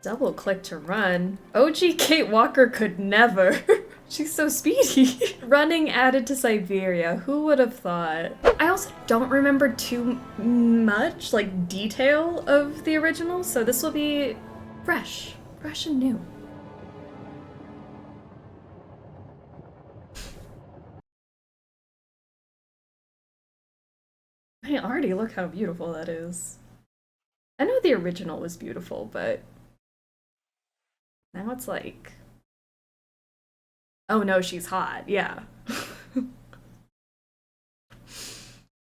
Double click to run. OG Kate Walker could never. She's so speedy. Running added to Syberia. Who would have thought? I also don't remember too much, like, detail of the original, so this will be fresh and new. I mean, already look how beautiful that is. I know the original was beautiful, but now it's like, oh no, she's hot. Yeah.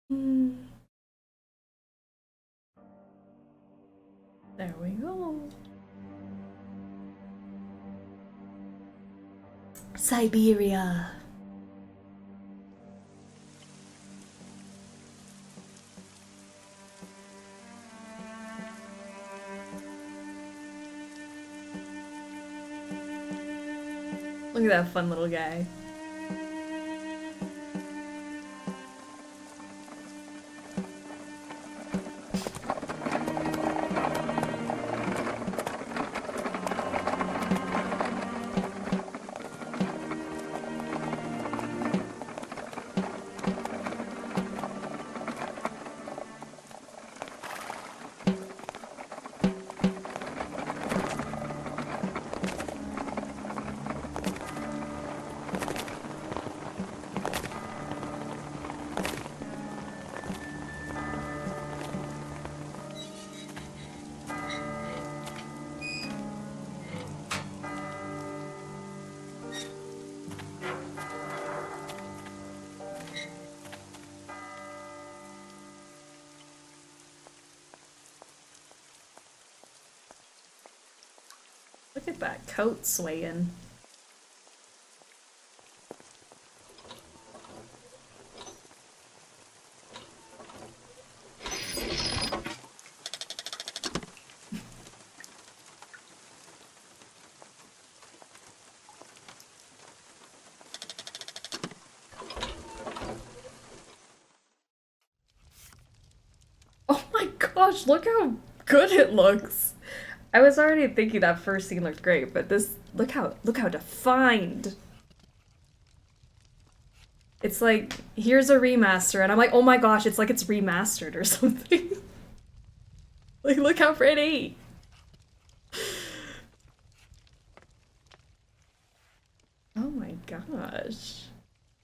Hmm. There we go. Syberia. Look at that fun little guy. Look at that coat swaying. Oh my gosh, look how good it looks. I was already thinking that first scene looked great, but this look how defined. It's like, here's a remaster, and I'm like, oh my gosh, it's like it's remastered or something. Like, look how pretty. Oh my gosh.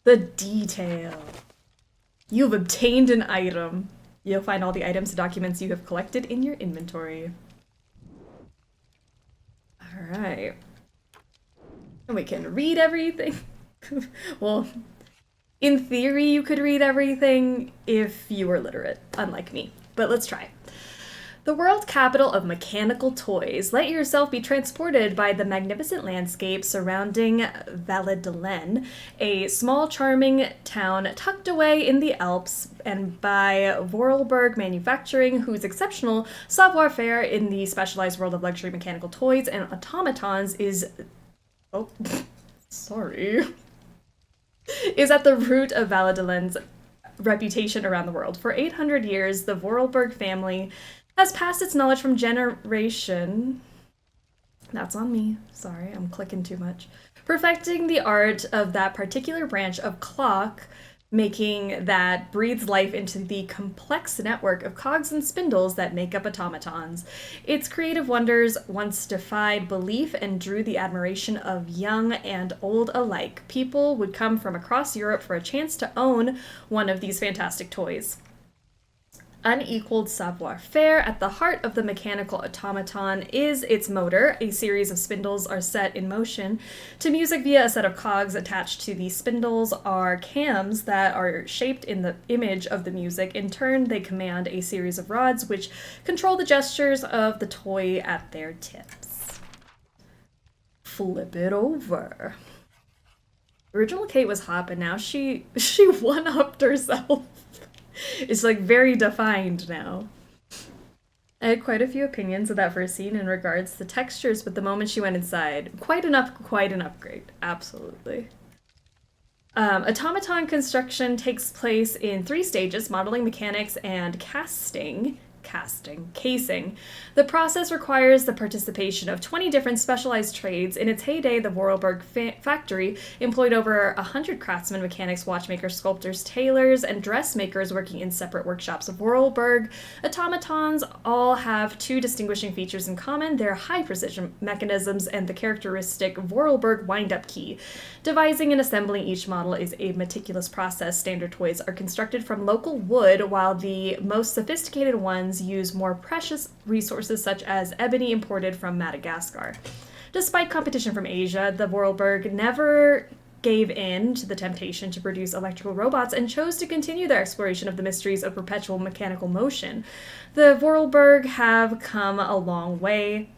The detail. You've obtained an item. You'll find all the items and documents you have collected in your inventory. Alright. And we can read everything. Well, in theory, you could read everything if you were literate, unlike me. But let's try. The world capital of mechanical toys. Let yourself be transported by the magnificent landscape surrounding Valadilene, a small, charming town tucked away in the Alps, and by Voralberg Manufacturing, whose exceptional savoir-faire in the specialized world of luxury mechanical toys and automatons is... Oh, sorry. Is at the root of Valadilene's reputation around the world. For 800 years, the Voralberg family has passed its knowledge from generation. That's on me. Sorry, I'm clicking too much. Perfecting the art of that particular branch of clock making that breathes life into the complex network of cogs and spindles that make up automatons. Its creative wonders once defied belief and drew the admiration of young and old alike. People would come from across Europe for a chance to own one of these fantastic toys. Unequaled savoir-faire at the heart of the mechanical automaton is its motor. A series of spindles are set in motion to music via a set of cogs. Attached to these spindles are cams that are shaped in the image of the music. In turn, they command a series of rods which control the gestures of the toy at their tips. Flip it over. Original Kate was hot, but now she one-upped herself. It's like very defined now. I had quite a few opinions of that first scene in regards to the textures, but the moment she went inside, quite an upgrade. Absolutely. Automaton construction takes place in 3 stages: modeling, mechanics, and casting. casting casing. The process requires the participation of 20 different specialized trades. In its heyday, the Voralberg Factory employed over 100 craftsmen, mechanics, watchmakers, sculptors, tailors, and dressmakers working in separate workshops. Voralberg automatons all have two distinguishing features in common: their high-precision mechanisms and the characteristic Voralberg wind-up key. Devising and assembling each model is a meticulous process. Standard toys are constructed from local wood, while the most sophisticated ones use more precious resources such as ebony imported from Madagascar. Despite competition from Asia, the Voralberg never gave in to the temptation to produce electrical robots and chose to continue their exploration of the mysteries of perpetual mechanical motion. The Voralberg have come a long way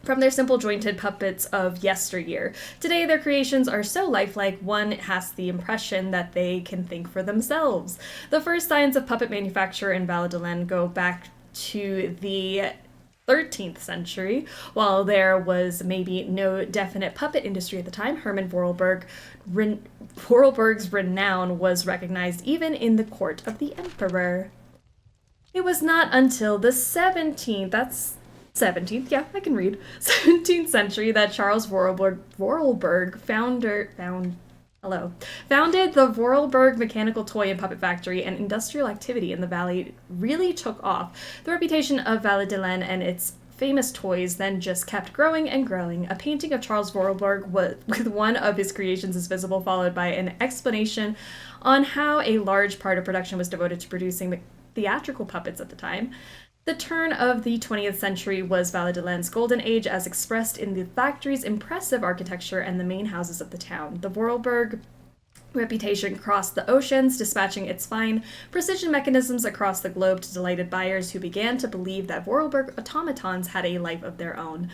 from their simple jointed puppets of yesteryear. Today, their creations are so lifelike, one has the impression that they can think for themselves. The first signs of puppet manufacture in Valadilene go back to the 13th century. While there was maybe no definite puppet industry at the time, Hermann Voralberg's renown was recognized even in the court of the emperor. It was not until the 17th, yeah, I can read. 17th century that Charles Voralberg founded the Voralberg Mechanical Toy and Puppet Factory, and industrial activity in the valley really took off. The reputation of Valadilene and its famous toys then just kept growing and growing. A painting of Charles Voralberg with one of his creations is visible, followed by an explanation on how a large part of production was devoted to producing theatrical puppets at the time. The turn of the 20th century was Valadilene's golden age, as expressed in the factory's impressive architecture and the main houses of the town. The Voralberg reputation crossed the oceans, dispatching its fine precision mechanisms across the globe to delighted buyers who began to believe that Voralberg automatons had a life of their own.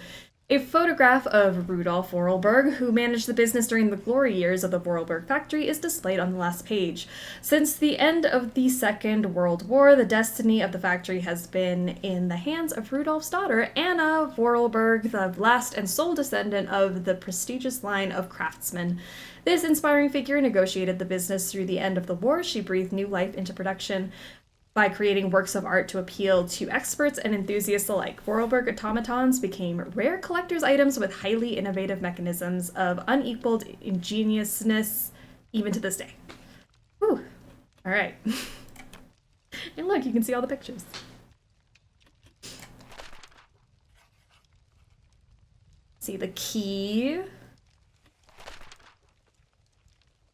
A photograph of Rudolf Voralberg, who managed the business during the glory years of the Voralberg Factory, is displayed on the last page. Since the end of the Second World War, the destiny of the factory has been in the hands of Rudolf's daughter, Anna Voralberg, the last and sole descendant of the prestigious line of craftsmen. This inspiring figure negotiated the business through the end of the war. She breathed new life into production by creating works of art to appeal to experts and enthusiasts alike. Voralberg automatons became rare collector's items with highly innovative mechanisms of unequaled ingeniousness even to this day. Whew. All right. And look, you can see all the pictures. See the key.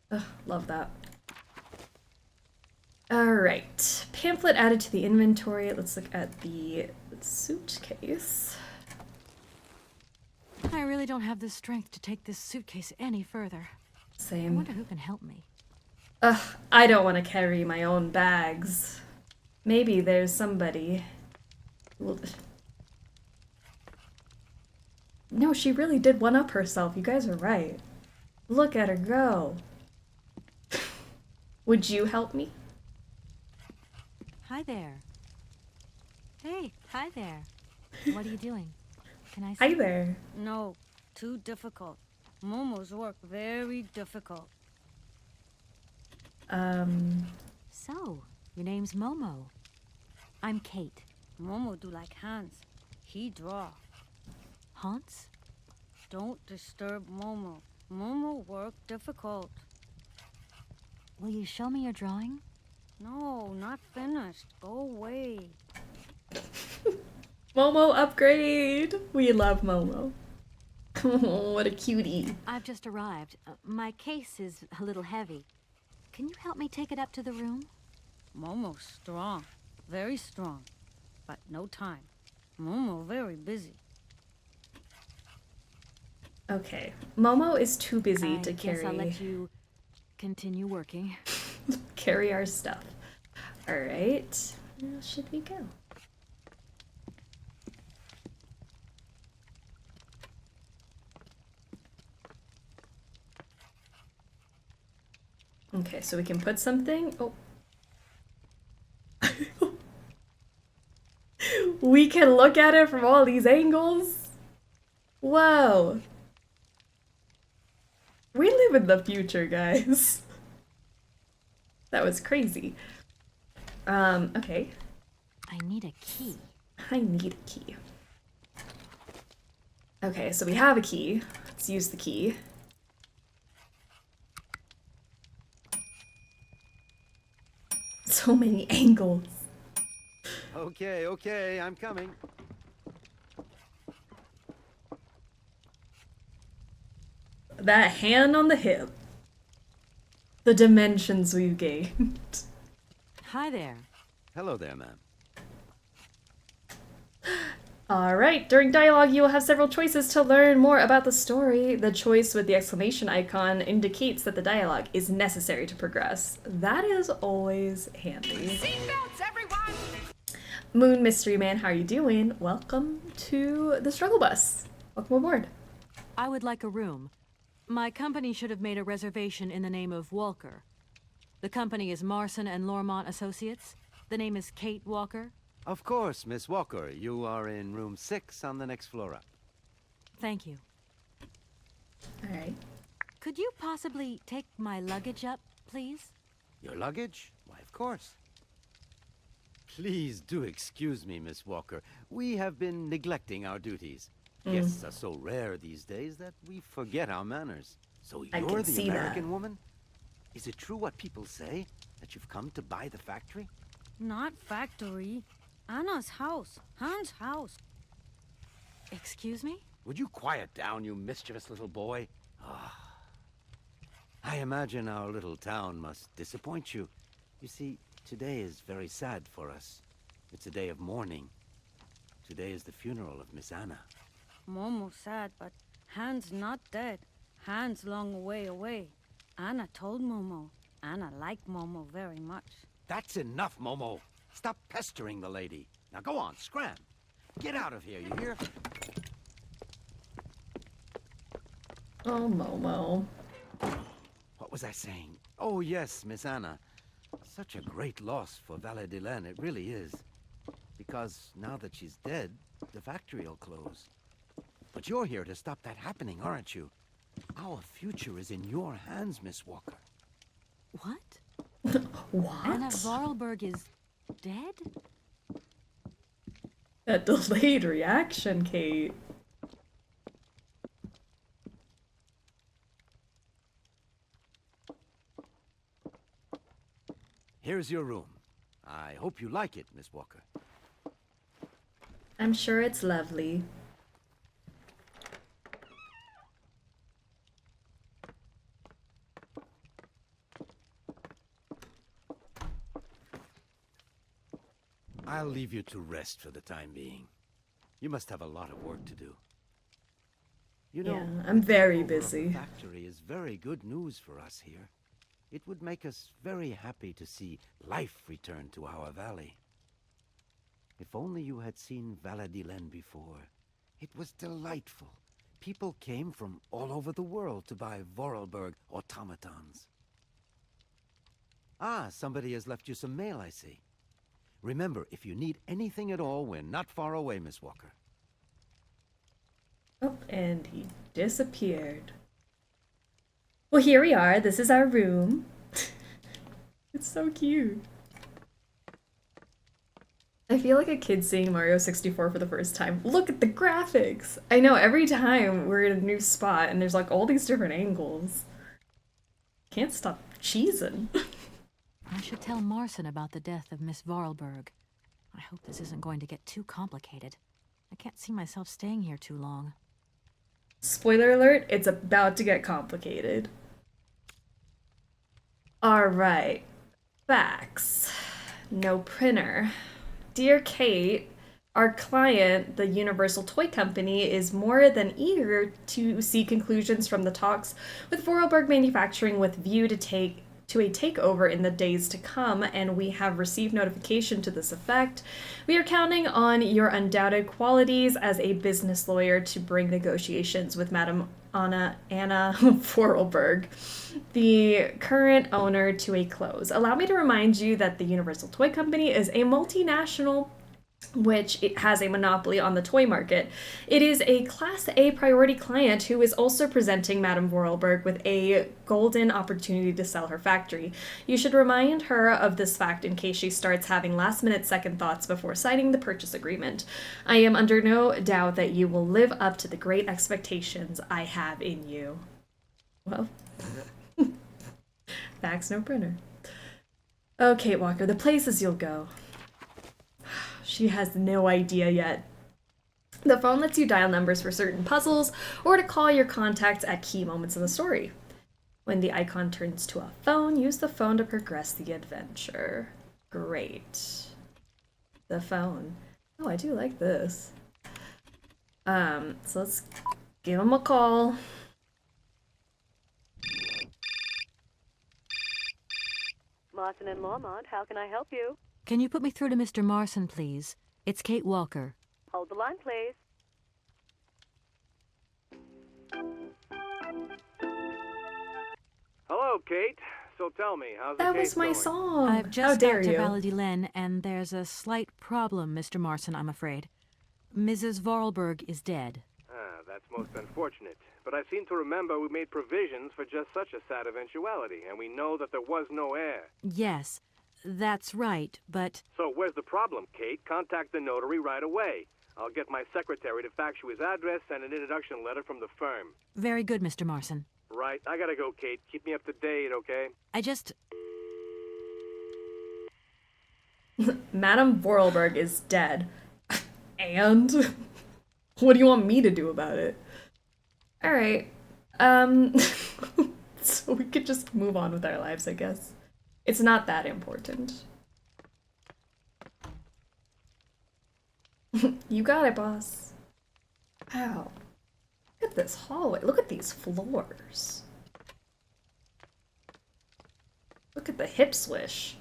Ugh, love that. All right, pamphlet added to the inventory. Let's look at the suitcase. I really don't have the strength to take this suitcase any further. Same. I wonder who can help me. Ugh, I don't want to carry my own bags. Maybe there's somebody. No, she really did one-up herself. You guys are right. Look at her go. Would you help me? Hi there. Hey, hi there. What are you doing? Can I see? Hi there. No, too difficult. Momo's work very difficult. So, your name's Momo. I'm Kate. Momo do like Hans. He draw. Hans? Don't disturb Momo. Momo work difficult. Will you show me your drawing? No, not finished. Go away. Momo upgrade. We love Momo. Oh, what a cutie. I've just arrived. My case is a little heavy. Can you help me take it up to the room? Momo's strong. Very strong. But no time. Momo very busy. Okay. Momo is too busy to guess carry. I'll let you continue working. Carry our stuff. All right. Where should we go? Okay, so we can put something. Oh. We can look at it from all these angles. Whoa. We live in the future, guys. That was crazy. Okay. I need a key. I need a key. Okay, so we have a key. Let's use the key. So many angles. Okay, okay, I'm coming. That hand on the hip. The dimensions we've gained. Hi there. Hello there, ma'am. Alright, during dialogue you will have several choices to learn more about the story. The choice with the exclamation icon indicates that the dialogue is necessary to progress. That is always handy. Seatbelts, everyone! Moon Mystery Man, how are you doing? Welcome to the Struggle Bus. Welcome aboard. I would like a room. My company should have made a reservation in the name of Walker. The company is Marson and Lormont Associates. The name is Kate Walker. Of course, Miss Walker. You are in room 6 on the next floor up. Thank you. Alright. Could you possibly take my luggage up, please? Your luggage? Why, of course. Please do excuse me, Miss Walker. We have been neglecting our duties. Guests are so rare these days that we forget our manners. So I you're can the see American that. woman? Is it true what people say? That you've come to buy the factory? Not factory. Anna's house. Han's house. Excuse me? Would you quiet down, you mischievous little boy? Ah. I imagine our little town must disappoint you. You see, today is very sad for us. It's a day of mourning. Today is the funeral of Miss Anna. Momo's sad, but Han's not dead. Han's long way away. Anna told Momo. Anna liked Momo very much. That's enough, Momo. Stop pestering the lady. Now go on, scram. Get out of here, you hear? Oh, Momo. What was I saying? Oh, yes, Miss Anna. Such a great loss for Valadilene, it really is. Because now that she's dead, the factory will close. But you're here to stop that happening, aren't you? Our future is in your hands, Miss Walker. What? What? Anna Voralberg is dead? That delayed reaction, Kate. Here's your room. I hope you like it, Miss Walker. I'm sure it's lovely. I'll leave you to rest for the time being. You must have a lot of work to do. You know, Yeah, I'm very takeover of the busy. factory is very good news for us here. It would make us very happy to see life return to our valley. If only you had seen Valadilene before. It was delightful. People came from all over the world to buy Voralberg automatons. Ah, somebody has left you some mail, I see. Remember, if you need anything at all, we're not far away, Miss Walker. Oh, and he disappeared. Well, here we are. This is our room. It's so cute. I feel like a kid seeing Mario 64 for the first time. Look at the graphics! I know, every time we're in a new spot and there's like all these different angles. Can't stop cheesing. I should tell Marson about the death of Miss Voralberg. I hope this isn't going to get too complicated. I can't see myself staying here too long. Spoiler alert, it's about to get complicated. Alright. Facts. No printer. Dear Kate, our client, the Universal Toy Company, is more than eager to see conclusions from the talks with Voralberg Manufacturing with view to a takeover in the days to come, and we have received notification to this effect. We are counting on your undoubted qualities as a business lawyer to bring negotiations with Madam Anna Voralberg, the current owner, to a close. Allow me to remind you that the Universal Toy Company is a multinational which it has a monopoly on the toy market. It is a Class A priority client who is also presenting Madame Voralberg with a golden opportunity to sell her factory. You should remind her of this fact in case she starts having last-minute second thoughts before signing the purchase agreement. I am under no doubt that you will live up to the great expectations I have in you. Well, fax no printer. Oh, Kate Walker, the places you'll go. She has no idea yet. The phone lets you dial numbers for certain puzzles or to call your contacts at key moments in the story. When the icon turns to a phone, use the phone to progress the adventure. Great. The phone. Oh, I do like this. So let's give him a call. Marson and Lormont, how can I help you? Can you put me through to Mr. Marson, please? It's Kate Walker. Hold the line, please. Hello, Kate. So tell me, how's the That case was my going? song. I've How just dare got to you? Valadilene, and there's a slight problem, Mr. Marson, I'm afraid. Mrs. Voralberg is dead. Ah, that's most unfortunate. But I seem to remember we made provisions for just such a sad eventuality, and we know that there was no heir. Yes, that's right, but... So where's the problem, Kate? Contact the notary right away. I'll get my secretary to fax you his address and an introduction letter from the firm. Very good, Mr. Marson. Right, I gotta go, Kate. Keep me up to date, okay? I just... Madame Voralberg is dead. And? What do you want me to do about it? Alright. So we could just move on with our lives, I guess. It's not that important. You got it, boss. Wow. Look at this hallway. Look at these floors. Look at the hip swish.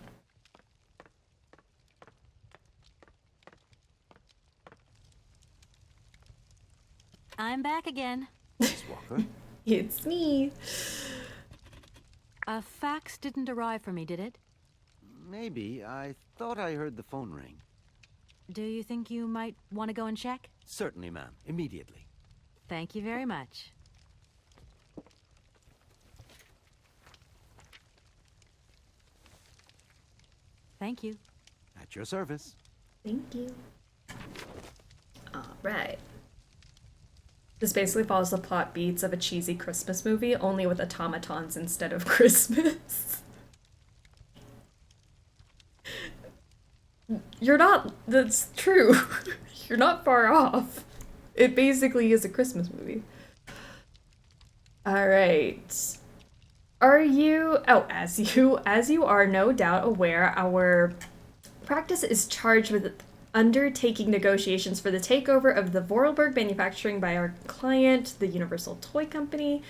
I'm back again. Miss Walker? It's me. A fax didn't arrive for me, did it? Maybe. I thought I heard the phone ring. Do you think you might want to go and check? Certainly, ma'am. Immediately. Thank you very much. Thank you. At your service. Thank you. Alright. This basically follows the plot beats of a cheesy Christmas movie, only with automatons instead of Christmas. You're not, that's true. You're not far off. It basically is a Christmas movie. Alright. Are you, oh, as you are no doubt aware, our practice is charged with undertaking negotiations for the takeover of the Voralberg manufacturing by our client, the Universal Toy Company.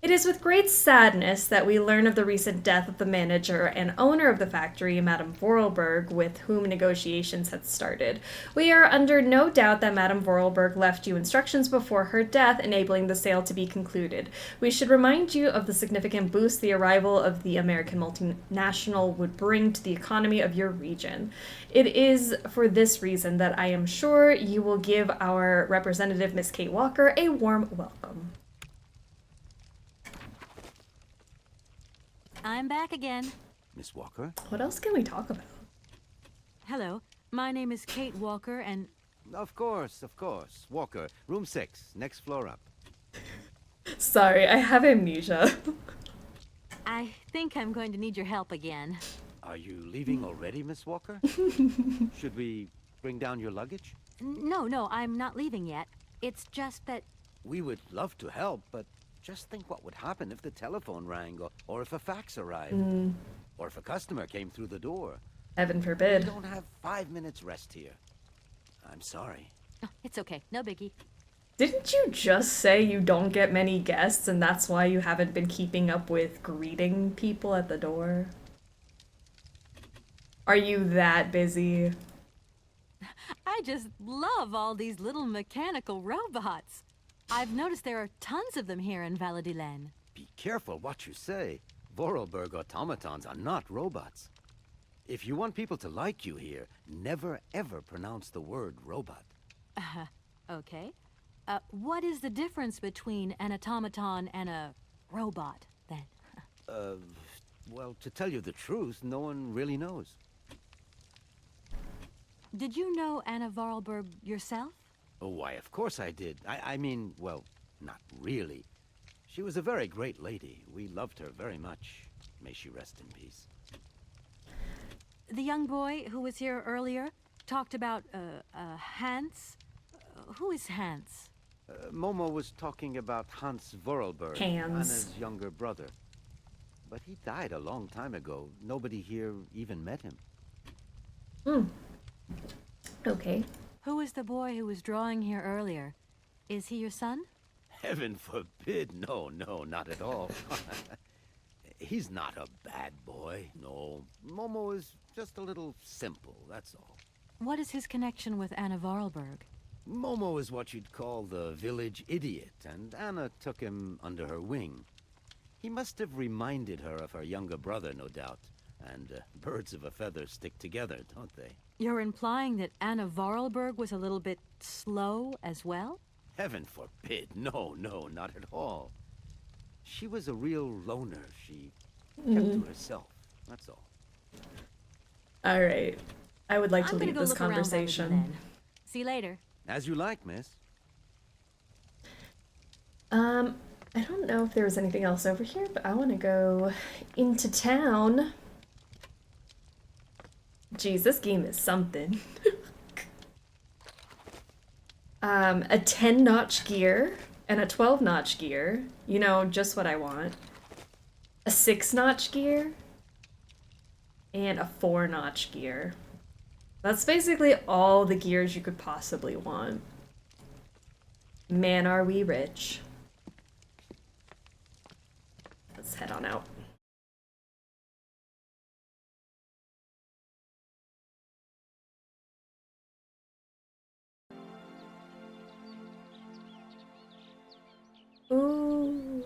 It is with great sadness that we learn of the recent death of the manager and owner of the factory, Madame Voralberg, with whom negotiations had started. We are under no doubt that Madame Voralberg left you instructions before her death, enabling the sale to be concluded. We should remind you of the significant boost the arrival of the American multinational would bring to the economy of your region. It is for this reason that I am sure you will give our representative, Miss Kate Walker, a warm welcome. I'm back again. Miss Walker? What else can we talk about? Hello, my name is Kate Walker, and... Of course, of course. Walker, room 6, next floor up. Sorry, I have amnesia. I think I'm going to need your help again. Are you leaving already, Miss Walker? Should we bring down your luggage? No, I'm not leaving yet. It's just that... We would love to help, but just think what would happen if the telephone rang, or if a fax arrived, or if a customer came through the door. Heaven We forbid. don't have 5 minutes rest here. I'm sorry. Oh, it's okay, no biggie. Didn't you just say you don't get many guests and that's why you haven't been keeping up with greeting people at the door? Are you that busy? I just love all these little mechanical robots. I've noticed there are tons of them here in Valadilene. Be careful what you say. Voralberg automatons are not robots. If you want people to like you here, never ever pronounce the word robot. Okay. What is the difference between an automaton and a robot, then? Well, to tell you the truth, no one really knows. Did you know Anna Voralberg yourself? Oh, why, of course I did. I mean, well, not really. She was a very great lady. We loved her very much. May she rest in peace. The young boy who was here earlier talked about, Hans? Who is Hans? Momo was talking about Hans Voralberg, Hans. Anna's younger brother. But he died a long time ago. Nobody here even met him. Hmm. Okay. Who is the boy who was drawing here earlier? Is he your son? Heaven forbid. No, not at all. He's not a bad boy, no. Momo is just a little simple, that's all. What is his connection with Anna Voralberg? Momo is what you'd call the village idiot, and Anna took him under her wing. He must have reminded her of her younger brother, no doubt. And birds of a feather stick together, don't they? You're implying that Anna Voralberg was a little bit slow as well? Heaven forbid. No, not at all. She was a real loner. She kept to herself, that's all. All right. I would like to I'm gonna leave go this look around conversation. Valadilene then. See you later. As you like, miss. I don't know if there was anything else over here, but I want to go into town. Jeez, this game is something. A 10-notch gear and a 12-notch gear. You know, just what I want. A 6-notch gear and a 4-notch gear. That's basically all the gears you could possibly want. Man, are we rich. Let's head on out. Ooh.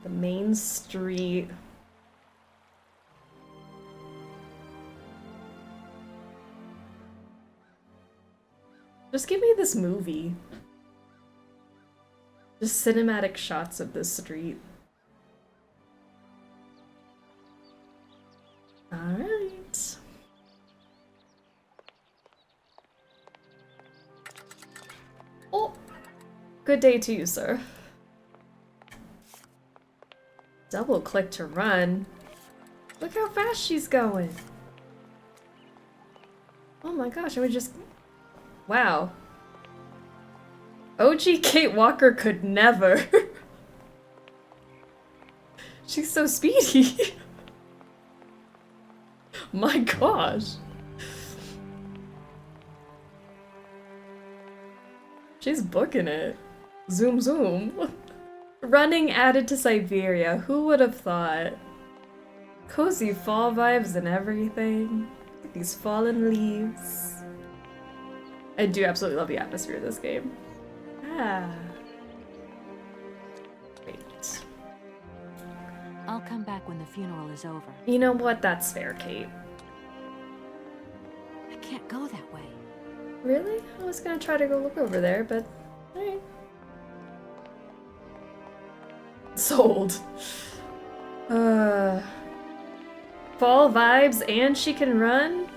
The main street. Just give me this movie. Just cinematic shots of this street. Alright. Oh! Good day to you, sir. Double click to run. Look how fast she's going. Oh my gosh, I would just... Wow. OG Kate Walker could never. She's so speedy. My gosh. She's booking it. Zoom zoom. Running added to Syberia. Who would have thought? Cozy fall vibes and everything. Look at these fallen leaves. I do absolutely love the atmosphere of this game. Ah. Great. I'll come back when the funeral is over. You know what? That's fair, Kate. I can't go that way. Really? I was gonna try to go look over there, but alright. Sold. Fall vibes and she can run?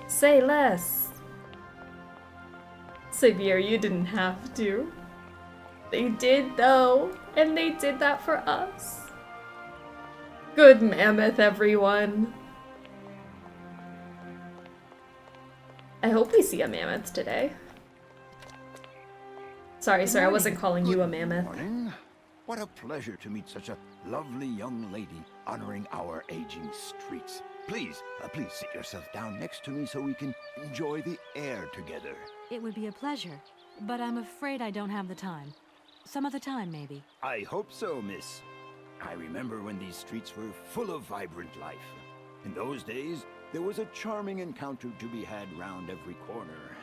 Say less. Syberia, you didn't have to. They did though, and they did that for us. Good mammoth, everyone. I hope we see a mammoth today. Sorry, sir, I wasn't calling you a mammoth. Good morning. What a pleasure to meet such a lovely young lady honoring our aging streets. Please sit yourself down next to me so we can enjoy the air together. It would be a pleasure, but I'm afraid I don't have the time. Some other time, maybe. I hope so, miss. I remember when these streets were full of vibrant life. In those days, there was a charming encounter to be had round every corner.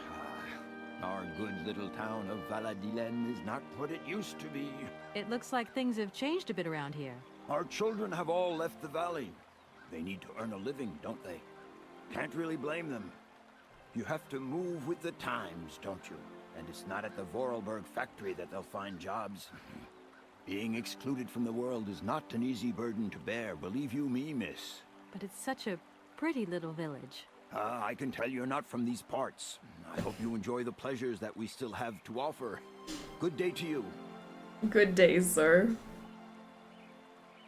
Our good little town of Valadilene is not what it used to be. It looks like things have changed a bit around here. Our children have all left the valley. They need to earn a living, don't they? Can't really blame them. You have to move with the times, don't you? And it's not at the Voralberg Factory that they'll find jobs. Being excluded from the world is not an easy burden to bear, believe you me, miss. But it's such a pretty little village. I can tell you're not from these parts. I hope you enjoy the pleasures that we still have to offer. Good day to you. Good day, sir.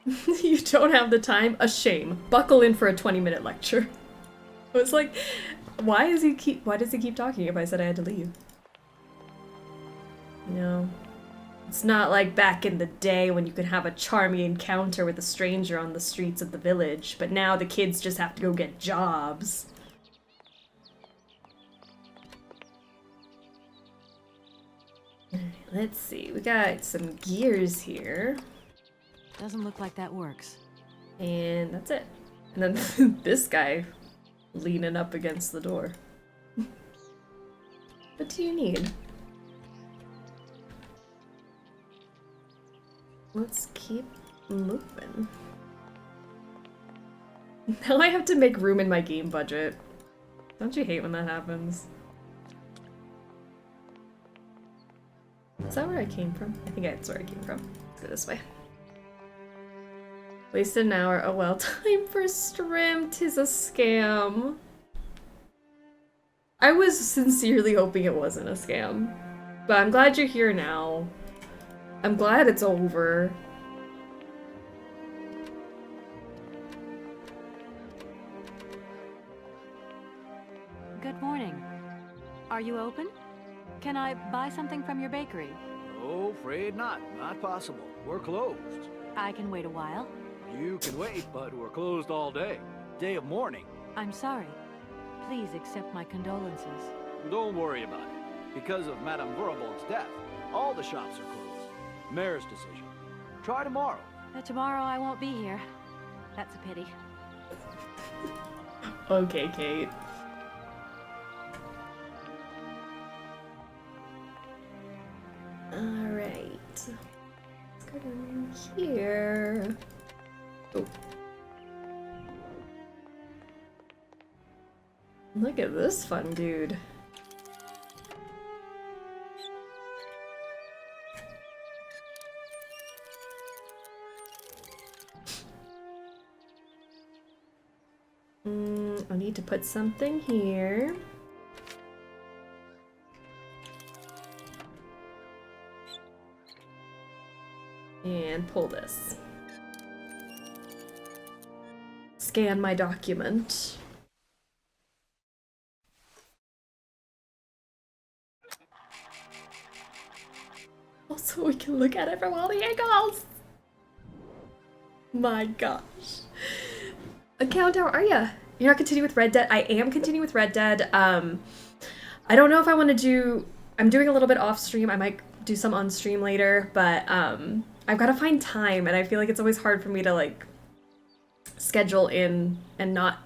You don't have the time? A shame. Buckle in for a 20-minute lecture. I was like, why does he keep talking if I said I had to leave? No. It's not like back in the day when you could have a charming encounter with a stranger on the streets of the village, but now the kids just have to go get jobs. Let's see, we got some gears here. Doesn't look like that works. And that's it. And then this guy leaning up against the door. What do you need? Let's keep moving. Now I have to make room in my game budget. Don't you hate when that happens? Is that where I came from? I think that's where I came from. Let's go this way. Wasted an hour. Oh well, time for stream. 'Tis a scam. I was sincerely hoping it wasn't a scam. But I'm glad you're here now. I'm glad it's over. Good morning. Are you open? Can I buy something from your bakery? Oh, afraid not. Not possible. We're closed. I can wait a while. You can wait, but we're closed all day. Day of mourning. I'm sorry. Please accept my condolences. Don't worry about it. Because of Madame Voralberg's death, all the shops are closed. Mayor's decision. Try tomorrow. Tomorrow I won't be here. That's a pity. Okay, Kate. Alright. Let's go down here. Oh. Look at this fun dude. I need to put something here. And pull this. Scan my document. Also, we can look at it from all the angles. My gosh. Account, how are ya? You're not continuing with Red Dead? I am continuing with Red Dead. I don't know if I want to do... I'm doing a little bit off stream. I might do some on stream later, but I've got to find time, and I feel like it's always hard for me to like schedule in and not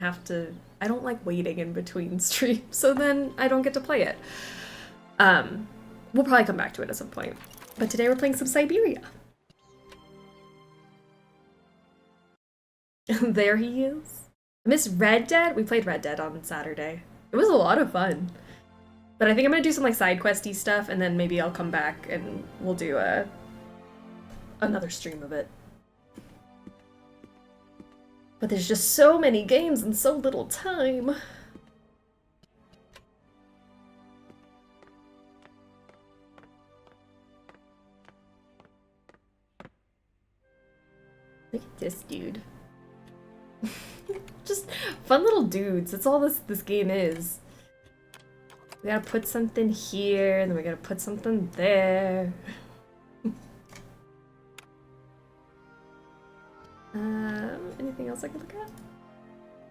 have to... I don't like waiting in between streams, so then I don't get to play it. We'll probably come back to it at some point. But today we're playing some Syberia. There he is. I missed Red Dead. We played Red Dead on Saturday. It was a lot of fun. But I think I'm gonna do some like side questy stuff, and then maybe I'll come back and we'll do another stream of it. But there's just so many games and so little time. Look at this dude. Just fun little dudes. That's all this game is. We gotta put something here, and then we gotta put something there. Anything else I can look at?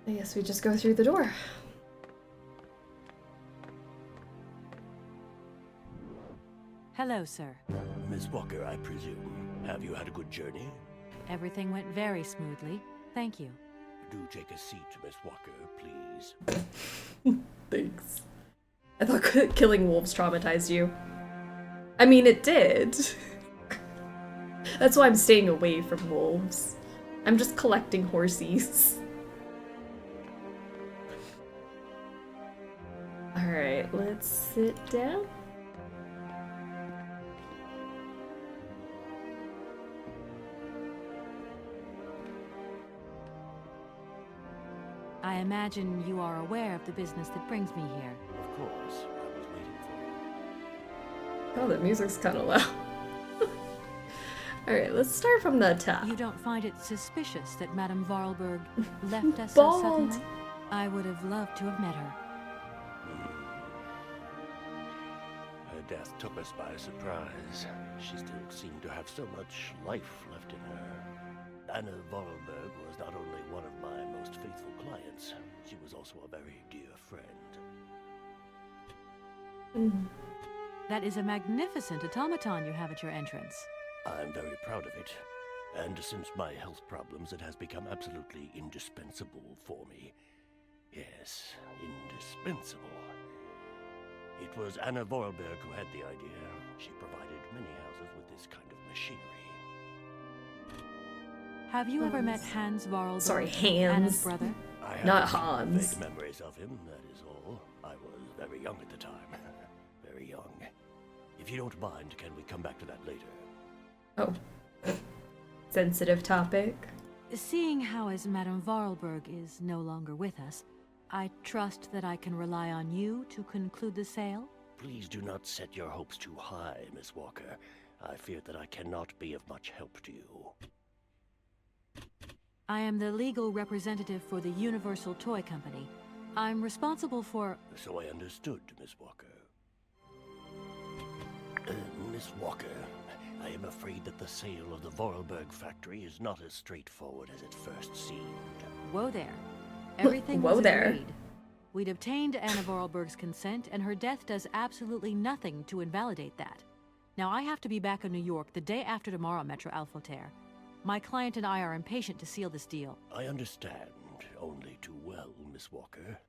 I guess we just go through the door. Hello, sir. Miss Walker, I presume. Have you had a good journey? Everything went very smoothly. Thank you. Do take a seat, Miss Walker, please. Thanks. I thought killing wolves traumatized you. I mean, it did. That's why I'm staying away from wolves. I'm just collecting horsies. Alright, let's sit down. I imagine you are aware of the business that brings me here. Of course, I was waiting for you. Oh, the music's kind of loud. Alright, let's start from the top. You don't find it suspicious that Madame Voralberg left us Bald. so suddenly? I would have loved to have met her. Her death took us by surprise. She still seemed to have so much life left in her. Anna Voralberg was not only one of my most faithful clients, she was also a very dear friend. That is a magnificent automaton you have at your entrance. I'm very proud of it. And since my health problems, it has become absolutely indispensable for me. Yes, indispensable. It was Anna Voralberg who had the idea. She provided many houses with this kind of machinery. Have you ever met Hans Voralberg? Sorry, Hans. Anna's brother? I have Not a few Hans. vague memories of him, that is all. I was very young at the time. Very young. If you don't mind, can we come back to that later? Oh. Sensitive topic. Seeing how as Madame Voralberg is no longer with us, I trust that I can rely on you to conclude the sale? Please do not set your hopes too high, Miss Walker. I fear that I cannot be of much help to you. I am the legal representative for the Universal Toy Company. I'm responsible for... So I understood, Miss Walker. Miss Walker, I am afraid that the sale of the Voralberg Factory is not as straightforward as it first seemed. Whoa there. Everything Whoa was there. agreed. We'd obtained Anna Voralberg's consent, and her death does absolutely nothing to invalidate that. Now, I have to be back in New York the day after tomorrow, Metro Alphoter. My client and I are impatient to seal this deal. I understand only too well, Miss Walker.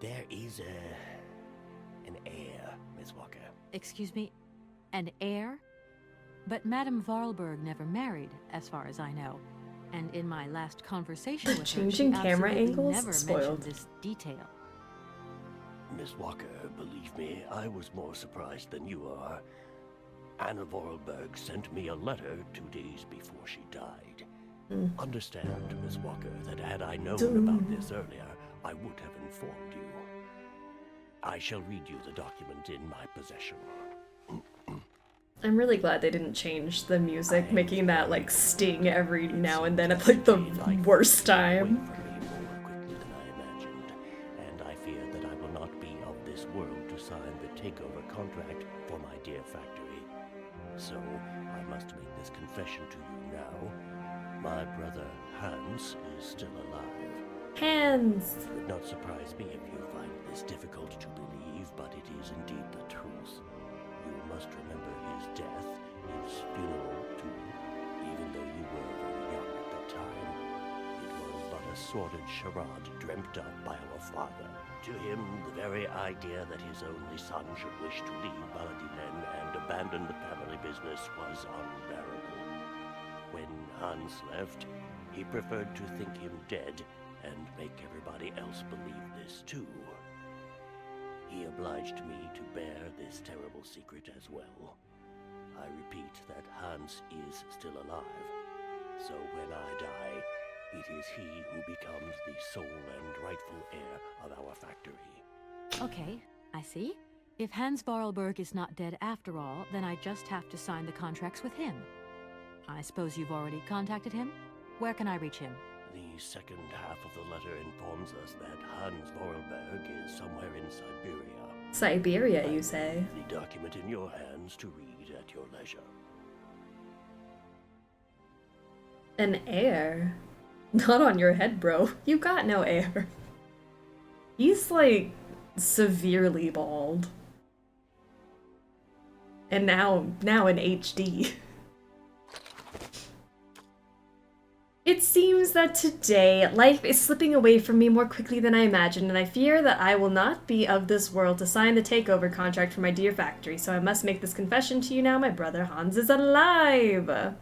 There is an heir, Miss Walker. Excuse me? An heir? But Madame Voralberg never married, as far as I know. And in my last conversation with her, she Changing camera absolutely angles? never Spoiled. mentioned this detail. Miss Walker, believe me, I was more surprised than you are. Anna Voralberg sent me a letter 2 days before she died. Understand, Miss Walker, that had I known about this earlier, I would have informed you. I shall read you the document in my possession. I'm really glad they didn't change the music, making that like sting every now and then at like the worst time. Away from me more quickly than I imagined, and I fear that I will not be of this world to sign the takeover contract for my dear factory. So, I must make this confession to you now. My brother, Hans, is still alive. Hands! It would not surprise me if you find this difficult to believe, but it is indeed the truth. You must remember his death, his funeral, too, even though you were very young at the time. It was but a sordid charade dreamt up by our father. To him, the very idea that his only son should wish to leave Valadilene and abandon the family business was unbearable. When Hans left, he preferred to think him dead and make everybody else believe this too. He obliged me to bear this terrible secret as well. I repeat that Hans is still alive, so when I die, it is he who becomes the sole and rightful heir of our factory. Okay, I see. If Hans Voralberg is not dead after all, then I just have to sign the contracts with him. I suppose you've already contacted him? Where can I reach him? The second half of the letter informs us that Hans Voralberg is somewhere in Syberia. Syberia, you say? The document in your hands to read at your leisure. An heir? Not on your head, bro. You got no heir. He's like severely bald. And now in HD. It's seems that today life is slipping away from me more quickly than I imagined, and I fear that I will not be of this world to sign the takeover contract for my dear factory, so I must make this confession to you now. My brother Hans is alive!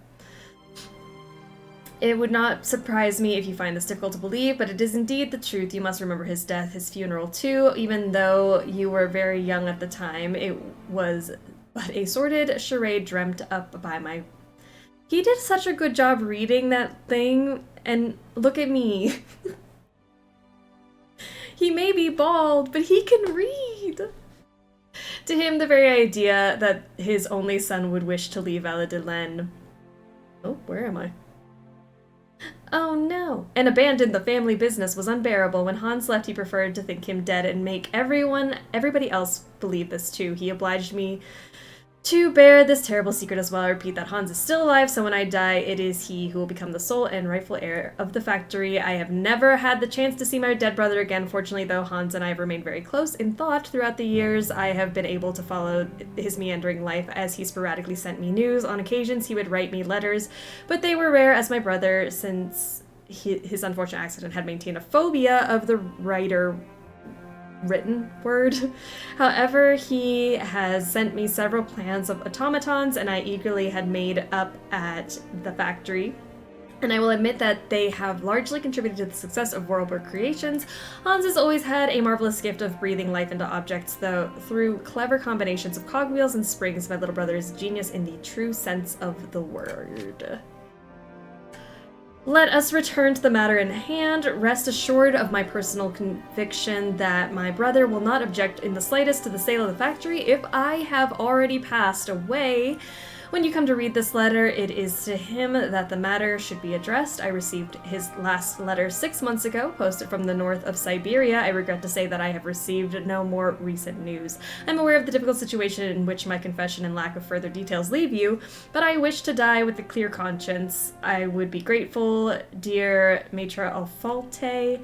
It would not surprise me if you find this difficult to believe, but it is indeed the truth. You must remember his death, his funeral too. Even though you were very young at the time, it was but a sordid charade dreamt up by my... He did such a good job reading that thing, and look at me. He may be bald, but he can read. To him, the very idea that his only son would wish to leave Valadilene... Oh, where am I? Oh no. And abandon the family business was unbearable. When Hans left, he preferred to think him dead and make everybody else believe this too. He obliged me to bear this terrible secret as well. I repeat that Hans is still alive, so when I die, it is he who will become the sole and rightful heir of the factory. I have never had the chance to see my dead brother again. Fortunately, though, Hans and I have remained very close in thought throughout the years. I have been able to follow his meandering life as he sporadically sent me news. On occasions, he would write me letters, but they were rare as my brother, since his unfortunate accident, had maintained a phobia of the written word. However, he has sent me several plans of automatons, and I eagerly had made up at the factory. And I will admit that they have largely contributed to the success of Voralberg creations. Hans has always had a marvelous gift of breathing life into objects, though through clever combinations of cogwheels and springs. My little brother is genius in the true sense of the word. Let us return to the matter in hand. Rest assured of my personal conviction that my brother will not object in the slightest to the sale of the factory if I have already passed away. When you come to read this letter, it is to him that the matter should be addressed. I received his last letter 6 months ago, posted from the north of Syberia. I regret to say that I have received no more recent news. I'm aware of the difficult situation in which my confession and lack of further details leave you, but I wish to die with a clear conscience. I would be grateful, dear Maitre Alfalter,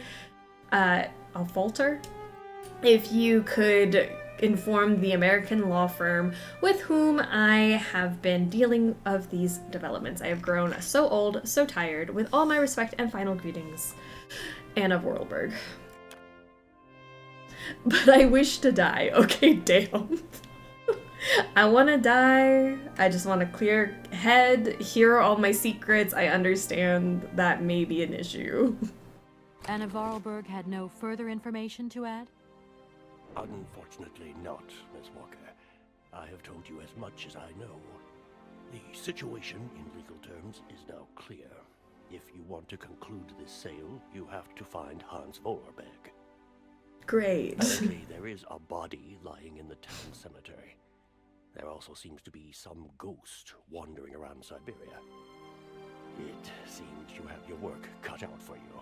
if you could inform the American law firm with whom I have been dealing of these developments. I have grown so old, so tired. With all my respect and final greetings, Anna Voralberg. But I wish to die. Okay, damn. I want to die. I just want a clear head. Here are all my secrets. I understand that may be an issue. Anna Voralberg had no further information to add? Unfortunately not, Miss Walker. I have told you as much as I know. The situation, in legal terms, is now clear. If you want to conclude this sale, you have to find Hans Voralberg. Great. Apparently, there is a body lying in the town cemetery. There also seems to be some ghost wandering around Syberia. It seems you have your work cut out for you.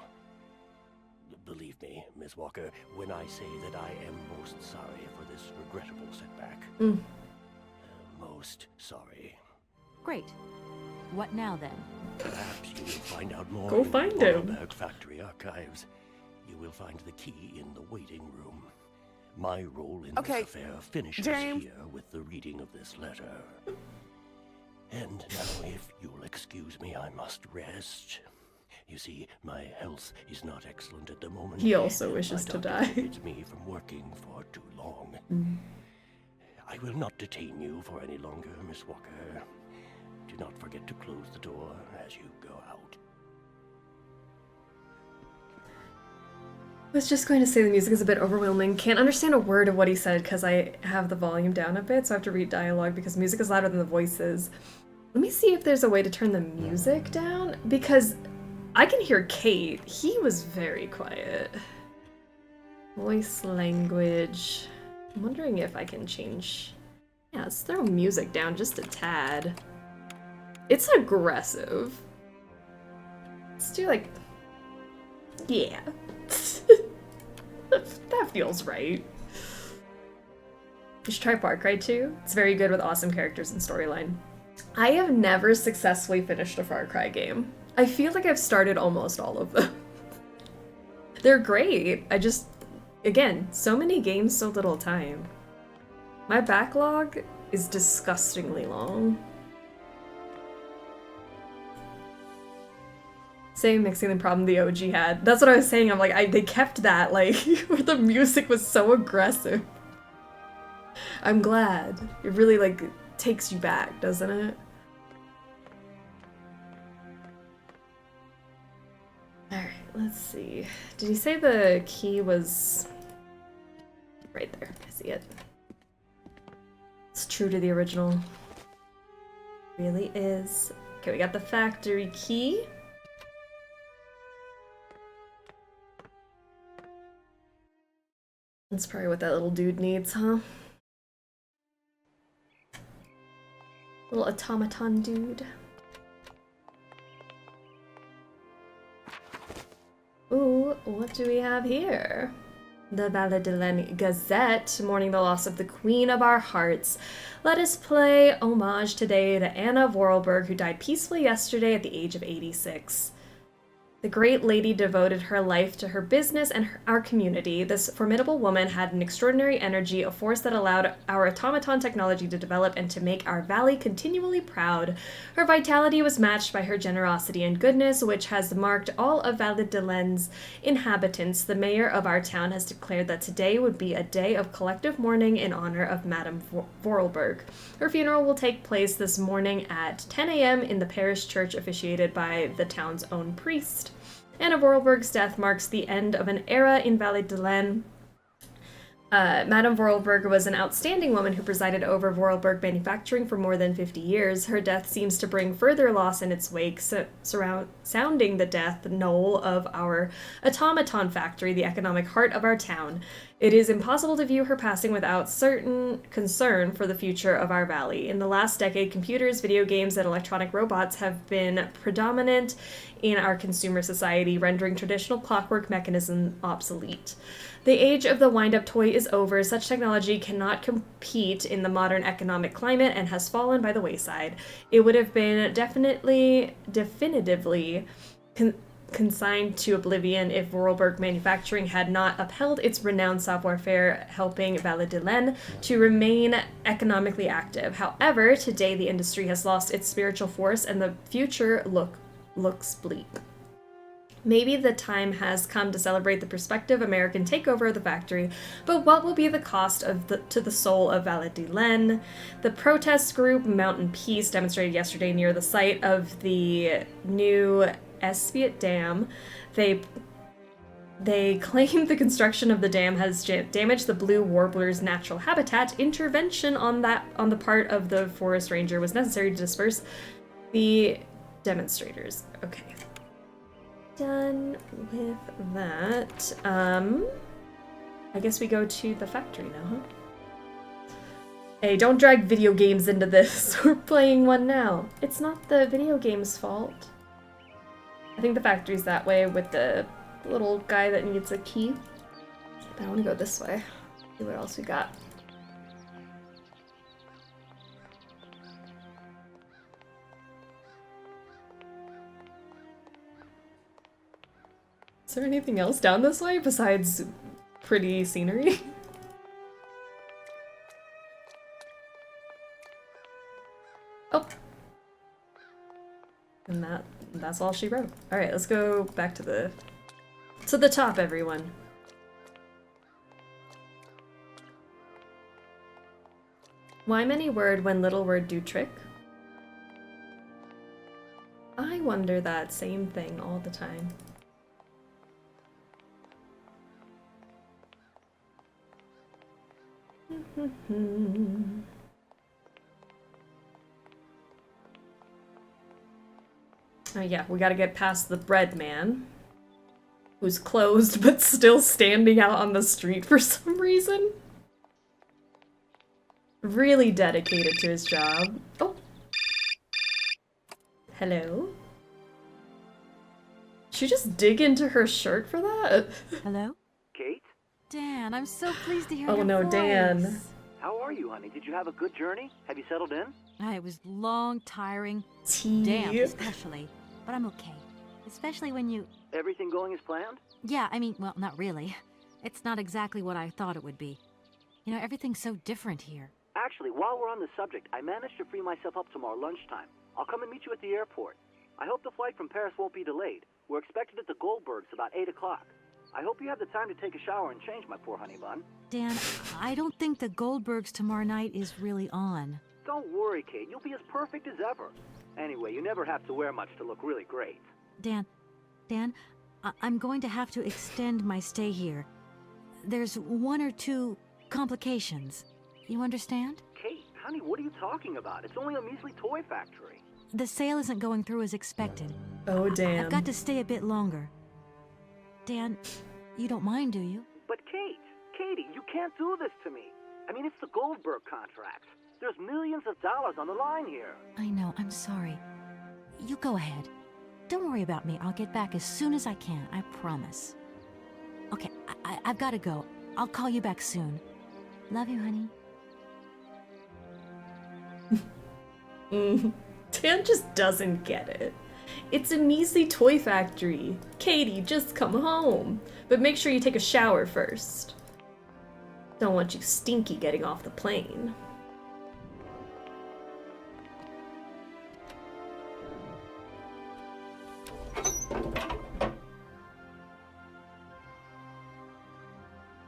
Believe me, Miss Walker, when I say that I am most sorry for this regrettable setback. Most sorry. Great. What now, then? Perhaps you will find out more Go in find the him. Voralberg Factory archives. You will find the key in the waiting room. My role in this affair finishes here with the reading of this letter. And now, if you'll excuse me, I must rest. You see, my health is not excellent at the moment. He also wishes to die. Forbids me from working for too long. I will not detain you for any longer, Miss Walker. Do not forget to close the door as you go out. I was just going to say the music is a bit overwhelming. Can't understand a word of what he said because I have the volume down a bit, so I have to read dialogue because music is louder than the voices. Let me see if there's a way to turn the music down, because I can hear Kate. He was very quiet. Voice language. I'm wondering if I can change... Yeah, let's throw music down just a tad. It's aggressive. Let's do like... Yeah. That feels right. You should try Far Cry 2. It's very good with awesome characters and storyline. I have never successfully finished a Far Cry game. I feel like I've started almost all of them. They're great. I just, again, so many games, so little time. My backlog is disgustingly long. Same mixing the problem the OG had. That's what I was saying. I'm like, they kept that, like, where the music was so aggressive. I'm glad. It really, like, takes you back, doesn't it? Alright, let's see. Did he say the key was right there? I see it. It's true to the original. Really is. Okay, we got the factory key. That's probably what that little dude needs, huh? Little automaton dude. Ooh, what do we have here? The Valadilene Gazette, mourning the loss of the Queen of our Hearts. Let us pay homage today to Anna Voralberg, who died peacefully yesterday at the age of 86. The great lady devoted her life to her business and our community. This formidable woman had an extraordinary energy, a force that allowed our automaton technology to develop and to make our valley continually proud. Her vitality was matched by her generosity and goodness, which has marked all of Valadilene's inhabitants. The mayor of our town has declared that today would be a day of collective mourning in honor of Madame Voralberg. Her funeral will take place this morning at 10 a.m. in the parish church officiated by the town's own priest. Anna Voralberg's death marks the end of an era in Valadilene. Madame Voralberg was an outstanding woman who presided over Voralberg manufacturing for more than 50 years. Her death seems to bring further loss in its wake, sounding the death knell of our automaton factory, the economic heart of our town. It is impossible to view her passing without certain concern for the future of our valley. In the last decade, computers, video games, and electronic robots have been predominant in our consumer society, rendering traditional clockwork mechanism obsolete. The age of the wind-up toy is over. Such technology cannot compete in the modern economic climate and has fallen by the wayside. It would have been definitively consigned to oblivion if Voralberg Manufacturing had not upheld its renowned savoir-faire, helping Valadilene to remain economically active. However, today the industry has lost its spiritual force and the future looks bleak. Maybe the time has come to celebrate the prospective American takeover of the factory, but what will be the cost to the soul of Valadilene? The protest group Mountain Peace demonstrated yesterday near the site of the new Espiat Dam. They claim the construction of the dam has damaged the blue warbler's natural habitat. Intervention on the part of the forest ranger was necessary to disperse the demonstrators. Okay. Done with that. I guess we go to the factory now, huh? Hey, don't drag video games into this. We're playing one now. It's not the video game's fault. I think the factory's that way with the little guy that needs a key. I want to go this way. See what else we got. Is there anything else down this way besides pretty scenery? Oh. And that's all she wrote. Alright, let's go back to the top, everyone. Why many word when little word do trick? I wonder that same thing all the time. Oh yeah, we gotta get past the bread man, who's closed but still standing out on the street for some reason. Really dedicated to his job. Oh. Hello? Did you just dig into her shirt for that? Hello? Kate? Dan, I'm so pleased to hear Oh your no, voice. Dan. How are you, honey? Did you have a good journey? Have you settled in? It was long, tiring, Tea. damp especially, but I'm okay. Especially when you... Everything going as planned? Yeah, I mean, well, not really. It's not exactly what I thought it would be. You know, everything's so different here. Actually, while we're on the subject, I managed to free myself up tomorrow lunchtime. I'll come and meet you at the airport. I hope the flight from Paris won't be delayed. We're expected at the Goldbergs about 8 o'clock. I hope you have the time to take a shower and change, my poor honey bun. Dan, I don't think the Goldbergs tomorrow night is really on. Don't worry, Kate. You'll be as perfect as ever. Anyway, you never have to wear much to look really great. Dan, I'm going to have to extend my stay here. There's 1 or 2 complications. You understand? Kate, honey, what are you talking about? It's only a measly toy factory. The sale isn't going through as expected. Oh, damn. I've got to stay a bit longer. Dan, you don't mind, do you? But Katie, you can't do this to me. I mean, it's the Goldberg contracts. There's millions of dollars on the line here. I know, I'm sorry. You go ahead. Don't worry about me. I'll get back as soon as I can, I promise. Okay, I've got to go. I'll call you back soon. Love you, honey. Dan just doesn't get it. It's a measly toy factory. Katie, just come home. But make sure you take a shower first. Don't want you stinky getting off the plane.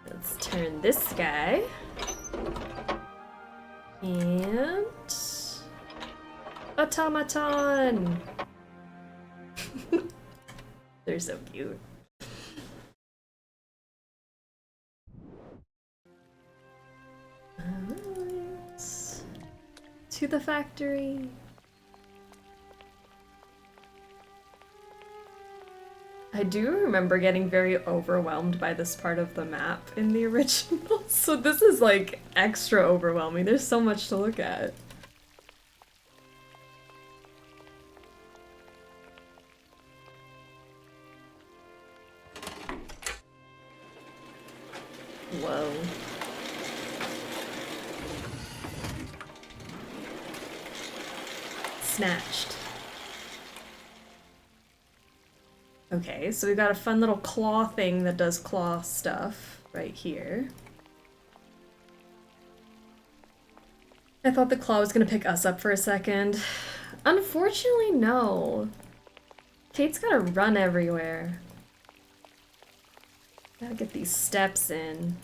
Let's turn this guy. And... automaton! They're so cute. Alright. To the factory. I do remember getting very overwhelmed by this part of the map in the original, so this is like extra overwhelming. There's so much to look at. Whoa. Snatched. Okay, so we got a fun little claw thing that does claw stuff right here. I thought the claw was gonna pick us up for a second. Unfortunately, no. Kate's gotta run everywhere. Gotta get these steps in.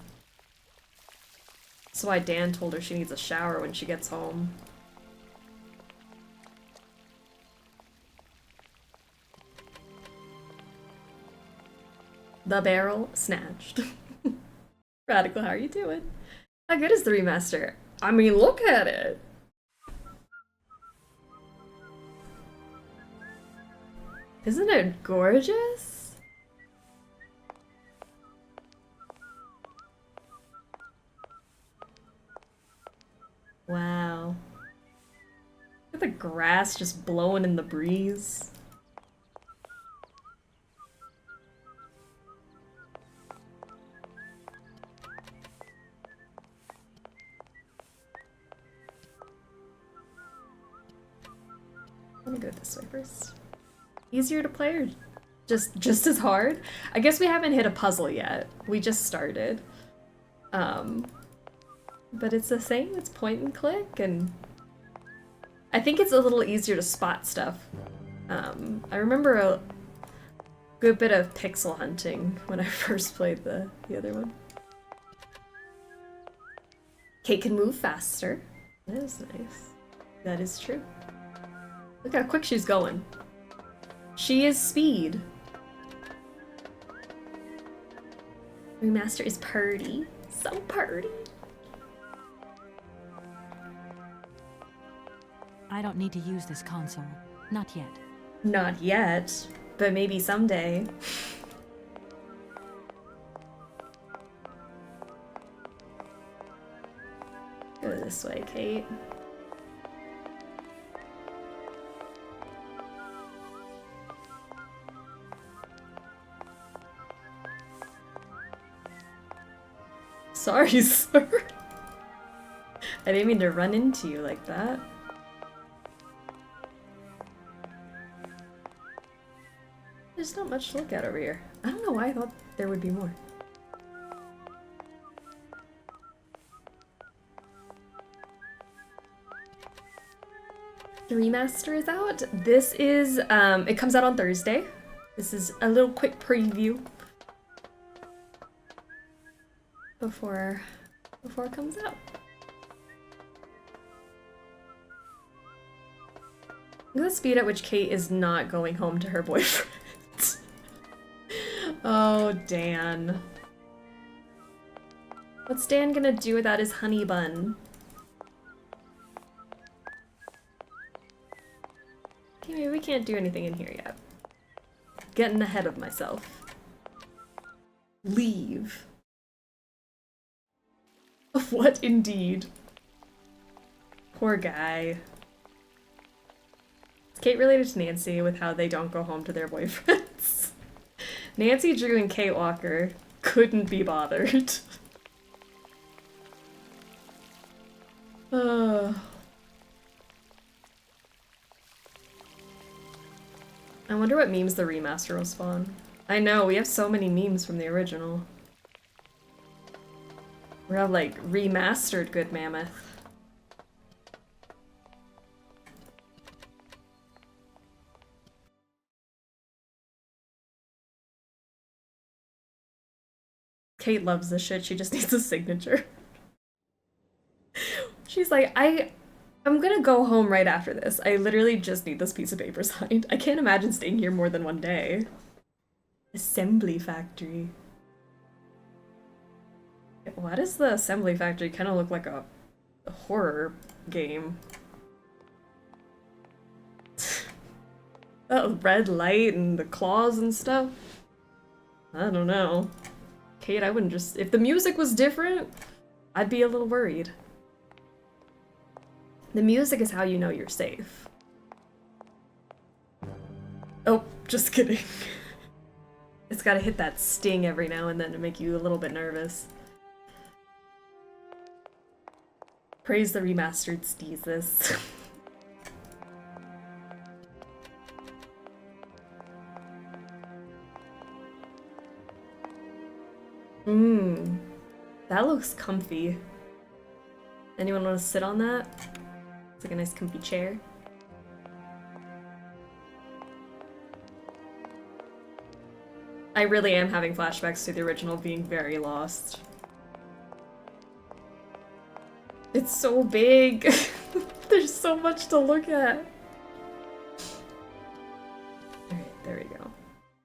That's why Dan told her she needs a shower when she gets home. The barrel snatched. Radical, how are you doing? How good is the remaster? I mean, look at it! Isn't it gorgeous? Wow. Look at the grass just blowing in the breeze. Let me go this way first. Easier to play or just as hard? I guess we haven't hit a puzzle yet. We just started. But it's the same, it's point and click, and I think it's a little easier to spot stuff. I remember a good bit of pixel hunting when I first played the other one. Kate can move faster. That is nice. That is true. Look how quick she's going. She is speed. Remaster is purty. So purty. I don't need to use this console. Not yet. Not yet, but maybe someday. Go this way, Kate. Sorry, sir. I didn't mean to run into you like that. There's not much to look at over here. I don't know why I thought there would be more. The remaster is out. This is, it comes out on Thursday. This is a little quick preview before it comes out. Look at the speed at which Kate is not going home to her boyfriend. Oh, Dan. What's Dan gonna do without his honey bun? Okay, maybe we can't do anything in here yet. Getting ahead of myself. Leave. What indeed? Poor guy. Is Kate related to Nancy with how they don't go home to their boyfriends? Nancy, Drew, and Kate Walker couldn't be bothered. I wonder what memes the remaster will spawn. I know, we have so many memes from the original. We have like remastered Good Mammoth. Kate loves this shit, she just needs a signature. She's like, I'm gonna go home right after this. I literally just need this piece of paper signed. I can't imagine staying here more than one day. Assembly Factory. Why does the Assembly Factory kind of look like a horror game? That red light and the claws and stuff? I don't know. Kate, I wouldn't just... If the music was different, I'd be a little worried. The music is how you know you're safe. Oh, just kidding. It's gotta hit that sting every now and then to make you a little bit nervous. Praise the remastered steezus. That looks comfy. Anyone want to sit on that? It's like a nice comfy chair. I really am having flashbacks to the original being very lost. It's so big. There's so much to look at. Alright, there we go.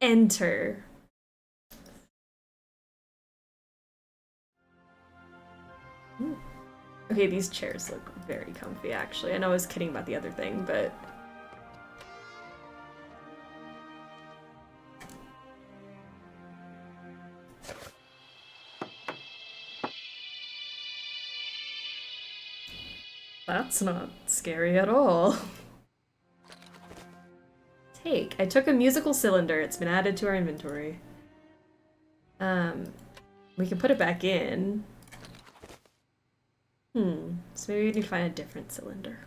Enter. Okay, these chairs look very comfy, actually. I know I was kidding about the other thing, but... That's not scary at all. Take. I took a musical cylinder. It's been added to our inventory. We can put it back in. So maybe we need to find a different cylinder.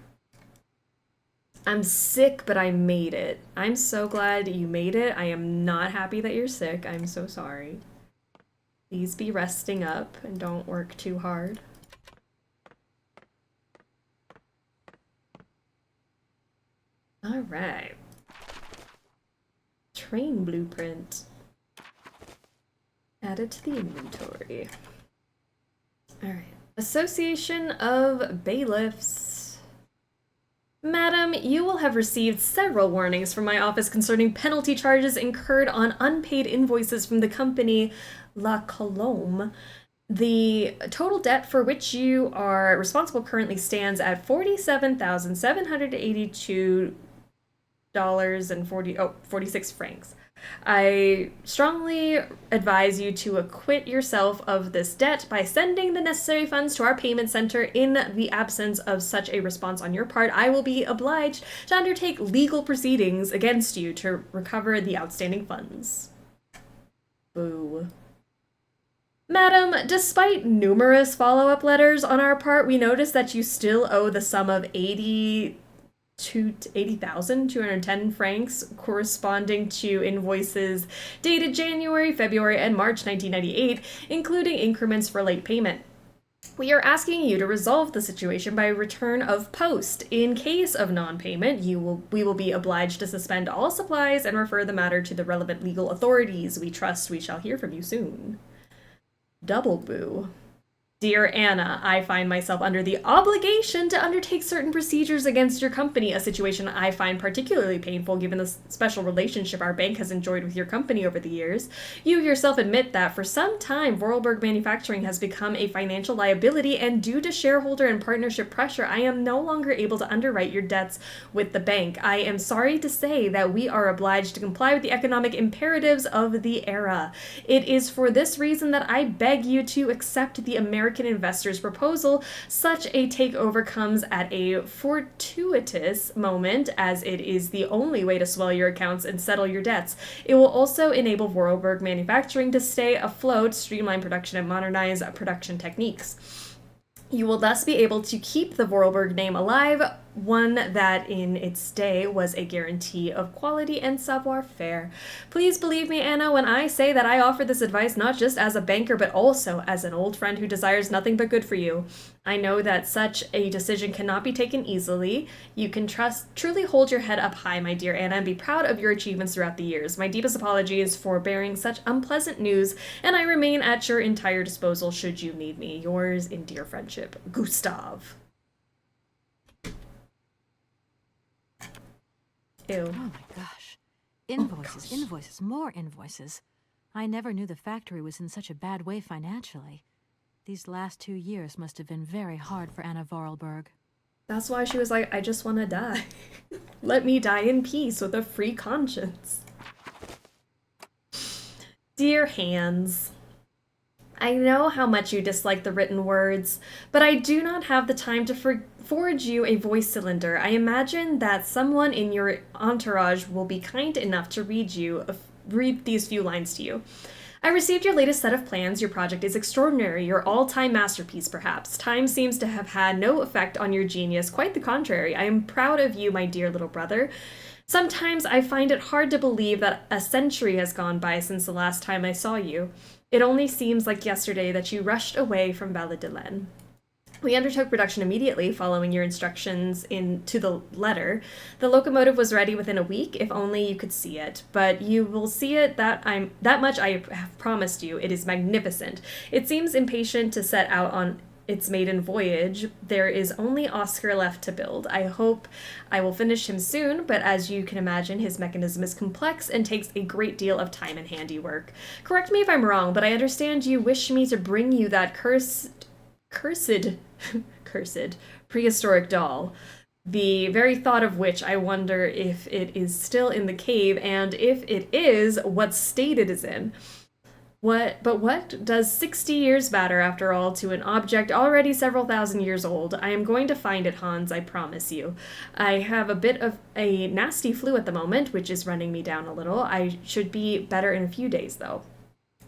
I'm sick, but I made it. I'm so glad you made it. I am not happy that you're sick. I'm so sorry. Please be resting up and don't work too hard. All right. Train blueprint. Add it to the inventory. All right. Association of Bailiffs. Madam, you will have received several warnings from my office concerning penalty charges incurred on unpaid invoices from the company La Colombe. The total debt for which you are responsible currently stands at $47,782.46 francs. I strongly advise you to acquit yourself of this debt by sending the necessary funds to our payment center. In the absence of such a response on your part, I will be obliged to undertake legal proceedings against you to recover the outstanding funds. Boo. Madam, despite numerous follow-up letters on our part, we notice that you still owe the sum of 80,210 francs, corresponding to invoices dated January, February, and March 1998, including increments for late payment. We are asking you to resolve the situation by return of post. In case of non-payment, we will be obliged to suspend all supplies and refer the matter to the relevant legal authorities. We trust we shall hear from you soon. Double boo. Dear Anna, I find myself under the obligation to undertake certain procedures against your company, a situation I find particularly painful given the special relationship our bank has enjoyed with your company over the years. You yourself admit that for some time, Voralberg Manufacturing has become a financial liability, and due to shareholder and partnership pressure, I am no longer able to underwrite your debts with the bank. I am sorry to say that we are obliged to comply with the economic imperatives of the era. It is for this reason that I beg you to accept the American investors' proposal. Such a takeover comes at a fortuitous moment, as it is the only way to swell your accounts and settle your debts. It will also enable Voralberg Manufacturing to stay afloat, streamline production, and modernize production techniques. You will thus be able to keep the Voralberg name alive, one that in its day was a guarantee of quality and savoir-faire. Please believe me, Anna, when I say that I offer this advice not just as a banker, but also as an old friend who desires nothing but good for you. I know that such a decision cannot be taken easily. You can truly hold your head up high, my dear Anna, and be proud of your achievements throughout the years. My deepest apologies for bearing such unpleasant news, and I remain at your entire disposal should you need me. Yours in dear friendship, Gustav. Ew. Oh my gosh. Invoices, invoices, more invoices. I never knew the factory was in such a bad way financially. These last 2 years must have been very hard for Anna Voralberg. That's why she was like, I just want to die. Let me die in peace with a free conscience. Dear Hans, I know how much you dislike the written words, but I do not have the time to forge you a voice cylinder. I imagine that someone in your entourage will be kind enough to read these few lines to you. I received your latest set of plans. Your project is extraordinary, your all-time masterpiece, perhaps. Time seems to have had no effect on your genius. Quite the contrary. I am proud of you, my dear little brother. Sometimes I find it hard to believe that a century has gone by since the last time I saw you. It only seems like yesterday that you rushed away from Valadilene. We undertook production immediately following your instructions to the letter. The locomotive was ready within a week, if only you could see it. But you will see it, that much I have promised you. It is magnificent. It seems impatient to set out on its maiden voyage. There is only Oscar left to build. I hope I will finish him soon, but as you can imagine, his mechanism is complex and takes a great deal of time and handiwork. Correct me if I'm wrong, but I understand you wish me to bring you that cursed prehistoric doll, the very thought of which I wonder if it is still in the cave, and if it is, what state it is in. What does 60 years matter, after all, to an object already several thousand years old? I am going to find it, Hans, I promise you. I have a bit of a nasty flu at the moment, which is running me down a little. I should be better in a few days, though.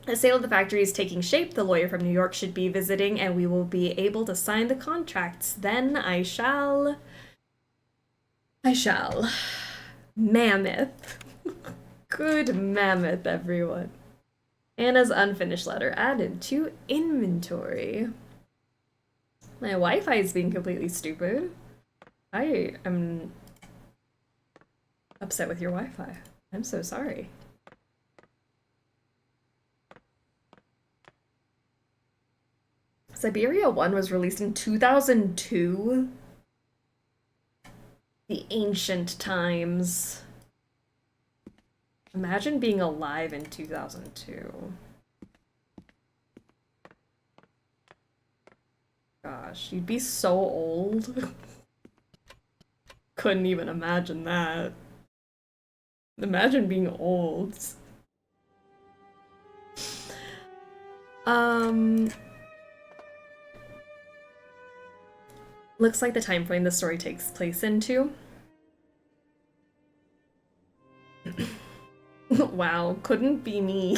The sale of the factory is taking shape. The lawyer from New York should be visiting, and we will be able to sign the contracts. Then I shall... Mammoth. Good mammoth, everyone. Anna's unfinished letter added to inventory. My Wi-Fi is being completely stupid. I am upset with your Wi-Fi. I'm so sorry. Syberia 1 was released in 2002. The ancient times. Imagine being alive in 2002. Gosh, you'd be so old. Couldn't even imagine that. Imagine being old. Looks like the time frame the story takes place into. Wow, couldn't be me.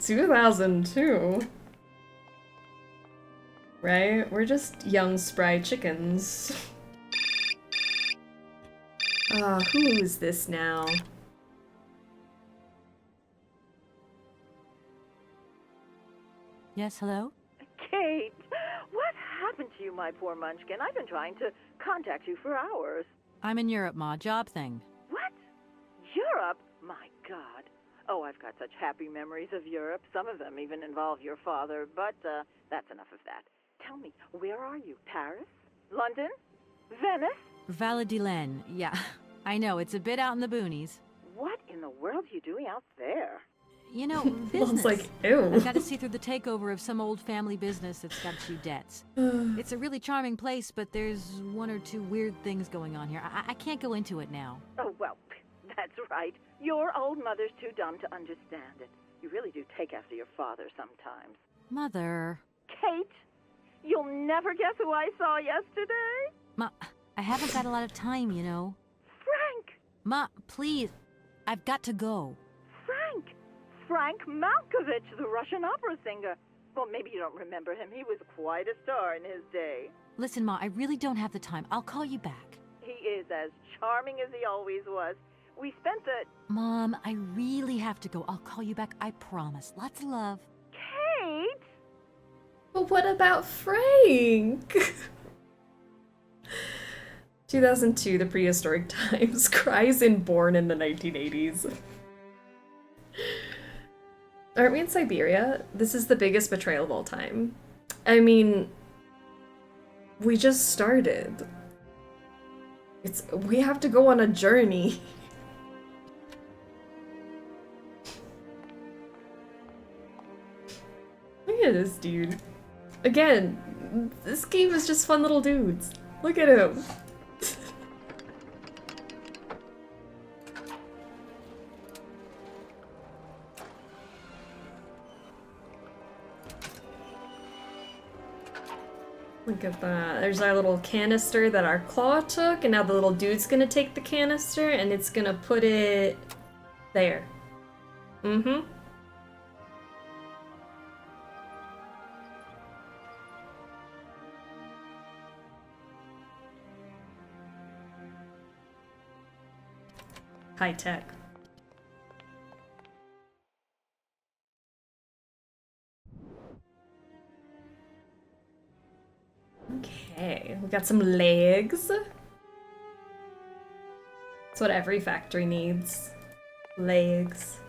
2002. Right? We're just young, spry chickens. Who is this now? Yes, hello? Kate! What happened to you, my poor munchkin? I've been trying to contact you for hours. I'm in Europe, Ma. Job thing. What? Europe? My God. Oh, I've got such happy memories of Europe. Some of them even involve your father, but that's enough of that. Tell me, where are you? Paris? London? Venice? Valadilene. Yeah, I know. It's a bit out in the boonies. What in the world are you doing out there? You know, Mom's business. like, ew. I've got to see through the takeover of some old family business that's got a few debts. It's a really charming place, but there's one or two weird things going on here. I can't go into it now. Oh, well, that's right. Your old mother's too dumb to understand it. You really do take after your father sometimes. Mother. Kate, you'll never guess who I saw yesterday. Ma, I haven't got a lot of time, you know. Frank! Ma, please. I've got to go. Frank Malkovich, the Russian opera singer. Well, maybe you don't remember him. He was quite a star in his day. Listen, Ma, I really don't have the time. I'll call you back. He is as charming as he always was. We spent the... Mom, I really have to go. I'll call you back, I promise. Lots of love. Kate! But what about Frank? 2002, the prehistoric times. Cries in Born in the 1980s. Aren't we in Syberia? This is the biggest betrayal of all time. I mean, we just started. We have to go on a journey. Look at this dude. Again, this game is just fun little dudes. Look at him. Look at that. There's our little canister that our claw took, and now the little dude's gonna take the canister and it's gonna put it there. Mm-hmm. High tech. Okay, we got some legs. That's what every factory needs. Legs.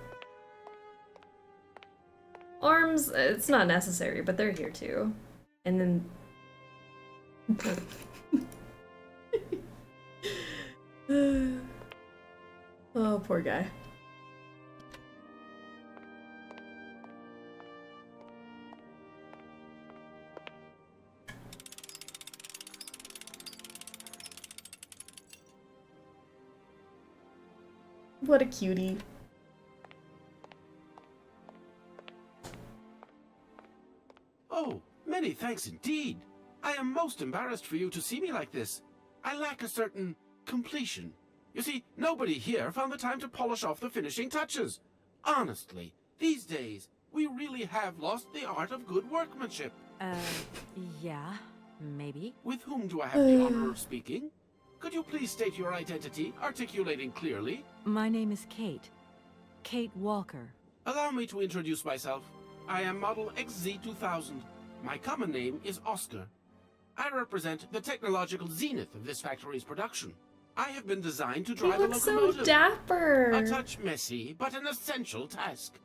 Arms, it's not necessary, but they're here too. And then... Oh, poor guy. What a cutie. Oh, many thanks indeed. I am most embarrassed for you to see me like this. I lack a certain completion. You see, nobody here found the time to polish off the finishing touches. Honestly, these days, we really have lost the art of good workmanship. Yeah, maybe. With whom do I have the honor of speaking? Could you please state your identity, articulating clearly? My name is Kate. Kate Walker. Allow me to introduce myself. I am Model XZ2000. My common name is Oscar. I represent the technological zenith of this factory's production. I have been designed to drive a locomotive. He looks so dapper. A touch messy, but an essential task.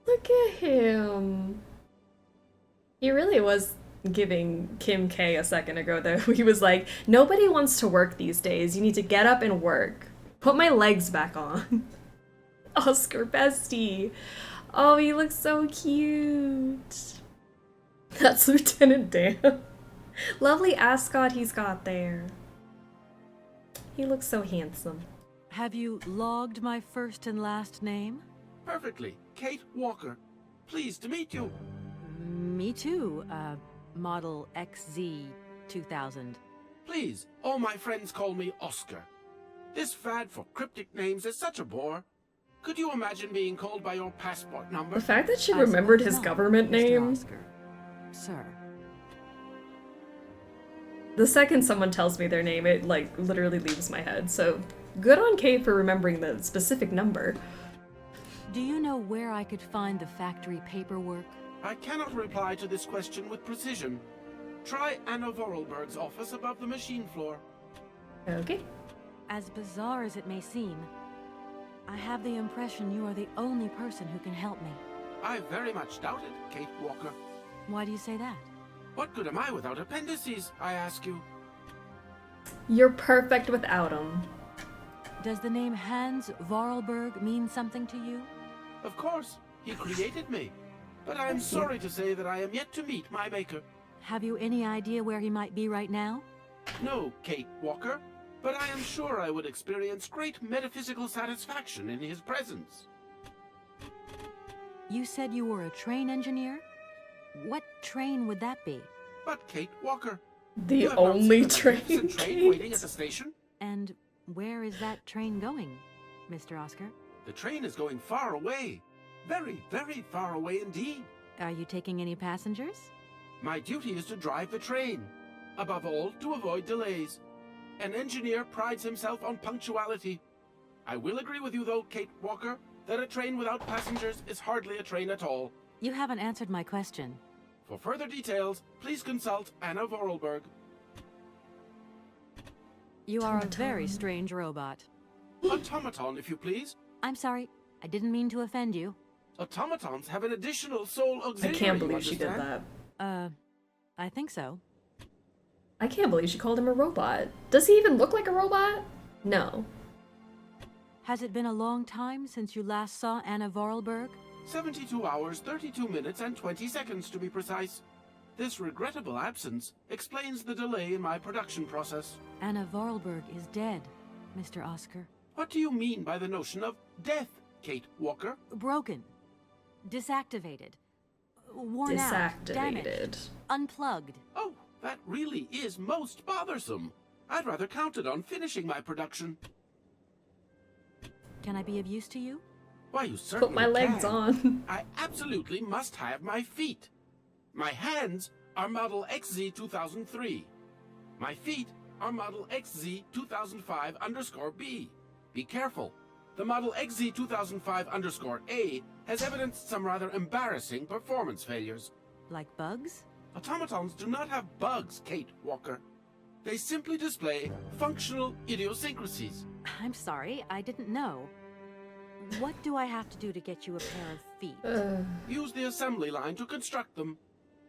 Look at him. He really was giving Kim K a second ago, though. He was like, nobody wants to work these days. You need to get up and work. Put my legs back on. Oscar bestie. Oh, he looks so cute. That's Lieutenant Dan. Lovely ascot he's got there. He looks so handsome. Have you logged my first and last name? Perfectly. Kate Walker. Pleased to meet you. Me too. Model XZ2000. Please, all my friends call me Oscar. This fad for cryptic names is such a bore. Could you imagine being called by your passport number? The fact that she remembered his government name. Oscar. Sir. The second someone tells me their name, it like literally leaves my head. So good on Kate for remembering the specific number. Do you know where I could find the factory paperwork? I cannot reply to this question with precision. Try Anna Voralberg's office above the machine floor. Okay. As bizarre as it may seem, I have the impression you are the only person who can help me. I very much doubt it, Kate Walker. Why do you say that? What good am I without appendices, I ask you? You're perfect without them. Does the name Hans Voralberg mean something to you? Of course, he created me. But I am sorry to say that I am yet to meet my maker. Have you any idea where he might be right now? No, Kate Walker, but I am sure I would experience great metaphysical satisfaction in his presence. You said you were a train engineer? What train would that be? But Kate Walker, The you have not only seen the train. magnificent train waiting at the station? And where is that train going, Mr. Oscar? The train is going far away. Very, very far away indeed. Are you taking any passengers? My duty is to drive the train. Above all, to avoid delays. An engineer prides himself on punctuality. I will agree with you, though, Kate Walker, that a train without passengers is hardly a train at all. You haven't answered my question. For further details, please consult Anna Voralberg. You are a very strange robot. Automaton, if you please. I'm sorry, I didn't mean to offend you. Automatons have an additional soul I auxiliary. can't you believe she did understand? that. I think so. I can't believe she called him a robot. Does he even look like a robot? No. Has it been a long time since you last saw Anna Voralberg? 72 hours, 32 minutes, and 20 seconds to be precise. This regrettable absence explains the delay in my production process. Anna Voralberg is dead, Mr. Oscar. What do you mean by the notion of death, Kate Walker? Broken. Disactivated. Worn out. Damaged. Unplugged. Oh, that really is most bothersome. I'd rather counted on finishing my production. Can I be of use to you? Why, you certainly Put my legs can. on. I absolutely must have my feet. My hands are Model XZ 2003. My feet are Model XZ 2005_B. Be careful. The Model XZ 2005_A has evidenced some rather embarrassing performance failures. Like bugs? Automatons do not have bugs, Kate Walker. They simply display functional idiosyncrasies. I'm sorry, I didn't know. What do I have to do to get you a pair of feet? Use the assembly line to construct them.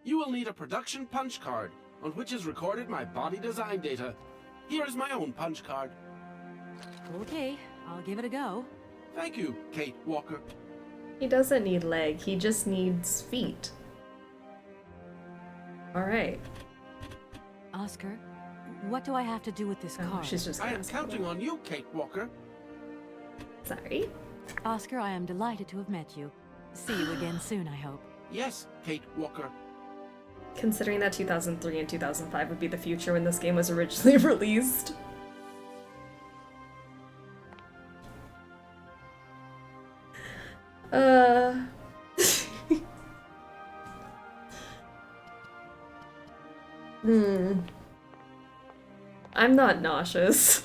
You will need a production punch card, on which is recorded my body design data. Here is my own punch card. Okay, I'll give it a go. Thank you, Kate Walker. He doesn't need leg, he just needs feet. Alright. Oscar, what do I have to do with this card? She's just I am counting on you, Kate Walker. Sorry. Oscar, I am delighted to have met you. See you again soon, I hope. Yes, Kate Walker. Considering that 2003 and 2005 would be the future when this game was originally released. I'm not nauseous.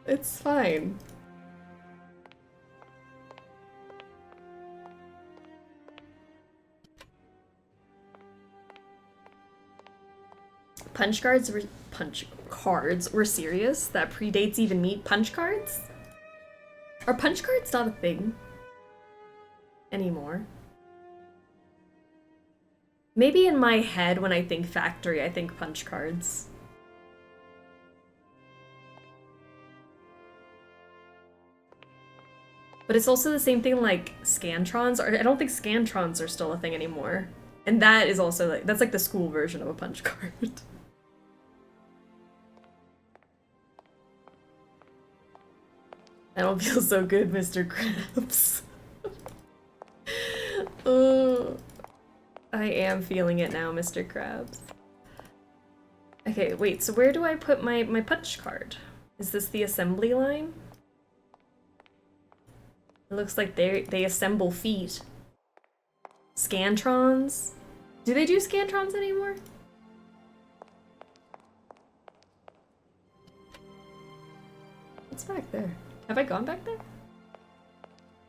It's fine. Punch cards were serious? That predates even meat punch cards? Are punch cards not a thing anymore? Maybe in my head when I think factory, I think punch cards. But it's also the same thing like Scantrons. I don't think Scantrons are still a thing anymore. And that is also like, that's like the school version of a punch card. I don't feel so good, Mr. Krabs. Oh, I am feeling it now, Mr. Krabs. Okay, wait, so where do I put my punch card? Is this the assembly line? It looks like they assemble feet. Scantrons? Do they do Scantrons anymore? What's back there? Have I gone back there? It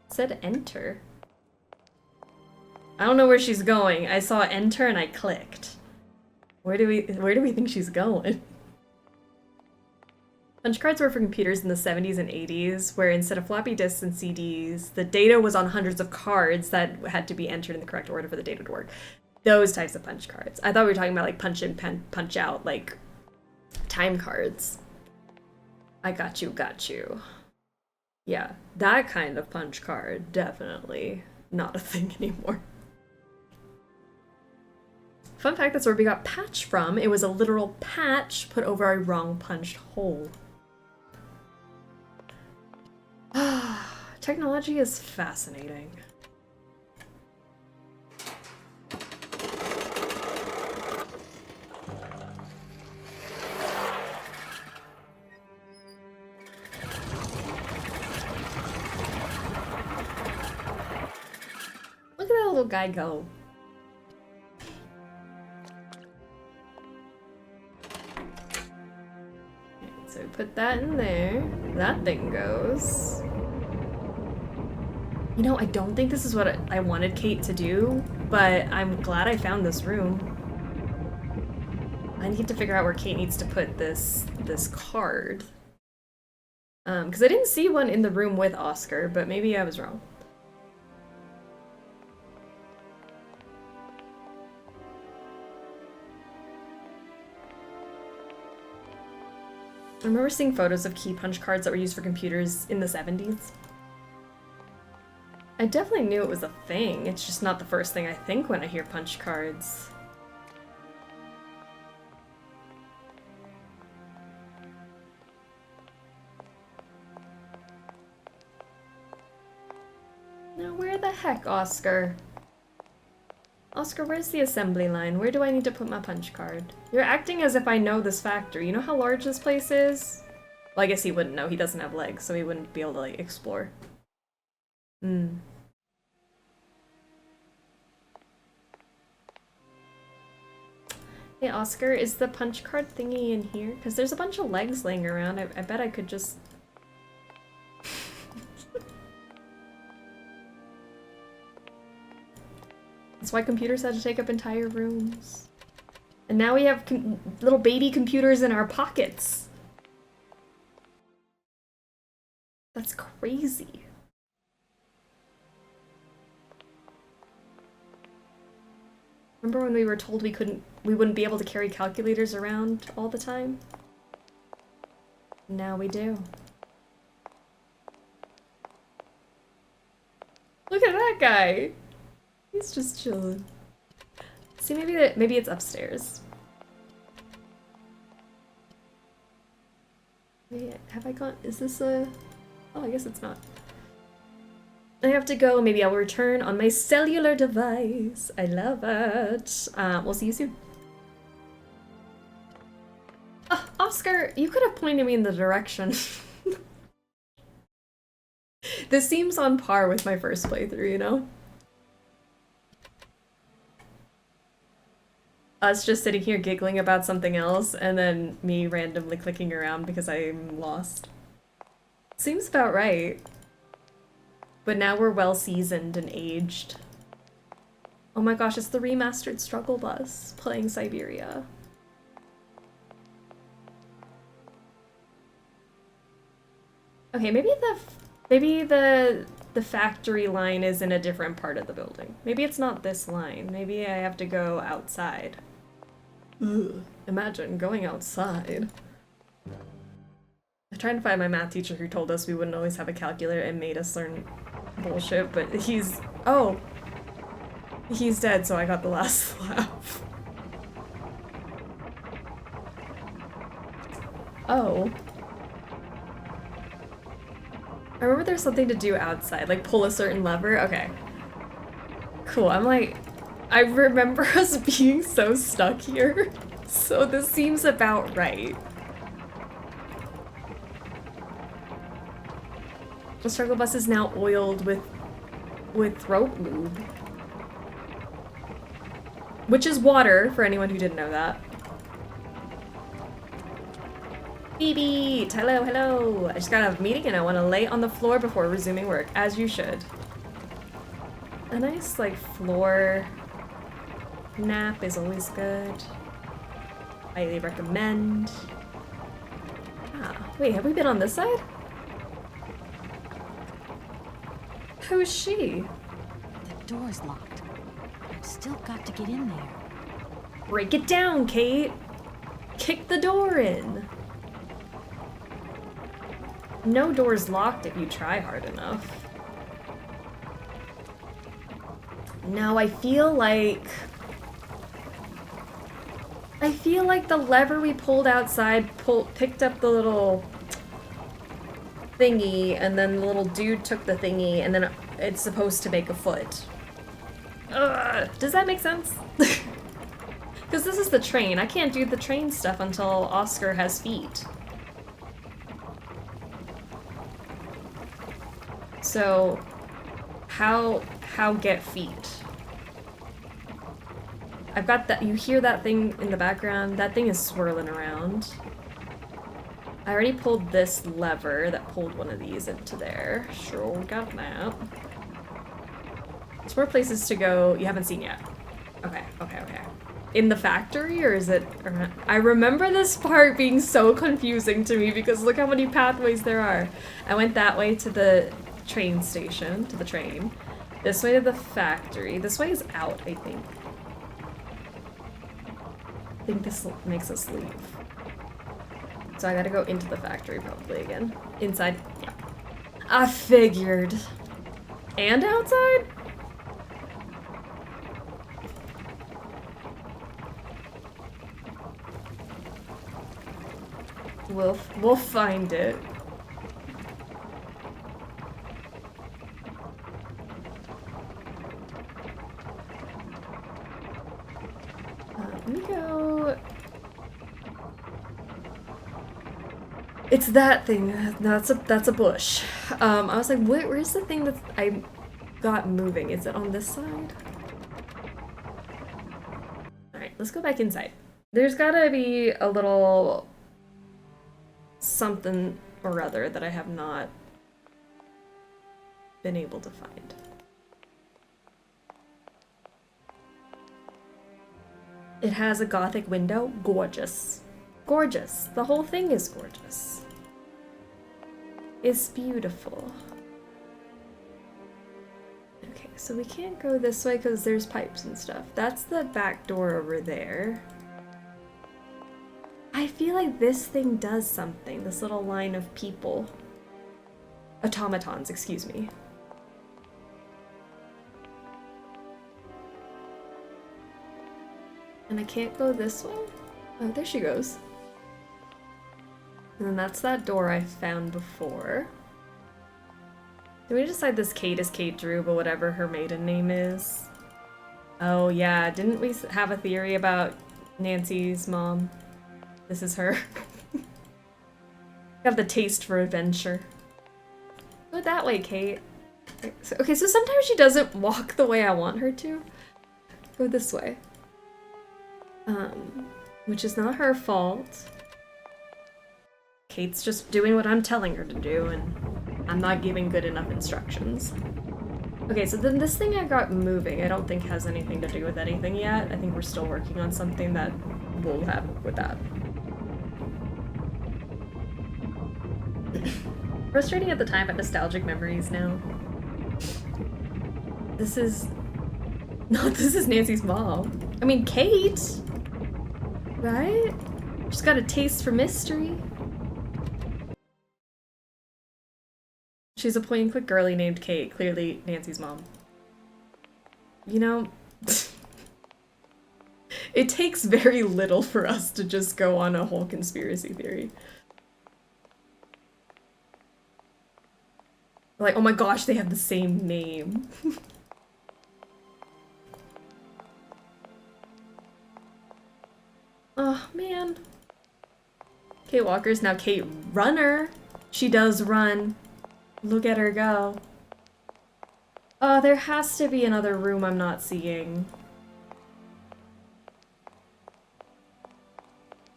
said enter. I don't know where she's going. I saw enter and I clicked. Where do we think she's going? Punch cards were for computers in the 70s and 80s, where instead of floppy disks and CDs, the data was on hundreds of cards that had to be entered in the correct order for the data to work. Those types of punch cards. I thought we were talking about like punch in, punch out, like time cards. I got you, got you. Yeah, that kind of punch card, definitely not a thing anymore. Fun fact, that's where we got patch from. It was a literal patch put over a wrong punched hole. Technology is fascinating. Look at that little guy go. So we put that in there. That thing goes. You know, I don't think this is what I wanted Kate to do, but I'm glad I found this room. I need to figure out where Kate needs to put this card. Because I didn't see one in the room with Oscar, but maybe I was wrong. I remember seeing photos of key punch cards that were used for computers in the 70s. I definitely knew it was a thing, it's just not the first thing I think when I hear punch cards. Now where the heck, Oscar? Oscar, where's the assembly line? Where do I need to put my punch card? You're acting as if I know this factory. You know how large this place is? Well, I guess he wouldn't know. He doesn't have legs, so he wouldn't be able to, like, explore. Hey, Oscar, is the punch card thingy in here? Because there's a bunch of legs laying around. I bet I could just... That's why computers had to take up entire rooms. And now we have little baby computers in our pockets. That's crazy. Remember when we were told we wouldn't be able to carry calculators around all the time? Now we do. Look at that guy! He's just chilling. See, maybe it's upstairs. Wait, have I gone? Is this a... Oh, I guess it's not. I have to go. Maybe I'll return on my cellular device. I love it. We'll see you soon. Oscar, you could have pointed me in the direction. This seems on par with my first playthrough, you know? Us just sitting here giggling about something else, and then me randomly clicking around because I'm lost. Seems about right. But now we're well seasoned and aged. Oh my gosh, it's the remastered struggle bus playing Syberia. Okay, maybe the factory line is in a different part of the building. Maybe it's not this line. Maybe I have to go outside. Ugh, imagine going outside. I'm trying to find my math teacher who told us we wouldn't always have a calculator and made us learn bullshit, but he's... Oh! He's dead, so I got the last laugh. Oh. I remember there's something to do outside, like pull a certain lever. Okay. Cool, I'm like... I remember us being so stuck here, so this seems about right. The struggle bus is now oiled with throat lube. Which is water, for anyone who didn't know that. Phoebe! Hello, hello! I just got out of a meeting and I want to lay on the floor before resuming work, as you should. A nice, like, floor nap is always good. Highly recommend. Ah, wait, have we been on this side? Who's she? The door's locked. I've still got to get in there. Break it down, Kate! Kick the door in! No door's locked if you try hard enough. Now I feel like the lever we pulled outside picked up the little thingy, and then the little dude took the thingy, and then it's supposed to make a foot. Ugh, does that make sense? Because this is the train. I can't do the train stuff until Oscar has feet. So, how get feet? I've got that. You hear that thing in the background? That thing is swirling around. I already pulled this lever that pulled one of these into there. Sure, got that. There's more places to go you haven't seen yet. Okay. In the factory, or is it around? I remember this part being so confusing to me because look how many pathways there are. I went that way to the train station, to the train. This way to the factory. This way is out, I think. I think this makes us leave. So I gotta go into the factory probably again. Inside, yeah. I figured. And outside? We'll find it. Let me go. It's that thing. That's a bush. I was like, where's the thing that I got moving? Is it on this side? All right, let's go back inside. There's gotta be a little something or other that I have not been able to find. It has a Gothic window. Gorgeous. Gorgeous. The whole thing is gorgeous. It's beautiful. Okay, so we can't go this way because there's pipes and stuff. That's the back door over there. I feel like this thing does something. This little line of people. Automatons, excuse me. And I can't go this way? Oh, there she goes. And then that's that door I found before. Did we decide this Kate is Kate Drew, but whatever her maiden name is? Oh yeah, didn't we have a theory about Nancy's mom? This is her. Got the taste for adventure. Go that way, Kate. Okay, so sometimes she doesn't walk the way I want her to. Go this way. Which is not her fault. Kate's just doing what I'm telling her to do, and I'm not giving good enough instructions. Okay, so then this thing I got moving, I don't think has anything to do with anything yet. I think we're still working on something that will have with that. Frustrating at the time, but nostalgic memories now. This is Nancy's mom. I mean, Kate! Right? She's got a taste for mystery. She's a point-and-click girly named Kate, clearly Nancy's mom. You know, it takes very little for us to just go on a whole conspiracy theory. Like, oh my gosh, they have the same name. Oh, man. Kate Walker's now Kate Runner. She does run. Look at her go. Oh, there has to be another room I'm not seeing.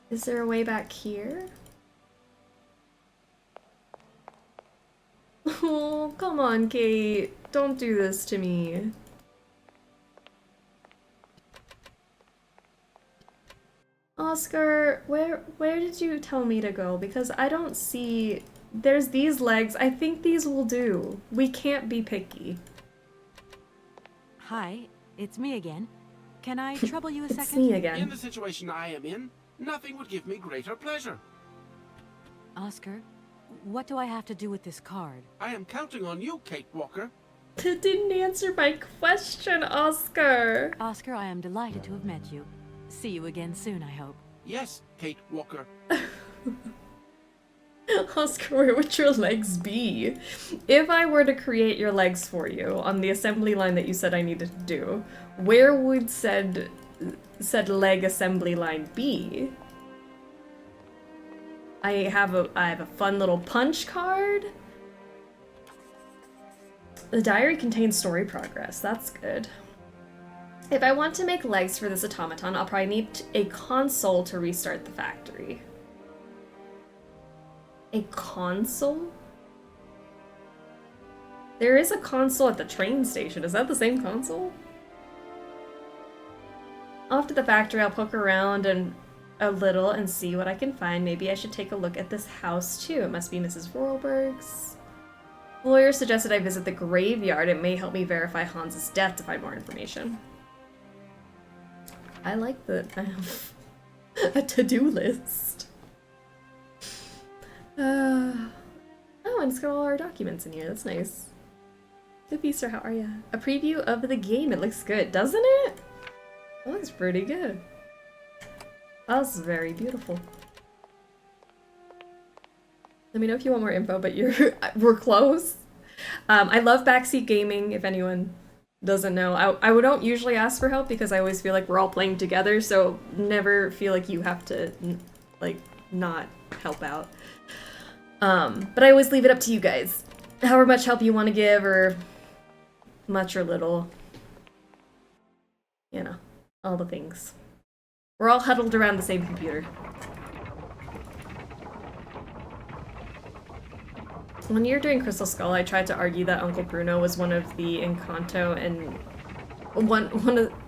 Is there a way back here? Oh, come on, Kate. Don't do this to me. Oscar, where did you tell me to go? Because I don't see... There's these legs. I think these will do. We can't be picky. Hi, it's me again. Can I trouble you a second? It's me again. In the situation I am in, nothing would give me greater pleasure. Oscar, what do I have to do with this card? I am counting on you, Kate Walker. That didn't answer my question, Oscar. Oscar, I am delighted to have met you. See you again soon, I hope. Yes, Kate Walker. Oscar, where would your legs be? If I were to create your legs for you on the assembly line that you said I needed to do, where would said leg assembly line be? I have a fun little punch card. The diary contains story progress. That's good. If I want to make legs for this automaton, I'll probably need a console to restart the factory. A console? There is a console at the train station. Is that the same console? Off to the factory, I'll poke around and a little and see what I can find. Maybe I should take a look at this house too. It must be Mrs. Voralberg's. The lawyer suggested I visit the graveyard. It may help me verify Hans's death to find more information. I like that I have a to-do list. Oh, and it's got all our documents in here. That's nice. Good piece, sir. How are ya? A preview of the game. It looks good, doesn't it? It looks pretty good. That's very beautiful. Let me know if you want more info, but we're close. I love backseat gaming, if anyone doesn't know. I don't usually ask for help because I always feel like we're all playing together, so never feel like you have to, like, not help out. But I always leave it up to you guys. However much help you want to give, or much or little. You know, all the things. We're all huddled around the same computer. When you're doing Crystal Skull, I tried to argue that Uncle Bruno was one of the Encanto and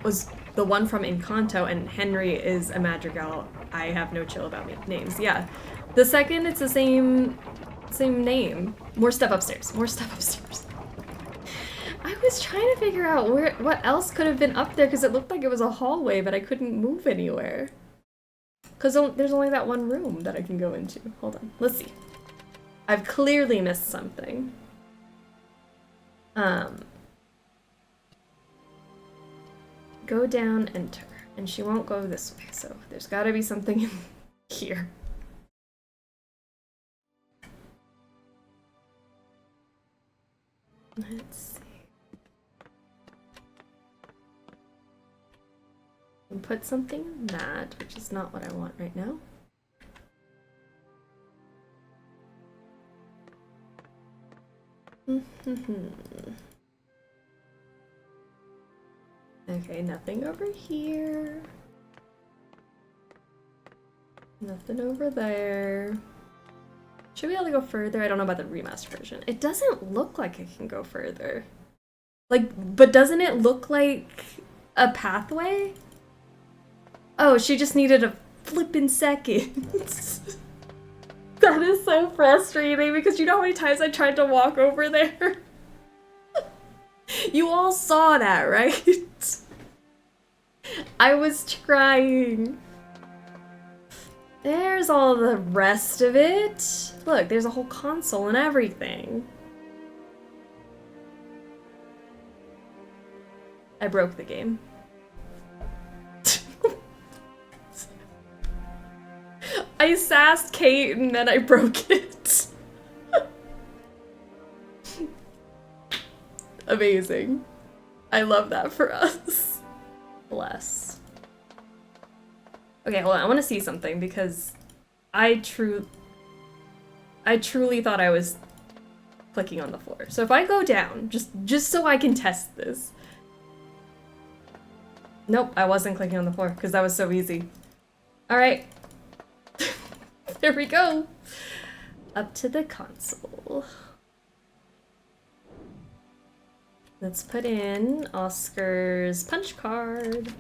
was the one from Encanto, and Henry is a Madrigal. I have no chill about names. Yeah, the second it's the same name. More stuff upstairs. More stuff upstairs. I was trying to figure out what else could have been up there because it looked like it was a hallway, but I couldn't move anywhere. Because there's only that one room that I can go into. Hold on. Let's see. I've clearly missed something. Go down, enter. And she won't go this way, so there's gotta be something in here. Let's see. And put something in that, which is not what I want right now. Okay, nothing over here. Nothing over there. Should we be able to go further? I don't know about the remastered version. It doesn't look like it can go further. Like, but doesn't it look like a pathway? Oh, she just needed a flippin' second. That is so frustrating because you know how many times I tried to walk over there? You all saw that, right? I was trying. There's all the rest of it. Look, there's a whole console and everything. I broke the game. I sassed Kate and then I broke it. Amazing. I love that for us. Bless. Okay, hold on. I want to see something because I truly thought I was clicking on the floor. So if I go down, just so I can test this. Nope, I wasn't clicking on the floor because that was so easy. All right. There we go. Up to the console. Let's put in Oscar's punch card.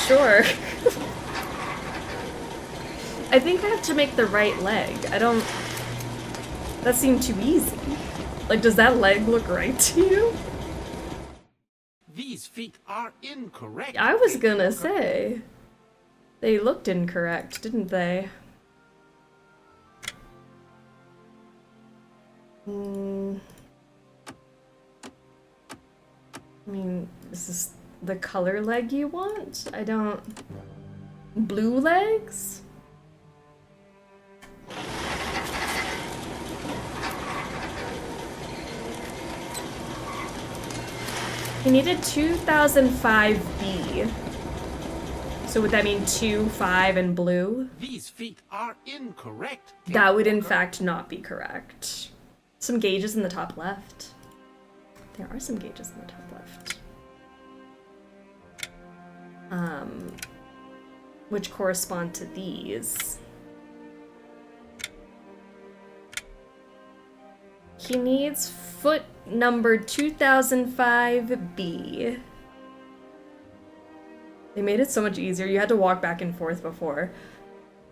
Sure. I think I have to make the right leg. I don't... That seemed too easy. Like, does that leg look right to you? These feet are incorrect. I was gonna say. They looked incorrect, didn't they? I mean, is this the color leg you want? I don't... Blue legs? You needed 2005B. So would that mean 2, 5, and blue? These feet are incorrect. That would in fact not be correct. Some gauges in the top left. There are some gauges in the top left. Which correspond to these. He needs foot number 2005B. They made it so much easier. You had to walk back and forth before.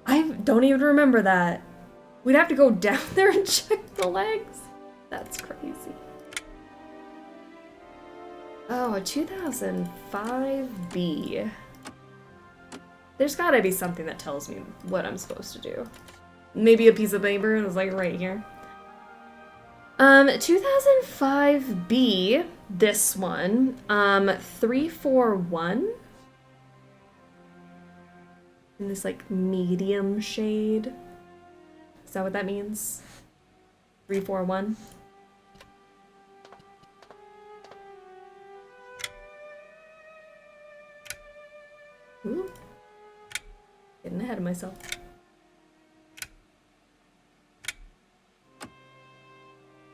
I don't even remember that. We'd have to go down there and check the legs. That's crazy. Oh, a 2005B. There's gotta be something that tells me what I'm supposed to do. Maybe a piece of paper and it's like right here. 2005B, this one, 341. In this like medium shade. Is that what that means? 341. Ooh. Getting ahead of myself.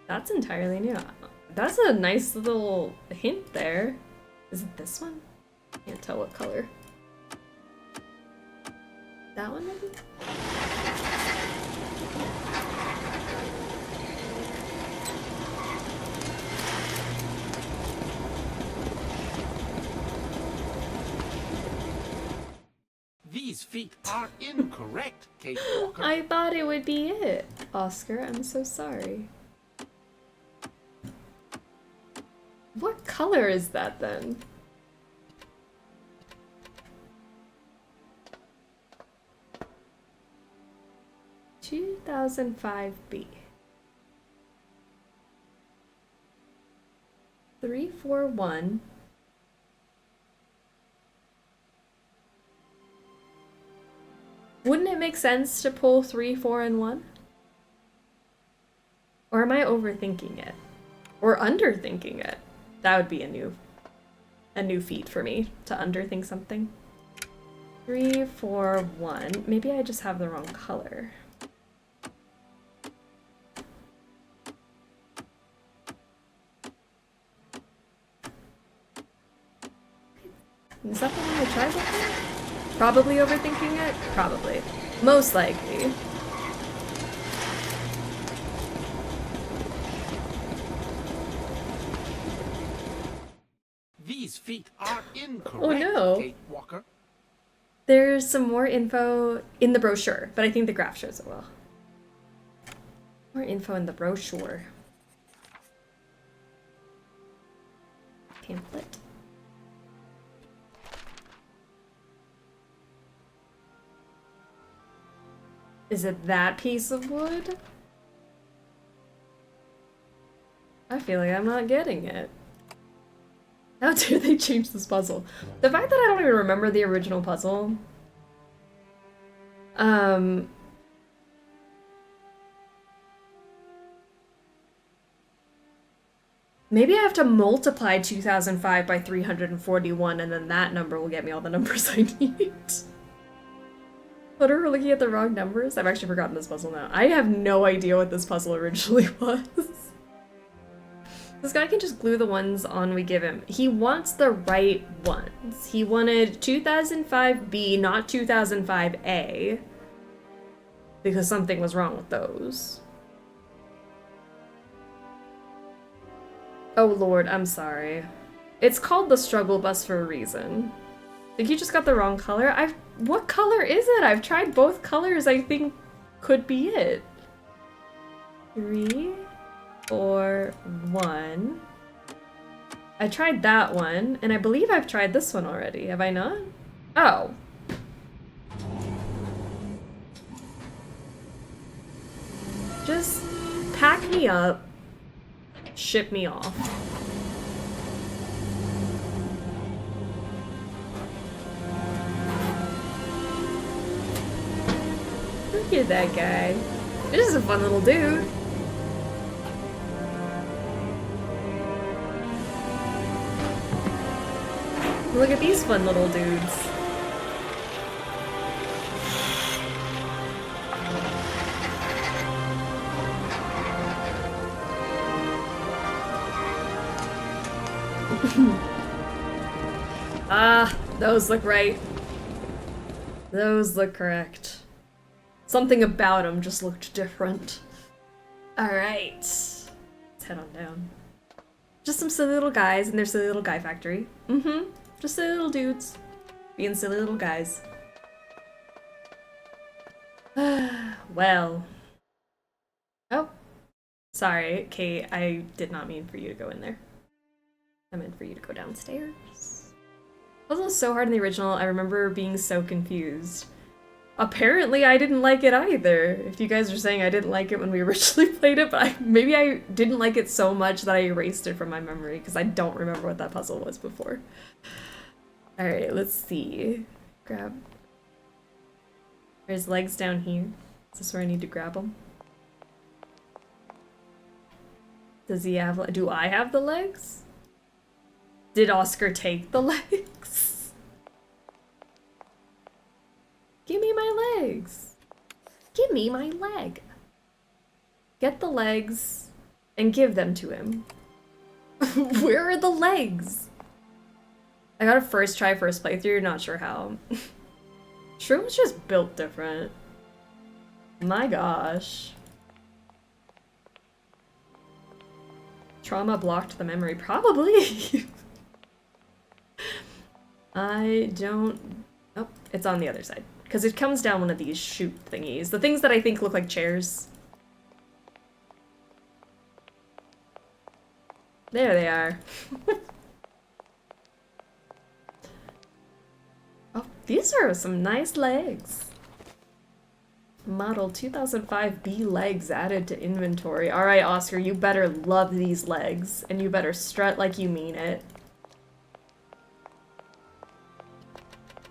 That's entirely new. That's a nice little hint there. Is it this one? Can't tell what color. That one maybe? These feet are incorrect, Kate Walker. I thought it would be it. Oscar, I'm so sorry. What color is that then? $2005B. 341. Wouldn't it make sense to pull 3, 4, and 1? Or am I overthinking it? Or underthinking it? That would be a new feat for me, to underthink something. 3, 4, 1. Maybe I just have the wrong color. Is that the one I tried before? Probably overthinking it? Probably. Most likely. These feet are incorrect, Oh no. Kate Walker. There's some more info in the brochure, but I think the graph shows it well. More info in the brochure. Pamphlet. Is it that piece of wood? I feel like I'm not getting it. How dare they change this puzzle? The fact that I don't even remember the original puzzle. Maybe I have to multiply 2005 by 341 and then that number will get me all the numbers I need. What are we looking at the wrong numbers? I've actually forgotten this puzzle now. I have no idea what this puzzle originally was. This guy can just glue the ones on we give him. He wants the right ones. He wanted 2005B, not 2005A. Because something was wrong with those. Oh lord, I'm sorry. It's called the struggle bus for a reason. I think you just got the wrong color. What color is it? I've tried both colors. I think could be it. 3, 4, 1. I tried that one, and I believe I've tried this one already. Have I not? Oh. Just pack me up, ship me off. Look at that guy. This is a fun little dude. Look at these fun little dudes. Ah, those look right. Those look correct. Something about them just looked different. Alright. Let's head on down. Just some silly little guys in their silly little guy factory. Just silly little dudes. Being silly little guys. Well. Oh. Sorry, Kate. I did not mean for you to go in there. I meant for you to go downstairs. Puzzle is so hard in the original. I remember being so confused. Apparently, I didn't like it either. If you guys are saying I didn't like it when we originally played it, but maybe I didn't like it so much that I erased it from my memory because I don't remember what that puzzle was before. Alright, let's see. Grab. There's legs down here. Is this where I need to grab them? Does he have... Do I have the legs? Did Oscar take the legs? Give me my legs. Give me my leg. Get the legs and give them to him. Where are the legs? I got a first try, first playthrough, not sure how. Shroom's just built different. My gosh. Trauma blocked the memory, probably. I don't... Oh, it's on the other side. Because it comes down one of these chute thingies. The things that I think look like chairs. There they are. Oh, these are some nice legs. Model 2005B legs added to inventory. Alright, Oscar, you better love these legs. And you better strut like you mean it.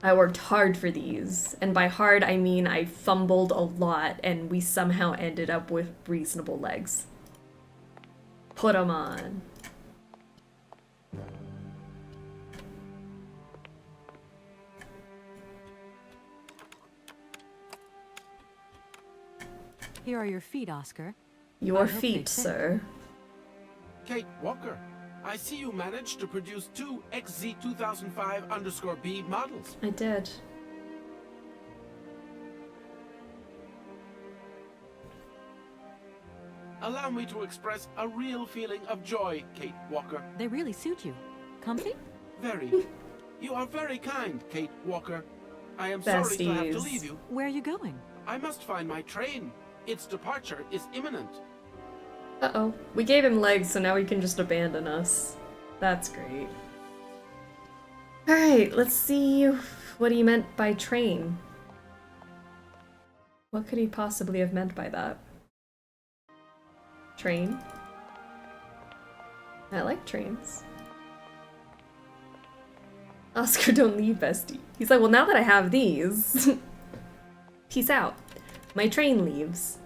I worked hard for these, and by hard I mean I fumbled a lot and we somehow ended up with reasonable legs. Put them on. Here are your feet, Oscar. Your feet, sir. Kate Walker, I see you managed to produce 2 XZ2005_B models. I did. Allow me to express a real feeling of joy, Kate Walker. They really suit you. Comfy? Very. You are very kind, Kate Walker. I am sorry to have to leave you. Where are you going? I must find my train. Its departure is imminent. Uh-oh. We gave him legs, so now he can just abandon us. That's great. Alright, let's see what he meant by train. What could he possibly have meant by that? Train? I like trains. Oscar, don't leave, bestie. He's like, well, now that I have these, peace out. My train leaves.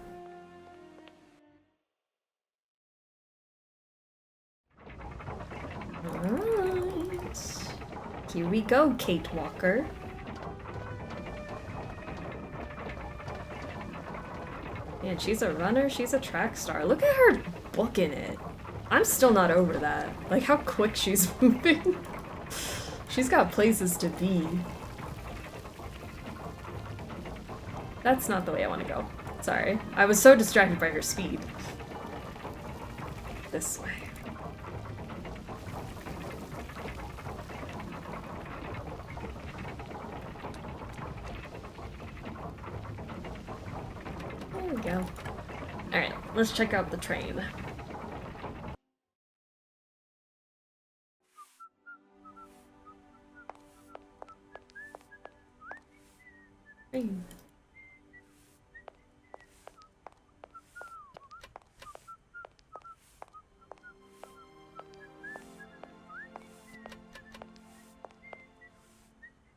Alright. Here we go, Kate Walker. Man, she's a runner, she's a track star. Look at her booking it. I'm still not over that. Like, how quick she's moving. She's got places to be. That's not the way I want to go. Sorry. I was so distracted by her speed. This way. let's check out the train. Train.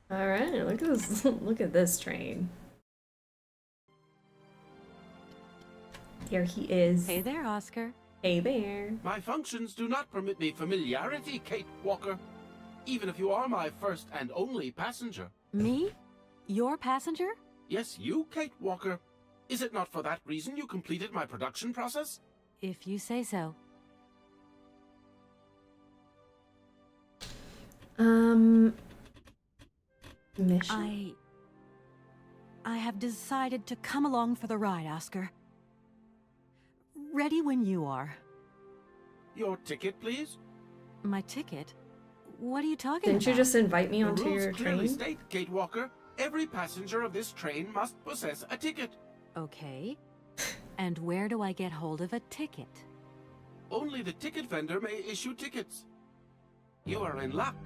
All right, look at this. Look at this train. Here he is. Hey there, Oscar. Hey there. My functions do not permit me familiarity, Kate Walker. Even if you are my first and only passenger. Me? Your passenger? Yes, you, Kate Walker. Is it not for that reason you completed my production process? If you say so. Mission. I have decided to come along for the ride, Oscar. Ready when you are. Your ticket, please? My ticket? What are you talking Didn't about? you just invite me The onto rules your clearly train? state, Kate Walker, every passenger of this train must possess a ticket. Okay. And where do I get hold of a ticket? Only the ticket vendor may issue tickets. You are in luck.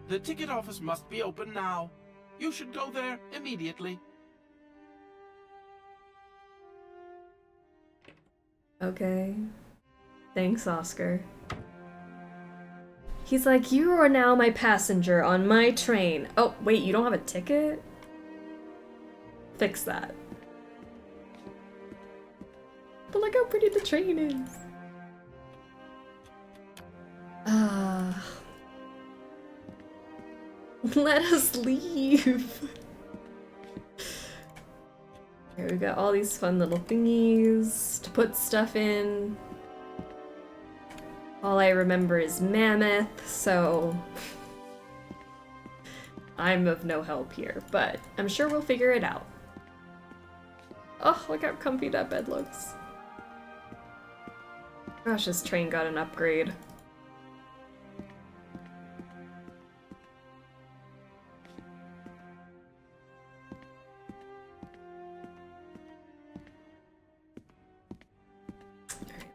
The ticket office must be open now. You should go there immediately. Okay. Thanks, Oscar. He's like, you are now my passenger on my train. Oh, wait, you don't have a ticket? Fix that. But look how pretty the train is. Let us leave. Here we got all these fun little thingies to put stuff in. All I remember is Mammoth, so I'm of no help here, but I'm sure we'll figure it out. Oh, look how comfy that bed looks. Gosh, this train got an upgrade.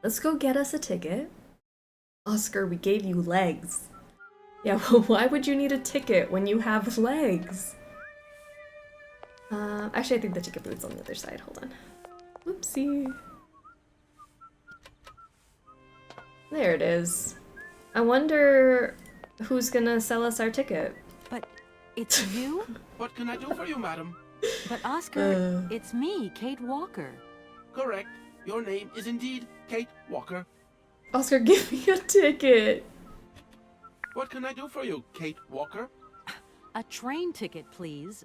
Let's go get us a ticket. Oscar, we gave you legs. Yeah, well, why would you need a ticket when you have legs? Actually, I think the ticket booth's on the other side. Hold on. Whoopsie. There it is. I wonder who's gonna sell us our ticket. But it's you? What can I do for you, madam? But Oscar, it's me, Kate Walker. Correct. Your name is indeed Kate Walker. Oscar, give me a ticket. What can I do for you, Kate Walker? A train ticket, please.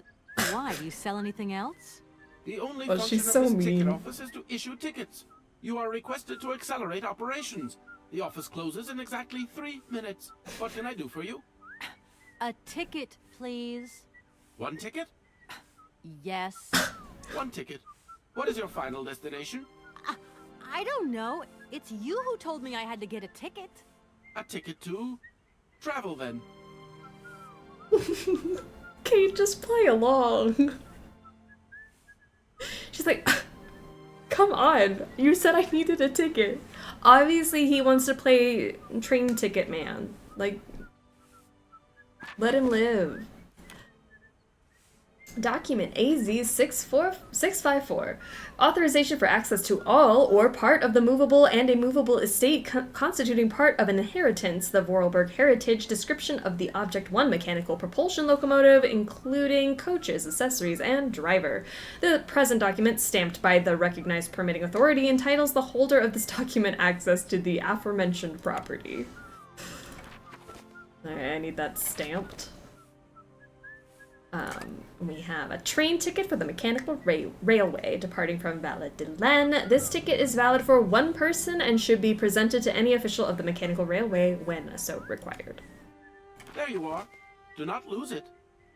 Why? Do you sell anything else? The only Oh, function she's of so this mean. ticket office is to issue tickets. You are requested to accelerate operations. The office closes in exactly 3 minutes. What can I do for you? A ticket, please. One ticket? Yes. One ticket. What is your final destination? I don't know. It's you who told me I had to get a ticket. A ticket to travel, then. Kate, just play along. She's like, come on. You said I needed a ticket. Obviously, he wants to play train ticket man. Like, let him live. Document AZ654. Authorization for access to all or part of the movable and immovable estate constituting part of an inheritance. The Voralberg heritage. Description of the Object 1 mechanical propulsion locomotive, including coaches, accessories, and driver. The present document, stamped by the recognized permitting authority, entitles the holder of this document access to the aforementioned property. Alright, I need that stamped. We have a train ticket for the mechanical railway departing from Valadilene. This ticket is valid for one person and should be presented to any official of the mechanical railway when so required. There you are. Do not lose it.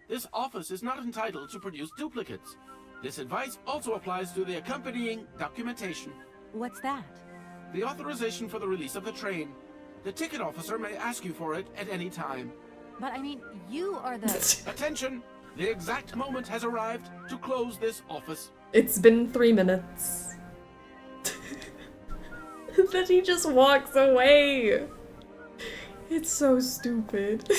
This office is not entitled to produce duplicates. This advice also applies to the accompanying documentation. What's that? The authorization for the release of the train. The ticket officer may ask you for it at any time. But I mean, you are the... Attention! The exact moment has arrived to close this office. It's been 3 minutes. Then he just walks away. It's so stupid.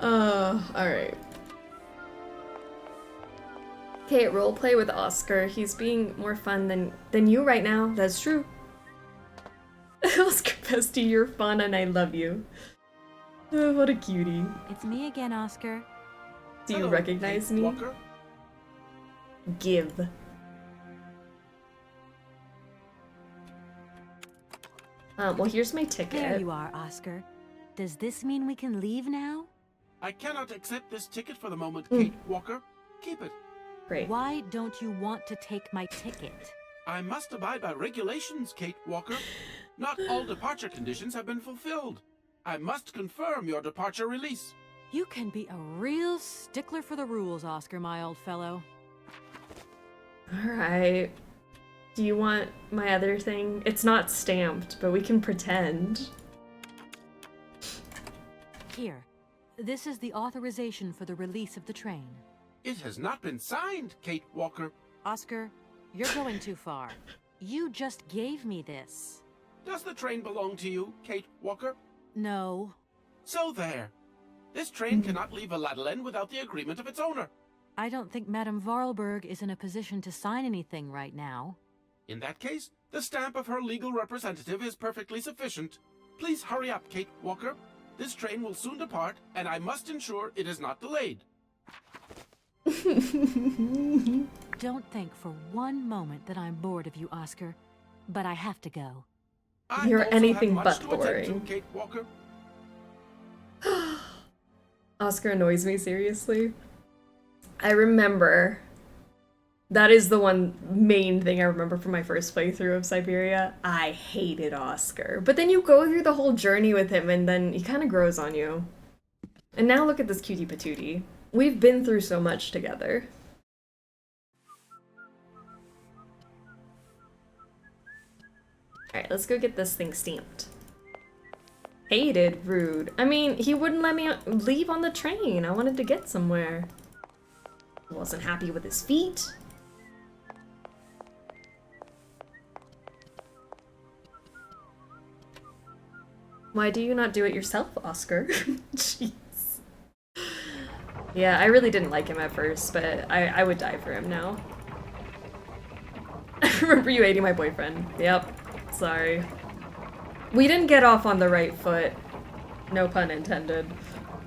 Alright. Okay, roleplay with Oscar. He's being more fun than you right now. That's true. Oscar Bestie, you're fun and I love you. Oh, what a cutie. It's me again, Oscar. Do you Hello, recognize Kate me? Walker. Give. Well, here's my ticket. There you are, Oscar. Does this mean we can leave now? I cannot accept this ticket for the moment, Kate Walker. Keep it. Great. Why don't you want to take my ticket? I must abide by regulations, Kate Walker. Not all departure conditions have been fulfilled. I must confirm your departure release. You can be a real stickler for the rules, Oscar, my old fellow. Alright. Do you want my other thing? It's not stamped, but we can pretend. Here. This is the authorization for the release of the train. It has not been signed, Kate Walker. Oscar, you're going too far. You just gave me this. Does the train belong to you, Kate Walker? No. So there. This train cannot leave Valadilene without the agreement of its owner. I don't think Madame Voralberg is in a position to sign anything right now. In that case, the stamp of her legal representative is perfectly sufficient. Please hurry up, Kate Walker. This train will soon depart, and I must ensure it is not delayed. Don't think for one moment that I'm bored of you, Oscar, but I have to go. You're also anything have but much to attend to, boring. Kate Walker. Oscar annoys me, seriously. I remember. That is the one main thing I remember from my first playthrough of Syberia. I hated Oscar. But then you go through the whole journey with him and then he kind of grows on you. And now look at this cutie patootie. We've been through so much together. Alright, let's go get this thing stamped. Hated, rude. I mean, he wouldn't let me leave on the train. I wanted to get somewhere. Wasn't happy with his feet. Why do you not do it yourself, Oscar? Jeez. Yeah, I really didn't like him at first, but I would die for him now. I remember you hating my boyfriend. Yep. Sorry. We didn't get off on the right foot. No pun intended.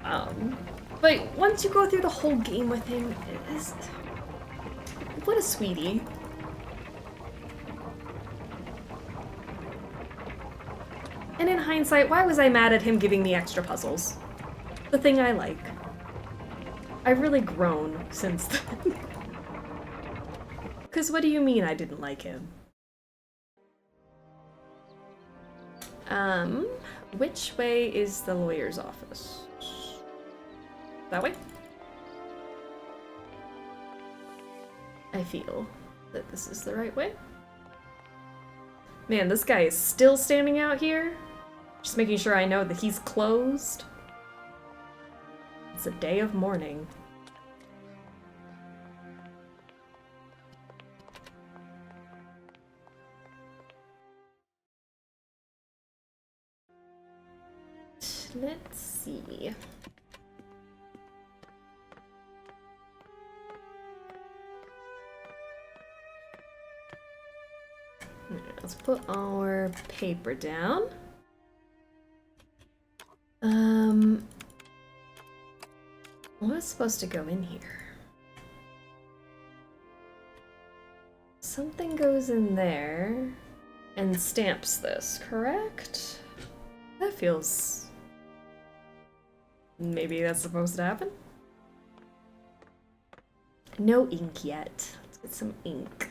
But once you go through the whole game with him, it is... What a sweetie. And in hindsight, why was I mad at him giving me extra puzzles? The thing I like. I've really grown since then. Cause what do you mean I didn't like him? Which way is the lawyer's office? That way? I feel that this is the right way. Man, this guy is still standing out here. Just making sure I know that he's closed. It's a day of mourning. Let's see. Let's put our paper down. What's supposed to go in here? Something goes in there and stamps this, correct? That feels... Maybe that's supposed to happen? No ink yet. Let's get some ink.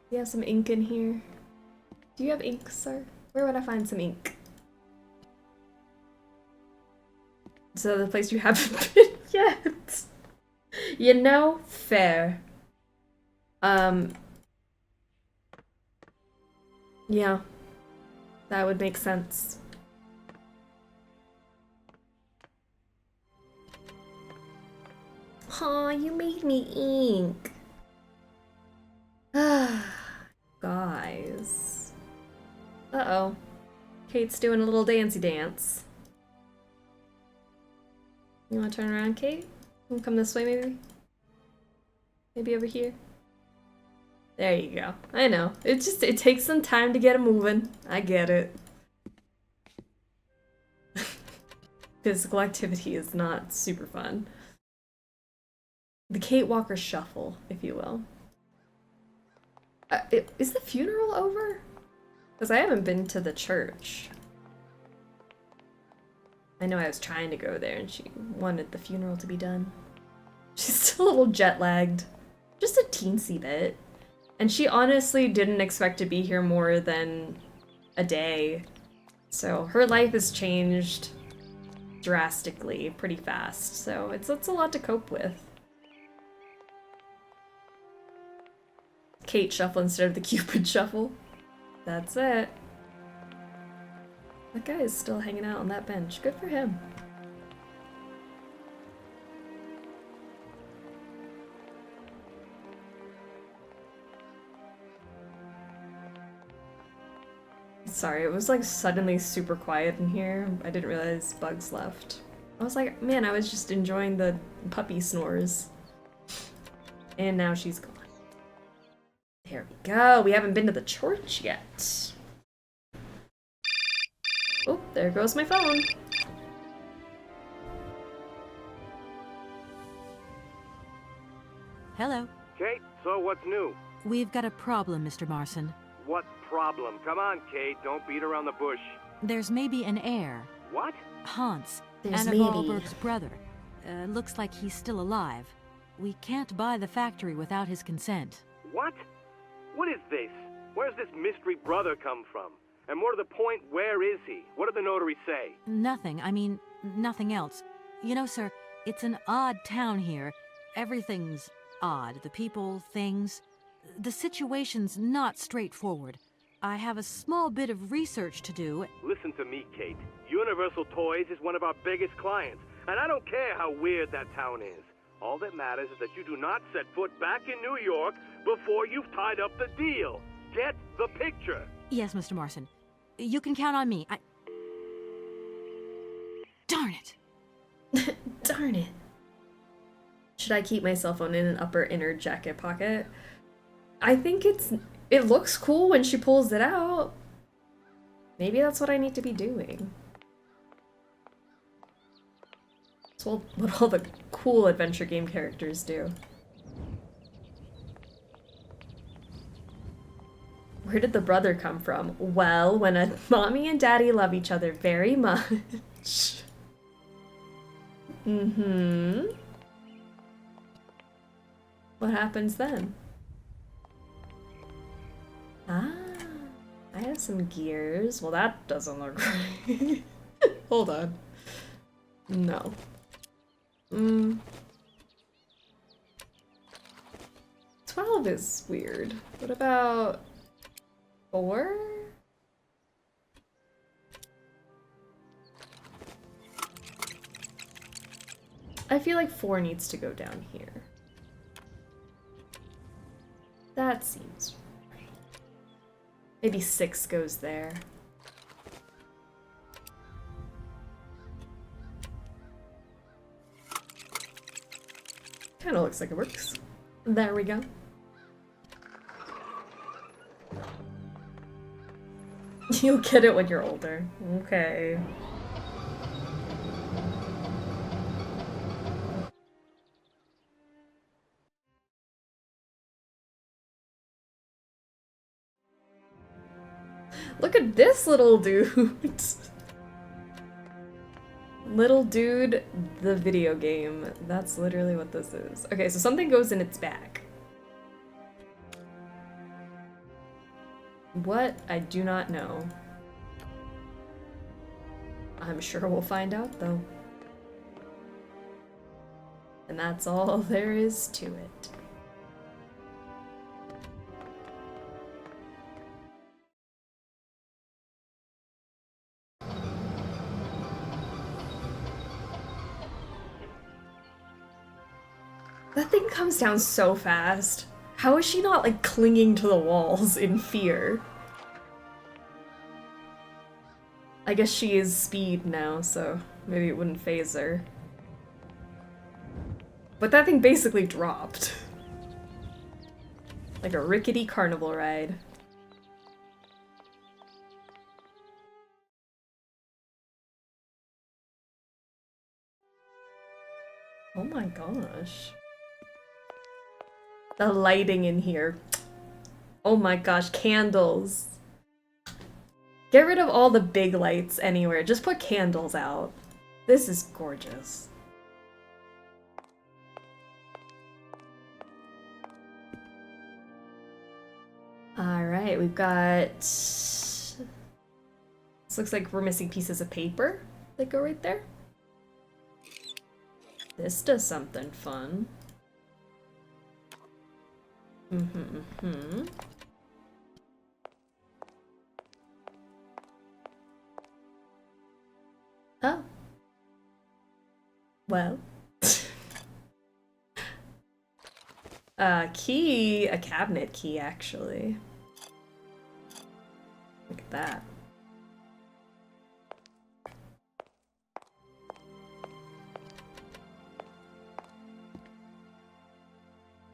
Do you have some ink in here? Do you have ink, sir? Where would I find some ink? So the place you haven't been yet. You know, fair. Yeah. That would make sense. Aw, you made me ink. Guys. Uh-oh. Kate's doing a little dancey dance. You wanna turn around, Kate? You wanna come this way, maybe? Maybe over here? There you go. I know. It takes some time to get it moving. I get it. Physical activity is not super fun. The Kate Walker shuffle, if you will. Is the funeral over? Because I haven't been to the church. I know I was trying to go there and she wanted the funeral to be done. She's still a little jet lagged. Just a teensy bit. And she honestly didn't expect to be here more than a day. So her life has changed drastically pretty fast. So it's a lot to cope with. Kate shuffle instead of the Cupid shuffle. That's it. That guy is still hanging out on that bench. Good for him. Sorry, it was like suddenly super quiet in here. I didn't realize Bugs left. I was like, man, I was just enjoying the puppy snores. And now she's gone. There we go. We haven't been to the church yet. Oh, there goes my phone. Hello. Kate, so what's new? We've got a problem, Mr. Marson. What problem? Come on, Kate, don't beat around the bush. There's maybe an heir. What? Hans, There's Anna maybe. Voralberg's brother. Looks like he's still alive. We can't buy the factory without his consent. What? What is this? Where's this mystery brother come from? And more to the point, where is he? What did the notary say? Nothing. I mean, nothing else. You know, sir, it's an odd town here. Everything's odd. The people, things. The situation's not straightforward. I have a small bit of research to do. Listen to me, Kate. Universal Toys is one of our biggest clients, and I don't care how weird that town is. All that matters is that you do not set foot back in New York before you've tied up the deal. Get the picture. Yes, Mr. Marson. You can count on me. Darn it. Darn it. Should I keep my cell phone in an upper inner jacket pocket? I think it looks cool when she pulls it out. Maybe that's what I need to be doing. It's what all the cool adventure game characters do. Where did the brother come from? Well, when a mommy and daddy love each other very much. What happens then? Ah, I have some gears. Well, that doesn't look right. Hold on. No. 12 is weird. What about 4? I feel like 4 needs to go down here. That seems right. Maybe 6 goes there. Kind of looks like it works. There we go. You'll get it when you're older. Okay. Look at this little dude. Little dude, the video game. That's literally what this is. Okay, so something goes in its back. What? I do not know. I'm sure we'll find out, though. And that's all there is to it. That thing comes down so fast. How is she not, like, clinging to the walls in fear? I guess she is speed now, so maybe it wouldn't phase her. But that thing basically dropped. Like a rickety carnival ride. Oh my gosh. The lighting in here. Oh my gosh, candles. Get rid of all the big lights anywhere. Just put candles out. This is gorgeous. Alright, we've got... This looks like we're missing pieces of paper that go right there. This does something fun. Oh. Well. Key. A cabinet key, actually. Look at that.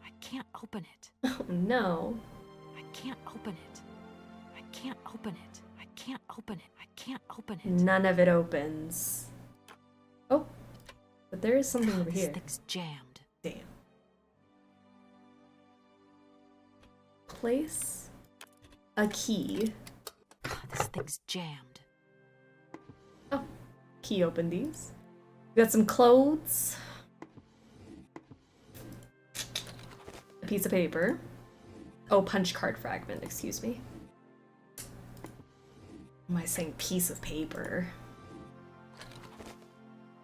I can't open it. Oh no. I can't open it. I can't open it. I can't open it. I can't open it. None of it opens. Oh. But there is something over here. This thing's jammed. Damn. Place a key. This thing's jammed. Oh. Key opened these. We got some clothes. A piece of paper. Oh, punch card fragment, excuse me. Am I saying piece of paper?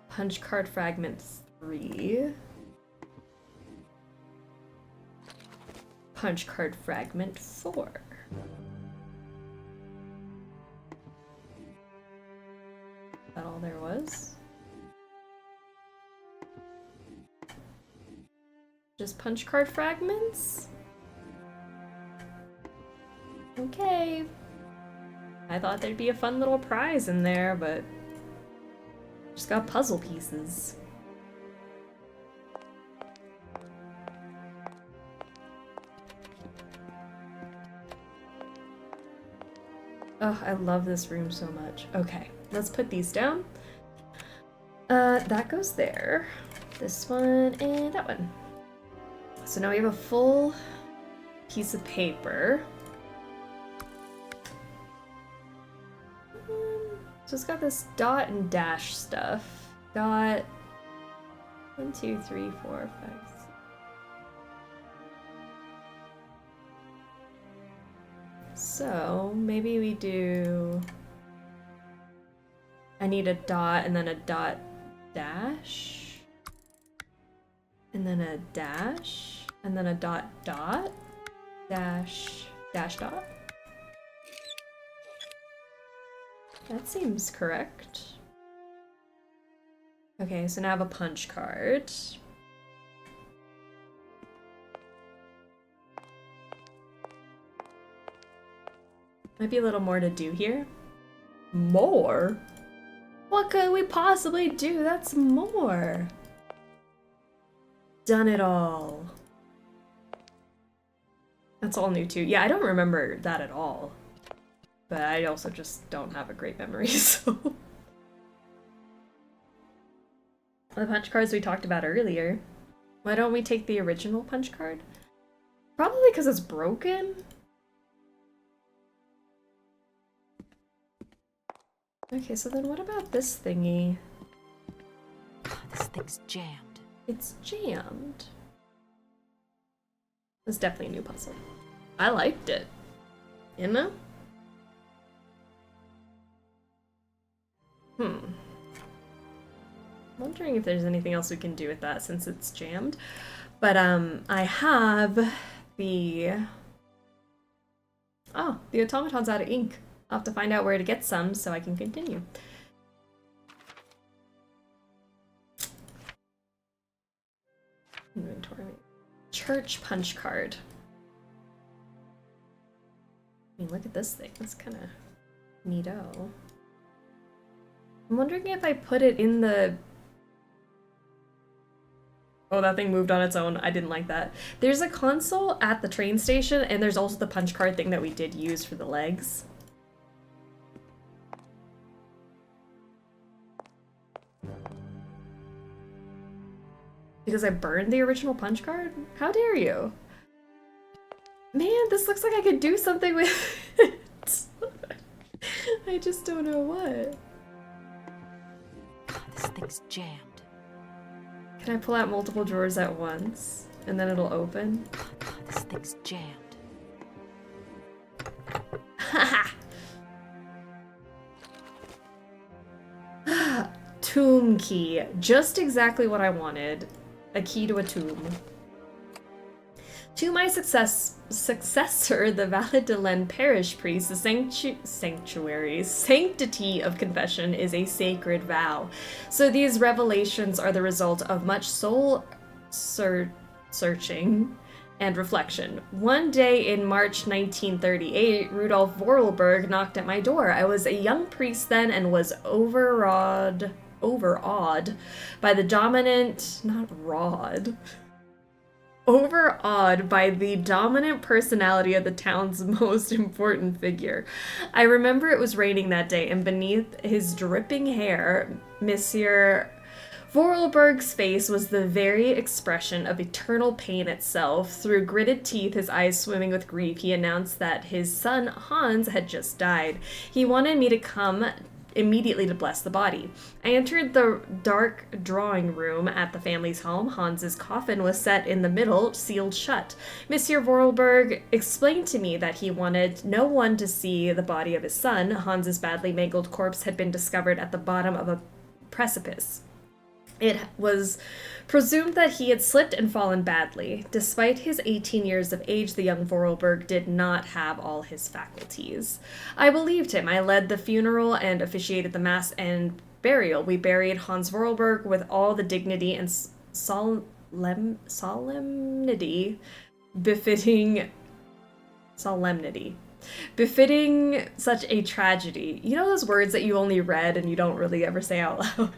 Punch card fragment 3. Punch card fragment 4. Is that all there was? Just punch card fragments? Okay. I thought there'd be a fun little prize in there, but just got puzzle pieces. Oh, I love this room so much. Okay, let's put these down. That goes there. This one and that one. So now we have a full piece of paper. So it's got this dot and dash stuff. Got 1, 2, 3, 4, 5, 6. So maybe we do. I need a dot and then a dot dash. And then a dash. And then a dot dot. Dash dash dot. That seems correct. Okay, so now I have a punch card. Might be a little more to do here. More? What could we possibly do? That's more. Done it all. That's all new too. Yeah, I don't remember that at all. But I also just don't have a great memory, so... The punch cards we talked about earlier. Why don't we take the original punch card? Probably because it's broken. Okay, so then what about this thingy? This thing's jammed. It's jammed. It's definitely a new puzzle. I liked it. You know? Wondering if there's anything else we can do with that since it's jammed. But I have the... Oh, the automaton's out of ink. I'll have to find out where to get some so I can continue. Inventory. Church punch card. I mean, look at this thing. That's kind of neato. I'm wondering if I put it in the... Oh, that thing moved on its own. I didn't like that. There's a console at the train station, and there's also the punch card thing that we did use for the legs. Because I burned the original punch card? How dare you? Man, this looks like I could do something with it. I just don't know what. God, this thing's jammed. Can I pull out multiple drawers at once? And then it'll open? God, this thing's jammed. Haha! Tomb key. Just exactly what I wanted. A key to a tomb. To my successor, the Valadilene parish priest, the sanctity of confession is a sacred vow. So these revelations are the result of much soul searching and reflection. One day in March 1938, Rudolf Voralberg knocked at my door. I was a young priest then and was overawed by the dominant personality of the town's most important figure. I remember it was raining that day, and beneath his dripping hair, Monsieur Voralberg's face was the very expression of eternal pain itself. Through gritted teeth, his eyes swimming with grief, he announced that his son Hans had just died. He wanted me to come immediately to bless the body. I entered the dark drawing room at the family's home. Hans's coffin was set in the middle, sealed shut. Monsieur Voralberg explained to me that he wanted no one to see the body of his son. Hans's badly mangled corpse had been discovered at the bottom of a precipice. It was presumed that he had slipped and fallen badly. Despite his 18 years of age, the young Voralberg did not have all his faculties. I believed him. I led the funeral and officiated the mass and burial. We buried Hans Voralberg with all the dignity and solemnity befitting such a tragedy. You know those words that you only read and you don't really ever say out loud?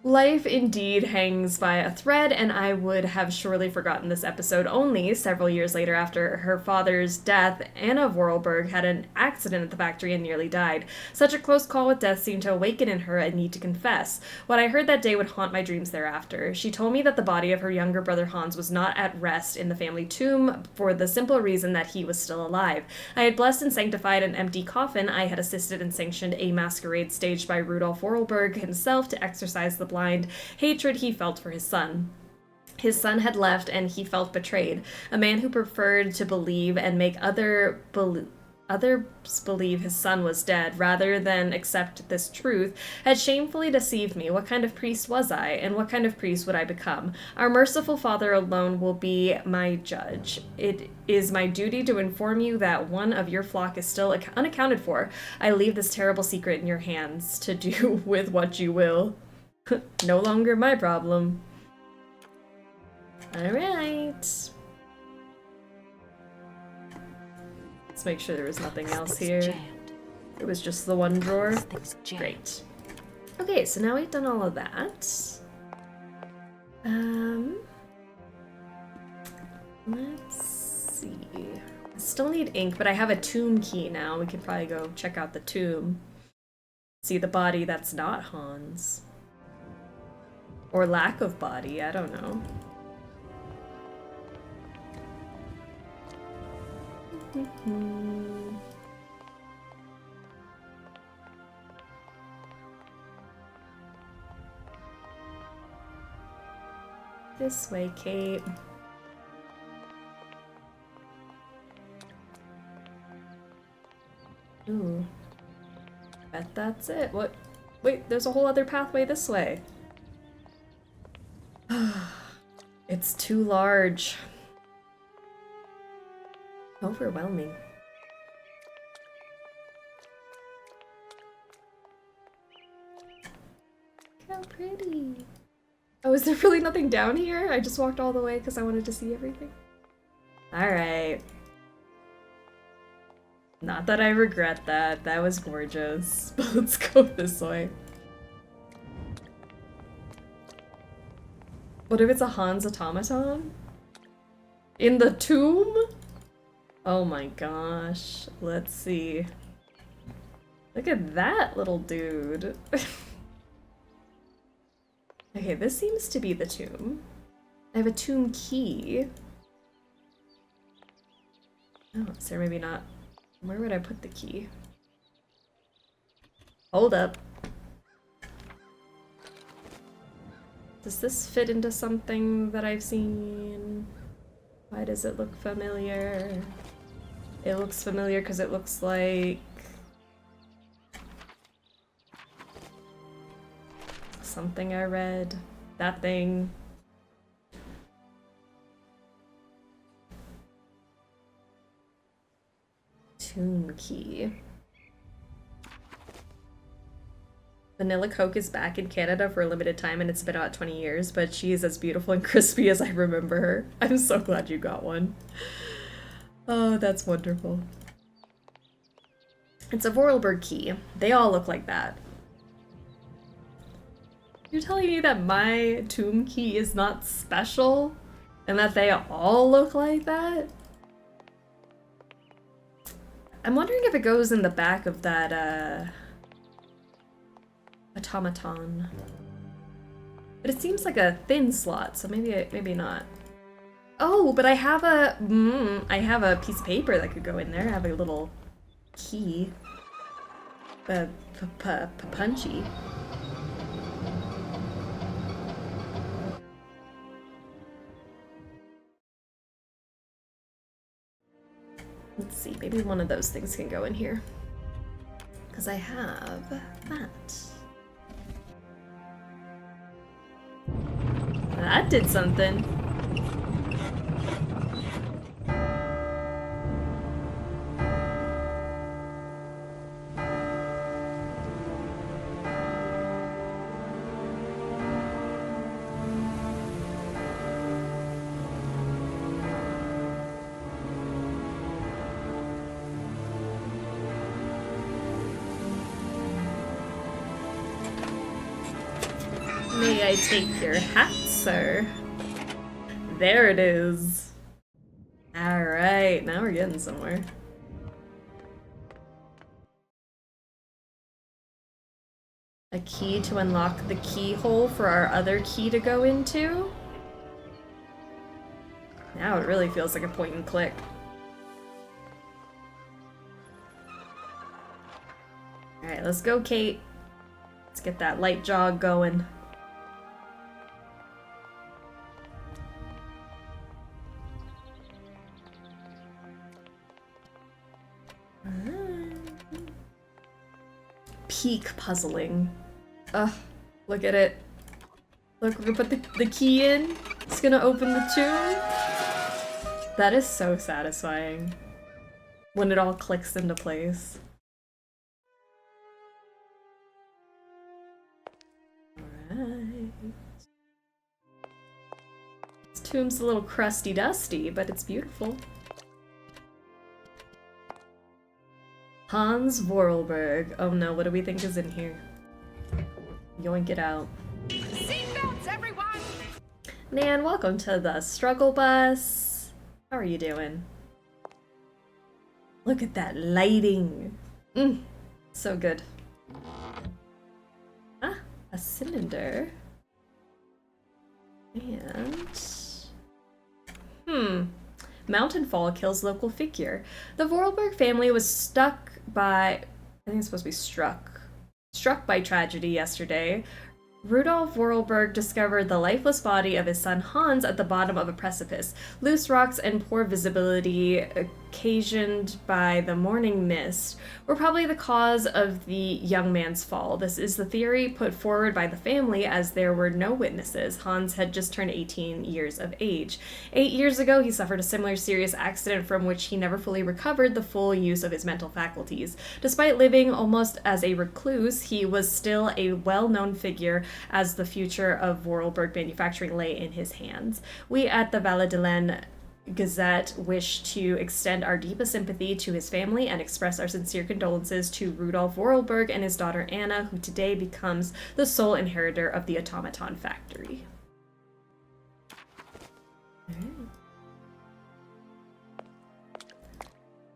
Life indeed hangs by a thread, and I would have surely forgotten this episode only several years later. After her father's death, Anna Voralberg had an accident at the factory and nearly died. Such a close call with death seemed to awaken in her a need to confess. What I heard that day would haunt my dreams thereafter. She told me that the body of her younger brother Hans was not at rest in the family tomb for the simple reason that he was still alive. I had blessed and sanctified an empty coffin. I had assisted and sanctioned a masquerade staged by Rudolf Voralberg himself to exercise the blind hatred he felt for his son. His son had left, and he felt betrayed. A man who preferred to believe and make others believe his son was dead, rather than accept this truth, had shamefully deceived me. What kind of priest was I, and what kind of priest would I become? Our merciful Father alone will be my judge. It is my duty to inform you that one of your flock is still unaccounted for. I leave this terrible secret in your hands to do with what you will. No longer my problem. Alright. Let's make sure there was nothing else here. It was just the one drawer. Great. Okay, so now we've done all of that. Let's see. I still need ink, but I have a tomb key now. We could probably go check out the tomb. See the body that's not Hans. Or lack of body, I don't know. This way, Kate. Ooh. Bet that's it. What? Wait, there's a whole other pathway this way. It's too large. Overwhelming. How pretty. Oh, is there really nothing down here? I just walked all the way because I wanted to see everything. Alright. Not that I regret that. That was gorgeous. But let's go this way. What if it's a Hans automaton? In the tomb? Oh my gosh. Let's see. Look at that little dude. Okay, this seems to be the tomb. I have a tomb key. Oh, is there maybe not? Where would I put the key? Hold up. Does this fit into something that I've seen? Why does it look familiar? It looks familiar because it looks like something I read. That thing. Tomb key. Vanilla Coke is back in Canada for a limited time and it's been out 20 years, but she is as beautiful and crispy as I remember her. I'm so glad you got one. Oh, that's wonderful. It's a Voralberg key. They all look like that. You're telling me that my tomb key is not special? And that they all look like that? I'm wondering if it goes in the back of that, automaton. But it seems like a thin slot, so maybe not. Oh, but I have a piece of paper that could go in there. I have a little key. Punchy. Let's see, maybe one of those things can go in here. Because I have that. That did something. May I take your hat, sir? There it is. Alright, now we're getting somewhere. A key to unlock the keyhole for our other key to go into? Now it really feels like a point and click. Alright, let's go, Kate. Let's get that light jog going. Peak puzzling. Ugh, look at it. Look, we're gonna put the key in. It's gonna open the tomb. That is so satisfying. When it all clicks into place. Alright. This tomb's a little crusty dusty, but it's beautiful. Hans Voralberg. Oh no, what do we think is in here? Yoink it out. Seatbelts, everyone! Nan, welcome to the struggle bus. How are you doing? Look at that lighting. So good. Ah, a cylinder. And... Mountain fall kills local figure. The Voralberg family was struck by tragedy yesterday. Rudolf Voralberg discovered the lifeless body of his son Hans at the bottom of a precipice. Loose rocks and poor visibility occasioned by the morning mist were probably the cause of the young man's fall. This is the theory put forward by the family, as there were no witnesses. Hans had just turned 18 years of age. 8 years ago, he suffered a similar serious accident from which he never fully recovered the full use of his mental faculties. Despite living almost as a recluse, he was still a well-known figure, as the future of Voralberg manufacturing lay in his hands. We at the Valadilene Gazette wish to extend our deepest sympathy to his family and express our sincere condolences to Rudolf Voralberg and his daughter Anna, who today becomes the sole inheritor of the automaton factory.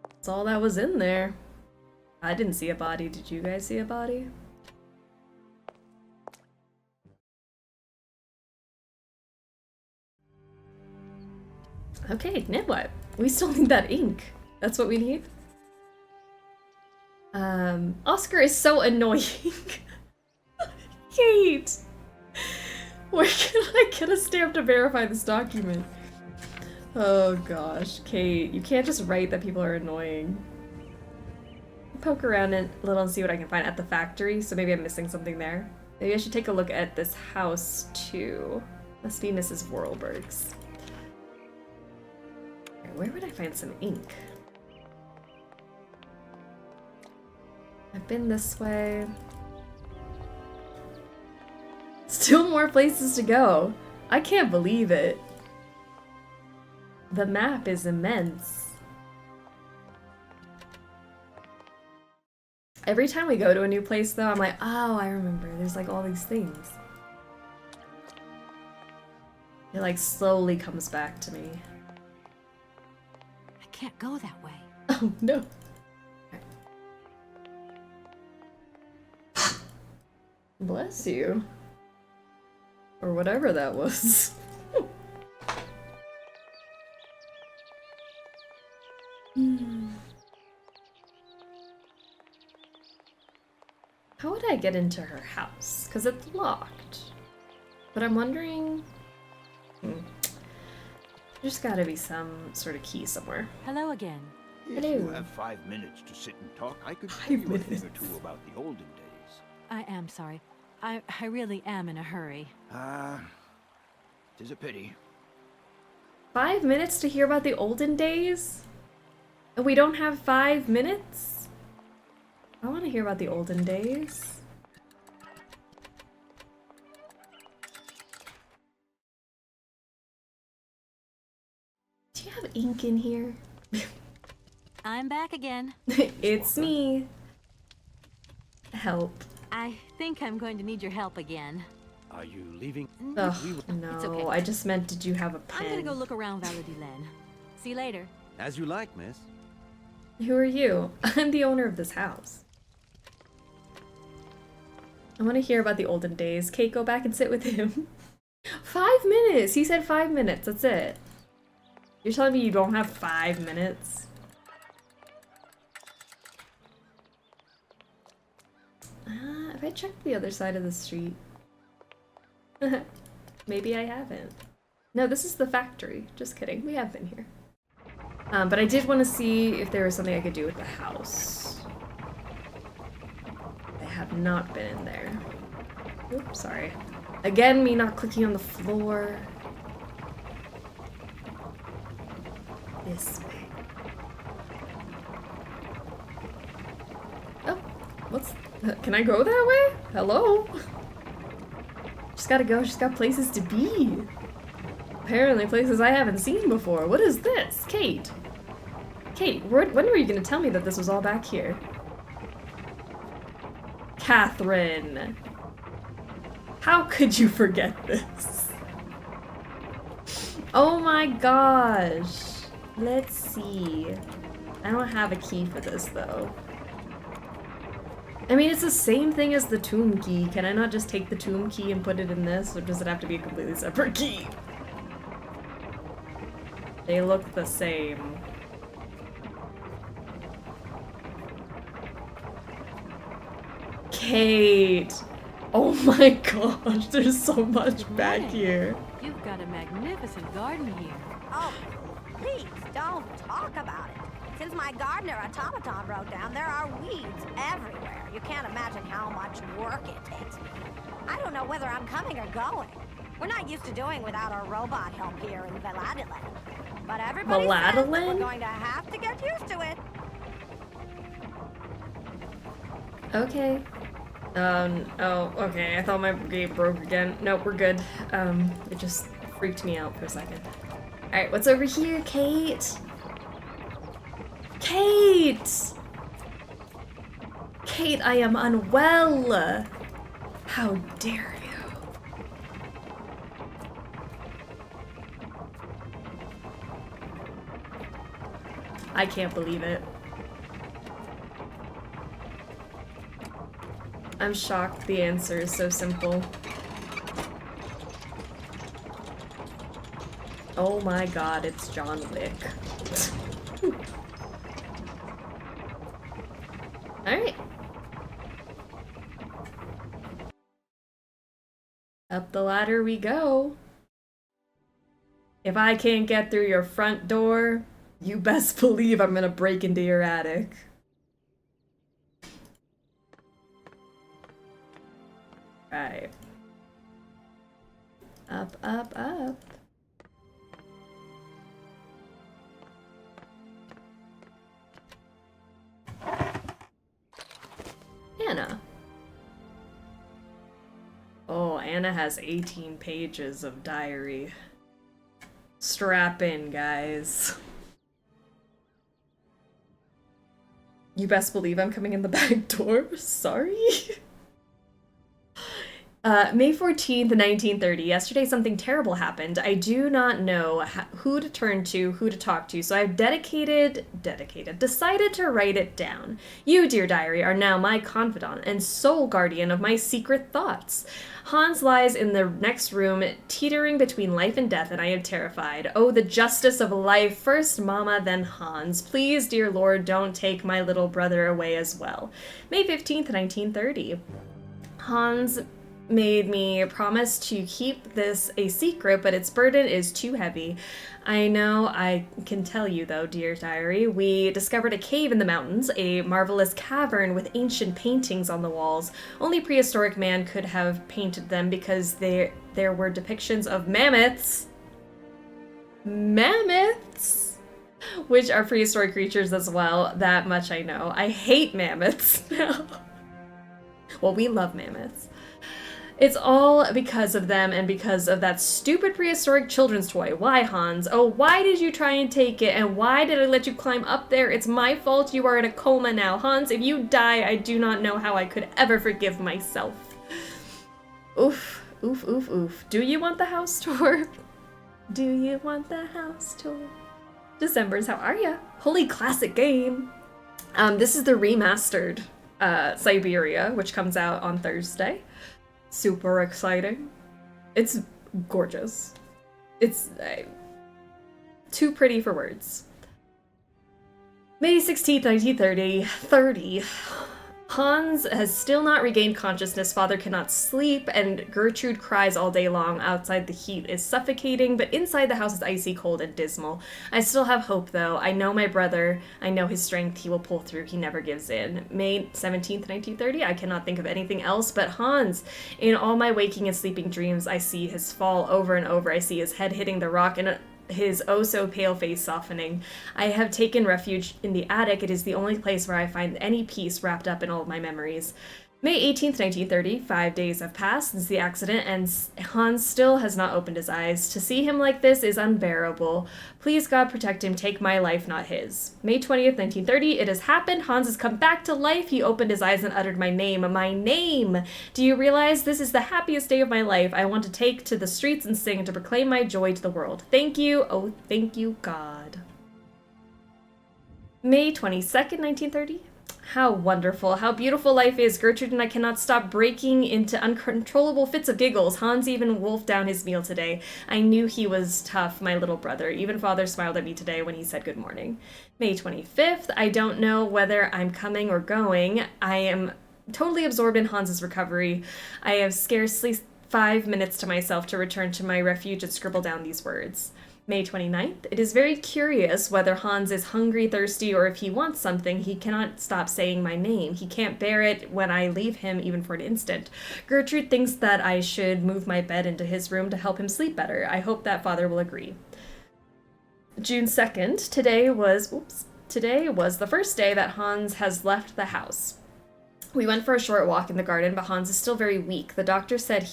That's all that was in there. I didn't see a body. Did you guys see a body? Okay, now what? We still need that ink. That's what we need? Oscar is so annoying. Kate! Where can I get a stamp to verify this document? Oh gosh, Kate, you can't just write that people are annoying. Poke around a little and see what I can find at the factory, so maybe I'm missing something there. Maybe I should take a look at this house too. Must be Mrs. Voralberg's. Where would I find some ink? I've been this way. Still more places to go. I can't believe it. The map is immense. Every time we go to a new place though, I'm like, oh, I remember. There's like all these things. It like slowly comes back to me. Can't go that way. Oh no. Bless you. Or whatever that was. How would I get into her house? Because it's locked. But I'm wondering... There's gotta be some sort of key somewhere. Hello again. If you have 5 minutes to sit and talk, I could tell you a thing or two about the olden days. I am sorry. I really am in a hurry. Tis a pity. 5 minutes to hear about the olden days? And we don't have 5 minutes? I want to hear about the olden days. Do you have ink in here? I'm back again. It's me. Help. I think I'm going to need your help again. Are you leaving? Ugh, no, It's okay. I just meant, did you have a pen? I'm gonna go look around Valadilene. See you later. As you like, miss. Who are you? I'm the owner of this house. I want to hear about the olden days. Kate, go back and sit with him. 5 minutes! He said 5 minutes, that's it. You're telling me you don't have 5 minutes? Have I checked the other side of the street? Maybe I haven't. No, this is the factory. Just kidding, we have been here. But I did want to see if there was something I could do with the house. I have not been in there. Oops, sorry. Again, me not clicking on the floor. This way. Oh, what's... Can I go that way? Hello? Just gotta go, just got places to be. Apparently places I haven't seen before. What is this? Kate! Kate, when were you gonna tell me that this was all back here? Catherine! How could you forget this? Oh my gosh! Let's see. I don't have a key for this though. I mean, it's the same thing as the tomb key. Can I not just take the tomb key and put it in this, or does it have to be a completely separate key? They look the same. Kate! Oh my gosh, there's so much back here. You've got a magnificent garden here. Oh, please don't talk about it. my gardener automaton wrote down, there are weeds everywhere. You can't imagine how much work it takes me. I don't know whether I'm coming or going. We're not used to doing without our robot help here in Valadilene. But everybody says that we're going to have to get used to it. Okay. Oh, okay. I thought my game broke again. Nope, we're good. It just freaked me out for a second. Alright, what's over here, Kate? Kate! Kate, I am unwell! How dare you? I can't believe it. I'm shocked the answer is so simple. Oh my god, it's John Wick. Alright. Up the ladder we go. If I can't get through your front door, you best believe I'm gonna break into your attic. Right. Up, up, up. Anna. Oh, Anna has 18 pages of diary. Strap in, guys. You best believe I'm coming in the back door. Sorry. May 14th, 1930. Yesterday something terrible happened. I do not know who to turn to, who to talk to, so I've decided to write it down. You, dear diary, are now my confidant and sole guardian of my secret thoughts. Hans lies in the next room, teetering between life and death, and I am terrified. Oh, the justice of life. First Mama, then Hans. Please, dear Lord, don't take my little brother away as well. May 15th, 1930. Hans made me promise to keep this a secret, but its burden is too heavy. I know I can tell you, though, dear diary. We discovered a cave in the mountains, a marvelous cavern with ancient paintings on the walls. Only prehistoric man could have painted them because there were depictions of mammoths. Mammoths! Which are prehistoric creatures as well. That much I know. I hate mammoths now. Well, we love mammoths. It's all because of them and because of that stupid prehistoric children's toy. Why, Hans? Oh, why did you try and take it? And why did I let you climb up there? It's my fault you are in a coma now. Hans, if you die, I do not know how I could ever forgive myself. Oof, oof, oof, oof. Do you want the house tour? Do you want the house tour? Decembers, how are ya? Holy classic game. This is the remastered Syberia, which comes out on Thursday. Super exciting. It's gorgeous. It's too pretty for words. May 16th, 1930. Hans has still not regained consciousness. Father cannot sleep, and Gertrude cries all day long. Outside, the heat is suffocating, but inside the house is icy cold and dismal. I still have hope, though. I know my brother. I know his strength. He will pull through. He never gives in. May 17th, 1930. I cannot think of anything else but Hans. In all my waking and sleeping dreams, I see his fall over and over. I see his head hitting the rock and his oh-so-pale face softening. I have taken refuge in the attic. It is the only place where I find any peace wrapped up in all of my memories. May 18th, 1930, 5 days have passed since the accident, and Hans still has not opened his eyes. To see him like this is unbearable. Please, God, protect him. Take my life, not his. May 20th, 1930, it has happened. Hans has come back to life. He opened his eyes and uttered my name. My name! Do you realize this is the happiest day of my life? I want to take to the streets and sing to proclaim my joy to the world. Thank you. Oh, thank you, God. May 22nd, 1930. How wonderful, how beautiful life is. Gertrude and I cannot stop breaking into uncontrollable fits of giggles. Hans even wolfed down his meal today. I knew he was tough, my little brother. Even Father smiled at me today when he said good morning. May 25th, I don't know whether I'm coming or going. I am totally absorbed in Hans's recovery. I have scarcely 5 minutes to myself to return to my refuge and scribble down these words. May 29th. It is very curious whether Hans is hungry, thirsty, or if he wants something. He cannot stop saying my name. He can't bear it when I leave him even for an instant. Gertrude thinks that I should move my bed into his room to help him sleep better. I hope that father will agree. June 2nd. Today was the first day that Hans has left the house. We went for a short walk in the garden, but Hans is still very weak. The doctor said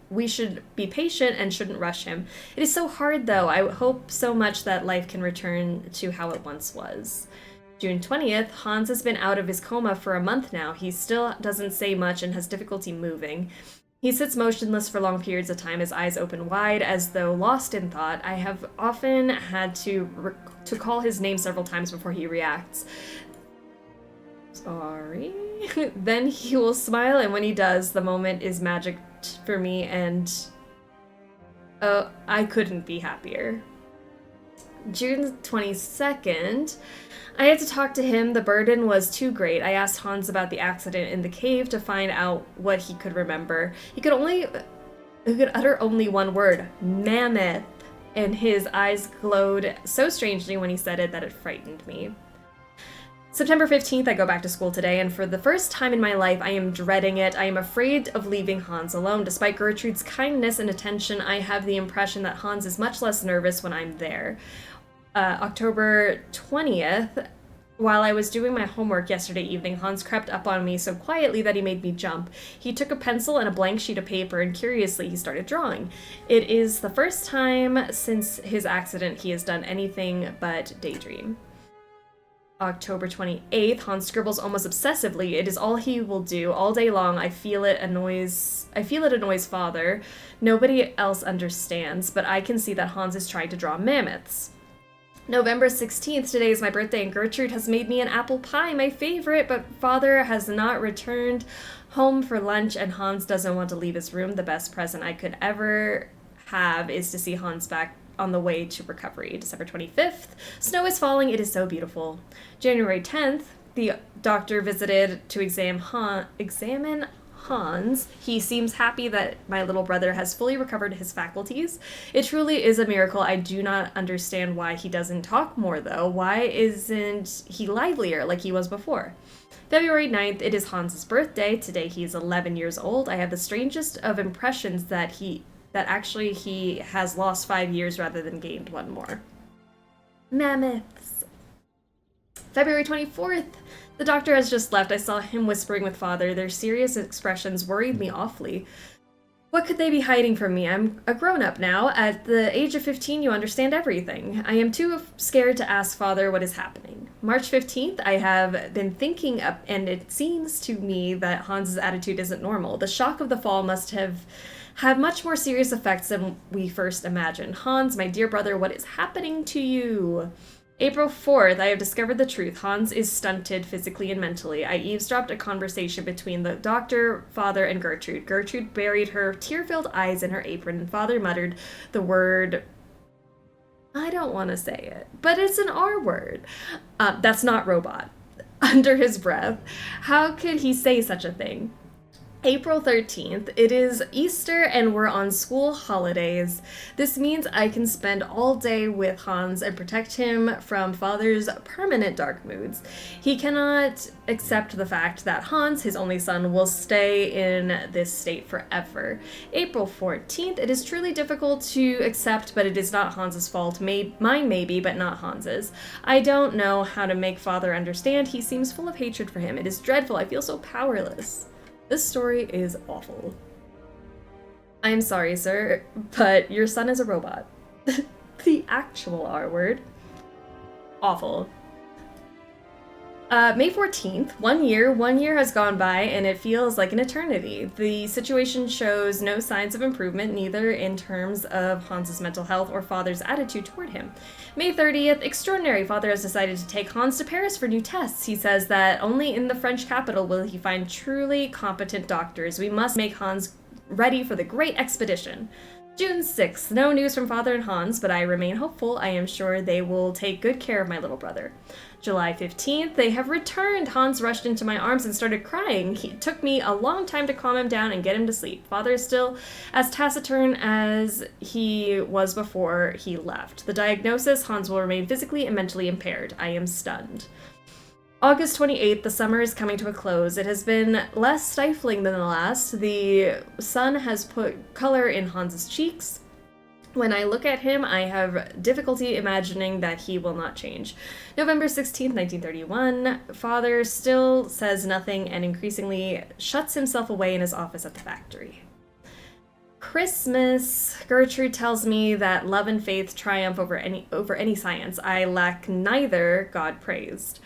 we should be patient and shouldn't rush him. It is so hard, though. I hope so much that life can return to how it once was. June 20th, Hans has been out of his coma for a month now. He still doesn't say much and has difficulty moving. He sits motionless for long periods of time, his eyes open wide, as though lost in thought. I have often had to call his name several times before he reacts. Sorry. Then he will smile, and when he does, the moment is magic for me, and I couldn't be happier. June 22nd, I had to talk to him. The burden was too great. I asked Hans about the accident in the cave to find out what he could remember. He could utter only one word, mammoth, and his eyes glowed so strangely when he said it that it frightened me. September 15th, I go back to school today, and for the first time in my life, I am dreading it. I am afraid of leaving Hans alone. Despite Gertrude's kindness and attention, I have the impression that Hans is much less nervous when I'm there. October 20th, while I was doing my homework yesterday evening, Hans crept up on me so quietly that he made me jump. He took a pencil and a blank sheet of paper, and curiously, he started drawing. It is the first time since his accident he has done anything but daydream. October 28th, Hans scribbles almost obsessively. It is all he will do all day long. I feel it annoys father. Nobody else understands, but I can see that Hans is trying to draw mammoths. November 16th, today is my birthday, and Gertrude has made me an apple pie, my favorite, but father has not returned home for lunch, and Hans doesn't want to leave his room. The best present I could ever have is to see Hans back on the way to recovery. December 25th, snow is falling. It is so beautiful. January 10th, the doctor visited to examine Hans. He seems happy that my little brother has fully recovered his faculties. It truly is a miracle. I do not understand why he doesn't talk more, though. Why isn't he livelier like he was before? February 9th, it is Hans's birthday. Today he is 11 years old. I have the strangest of impressions that he has lost 5 years rather than gained one more. Mammoths. February 24th, the doctor has just left. I saw him whispering with father. Their serious expressions worried me awfully. What could they be hiding from me? I'm a grown-up now. At the age of 15, you understand everything. I am too scared to ask father what is happening. March 15th, I have been thinking up, and it seems to me that Hans's attitude isn't normal. The shock of the fall must have had much more serious effects than we first imagined. Hans, my dear brother, what is happening to you? April 4th, I have discovered the truth. Hans is stunted physically and mentally. I eavesdropped a conversation between the doctor, father, and Gertrude. Gertrude buried her tear-filled eyes in her apron, and father muttered the word, I don't want to say it, but it's an R word. That's not robot. Under his breath. How could he say such a thing? April 13th, it is Easter and we're on school holidays. This means I can spend all day with Hans and protect him from father's permanent dark moods. He cannot accept the fact that Hans, his only son, will stay in this state forever. April 14th, it is truly difficult to accept, but it is not Hans's fault. Mine maybe, but not Hans's. I don't know how to make father understand. He seems full of hatred for him. It is dreadful. I feel so powerless. This story is awful. I'm sorry, sir, but your son is a robot. The actual R word. Awful. May 14th, 1 year. 1 year has gone by and it feels like an eternity. The situation shows no signs of improvement, neither in terms of Hans's mental health or father's attitude toward him. May 30th, extraordinary. Father has decided to take Hans to Paris for new tests. He says that only in the French capital will he find truly competent doctors. We must make Hans ready for the great expedition. June 6th, no news from Father and Hans, but I remain hopeful. I am sure they will take good care of my little brother. July 15th, they have returned. Hans rushed into my arms and started crying. It took me a long time to calm him down and get him to sleep. Father is still as taciturn as he was before he left. The diagnosis, Hans will remain physically and mentally impaired. I am stunned. August 28th, the summer is coming to a close. It has been less stifling than the last. The sun has put color in Hans's cheeks. When I look at him, I have difficulty imagining that he will not change. November 16th, 1931, Father still says nothing and increasingly shuts himself away in his office at the factory. Christmas, Gertrude tells me that love and faith triumph over any science. I lack neither, God praised.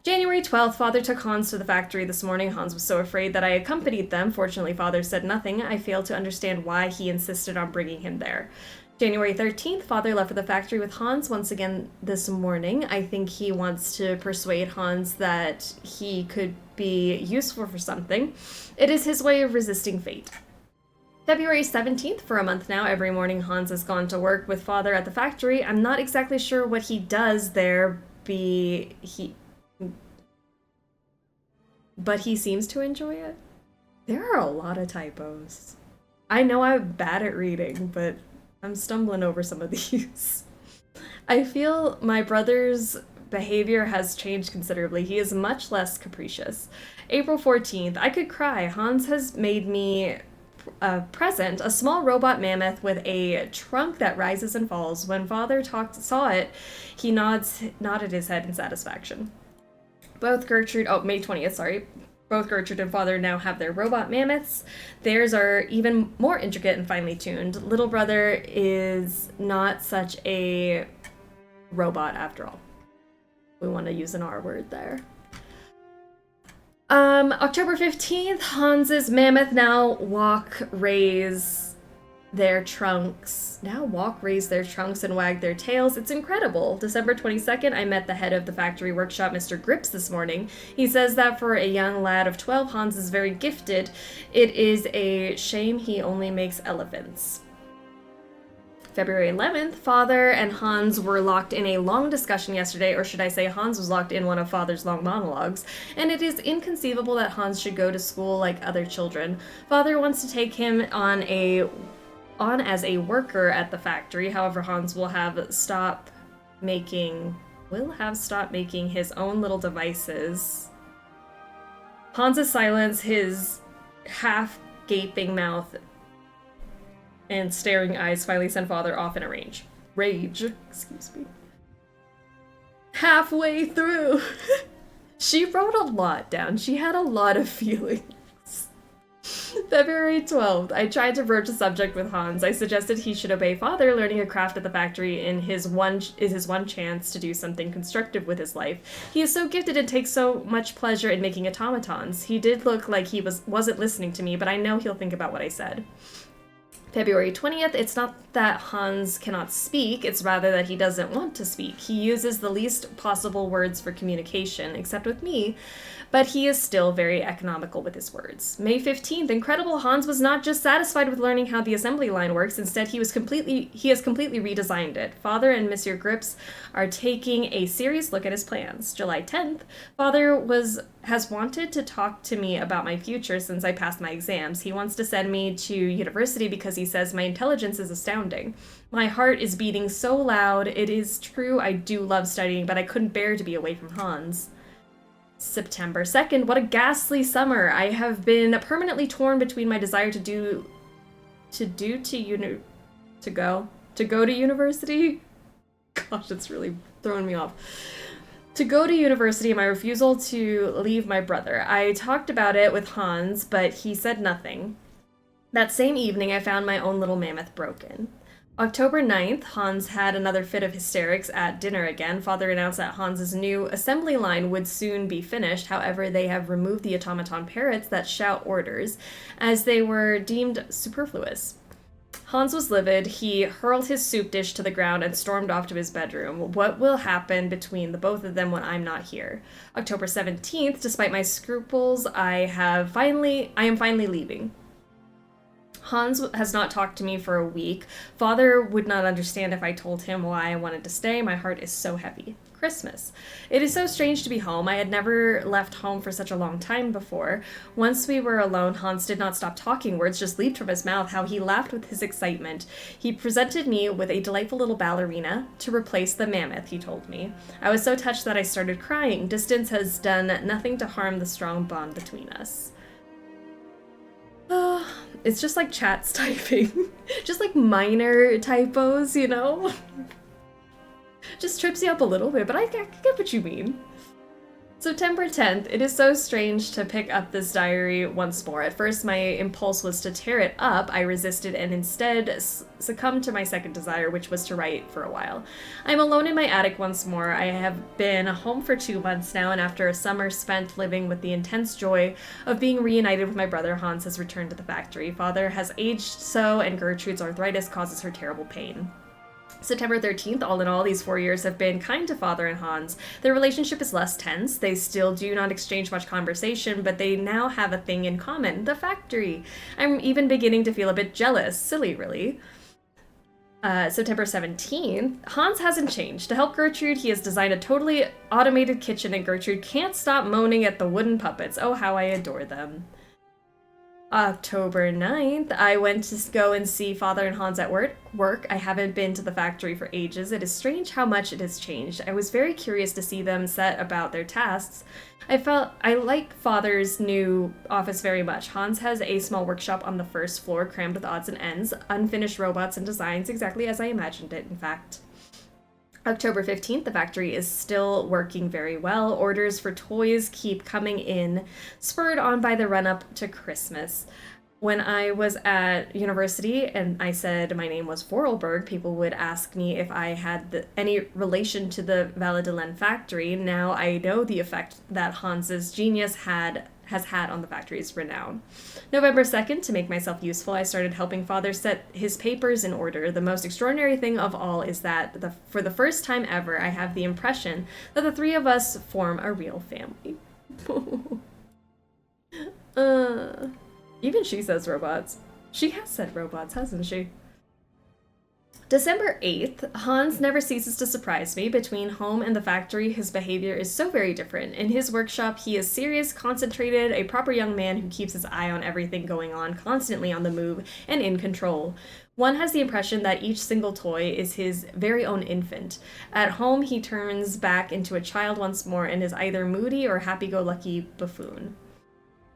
January 12th, Father took Hans to the factory this morning. Hans was so afraid that I accompanied them. Fortunately, Father said nothing. I failed to understand why he insisted on bringing him there. January 13th, Father left for the factory with Hans once again this morning. I think he wants to persuade Hans that he could be useful for something. It is his way of resisting fate. February 17th, for a month now, every morning Hans has gone to work with Father at the factory. I'm not exactly sure what he does there, but he seems to enjoy it. There are a lot of typos. I know I'm bad at reading, but I'm stumbling over some of these. I feel my brother's behavior has changed considerably. He is much less capricious. April 14th, I could cry. Hans has made me a present, a small robot mammoth with a trunk that rises and falls. When Father saw it, he nodded his head in satisfaction. May 20th, sorry. Both Gertrude and Father now have their robot mammoths. Theirs are even more intricate and finely tuned. Little brother is not such a robot after all. We want to use an R word there. October 15th, Hans's mammoth now raise their trunks, and wag their tails. It's incredible. December 22nd, I met the head of the factory workshop, Mr. Grips, this morning. He says that for a young lad of 12, Hans is very gifted. It is a shame he only makes elephants. February 11th, Father and Hans were locked in a long discussion yesterday, or should I say Hans was locked in one of Father's long monologues, and it is inconceivable that Hans should go to school like other children. Father wants to take him on as a worker at the factory. However, Hans will have stopped making his own little devices. Hans's silence, his half-gaping mouth, and staring eyes finally send Father off in a rage. Excuse me. Halfway through. She wrote a lot down. She had a lot of feelings. February 12th, I tried to broach the subject with Hans. I suggested he should obey Father. Learning a craft at the factory is his one chance to do something constructive with his life. He is so gifted and takes so much pleasure in making automatons. He did look like he wasn't listening to me, but I know he'll think about what I said. February 20th, it's not that Hans cannot speak, it's rather that he doesn't want to speak. He uses the least possible words for communication, except with me, but he is still very economical with his words. May 15th, incredible, Hans was not just satisfied with learning how the assembly line works, instead he has completely redesigned it. Father and Monsieur Grips are taking a serious look at his plans. July 10th, Father has wanted to talk to me about my future since I passed my exams. He wants to send me to university because he says my intelligence is astounding. My heart is beating so loud. It is true, I do love studying, but I couldn't bear to be away from Hans. September 2nd, what a ghastly summer. I have been permanently torn between my desire to go to university. Gosh, it's really throwing me off. To go to university and my refusal to leave my brother. I talked about it with Hans, but he said nothing. That same evening, I found my own little mammoth broken. October 9th, Hans had another fit of hysterics at dinner again. Father announced that Hans's new assembly line would soon be finished. However, they have removed the automaton parrots that shout orders, as they were deemed superfluous. Hans was livid. He hurled his soup dish to the ground and stormed off to his bedroom. What will happen between the both of them when I'm not here? October 17th, despite my scruples, I am finally leaving. Hans has not talked to me for a week. Father would not understand if I told him why I wanted to stay. My heart is so heavy. Christmas. It is so strange to be home. I had never left home for such a long time before. Once we were alone, Hans did not stop talking. Words just leaped from his mouth. How he laughed with his excitement. He presented me with a delightful little ballerina to replace the mammoth, he told me. I was so touched that I started crying. Distance has done nothing to harm the strong bond between us. It's just like chats typing. Just like minor typos, you know? Just trips you up a little bit, but I get what you mean. September 10th, it is so strange to pick up this diary once more. At first, my impulse was to tear it up. I resisted and instead succumbed to my second desire, which was to write for a while. I'm alone in my attic once more. I have been home for 2 months now, and after a summer spent living with the intense joy of being reunited with my brother, Hans has returned to the factory. Father has aged so, and Gertrude's arthritis causes her terrible pain. September 13th, all in all, these 4 years have been kind to Father and Hans. Their relationship is less tense. They still do not exchange much conversation, but they now have a thing in common, the factory. I'm even beginning to feel a bit jealous. Silly, really. September 17th, Hans hasn't changed. To help Gertrude, he has designed a totally automated kitchen, and Gertrude can't stop moaning at the wooden puppets. Oh, how I adore them. October 9th, I went to go and see Father and Hans at work. I haven't been to the factory for ages. It is strange how much it has changed. I was very curious to see them set about their tasks. I like Father's new office very much. Hans has a small workshop on the first floor crammed with odds and ends, unfinished robots and designs, exactly as I imagined it, in fact. October 15th, the factory is still working very well. Orders for toys keep coming in, spurred on by the run-up to Christmas. When I was at university and I said my name was Voralberg, people would ask me if I had any relation to the Valadilene factory. Now I know the effect that Hans's genius has had on the factory's renown. November 2nd, to make myself useful, I started helping Father set his papers in order. The most extraordinary thing of all is that for the first time ever, I have the impression that the 3 of us form a real family. Even she says robots. She has said robots, hasn't she? December 8th, Hans never ceases to surprise me. Between home and the factory, his behavior is so very different. In his workshop, he is serious, concentrated, a proper young man who keeps his eye on everything going on, constantly on the move, and in control. One has the impression that each single toy is his very own infant. At home, he turns back into a child once more and is either moody or happy-go-lucky buffoon.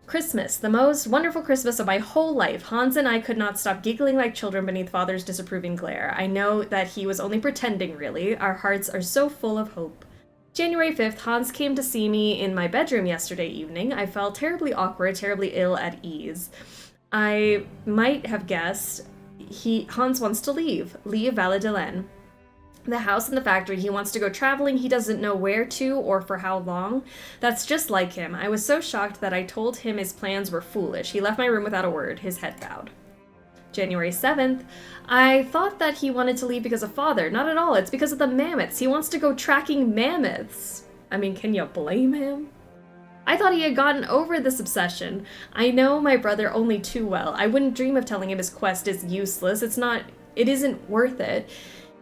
Christmas, the most wonderful Christmas of my whole life. Hans and I could not stop giggling like children beneath Father's disapproving glare. I know that he was only pretending, really. Our hearts are so full of hope. January 5th, Hans came to see me in my bedroom yesterday evening. I felt terribly awkward, terribly ill at ease. I might have guessed Hans wants to leave Valadilene. The house and the factory, he wants to go traveling, he doesn't know where to or for how long. That's just like him. I was so shocked that I told him his plans were foolish. He left my room without a word, his head bowed. January 7th, I thought that he wanted to leave because of Father. Not at all, it's because of the mammoths. He wants to go tracking mammoths. I mean, can you blame him? I thought he had gotten over this obsession. I know my brother only too well. I wouldn't dream of telling him his quest is useless. It isn't worth it.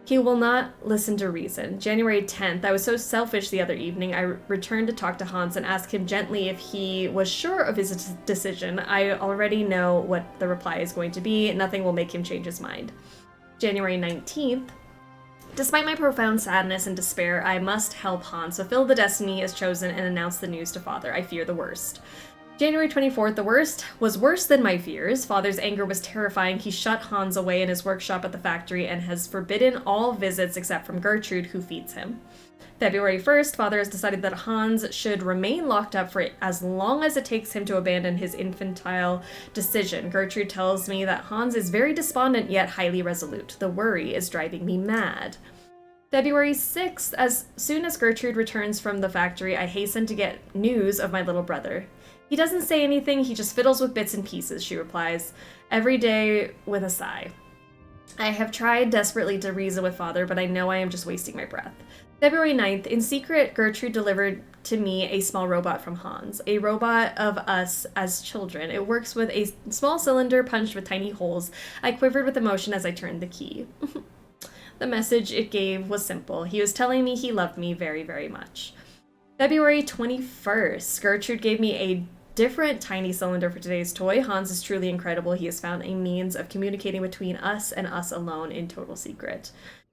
He will not listen to reason. January 10th, I was so selfish the other evening. I returned to talk to Hans and ask him gently if he was sure of his decision. I already know what the reply is going to be. Nothing will make him change his mind. January 19th, despite my profound sadness and despair, I must help Hans fulfill the destiny he has chosen and announce the news to Father. I fear the worst. January 24th, the worst was worse than my fears. Father's anger was terrifying. He shut Hans away in his workshop at the factory and has forbidden all visits except from Gertrude, who feeds him. February 1st, Father has decided that Hans should remain locked up for as long as it takes him to abandon his infantile decision. Gertrude tells me that Hans is very despondent yet highly resolute. The worry is driving me mad. February 6th, as soon as Gertrude returns from the factory, I hasten to get news of my little brother. He doesn't say anything, he just fiddles with bits and pieces, she replies, every day with a sigh. I have tried desperately to reason with Father, but I know I am just wasting my breath. February 9th, in secret, Gertrude delivered to me a small robot from Hans, a robot of us as children. It works with a small cylinder punched with tiny holes. I quivered with emotion as I turned the key. The message it gave was simple. He was telling me he loved me very, very much. February 21st, Gertrude gave me a different tiny cylinder for today's toy. Hans is truly incredible. He has found a means of communicating between us and us alone in total secret.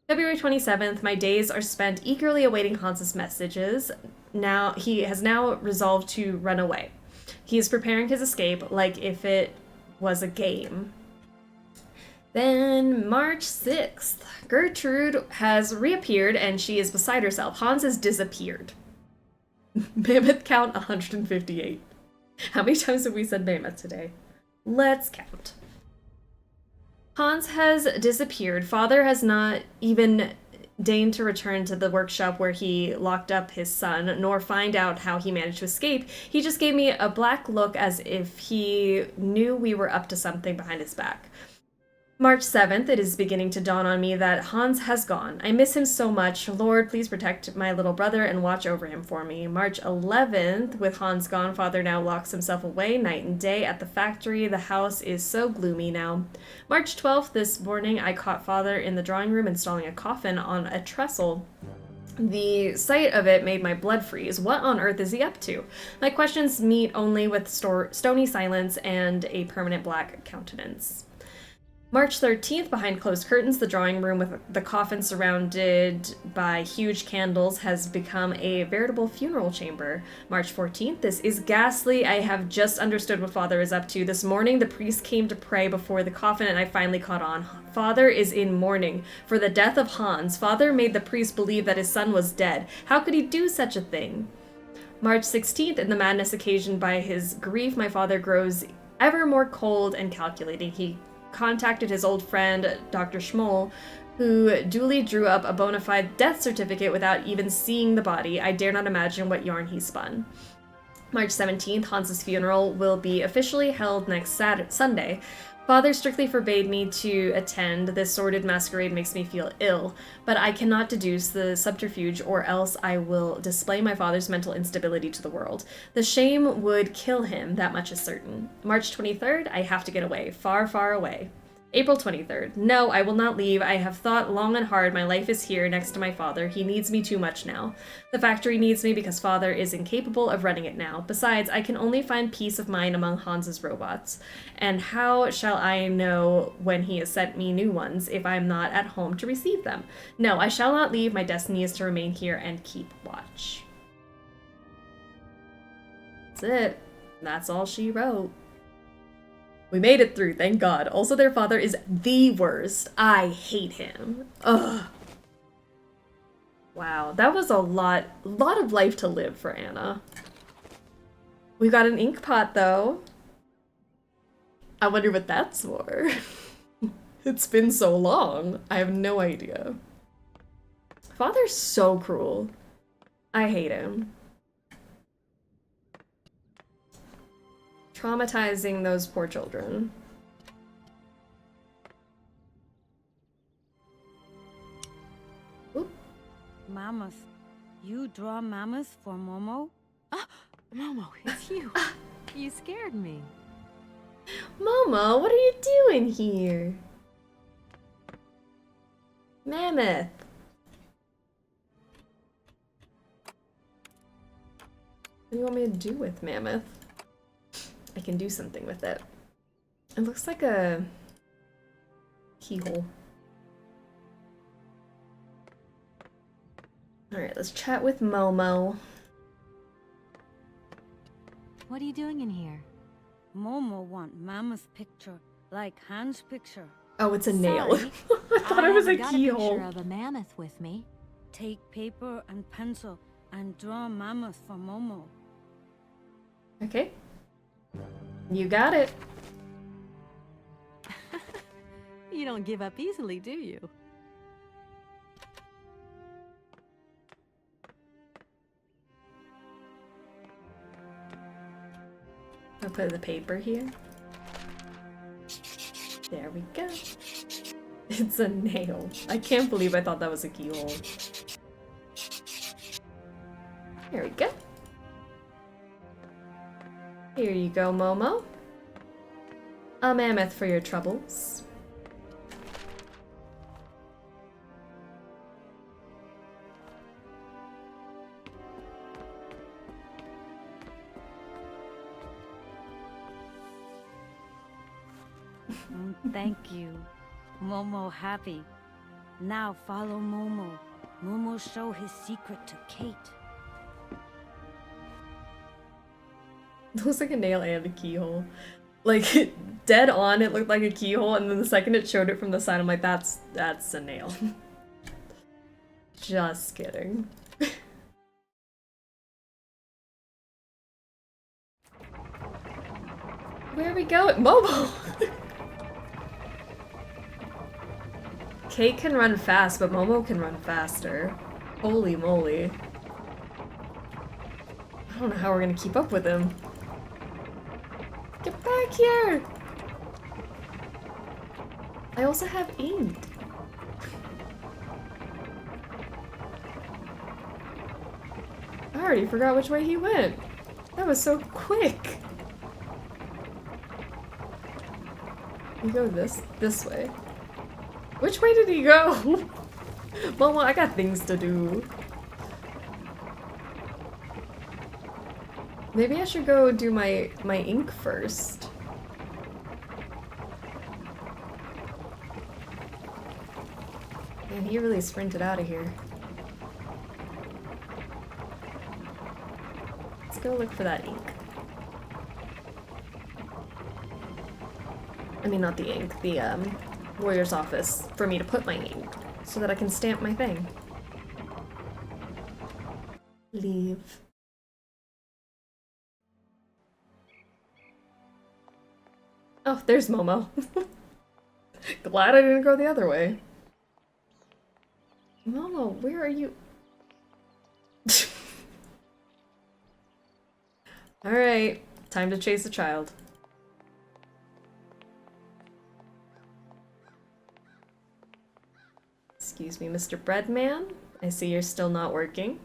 February 27th, my days are spent eagerly awaiting Hans's messages. Now he has now resolved to run away. He is preparing his escape like if it was a game. Then March 6th, Gertrude has reappeared and she is beside herself. Hans has disappeared. Mammoth count 158. How many times have we said mammoth today? Let's count. Hans has disappeared. Father has not even deigned to return to the workshop where he locked up his son, nor find out how he managed to escape. He just gave me a black look as if he knew we were up to something behind his back. March 7th, it is beginning to dawn on me that Hans has gone. I miss him so much. Lord, please protect my little brother and watch over him for me. March 11th, with Hans gone, Father now locks himself away night and day at the factory. The house is so gloomy now. March 12th, this morning, I caught Father in the drawing room installing a coffin on a trestle. The sight of it made my blood freeze. What on earth is he up to? My questions meet only with stony silence and a permanent black countenance. March 13th, behind closed curtains, the drawing room with the coffin surrounded by huge candles has become a veritable funeral chamber. March 14th, this is ghastly. I have just understood what Father is up to. This morning, the priest came to pray before the coffin and I finally caught on. Father is in mourning for the death of Hans. Father made the priest believe that his son was dead. How could he do such a thing? March 16th, in the madness occasioned by his grief, my father grows ever more cold and calculating. He contacted his old friend, Dr. Schmoll, who duly drew up a bona fide death certificate without even seeing the body. I dare not imagine what yarn he spun. March 17th, Hans's funeral will be officially held next Sunday. Father strictly forbade me to attend. This sordid masquerade makes me feel ill, but I cannot deduce the subterfuge or else I will display my father's mental instability to the world. The shame would kill him, that much is certain. March 23rd, I have to get away. Far, far away. April 23rd. No, I will not leave. I have thought long and hard. My life is here next to my father. He needs me too much now. The factory needs me because Father is incapable of running it now. Besides, I can only find peace of mind among Hans's robots. And how shall I know when he has sent me new ones if I am not at home to receive them? No, I shall not leave. My destiny is to remain here and keep watch. That's it. That's all she wrote. We made it through, thank God. Also, their father is the worst. I hate him. Ugh. Wow, that was a lot of life to live for Anna. We got an ink pot, though. I wonder what that's for. It's been so long. I have no idea. Father's so cruel. I hate him. Traumatizing those poor children. Oop. Mammoth. You draw mammoth for Momo? Ah, Momo, it's you. You scared me. Momo, what are you doing here? Mammoth. What do you want me to do with Mammoth? I can do something with it. It looks like a keyhole. Alright, let's chat with Momo. What are you doing in here? Momo want Mammoth picture, like Hans picture. Oh, it's a nail. I thought it was a got keyhole. a picture of a mammoth with me. Take paper and pencil and draw Mammoth for Momo. Okay. You got it. You don't give up easily, do you? I'll put the paper here. There we go. It's a nail. I can't believe I thought that was a keyhole. There we go. Here you go, Momo. A mammoth for your troubles. Thank you. Momo happy. Now follow Momo. Momo show his secret to Kate. It looks like a nail and a keyhole. Like, dead on, it looked like a keyhole, and then the second it showed it from the side, I'm like, that's a nail. Just kidding. Where are we going? Momo! Kate can run fast, but Momo can run faster. Holy moly. I don't know how we're gonna keep up with him. Get back here! I also have ink. I already forgot which way he went. That was so quick. You go this way. Which way did he go? Momo, I got things to do. Maybe I should go do my ink first. Man, he really sprinted out of here. Let's go look for that ink. I mean, not the ink, the warrior's office for me to put my ink so that I can stamp my thing. Leave. Oh, there's Momo. Glad I didn't go the other way. Momo, where are you? Alright, time to chase a child. Excuse me, Mr. Breadman. I see you're still not working.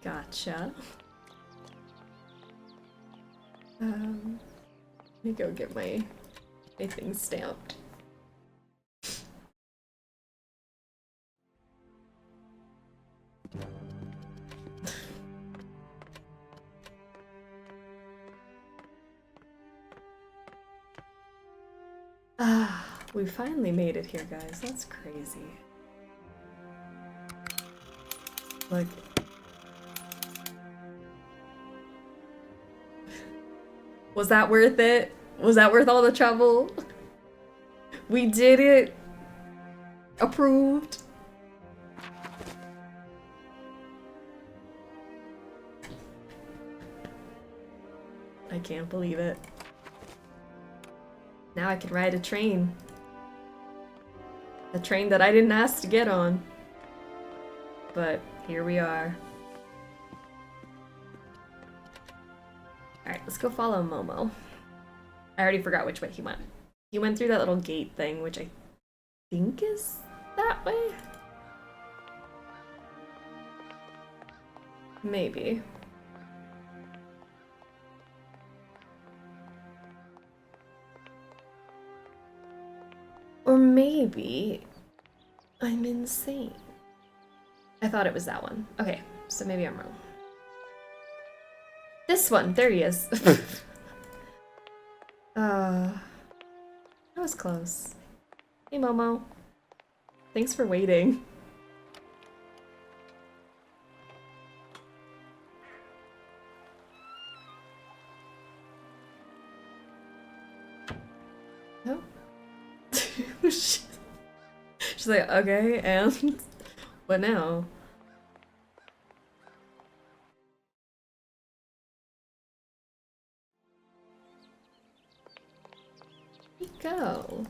Gotcha. Let me go get my thing stamped. We finally made it here, guys. That's crazy. Like, was that worth it? Was that worth all the trouble? We did it. Approved. I can't believe it. Now I can ride a train. A train that I didn't ask to get on. But here we are. Alright, let's go follow Momo. I already forgot which way he went. He went through that little gate thing, which I think is that way? Maybe. Or maybe I'm insane. I thought it was that one. Okay, so maybe I'm wrong. This one, there he is. That was close. Hey Momo. Thanks for waiting. No? She's like, okay, and what now? Where'd he go?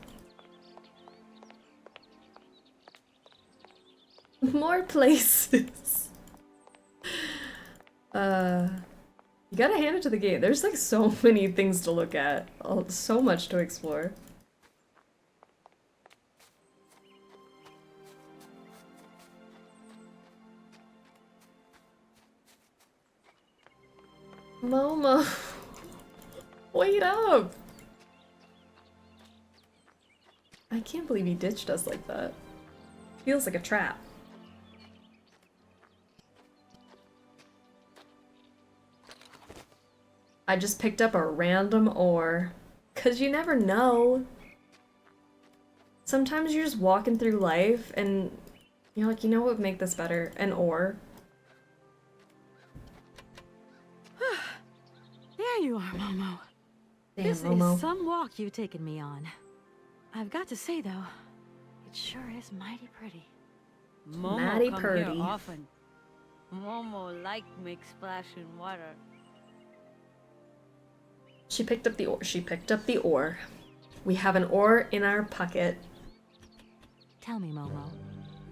More places. You gotta hand it to the game. There's like so many things to look at. So much to explore. Momo. Wait up! I can't believe he ditched us like that. Feels like a trap. I just picked up a random ore. 'Cause you never know. Sometimes you're just walking through life and you're like, you know what would make this better? An ore. There you are, Momo. Damn, This Momo. is some walk you've taken me on. I've got to say, though, it sure is mighty pretty. Momo Mighty come purty. here often. Momo like make splashing water. She picked up the ore. She picked up the ore. We have an ore in our pocket. Tell me, Momo,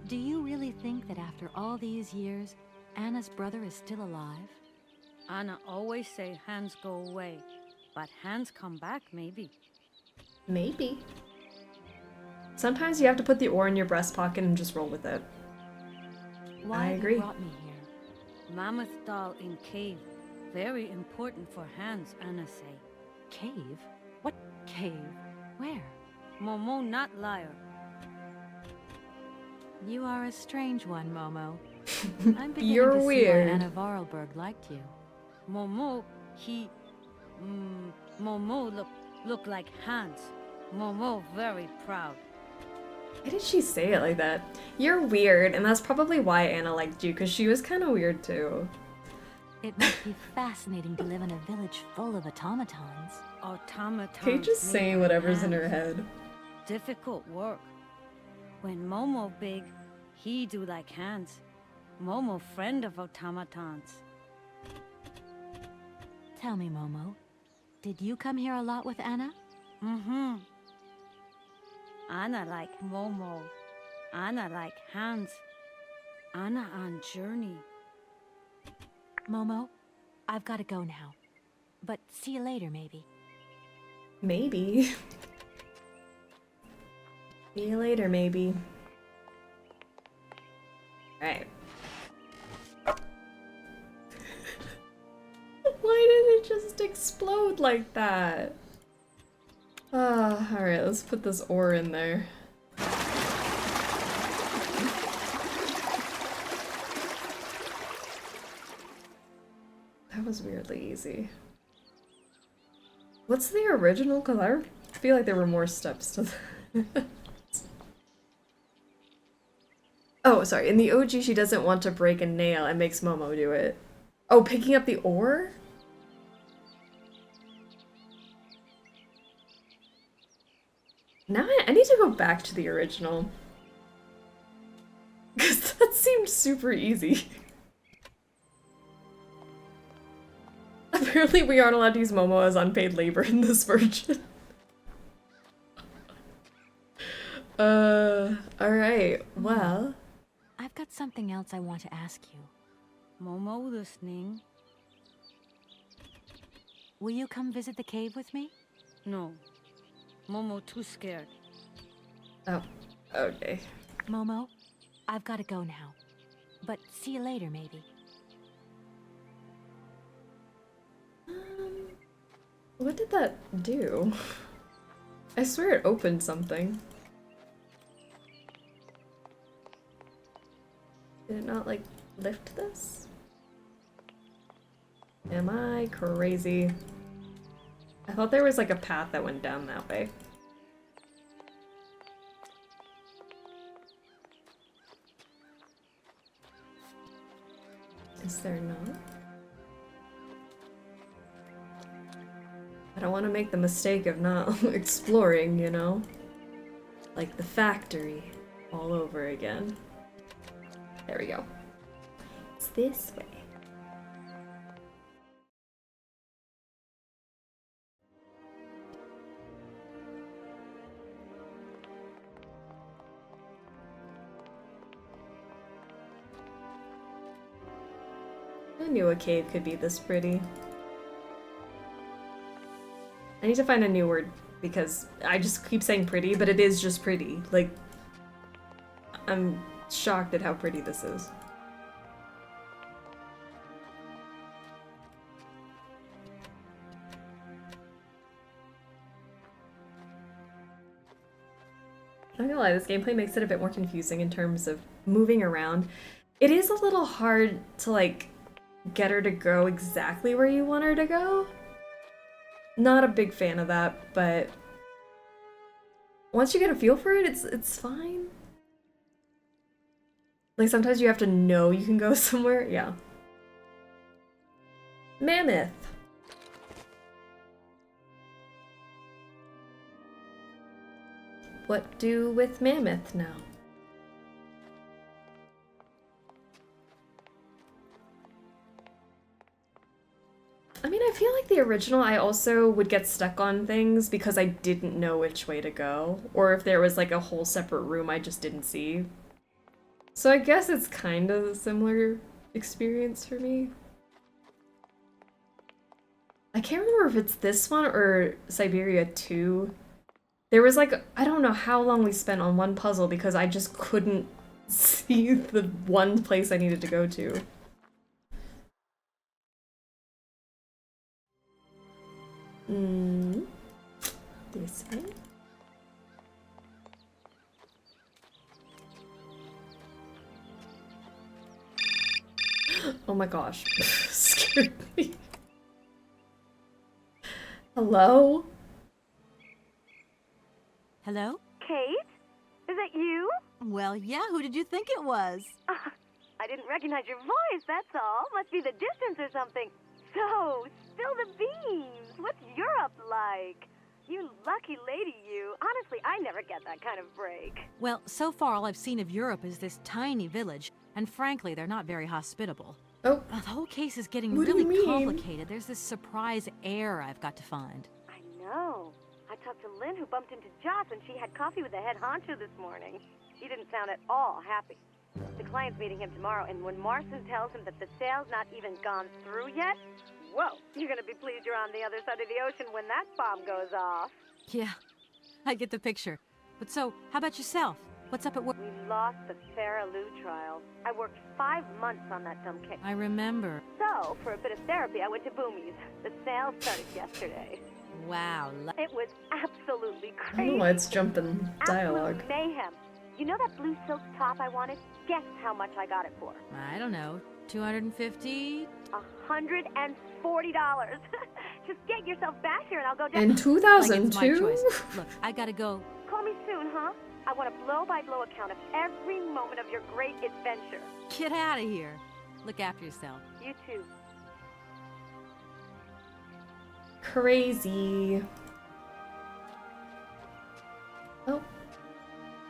do you really think that after all these years, Anna's brother is still alive? Anna always say hands go away, but hands come back maybe. Maybe. Sometimes you have to put the ore in your breast pocket and just roll with it. Why I have agree. you brought me here? Mammoth doll in cave. Very important for hands, Anna say. Cave? What cave? Where? Momo not liar. You are a strange one, Momo. I'm beginning You're to see weird. why Anna Voralberg liked you. Momo, Momo look like Hans. Momo very proud. Why did she say it like that? You're weird, and that's probably why Anna liked you, because she was kind of weird too. It must be fascinating to live in a village full of automatons. Automatons. Kate just make saying whatever's in hands. her head. Difficult work. When Momo big, he do like hands. Momo friend of automatons. Tell me, Momo, did you come here a lot with Anna? Mm-hmm. Anna like Momo. Anna like hands. Anna on journey. Momo, I've got to go now. But see you later, maybe. Maybe. See you later, maybe. Alright. Why did it just explode like that? Alright, let's put this ore in there. That was weirdly easy. What's the original? Because I feel like there were more steps to that. Oh, sorry. In the OG, she doesn't want to break a nail and makes Momo do it. Oh, picking up the ore? Now I need to go back to the original. Because that seemed super easy. Apparently we aren't allowed to use Momo as unpaid labor in this version. Alright, well. I've got something else I want to ask you. Momo listening. Will you come visit the cave with me? No. Momo too scared. Oh, okay. Momo, I've got to go now. But see you later, maybe. What did that do? I swear it opened something. Did it not, like, lift this? Am I crazy? I thought there was, like, a path that went down that way. Is there not? I don't want to make the mistake of not exploring, you know? Like the factory all over again. There we go. It's this way. I knew a cave could be this pretty. I need to find a new word because I just keep saying pretty, but it is just pretty. Like, I'm shocked at how pretty this is. Not gonna lie, this gameplay makes it a bit more confusing in terms of moving around. It is a little hard to, like, get her to go exactly where you want her to go. Not a big fan of that, but once you get a feel for it, it's fine. Like, sometimes you have to know you can go somewhere. Yeah. Mammoth. What do with Mammoth now? I mean, I feel like the original, I also would get stuck on things because I didn't know which way to go. Or if there was like a whole separate room I just didn't see. So I guess it's kind of a similar experience for me. I can't remember if it's this one or Syberia 2. There was like, I don't know how long we spent on one puzzle because I just couldn't see the one place I needed to go to. This way? Oh my gosh. Scared me. Hello? Hello? Kate? Is that you? Well, yeah, who did you think it was? I didn't recognize your voice, that's all. Must be the distance or something. So, spill the beans. What's Europe like? You lucky lady, you. Honestly, I never get that kind of break. Well, so far all I've seen of Europe is this tiny village, and frankly, they're not very hospitable. Oh. The whole case is getting What do really you mean? complicated. There's this surprise heir I've got to find. I know. I talked to Lynn, who bumped into Joss, and she had coffee with the head honcho this morning. He didn't sound at all happy. The client's meeting him tomorrow, and when Marston tells him that the sale's not even gone through yet, whoa, you're gonna be pleased you're on the other side of the ocean when that bomb goes off. Yeah, I get the picture. But so, how about yourself? What's up at work? We lost the Farah Lou trial. I worked 5 months on that dumb case. I remember. So, for a bit of therapy, I went to Boomy's. The sale started yesterday. Wow. It was absolutely I crazy. don't know why it's jumping dialogue. Absolute mayhem. You know that blue silk top I wanted? Guess how much I got it for? I don't know. $250? $140. Just get yourself back here and I'll go down. In Like it's my 2002? choice. Look, I gotta go. Call me soon, huh? I want a blow-by-blow account of every moment of your great adventure. Get out of here. Look after yourself. You too. Crazy. Oh.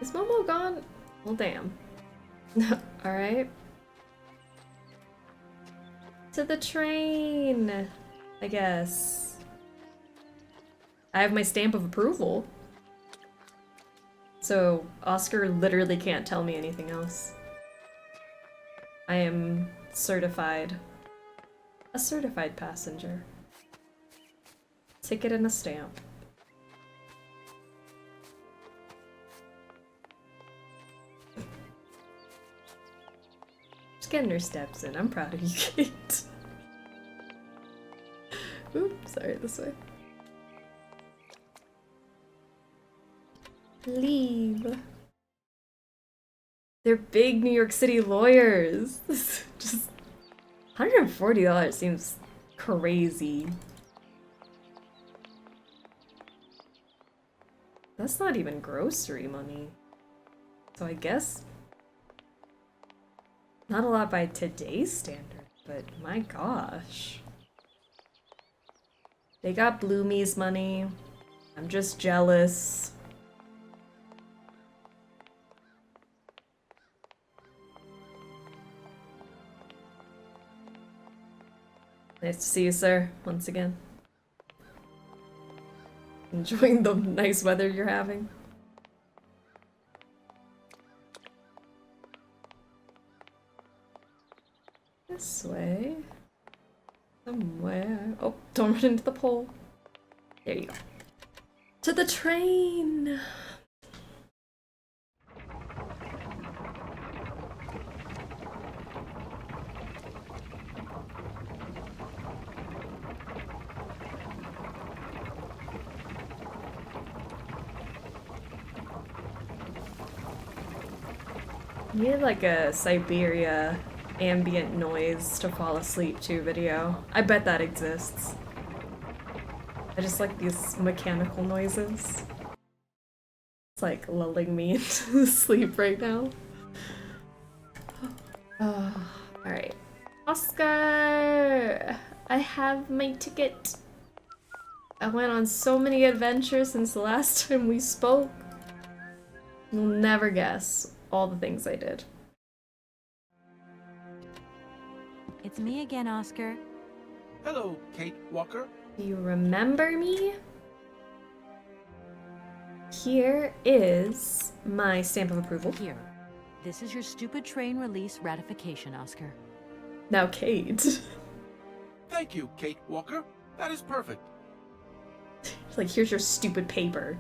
Is Momo gone? Well, damn. Alright. To the train, I guess. I have my stamp of approval. So, Oscar literally can't tell me anything else. I am certified. A certified passenger. Ticket and a stamp. Just getting her steps in. I'm proud of you, Kate. Oops, sorry, this way. Leave. They're big New York City lawyers. Just $140 seems crazy. That's not even grocery money. So I guess not a lot by today's standard, but my gosh. They got Bloomies money. I'm just jealous. Nice to see you, sir, once again. Enjoying the nice weather you're having. This way. Somewhere. Oh, don't run into the pole. There you go. To the train! Needed like a Syberia ambient noise to fall asleep to video. I bet that exists. I just like these mechanical noises. It's like lulling me into sleep right now. Alright. Oscar! I have my ticket. I went on so many adventures since the last time we spoke. You'll never guess all the things I did. It's me again, Oscar. Hello, Kate Walker. Do you remember me? Here is my stamp of approval. Here. This is your stupid train release ratification, Oscar. Now, Kate. Thank you, Kate Walker. That is perfect. Like, here's your stupid paper.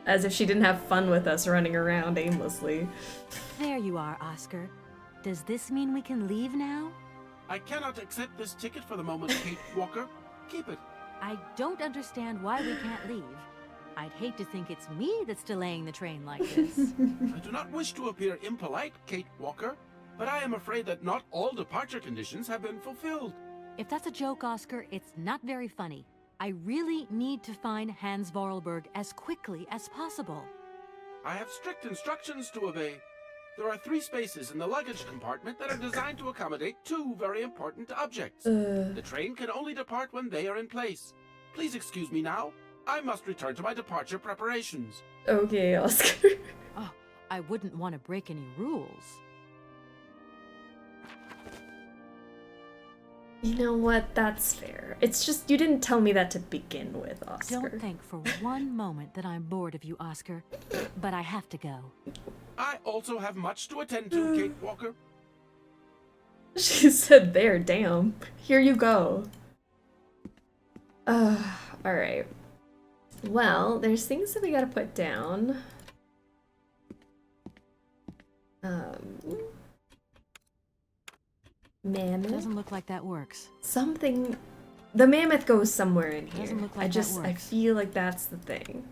As if she didn't have fun with us running around aimlessly. There you are, Oscar. Does this mean we can leave now? I cannot accept this ticket for the moment, Kate Walker. Keep it. I don't understand why we can't leave. I'd hate to think it's me that's delaying the train like this. I do not wish to appear impolite, Kate Walker, but I am afraid that not all departure conditions have been fulfilled. If that's a joke, Oscar, it's not very funny. I really need to find Hans Voralberg as quickly as possible. I have strict instructions to obey. There are 3 spaces in the luggage compartment that are designed to accommodate 2 very important objects. The train can only depart when they are in place. Please excuse me now. I must return to my departure preparations. Okay, Oscar. Oh, I wouldn't want to break any rules. You know what? That's fair. It's just you didn't tell me that to begin with, Oscar. Don't think for one moment that I'm bored of you, Oscar. But I have to go. I also have much to attend to, Kate Walker. She said there, damn. Here you go. Alright. Well, there's things that we gotta put down. Mammoth. Doesn't look like that works. Something. The mammoth goes somewhere in here. Doesn't look like I feel like that's the thing.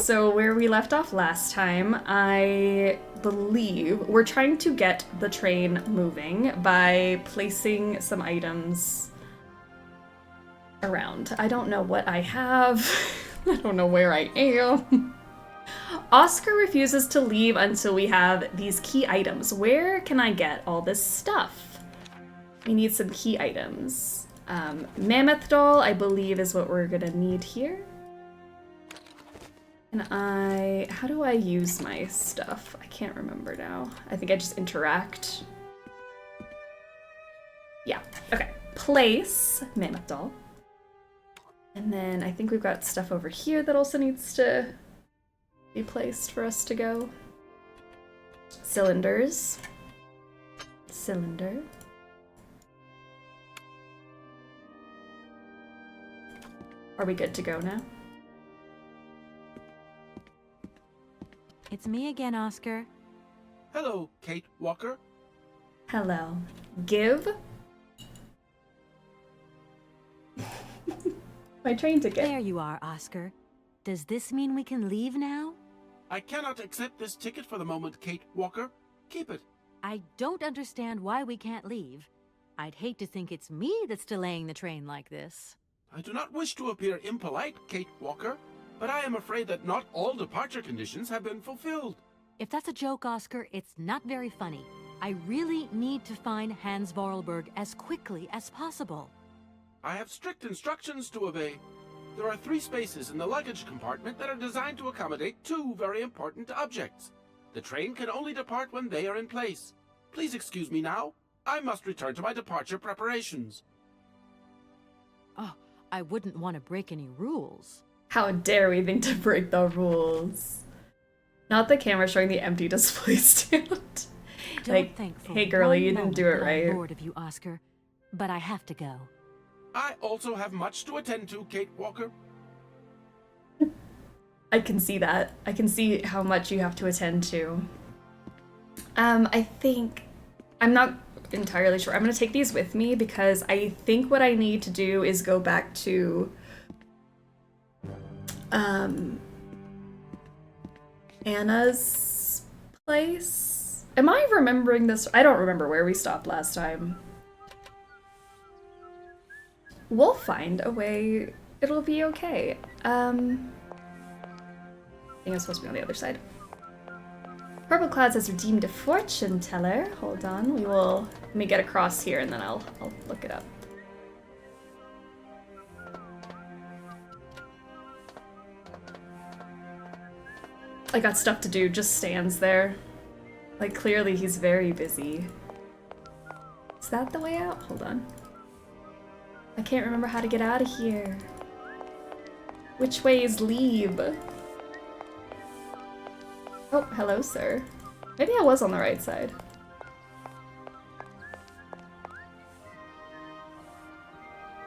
So where we left off last time, I believe we're trying to get the train moving by placing some items around. I don't know what I have. I don't know where I am. Oscar refuses to leave until we have these key items. Where can I get all this stuff? We need some key items. Mammoth doll, I believe, is what we're gonna need here. And how do I use my stuff? I can't remember now. I think I just interact. Yeah, okay. Place, mammoth doll. And then I think we've got stuff over here that also needs to be placed for us to go. Cylinders. Cylinder. Are we good to go now? It's me again, Oscar. Hello, Kate Walker. Hello. Give. My train ticket. There you are, Oscar. Does this mean we can leave now? I cannot accept this ticket for the moment, Kate Walker. Keep it. I don't understand why we can't leave. I'd hate to think it's me that's delaying the train like this. I do not wish to appear impolite, Kate Walker, but I am afraid that not all departure conditions have been fulfilled. If that's a joke, Oscar, it's not very funny. I really need to find Hans Voralberg as quickly as possible. I have strict instructions to obey. There are 3 spaces in the luggage compartment that are designed to accommodate 2 very important objects. The train can only depart when they are in place. Please excuse me now. I must return to my departure preparations. Oh, I wouldn't want to break any rules. How dare we think to break the rules? Not the camera showing the empty display stand. Like, hey girlie, you didn't do it right. I'm bored of you, Oscar, but I have to go. I also have much to attend to, Kate Walker. I can see that. I can see how much you have to attend to. I think... I'm not entirely sure. I'm gonna take these with me because I think what I need to do is go back to... Anna's place. Am I remembering this? I don't remember where we stopped last time. We'll find a way. It'll be okay. I think I'm supposed to be on the other side. Purple Clouds has redeemed a fortune teller. Hold on, let me get across here and then I'll look it up. I got stuff to do, just stands there. Like, clearly he's very busy. Is that the way out? Hold on. I can't remember how to get out of here. Which way is leave? Oh, hello, sir. Maybe I was on the right side.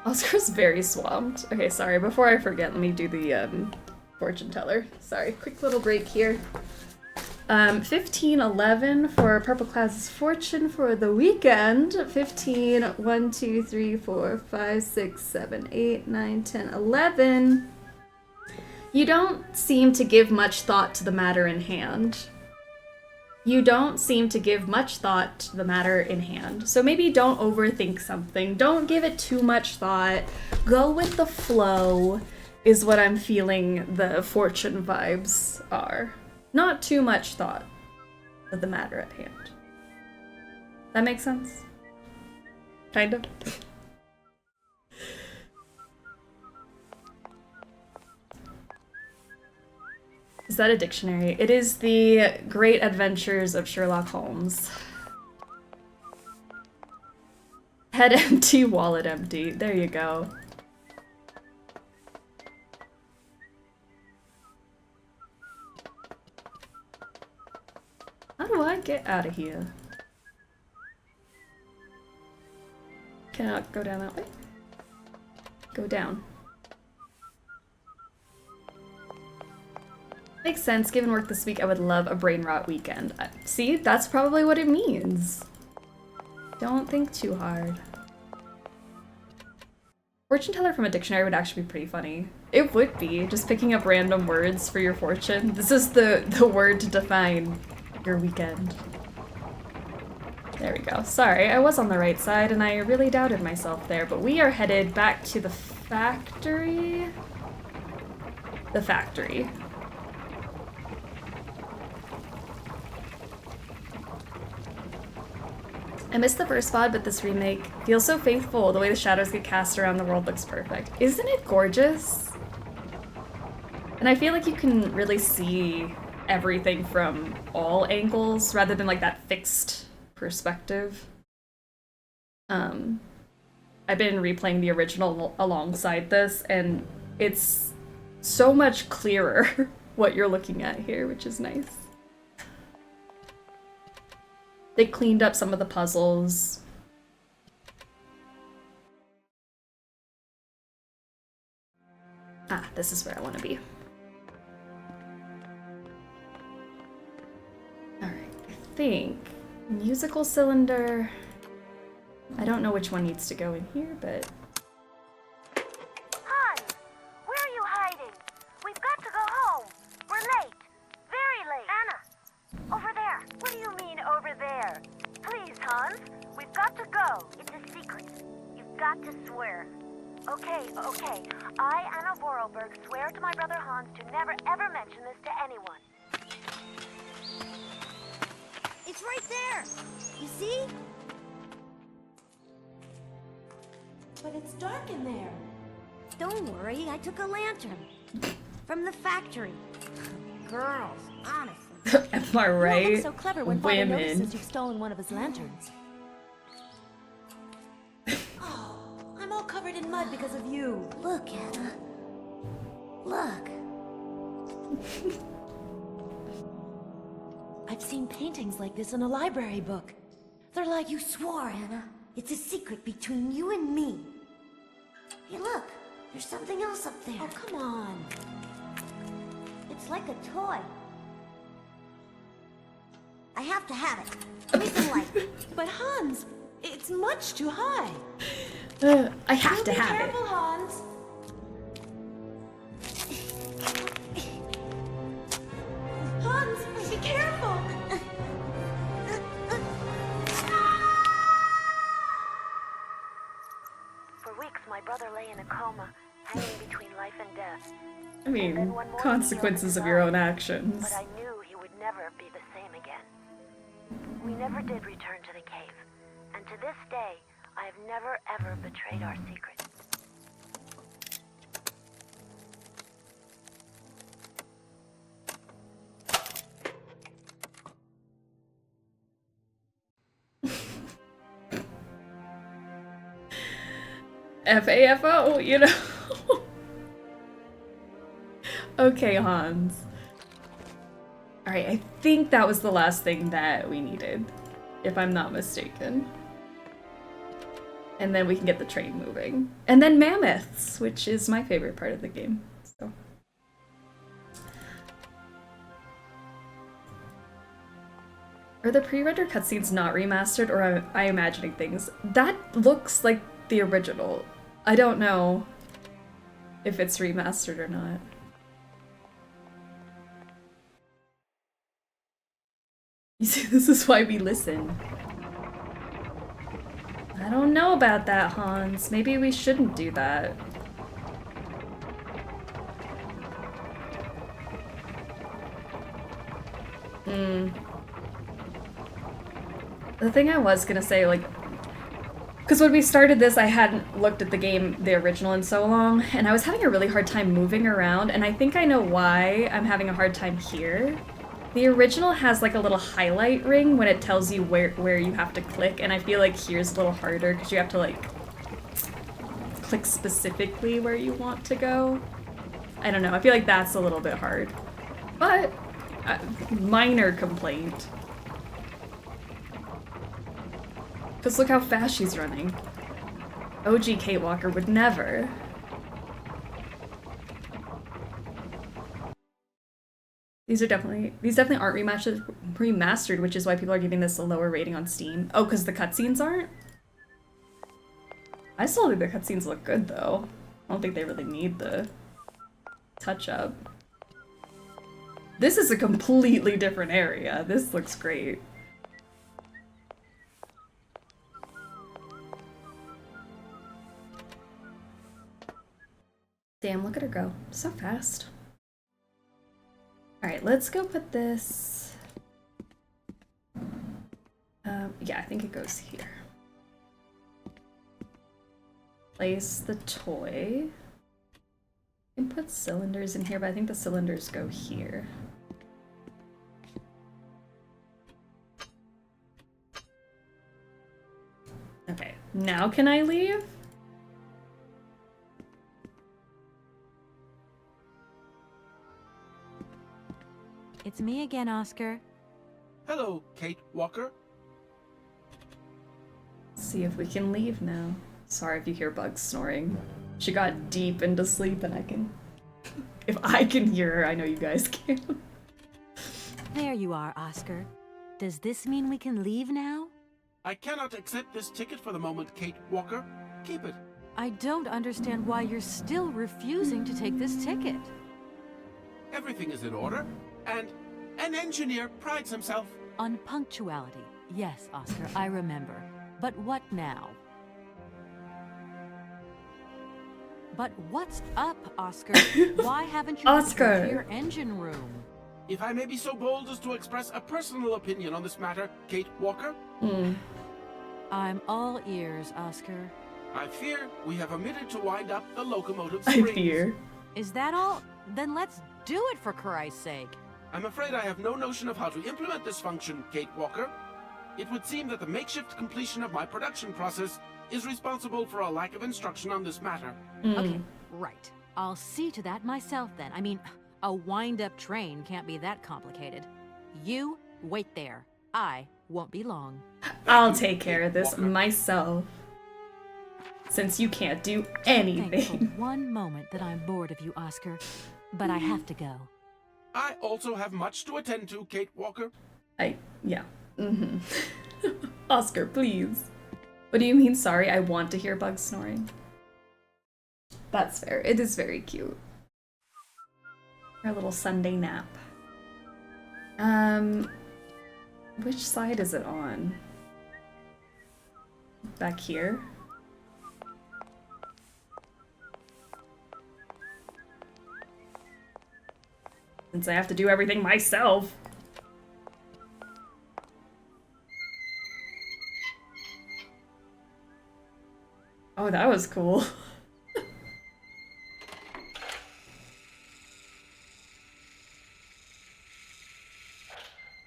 Oscar's very swamped. Okay, sorry, before I forget, let me do the fortune teller. Sorry, quick little break here. 1511 for Purple Clouds' fortune for the weekend. 15, 1, 2, 3, 4, 5, 6, 7, 8, 9, 10, 11. You don't seem to give much thought to the matter in hand. You don't seem to give much thought to the matter in hand. So maybe don't overthink something. Don't give it too much thought. Go with the flow is what I'm feeling the fortune vibes are. Not too much thought of the matter at hand. That makes sense? Kind of. Is that a dictionary? It is the Great Adventures of Sherlock Holmes. Head empty, wallet empty. There you go. How do I get out of here? Can I go down that way? Go down. Makes sense. Given work this week, I would love a brain rot weekend. See, that's probably what it means. Don't think too hard. Fortune teller from a dictionary would actually be pretty funny. It would be, just picking up random words for your fortune. This is the word to define your weekend. There we go. Sorry, I was on the right side and I really doubted myself there, but we are headed back to the factory. The factory. I missed the first VOD, but this remake feels so faithful. The way the shadows get cast around the world looks perfect. Isn't it gorgeous? And I feel like you can really see everything from all angles rather than like that fixed perspective. I've been replaying the original alongside this, and it's so much clearer what you're looking at here, which is nice. They cleaned up some of the puzzles. Ah, this is where I want to be. Alright, I think musical cylinder. I don't know which one needs to go in here, but... Hans, where are you hiding? We've got to go home. We're late. Very late. Anna, over there. What do you mean, over there? Please, Hans, we've got to go. It's a secret. You've got to swear. Okay. I, Anna Voralberg, swear to my brother Hans to never ever mention this to anyone. It's right there! You see? But it's dark in there. Don't worry, I took a lantern. From the factory. Girls, honestly. Am I right? You look so clever when Father Women. notices you've stolen one of his lanterns. Oh, I'm all covered in mud because of you. Look, Anna. Look. I've seen paintings like this in a library book. They're like... You swore, Anna. It's a secret between you and me. Hey, look. There's something else up there. Oh, come on. It's like a toy. I have to have it. Give me some light. But Hans, it's much too high. I have to have it. Be careful, Hans. Hans, be careful. day in a coma, hanging between life and death. I mean, consequences of your own actions. But I knew he would never be the same again. We never did return to the cave, and to this day, I have never ever betrayed our secret. FAFO, you know? Okay, Hans. Alright, I think that was the last thing that we needed, if I'm not mistaken. And then we can get the train moving. And then mammoths, which is my favorite part of the game. So. Are the pre-rendered cutscenes not remastered, or am I imagining things? That looks like the original. I don't know if it's remastered or not. You see, this is why we listen. I don't know about that, Hans. Maybe we shouldn't do that. The thing I was gonna say, like, because when we started this, I hadn't looked at the game, the original, in so long, and I was having a really hard time moving around, and I think I know why I'm having a hard time here. The original has like a little highlight ring when it tells you where you have to click, and I feel like here's a little harder because you have to like click specifically where you want to go. I don't know, I feel like that's a little bit hard. But, minor complaint. Because look how fast she's running. OG Kate Walker would never. These definitely aren't remastered, which is why people are giving this a lower rating on Steam. Oh, because the cutscenes aren't? I still think the cutscenes look good, though. I don't think they really need the touch-up. This is a completely different area. This looks great. Damn, look at her go. So fast. Alright, let's go put this... yeah, I think it goes here. Place the toy. You can put cylinders in here, but I think the cylinders go here. Okay, now can I leave? It's me again, Oscar. Hello, Kate Walker. See if we can leave now. Sorry if you hear Bugs snoring. She got deep into sleep and I can... if I can hear her, I know you guys can. There you are, Oscar. Does this mean we can leave now? I cannot accept this ticket for the moment, Kate Walker. Keep it. I don't understand why you're still refusing to take this ticket. Everything is in order, and an engineer prides himself on punctuality. Yes, Oscar, I remember. But what now? But what's up, Oscar? Why haven't you returned to your engine room? If I may be so bold as to express a personal opinion on this matter, Kate Walker. I'm all ears, Oscar. I fear we have omitted to wind up the locomotive springs. I fear. Is that all? Then let's do it, for Christ's sake. I'm afraid I have no notion of how to implement this function, Kate Walker. It would seem that the makeshift completion of my production process is responsible for a lack of instruction on this matter. Okay, right. I'll see to that myself then. I mean, a wind-up train can't be that complicated. You wait there. I won't be long. I'll take care of this myself. Since you can't do anything. Think for one moment that I'm bored of you, Oscar, but I have to go. I also have much to attend to, Kate Walker. Yeah. Oscar, please. What do you mean, sorry? I want to hear Bugs snoring. That's fair. It is very cute. Our little Sunday nap. Which side is it on? Back here? since I have to do everything myself. Oh, that was cool.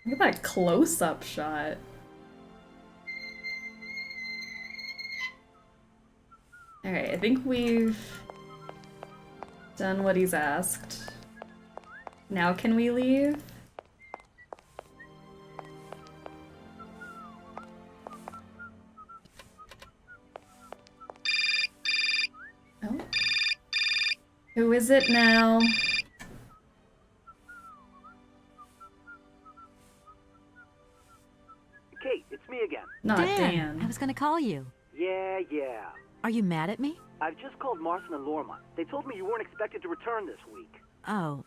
Look at that close-up shot. Alright, I think we've done what he's asked. Now can we leave? Oh. Who is it now? Kate, it's me again. Not Dan. I was gonna call you. Yeah. Are you mad at me? I've just called Marson and Lorma. They told me you weren't expected to return this week. Oh,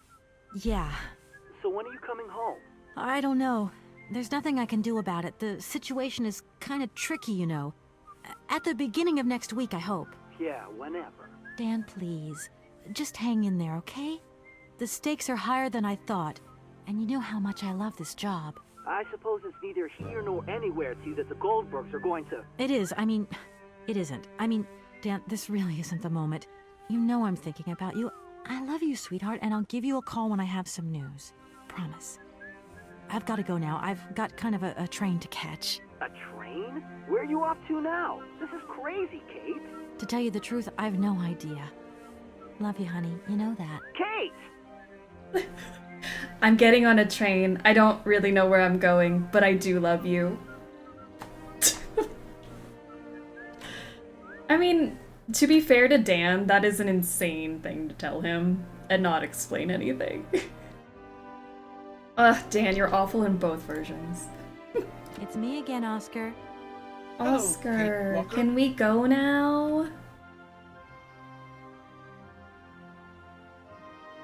yeah. So when are you coming home? I don't know. There's nothing I can do about it. The situation is kind of tricky, you know. At the beginning of next week, I hope. Yeah, whenever. Dan, please. Just hang in there, okay? The stakes are higher than I thought, and you know how much I love this job. I suppose it's neither here nor anywhere to you that the Goldbergs are going to... It is. I mean, it isn't. I mean, Dan, this really isn't the moment. You know I'm thinking about you. I love you, sweetheart, and I'll give you a call when I have some news. Promise. I've got to go now. I've got kind of a train to catch. A train? Where are you off to now? This is crazy, Kate. To tell you the truth, I've no idea. Love you, honey. You know that. Kate! I'm getting on a train. I don't really know where I'm going, but I do love you. I mean, to be fair to Dan, that is an insane thing to tell him and not explain anything. Ugh, Dan, you're awful in both versions. It's me again, Oscar. Oscar, Walker? can we go now?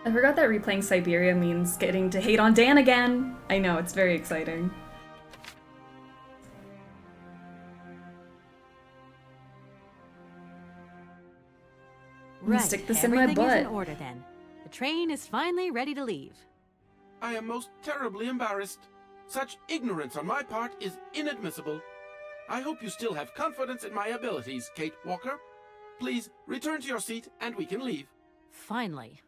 I forgot that replaying Syberia means getting to hate on Dan again. I know, it's very exciting. Right. Stick this in my Everything is in butt. order then. The train is finally ready to leave. I am most terribly embarrassed. Such ignorance on my part is inadmissible. I hope you still have confidence in my abilities, Kate Walker. Please return to your seat and we can leave. Finally.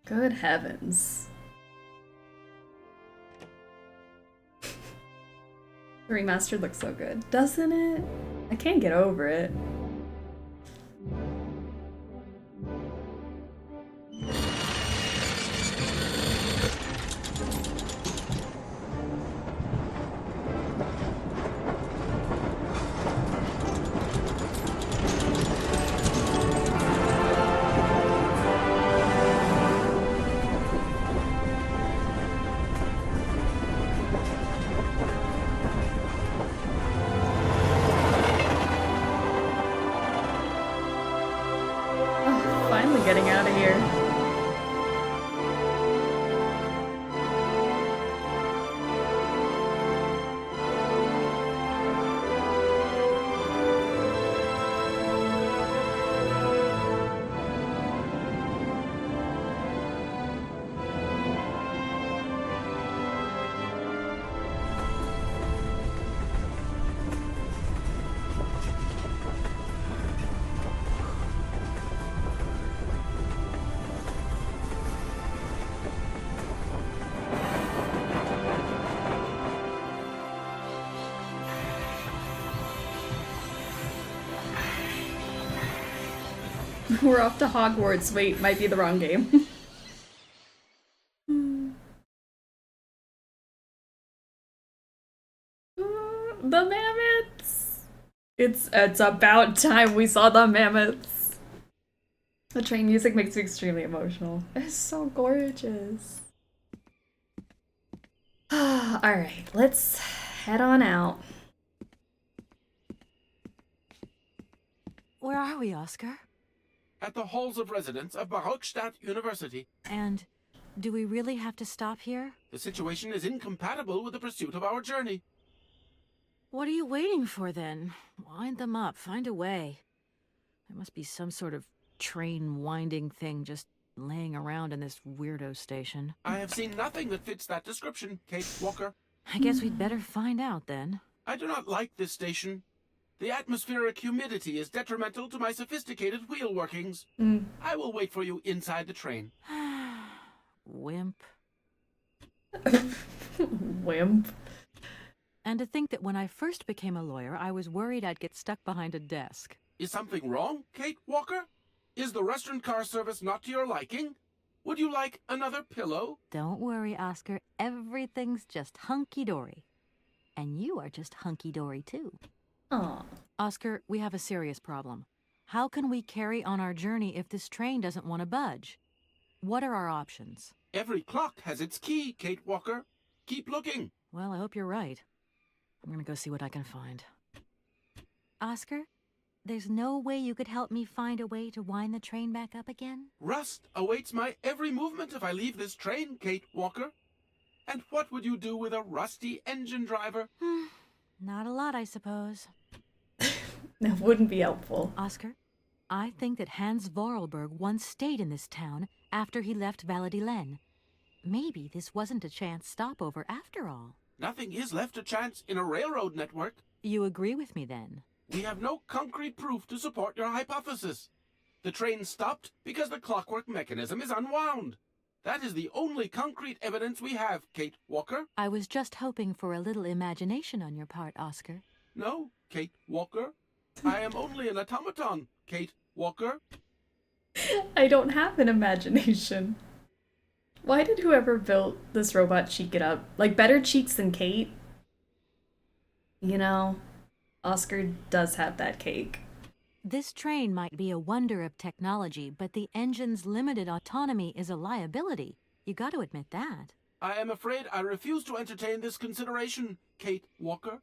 Good heavens. The remastered looks so good, doesn't it? I can't get over it. Getting out of here. We're off to Hogwarts. Wait, might be the wrong game. The mammoths! It's about time we saw the mammoths. The train music makes me extremely emotional. It's so gorgeous. Alright, let's head on out. Where are we, Oscar? At the halls of residence of Barrockstadt University. And do we really have to stop here? The situation is incompatible with the pursuit of our journey. What are you waiting for then? Wind them up, find a way. There must be some sort of train winding thing just laying around in this weirdo station. I have seen nothing that fits that description, Kate Walker. I guess we'd better find out then. I do not like this station. The atmospheric humidity is detrimental to my sophisticated wheel workings. I will wait for you inside the train. Wimp. Wimp. And to think that when I first became a lawyer, I was worried I'd get stuck behind a desk. Is something wrong, Kate Walker? Is the restaurant car service not to your liking? Would you like another pillow? Don't worry, Oscar. Everything's just hunky-dory. And you are just hunky-dory, too. Aw. Oscar, we have a serious problem. How can we carry on our journey if this train doesn't want to budge? What are our options? Every clock has its key, Kate Walker. Keep looking. Well, I hope you're right. I'm gonna go see what I can find. Oscar, there's no way you could help me find a way to wind the train back up again? Rust awaits my every movement if I leave this train, Kate Walker. And what would you do with a rusty engine driver? Not a lot, I suppose. That wouldn't be helpful. Oscar, I think that Hans Voralberg once stayed in this town after he left Valadilene. Maybe this wasn't a chance stopover after all. Nothing is left to chance in a railroad network. You agree with me then? We have no concrete proof to support your hypothesis. The train stopped because the clockwork mechanism is unwound. That is the only concrete evidence we have, Kate Walker. I was just hoping for a little imagination on your part, Oscar. No, Kate Walker. I am only an automaton, Kate Walker. I don't have an imagination. Why did whoever built this robot cheek it up? Like, better cheeks than Kate? You know, Oscar does have that cake. This train might be a wonder of technology, but the engine's limited autonomy is a liability. You got to admit that. I am afraid I refuse to entertain this consideration, Kate Walker.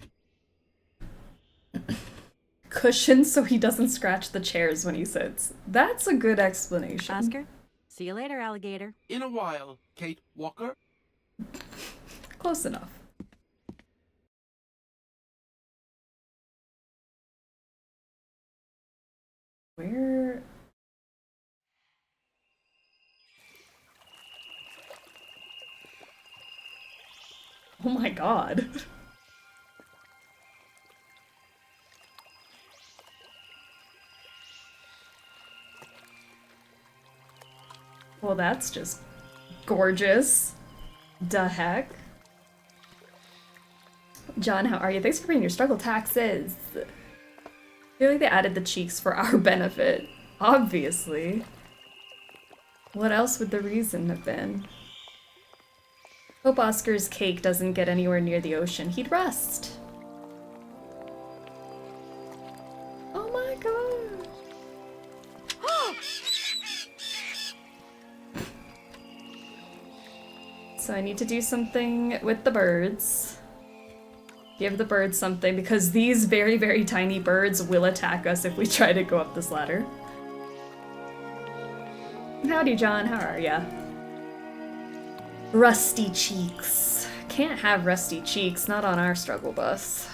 Cushions so he doesn't scratch the chairs when he sits. That's a good explanation. Oscar, see you later, alligator. In a while, Kate Walker. Close enough. Where? Oh my god. Well, that's just gorgeous. The heck? John, how are you? Thanks for paying your struggle taxes. I feel like they added the cheeks for our benefit. Obviously. What else would the reason have been? Hope Oscar's cake doesn't get anywhere near the ocean. He'd rust. Oh my god. So I need to do something with the birds. Give the birds something, because these very, very tiny birds will attack us if we try to go up this ladder. Howdy, John. How are ya? Rusty cheeks. Can't have rusty cheeks, not on our struggle bus.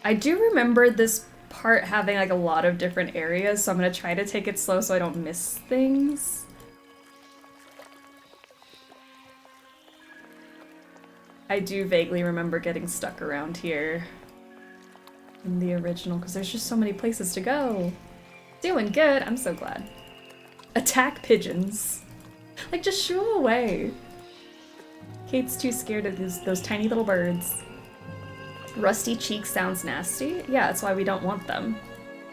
I do remember this part having like a lot of different areas, so I'm gonna try to take it slow so I don't miss things. I do vaguely remember getting stuck around here in the original, because there's just so many places to go. Doing good, I'm so glad. Attack pigeons. Like, just shoo them away. Kate's too scared of those tiny little birds. Rusty cheeks sounds nasty? Yeah, that's why we don't want them.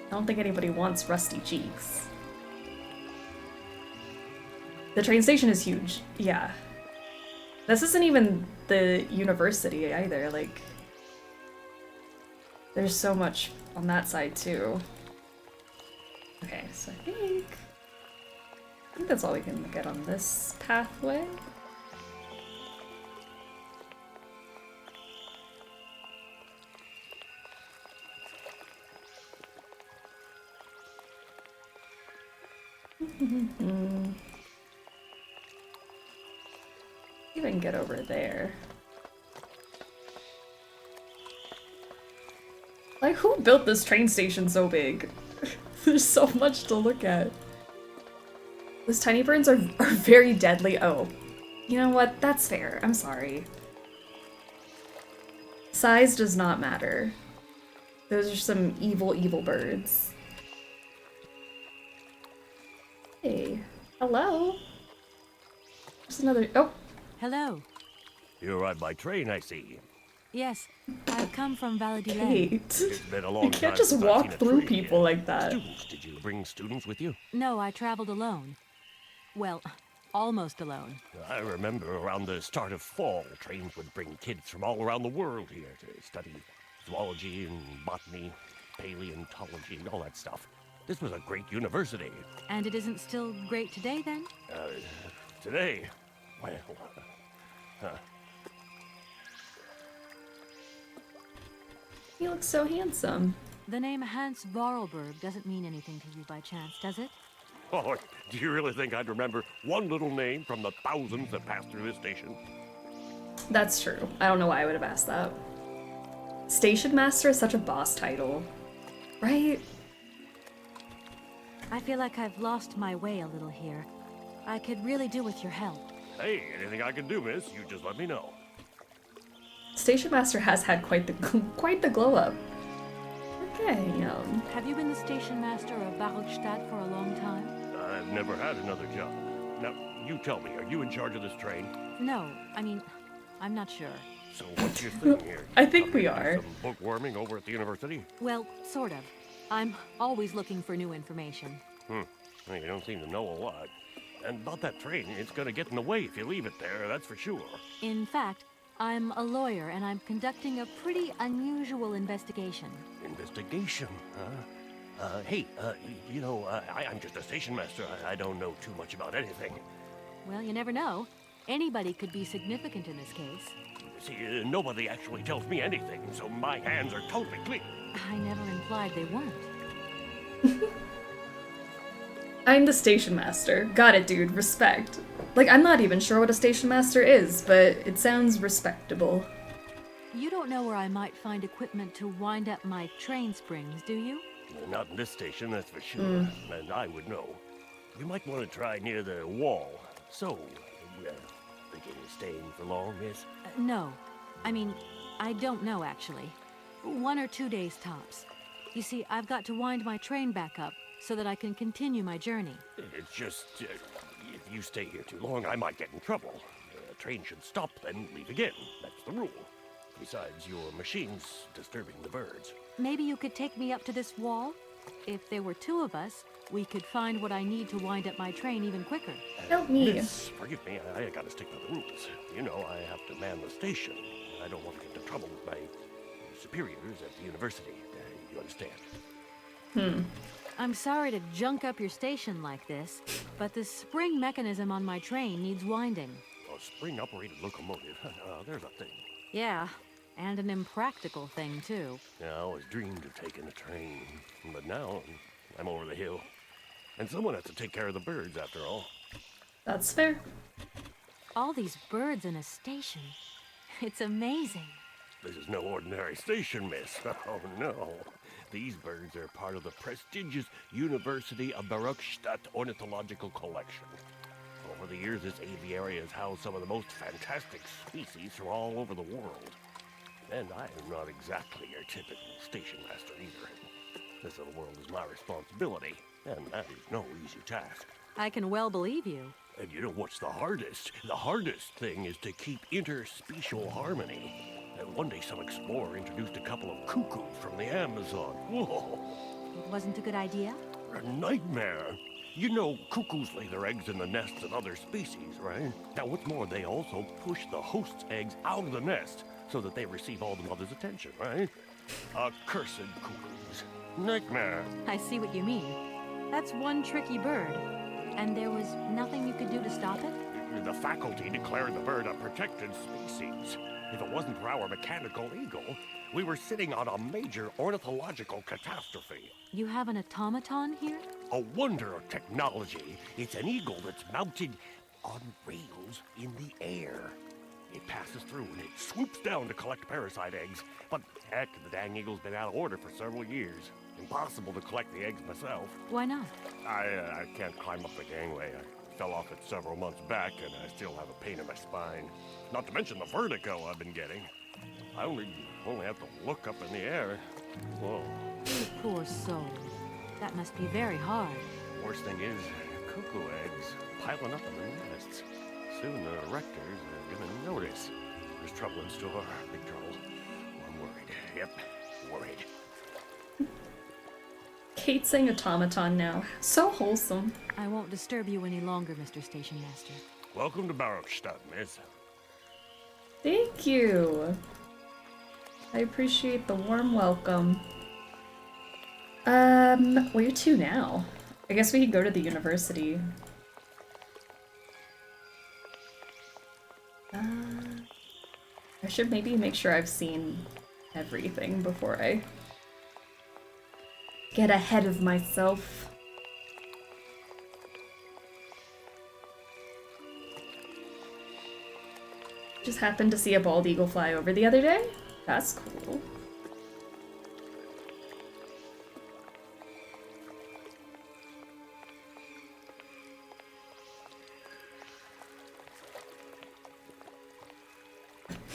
I don't think anybody wants rusty cheeks. The train station is huge. Yeah. This isn't even the university either, like... There's so much on that side, too. Okay, so I think that's all we can get on this pathway. Even get over there. Like, who built this train station so big? There's so much to look at. Those tiny burns are very deadly. Oh, you know what? That's fair. I'm sorry. Size does not matter. Those are some evil, evil birds. Hey. Hello? There's another... Oh. Hello. You arrived by train, I see. Yes, I've come from Valadilene. Kate. It's been a long You can't time just since I've walk seen a through train people yet. like that. Students, did you bring students with you? No, I traveled alone. Well, almost alone. I remember around the start of fall, trains would bring kids from all around the world here to study zoology and botany, paleontology, and all that stuff. This was a great university. And it isn't still great today, then? Today, well, He looks so handsome. The name Hans Voralberg doesn't mean anything to you by chance, does it? oh, do you really think I'd remember one little name from the thousands that passed through this station? That's true. I don't know why I would have asked that. Station Master is such a boss title. Right? I feel like I've lost my way a little here. I could really do with your help. Hey, anything I can do, miss, you just let me know. Station Master has had quite the glow up. Okay, Have you been the station master of Barrockstadt for a long time? I've never had another job. Now, you tell me, are you in charge of this train? No, I mean, I'm not sure. So what's your thing here? I think we Do are. some bookworming over at the university? Well, sort of. I'm always looking for new information. Well, you don't seem to know a lot. And about that train, it's gonna get in the way if you leave it there, that's for sure. In fact, I'm a lawyer and I'm conducting a pretty unusual investigation. Investigation, huh? Hey, I'm just a station master. I don't know too much about anything. Well, you never know. Anybody could be significant in this case. See, nobody actually tells me anything, so my hands are totally clean. I never implied they weren't. I'm the Station Master. Got it, dude. Respect. Like, I'm not even sure what a Station Master is, but it sounds respectable. You don't know where I might find equipment to wind up my train springs, do you? Not in this station, that's for sure. And I would know. You might want to try near the wall. So, thinking of staying for long, miss? No. I mean, I don't know, actually. 1 or 2 days tops. You see, I've got to wind my train back up so that I can continue my journey. It's just, if you stay here too long, I might get in trouble. The train should stop, then leave again. That's the rule. Besides, your machine's disturbing the birds. Maybe you could take me up to this wall? If there were 2 of us, we could find what I need to wind up my train even quicker. Help me. Miss, forgive me, I gotta stick to the rules. You know, I have to man the station. I don't want to get into trouble with my superiors at the university. You understand? I'm sorry to junk up your station like this, but the spring mechanism on my train needs winding. A spring-operated locomotive. There's a thing. Yeah, and an impractical thing, too. Yeah, I always dreamed of taking a train, but now I'm over the hill. And someone has to take care of the birds, after all. That's fair. All these birds in a station. It's amazing. This is no ordinary station, miss. Oh, no. These birds are part of the prestigious University of Barrockstadt Ornithological Collection. Over the years, this aviary has housed some of the most fantastic species from all over the world. And I am not exactly your typical station master either. This little world is my responsibility, and that is no easy task. I can well believe you. And you know what's the hardest? The hardest thing is to keep interspecial harmony. And one day some explorer introduced a couple of cuckoos from the Amazon. Whoa! It wasn't a good idea? A nightmare. You know, cuckoos lay their eggs in the nests of other species, right? Now, what's more, they also push the host's eggs out of the nest so that they receive all the mother's attention, right? Accursed cuckoos. Nightmare. I see what you mean. That's one tricky bird. And there was nothing you could do to stop it? The faculty declared the bird a protected species. If it wasn't for our mechanical eagle, we were sitting on a major ornithological catastrophe. You have an automaton here? A wonder of technology. It's an eagle that's mounted on rails in the air. It passes passes through and it swoops down to collect parasite eggs. But heck, the dang eagle's been out of order for several years. Impossible to collect the eggs myself. Why not? I can't climb up the gangway. I fell off it several months back, and I still have a pain in my spine. Not to mention the vertigo I've been getting. I only have to look up in the air. Whoa. You poor soul. That must be very hard. Worst thing is, cuckoo eggs piling up in the nests. Soon the rectors are gonna notice. There's trouble in store, big trouble. I'm worried. Yep, worried. Kate saying automaton now. So wholesome. I won't disturb you any longer, Mr. Station Master. Welcome to Barrockstadt, miss. Thank you. I appreciate the warm welcome. Where to now? I guess we could go to the university. I should maybe make sure I've seen everything before I get ahead of myself. Just happened to see a bald eagle fly over the other day. That's cool.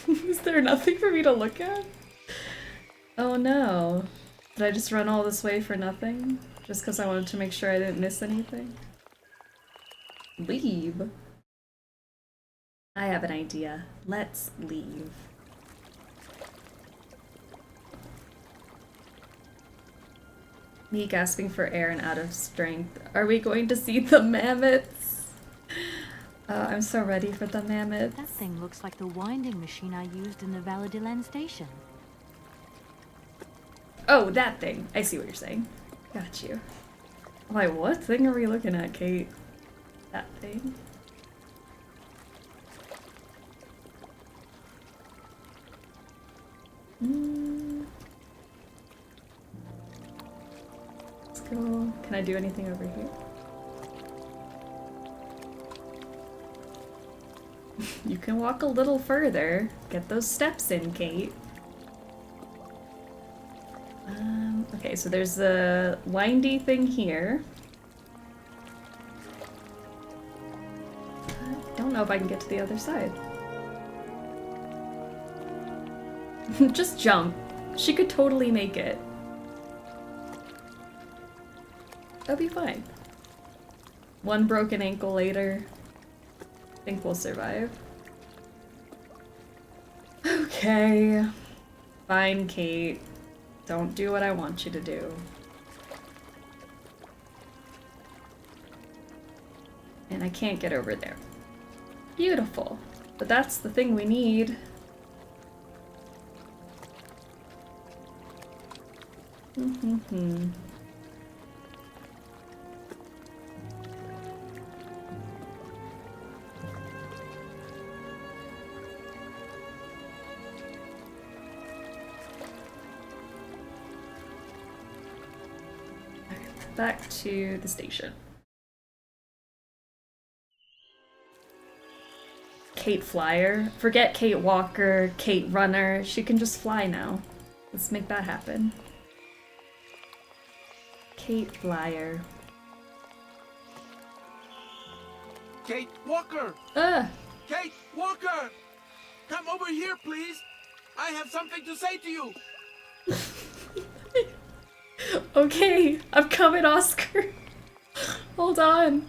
Is there nothing for me to look at? Oh no. Did I just run all this way for nothing? Just because I wanted to make sure I didn't miss anything? Leave. I have an idea. Let's leave. Me gasping for air and out of strength. Are we going to see the mammoths? I'm so ready for the mammoths. That thing looks like the winding machine I used in the Valadilene station. Oh, that thing. I see what you're saying. Got you. I'm like, what thing are we looking at, Kate? That thing? Let's go. Can I do anything over here? You can walk a little further. Get those steps in, Kate. Okay, so there's the windy thing here. I don't know if I can get to the other side. Just jump. She could totally make it. That'll be fine. One broken ankle later. I think we'll survive. Okay. Fine, Kate. Don't do what I want you to do. And I can't get over there. Beautiful. But that's the thing we need. Back to the station. Kate Flyer. Forget Kate Walker, Kate Runner. She can just fly now. Let's make that happen. Kate Flyer. Kate Walker! Kate Walker! Come over here, please! I have something to say to you! Okay, I'm coming, Oscar. Hold on.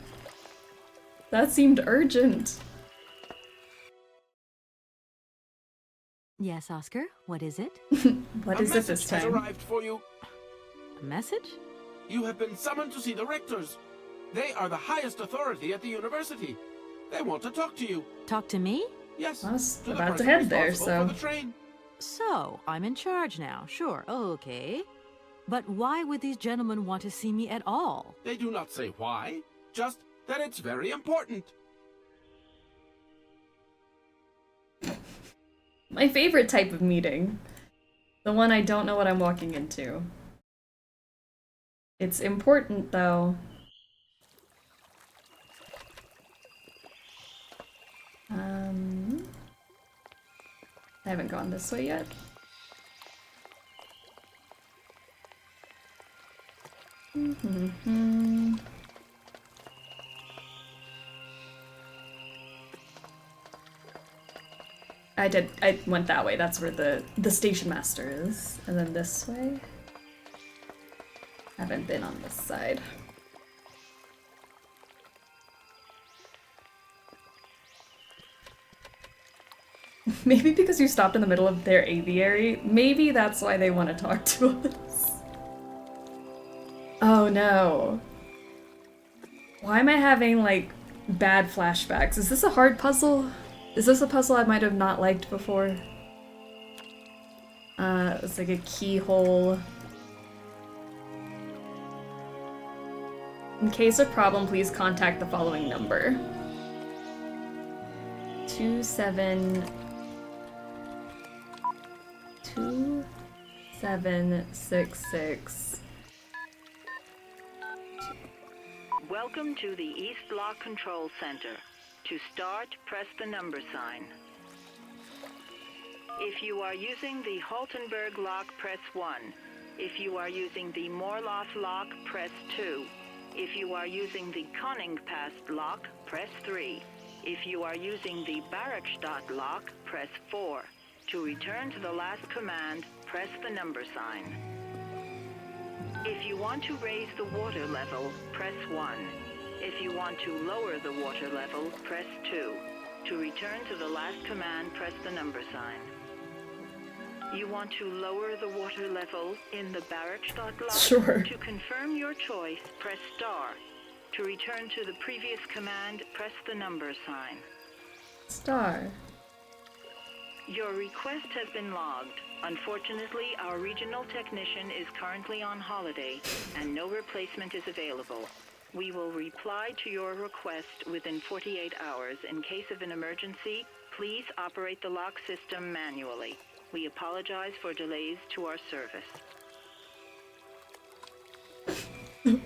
That seemed urgent. Yes, Oscar, what is it? What is it this has time? arrived for you. A message? You have been summoned to see the rectors. They are the highest authority at the university. They want to talk to you. Talk to me? Yes. I was to the about to person head there, responsible so. for the train. So, I'm in charge now. Sure, okay. But why would these gentlemen want to see me at all? They do not say why, just that it's very important. My favorite type of meeting. The one I don't know what I'm walking into. It's important, though. I haven't gone this way yet. I went that way. That's where the station master is. And then this way. Haven't been on this side. Maybe because you stopped in the middle of their aviary. Maybe that's why they want to talk to us. Oh no. Why am I having, like, bad flashbacks? Is this a hard puzzle? Is this a puzzle I might have not liked before? It's like a keyhole. In case of problem, please contact the following number. 2766. Welcome to the East Block Control Center. To start, press the number sign. If you are using the Haltenberg lock, press 1. If you are using the Morloff lock, press 2. If you are using the Königpass lock, press 3. If you are using the Barrockstadt lock, press 4. To return to the last command, press the number sign. If you want to raise the water level, press 1. If you want to lower the water level, press 2. To return to the last command, press the number sign. You want to lower the water level in the Barrockstadt lock? Sure. To confirm your choice, press star. To return to the previous command, press the number sign. Star. Your request has been logged. Unfortunately, our regional technician is currently on holiday, and no replacement is available. We will reply to your request within 48 hours. In case of an emergency, please operate the lock system manually. We apologize for delays to our service.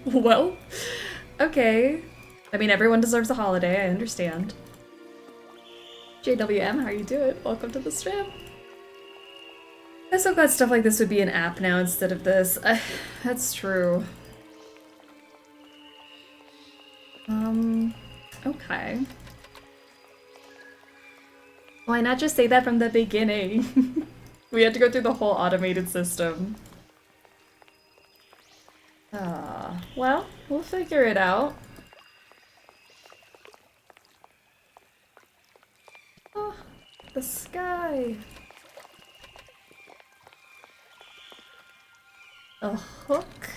Well, okay. I mean, everyone deserves a holiday, I understand. JWM, how are you doing? Welcome to the stream. I'm so glad stuff like this would be an app now instead of this. That's true. Okay. Why not just say that from the beginning? We had to go through the whole automated system. Well, we'll figure it out. Oh, the sky. A hook.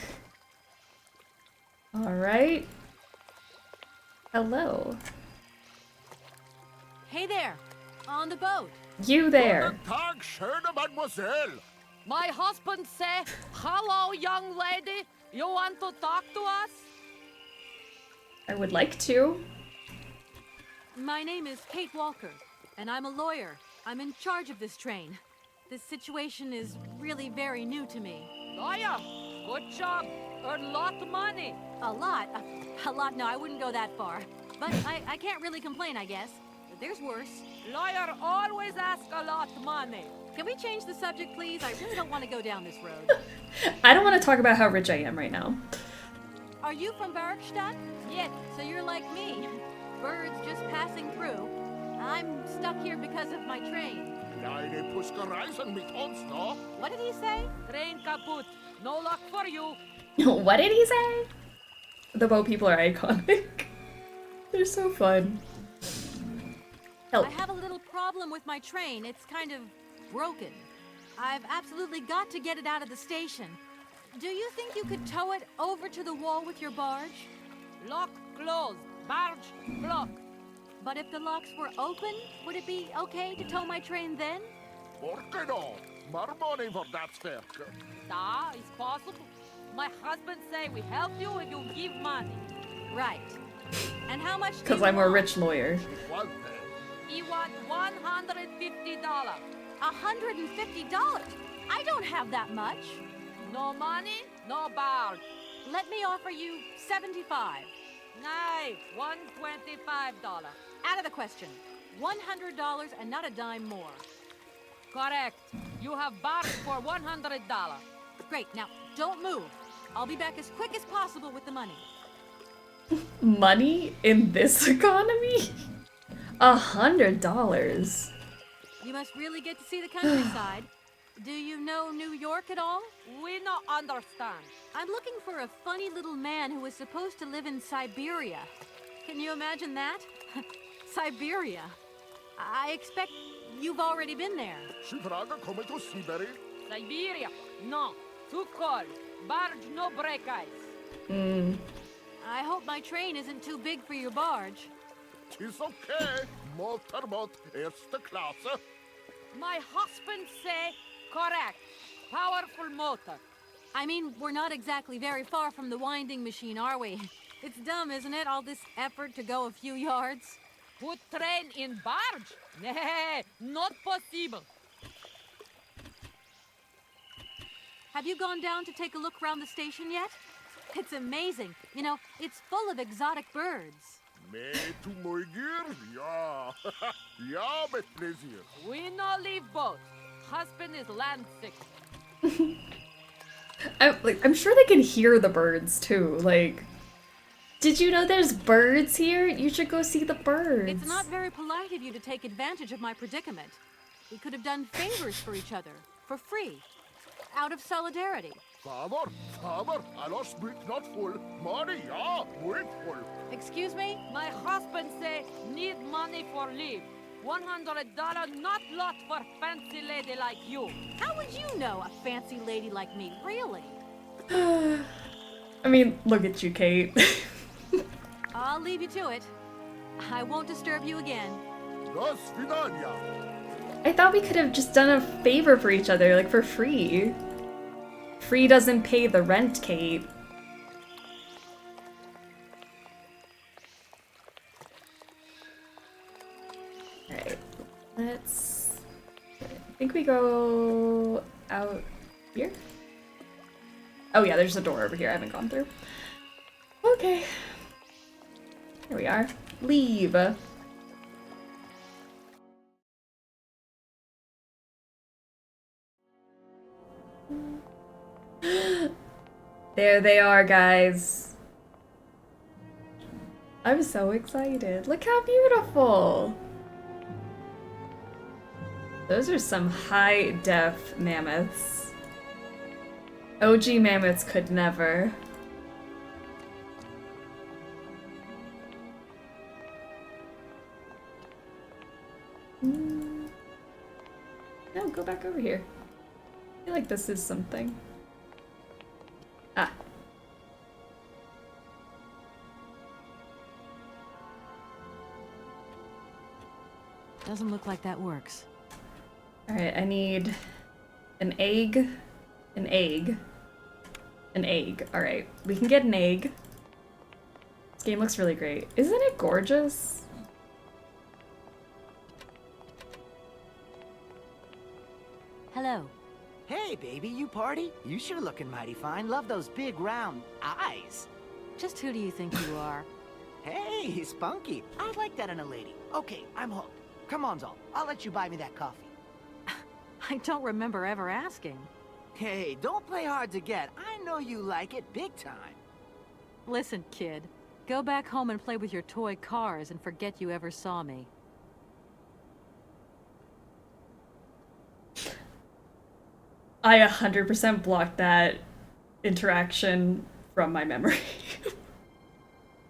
Alright. Hello. Hey there, on the boat. You there. Tag schön, mademoiselle. My husband say, hello, young lady. You want to talk to us? I would like to. My name is Kate Walker, and I'm a lawyer. I'm in charge of this train. This situation is really very new to me. Lawyer, good job. Earn lot of money. A lot? A lot? No, I wouldn't go that far. But I can't really complain, I guess. There's worse. Lawyer always ask a lot of money. Can we change the subject, please? I really don't want to go down this road. I don't want to talk about how rich I am right now. Are you from Barrockstadt? Yes. So you're like me. Birds just passing through. I'm stuck here because of my train. Deine Puschke reisen mit uns, no? What did he say? Train kaput. No luck for you. What did he say? The boat people are iconic. They're so fun. Help. I have a little problem with my train. It's kind of broken. I've absolutely got to get it out of the station. Do you think you could tow it over to the wall with your barge? Lock closed. Barge blocked. But if the locks were open, would it be okay to tow my train then? Por que no? More money for that werk. Da, it's possible. My husband say we help you if you give money. Right. And how much? Because I'm a rich lawyer. He want $150. $150? I don't have that much. No money, no barge. Let me offer you $75. Nay, $125. Out of the question. $100 and not a dime more. Correct. You have barred for $100. Great, now don't move. I'll be back as quick as possible with the money. Money in this economy? $100. You must really get to see the countryside. Do you know New York at all? We not understand. I'm looking for a funny little man who was supposed to live in Syberia. Can you imagine that? Syberia. I expect you've already been there. Shifraga come to Syberia? Siberia? No. Too cold. Barge no break ice. I hope my train isn't too big for your barge. Tis okay. Motorboat erste Klasse. My husband say correct. Powerful motor. I mean, we're not exactly very far from the winding machine, are we? It's dumb, isn't it, all this effort to go a few yards? Put train in barge? Nah, not possible. Have you gone down to take a look around the station yet? It's amazing. You know, it's full of exotic birds. Me to my gear? Ja. Ja, mit pleasure. We no leave boat. Husband is land sick. I'm sure they can hear the birds too. Like, did you know there's birds here? You should go see the birds. It's not very polite of you to take advantage of my predicament. We could have done favors for each other, for free, out of solidarity. Father, I speak not full. Money, ja, muy full. Excuse me? My husband say need money for leave. $100 not lot for fancy lady like you. How would you know a fancy lady like me, really? I mean, look at you, Kate. I'll leave you to it. I won't disturb you again. До свидания. I thought we could have just done a favor for each other, like for free. Free doesn't pay the rent, Kate. Alright, let's... I think we go out here? Oh yeah, there's a door over here I haven't gone through. Okay. Here we are. Leave. There they are, guys. I'm so excited. Look how beautiful. Those are some high-def mammoths. OG mammoths could never. No, go back over here. I feel like this is something. Ah. Doesn't look like that works. Alright, I need an egg, an egg, an egg. Alright, we can get an egg. This game looks really great. Isn't it gorgeous? Hello. Hey, baby, you party? You sure looking mighty fine. Love those big, round eyes. Just who do you think you are? Hey, spunky. I like that in a lady. Okay, I'm hooked. Come on, Zol. I'll let you buy me that coffee. I don't remember ever asking. Hey, don't play hard to get. I know you like it big time. Listen, kid. Go back home and play with your toy cars and forget you ever saw me. I 100% blocked that interaction from my memory.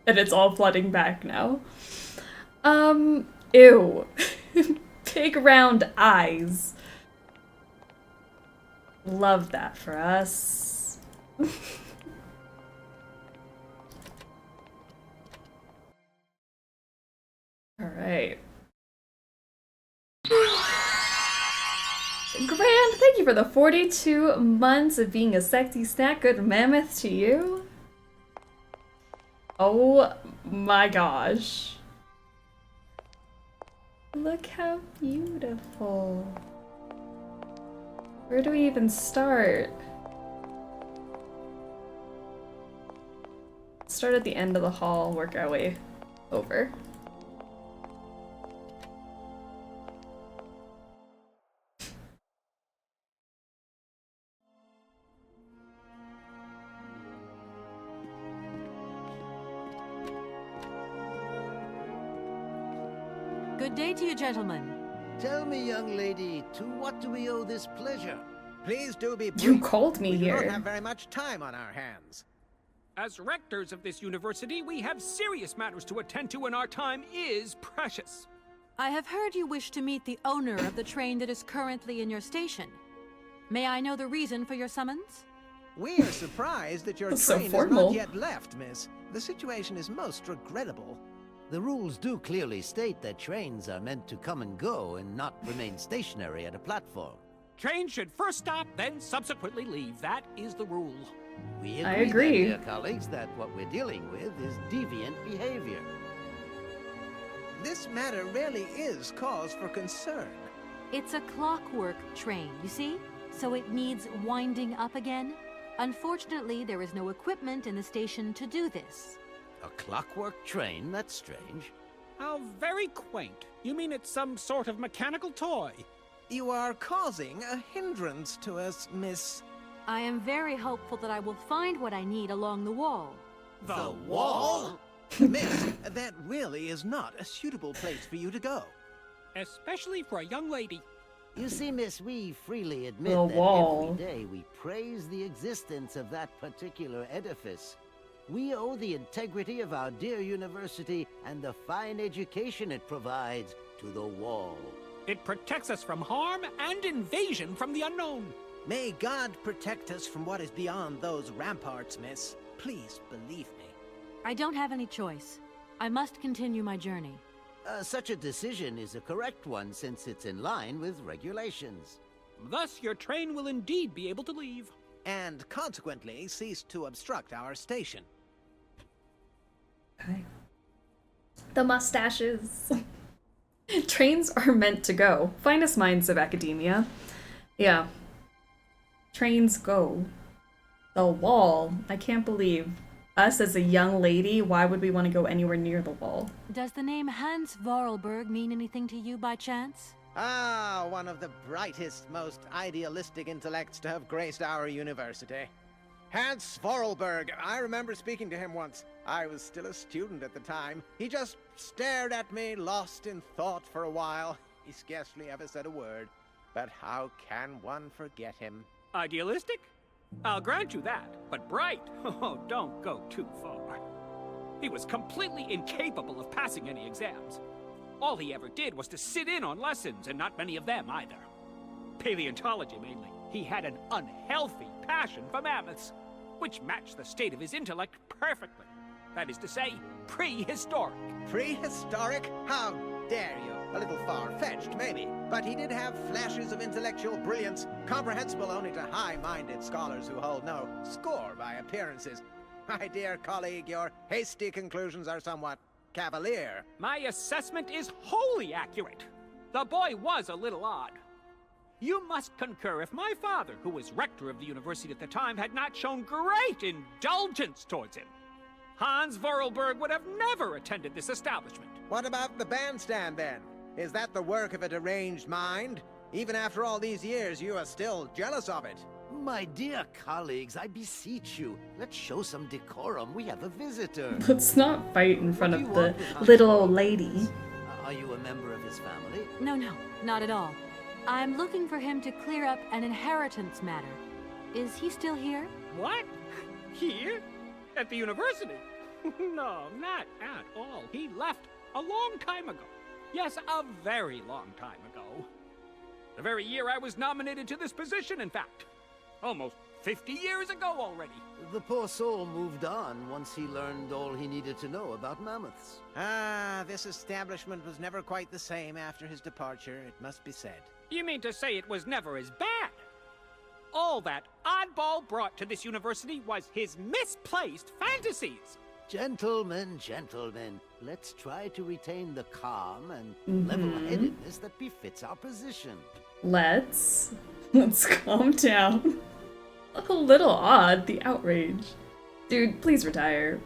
And it's all flooding back now. Ew. Big round eyes. Love that for us. Alright. Grand, thank you for the 42 months of being a sexy snack. Good mammoth to you. Oh my gosh. Look how beautiful. Where do we even start? Start at the end of the hall, work our way over. Good day to you, gentlemen. Tell me, young lady, to what do we owe this pleasure? Please do be brief. You called me we here. We don't have very much time on our hands. As rectors of this university, we have serious matters to attend to, and our time is precious. I have heard you wish to meet the owner of the train that is currently in your station. May I know the reason for your summons? We are surprised that your That's train so has formal. not yet left, miss. The situation is most regrettable. The rules do clearly state that trains are meant to come and go and not remain stationary at a platform. Trains should first stop, then subsequently leave. That is the rule. We I agree, agree. then, dear colleagues, that what we're dealing with is deviant behavior. This matter really is cause for concern. It's a clockwork train, you see? So it needs winding up again. Unfortunately, there is no equipment in the station to do this. A clockwork train? That's strange. How very quaint. You mean it's some sort of mechanical toy? You are causing a hindrance to us, miss. I am very hopeful that I will find what I need along the wall. The wall? Miss, that really is not a suitable place for you to go. Especially for a young lady. You see, miss, we freely admit The that wall. every day we praise the existence of that particular edifice. We owe the integrity of our dear university and the fine education it provides to the wall. It protects us from harm and invasion from the unknown. May God protect us from what is beyond those ramparts, miss. Please believe me. I don't have any choice. I must continue my journey. Such a decision is a correct one since it's in line with regulations. Thus, your train will indeed be able to leave. And consequently cease to obstruct our station. Okay. The mustaches. Trains are meant to go. Finest minds of academia. Yeah. Trains go. The wall. I can't believe us as a young lady, why would we want to go anywhere near the wall? Does the name Hans Voralberg mean anything to you by chance? Ah, one of the brightest, most idealistic intellects to have graced our university. Hans Voralberg. I remember speaking to him once. I was still a student at the time. He just stared at me, lost in thought for a while. He scarcely ever said a word. But how can one forget him? Idealistic? I'll grant you that, but bright? Oh, don't go too far. He was completely incapable of passing any exams. All he ever did was to sit in on lessons, and not many of them either. Paleontology, mainly. He had an unhealthy passion for mammoths, which matched the state of his intellect perfectly. That is to say, prehistoric. Prehistoric? How dare you? A little far-fetched, maybe. But he did have flashes of intellectual brilliance, comprehensible only to high-minded scholars who hold no score by appearances. My dear colleague, your hasty conclusions are somewhat cavalier. My assessment is wholly accurate. The boy was a little odd. You must concur if my father, who was rector of the university at the time, had not shown great indulgence towards him. Hans Voralberg would have never attended this establishment. What about the bandstand, then? Is that the work of a deranged mind? Even after all these years, you are still jealous of it. My dear colleagues, I beseech you, let's show some decorum. We have a visitor. Let's not fight in front of the little old lady. Are you a member of his family? No, not at all. I'm looking for him to clear up an inheritance matter. Is he still here? What? Here? At the university? No, not at all. He left a long time ago. Yes, a very long time ago. The very year I was nominated to this position, in fact. Almost 50 years ago already. The poor soul moved on once he learned all he needed to know about mammoths. Ah, this establishment was never quite the same after his departure, it must be said. You mean to say it was never as bad? All that oddball brought to this university was his misplaced fantasies. Gentlemen, let's try to retain the calm and level-headedness that befits our position. Let's calm down. A little odd, the outrage. Dude, please retire.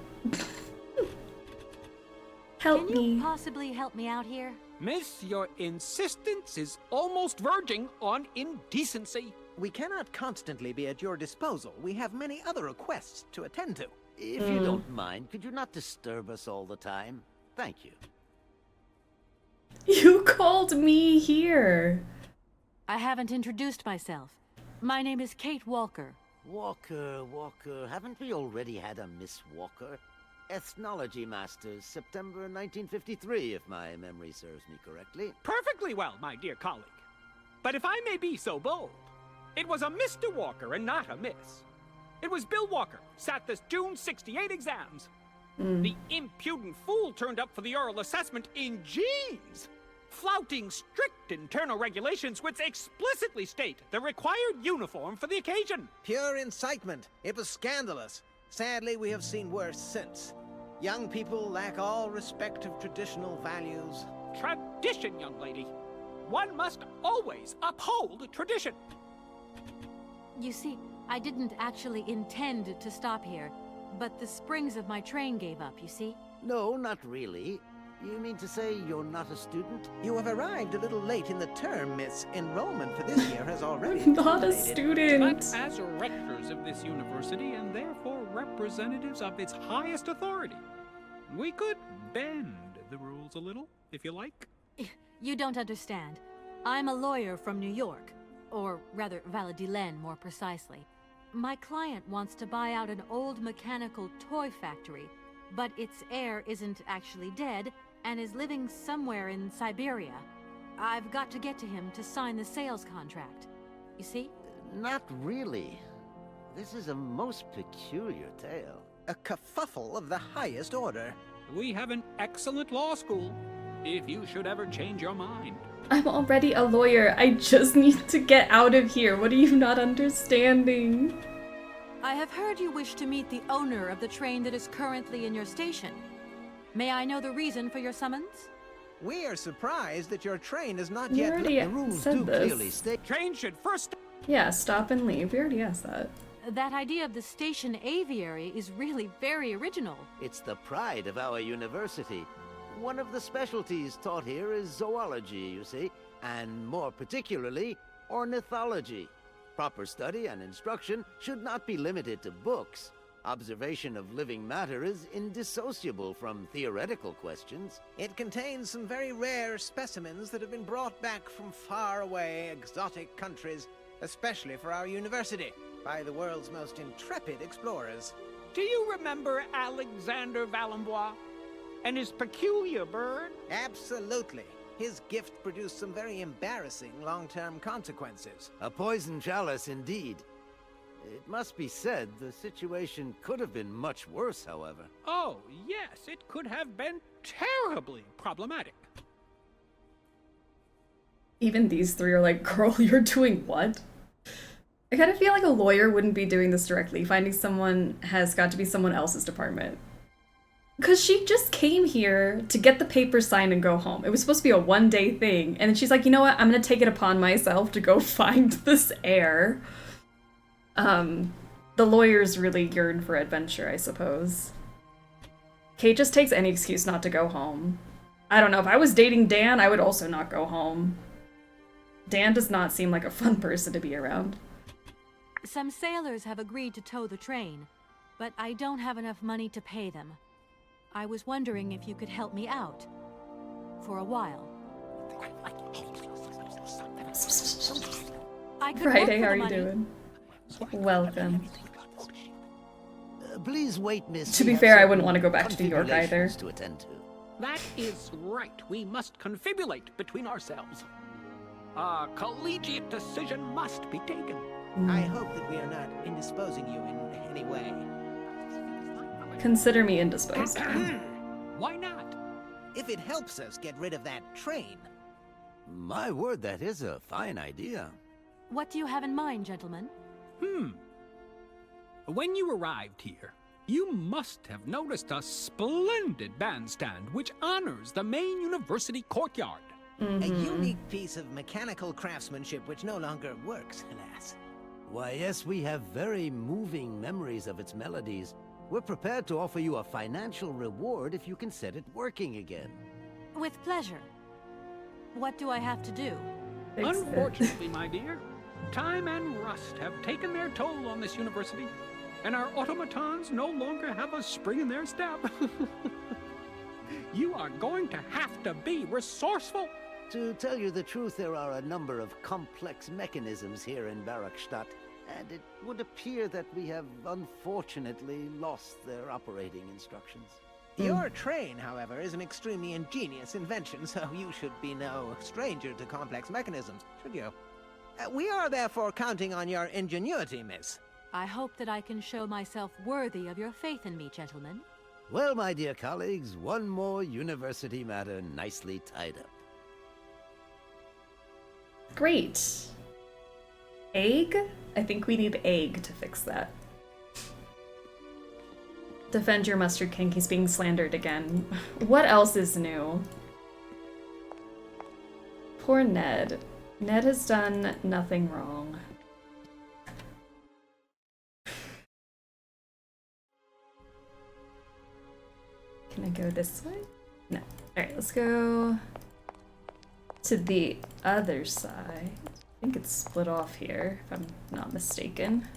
Help me. Can you possibly help me out here? Miss, your insistence is almost verging on indecency. We cannot constantly be at your disposal. We have many other requests to attend to. If you don't mind, could you not disturb us all the time? Thank you. You called me here. I haven't introduced myself. My name is Kate Walker. Walker. Haven't we already had a Miss Walker? Ethnology Masters, September 1953, if my memory serves me correctly. Perfectly well, my dear colleague. But if I may be so bold, it was a Mr. Walker and not a Miss. It was Bill Walker, sat the June 68 exams. The impudent fool turned up for the oral assessment in jeans, flouting strict internal regulations which explicitly state the required uniform for the occasion. Pure incitement. It was scandalous. Sadly, we have seen worse since. Young people lack all respect of traditional values. Tradition, young lady. One must always uphold tradition. You see, I didn't actually intend to stop here, but the springs of my train gave up, you see? No, not really. You mean to say you're not a student? You have arrived a little late in the term, miss. Enrollment for this year has already Not a terminated. student. But as rectors of this university, and therefore representatives of its highest authority, we could bend the rules a little, if you like. You don't understand. I'm a lawyer from New York. Or rather, Valadilene, more precisely. My client wants to buy out an old mechanical toy factory, but its heir isn't actually dead and is living somewhere in Syberia. I've got to get to him to sign the sales contract. You see? Not really. This is a most peculiar tale. A kerfuffle of the highest order. We have an excellent law school, if you should ever change your mind. I'm already a lawyer. I just need to get out of here. What are you not understanding? I have heard you wish to meet the owner of the train that is currently in your station. May I know the reason for your summons? We are surprised that your train is not You yet... already The rules said do this. clearly state... Train should first... Yeah, stop and leave. We already asked that. That idea of the station aviary is really very original. It's the pride of our university. One of the specialties taught here is zoology, you see, and more particularly, ornithology. Proper study and instruction should not be limited to books. Observation of living matter is indissociable from theoretical questions. It contains some very rare specimens that have been brought back from far away exotic countries, especially for our university, by the world's most intrepid explorers. Do you remember Alexander Valembois and his peculiar bird? Absolutely. His gift produced some very embarrassing long-term consequences. A poison chalice indeed. It must be said, the situation could have been much worse, however. Oh, yes, it could have been terribly problematic. Even these three are like, girl, you're doing what? I kind of feel like a lawyer wouldn't be doing this directly. Finding someone has got to be someone else's department. Because she just came here to get the paper signed and go home. It was supposed to be a one-day thing. And then she's like, you know what? I'm going to take it upon myself to go find this heir. The lawyers really yearn for adventure, I suppose. Kate just takes any excuse not to go home. I don't know, if I was dating Dan, I would also not go home. Dan does not seem like a fun person to be around. Some sailors have agreed to tow the train, but I don't have enough money to pay them. I was wondering if you could help me out. For a while. I could Friday, how work for are the you money. doing? Welcome. Please wait, miss. To We be have fair, I certain wouldn't want to go back to New York either. configurations to attend to. That is right. We must confibulate between ourselves. A collegiate decision must be taken. I hope that we are not indisposing you in any way. Consider me indisposed. Why not? If it helps us get rid of that train. My word, that is a fine idea. What do you have in mind, gentlemen? When you arrived here, you must have noticed a splendid bandstand which honors the main university courtyard. A unique piece of mechanical craftsmanship which no longer works, alas. Why, yes, we have very moving memories of its melodies. We're prepared to offer you a financial reward if you can set it working again. With pleasure. What do I have to do? Unfortunately, my dear, time and rust have taken their toll on this university, and our automatons no longer have a spring in their step. You are going to have to be resourceful. To tell you the truth, there are a number of complex mechanisms here in Barrockstadt, and it would appear that we have unfortunately lost their operating instructions. Your train, however, is an extremely ingenious invention, so you should be no stranger to complex mechanisms, should you? We are therefore counting on your ingenuity, miss. I hope that I can show myself worthy of your faith in me, gentlemen. Well, my dear colleagues, one more university matter nicely tied up. Great. Egg? I think we need egg to fix that. Defend your mustard king, he's being slandered again. What else is new? Poor Ned. Ned has done nothing wrong. Can I go this way? No. Alright, let's go to the other side. I think it's split off here, if I'm not mistaken.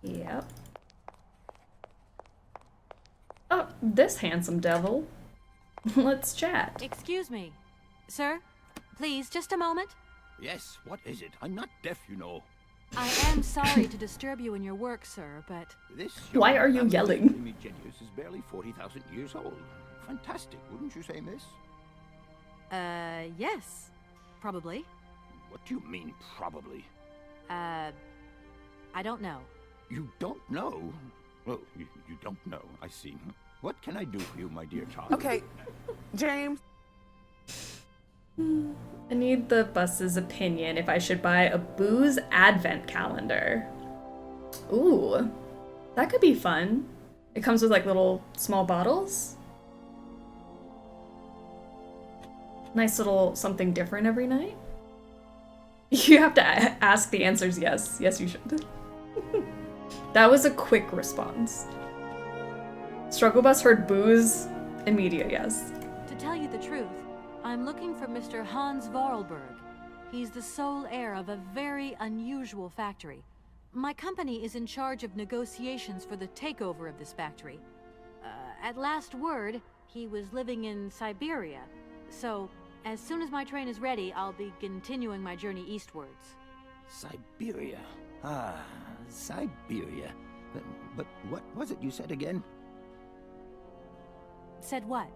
Yep. Oh, this handsome devil. Let's chat. Excuse me. Sir, please, just a moment. Yes, what is it? I'm not deaf, you know. I am sorry to disturb you in your work, sir, but... This Why are you yelling? Genius is barely 40,000 years old. Fantastic, wouldn't you say, miss? Yes. Probably. What do you mean, probably? I don't know. You don't know? Oh, you don't know, I see. What can I do for you, my dear child? Okay, James. I need the bus's opinion if I should buy a booze advent calendar. Ooh, that could be fun. It comes with like little small bottles. Nice little something different every night. You have to ask the answers yes. Yes, you should. That was a quick response. Struggle Bus heard booze, immediate yes. To tell you the truth, I'm looking for Mr. Hans Voralberg. He's the sole heir of a very unusual factory. My company is in charge of negotiations for the takeover of this factory. At last word, he was living in Syberia. So, as soon as my train is ready, I'll be continuing my journey eastwards. Syberia. Ah, Syberia. But what was it you said again? Said what?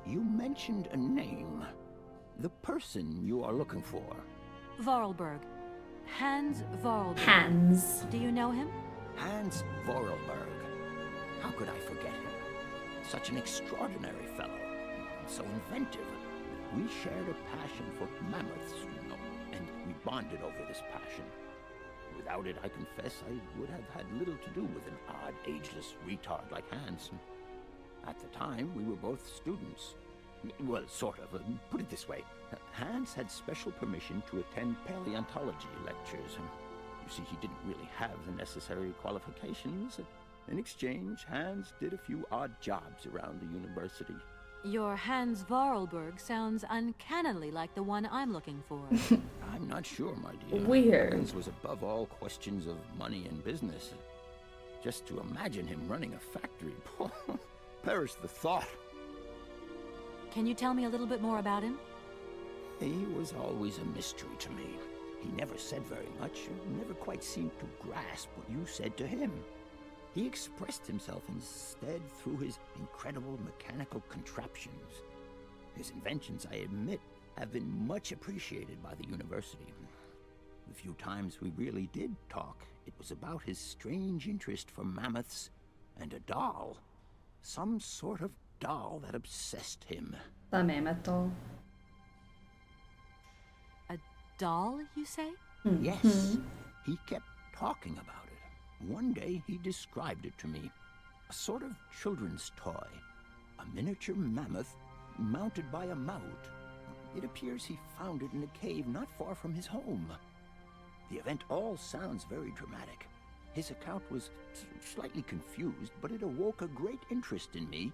You mentioned a name. The person you are looking for. Voralberg. Hans Voralberg. Hans. Do you know him? Hans Voralberg. How could I forget him? Such an extraordinary fellow. So inventive. We shared a passion for mammoths, you know, and we bonded over this passion. Without it, I confess, I would have had little to do with an odd, ageless retard like Hans. At the time, we were both students. Well, sort of. Put it this way. Hans had special permission to attend paleontology lectures. You see, he didn't really have the necessary qualifications. In exchange, Hans did a few odd jobs around the university. Your Hans Voralberg sounds uncannily like the one I'm looking for. I'm not sure, my dear. Weird. Hans was above all questions of money and business. Just to imagine him running a factory, perish the thought. Can you tell me a little bit more about him? He was always a mystery to me. He never said very much, never quite seemed to grasp what you said to him. He expressed himself instead through his incredible mechanical contraptions. His inventions, I admit, have been much appreciated by the university. The few times we really did talk, it was about his strange interest for mammoths and a doll. Some sort of doll that obsessed him. The mammoth doll. A doll, you say? Yes. He kept talking about it. One day he described it to me. A sort of children's toy. A miniature mammoth mounted by a mount. It appears he found it in a cave not far from his home. The event all sounds very dramatic. His account was slightly confused, but it awoke a great interest in me.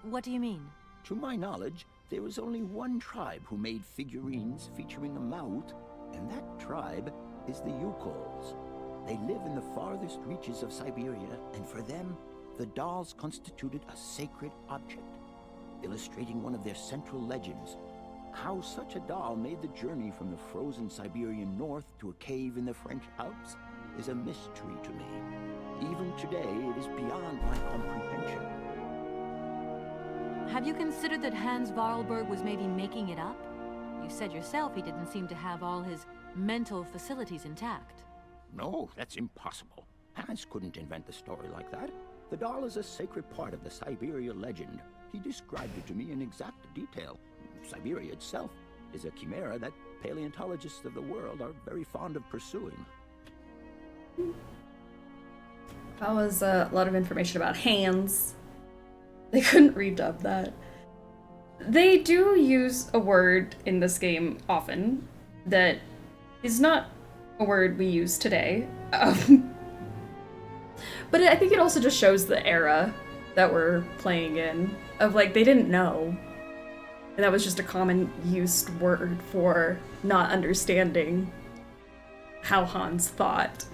What do you mean? To my knowledge, there is only one tribe who made figurines featuring a mount, and that tribe is the Komkolzgrad. They live in the farthest reaches of Syberia, and for them, the dolls constituted a sacred object, illustrating one of their central legends. How such a doll made the journey from the frozen Siberian north to a cave in the French Alps is a mystery to me. Even today, it is beyond my comprehension. Have you considered that Hans Voralberg was maybe making it up? You said yourself he didn't seem to have all his mental facilities intact. No, that's impossible. Hans couldn't invent a story like that. The doll is a sacred part of the Syberia legend. He described it to me in exact detail. Syberia itself is a chimera that paleontologists of the world are very fond of pursuing. That was a lot of information about Hans. They couldn't redub that. They do use a word in this game often that is not a word we use today. But I think it also just shows the era that we're playing in, of like, they didn't know. And that was just a common used word for not understanding how Hans thought.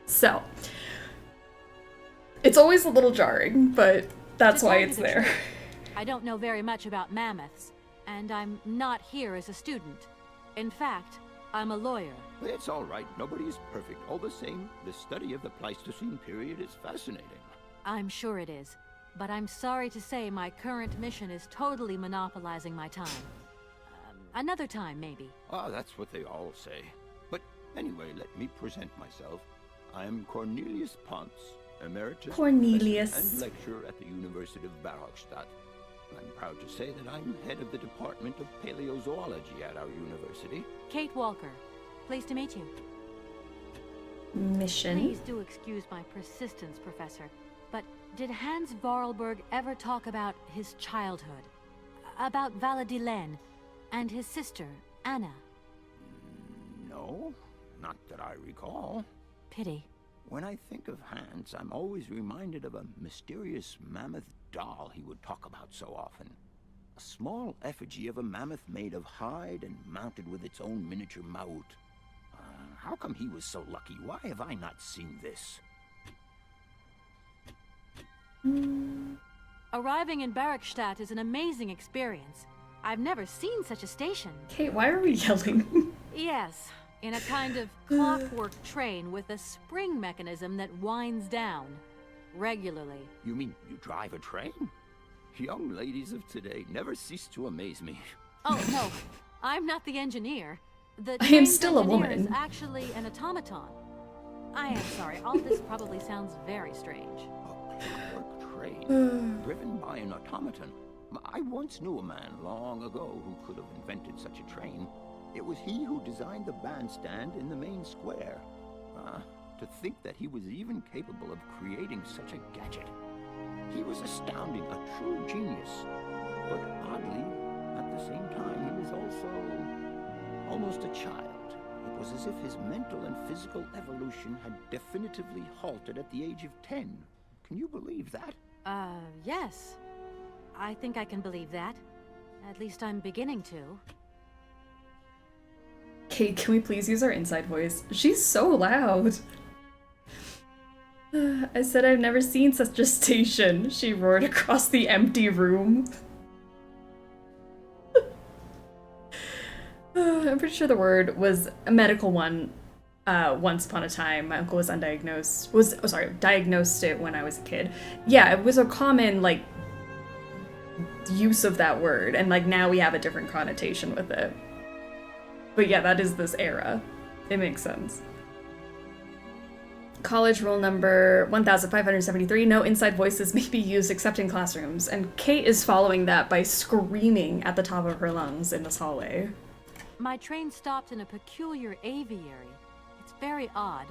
So, it's always a little jarring, but that's why it's there. I don't know very much about mammoths, and I'm not here as a student. In fact, I'm a lawyer. It's all right. Nobody is perfect. All the same, the study of the Pleistocene period is fascinating. I'm sure it is, but I'm sorry to say my current mission is totally monopolizing my time. Another time, maybe. Ah, that's what they all say. But anyway, let me present myself. I am Cornelius Ponce, Emeritus Cornelius. Professor and lecturer at the University of Barrockstadt. I'm proud to say that I'm head of the Department of Paleozoology at our university. Kate Walker. Pleased to meet you. Mission. Please do excuse my persistence, Professor, but did Hans Voralberg ever talk about his childhood? About Valadilene and his sister, Anna? No, not that I recall. Pity. When I think of Hans, I'm always reminded of a mysterious mammoth doll he would talk about so often. A small effigy of a mammoth made of hide and mounted with its own miniature mouth. How come he was so lucky? Why have I not seen this? Arriving in Barrockstadt is an amazing experience. I've never seen such a station. Kate, why are we yelling? Yes, in a kind of clockwork train with a spring mechanism that winds down regularly. You mean you drive a train? Young ladies of today never cease to amaze me. Oh, no, I'm not the engineer. The I am train's still a engineer woman. is actually an automaton. I am sorry, all this probably sounds very strange. A clockwork train, driven by an automaton. I once knew a man long ago who could have invented such a train. It was he who designed the bandstand in the main square. To think that he was even capable of creating such a gadget. He was astounding, a true genius. But oddly, at the same time, he was also almost a child. It was as if his mental and physical evolution had definitively halted at the age of 10. Can you believe that? Yes. I think I can believe that. At least I'm beginning to. Kate, can we please use our inside voice? She's so loud. I said I've never seen such a station, she roared across the empty room. I'm pretty sure the word was a medical one. Once upon a time, my uncle was diagnosed it when I was a kid. Yeah, it was a common, like, use of that word, and, like, now we have a different connotation with it. But yeah, that is this era. It makes sense. College rule number 1573, no inside voices may be used except in classrooms, and Kate is following that by screaming at the top of her lungs in this hallway. My train stopped in a peculiar aviary. It's very odd.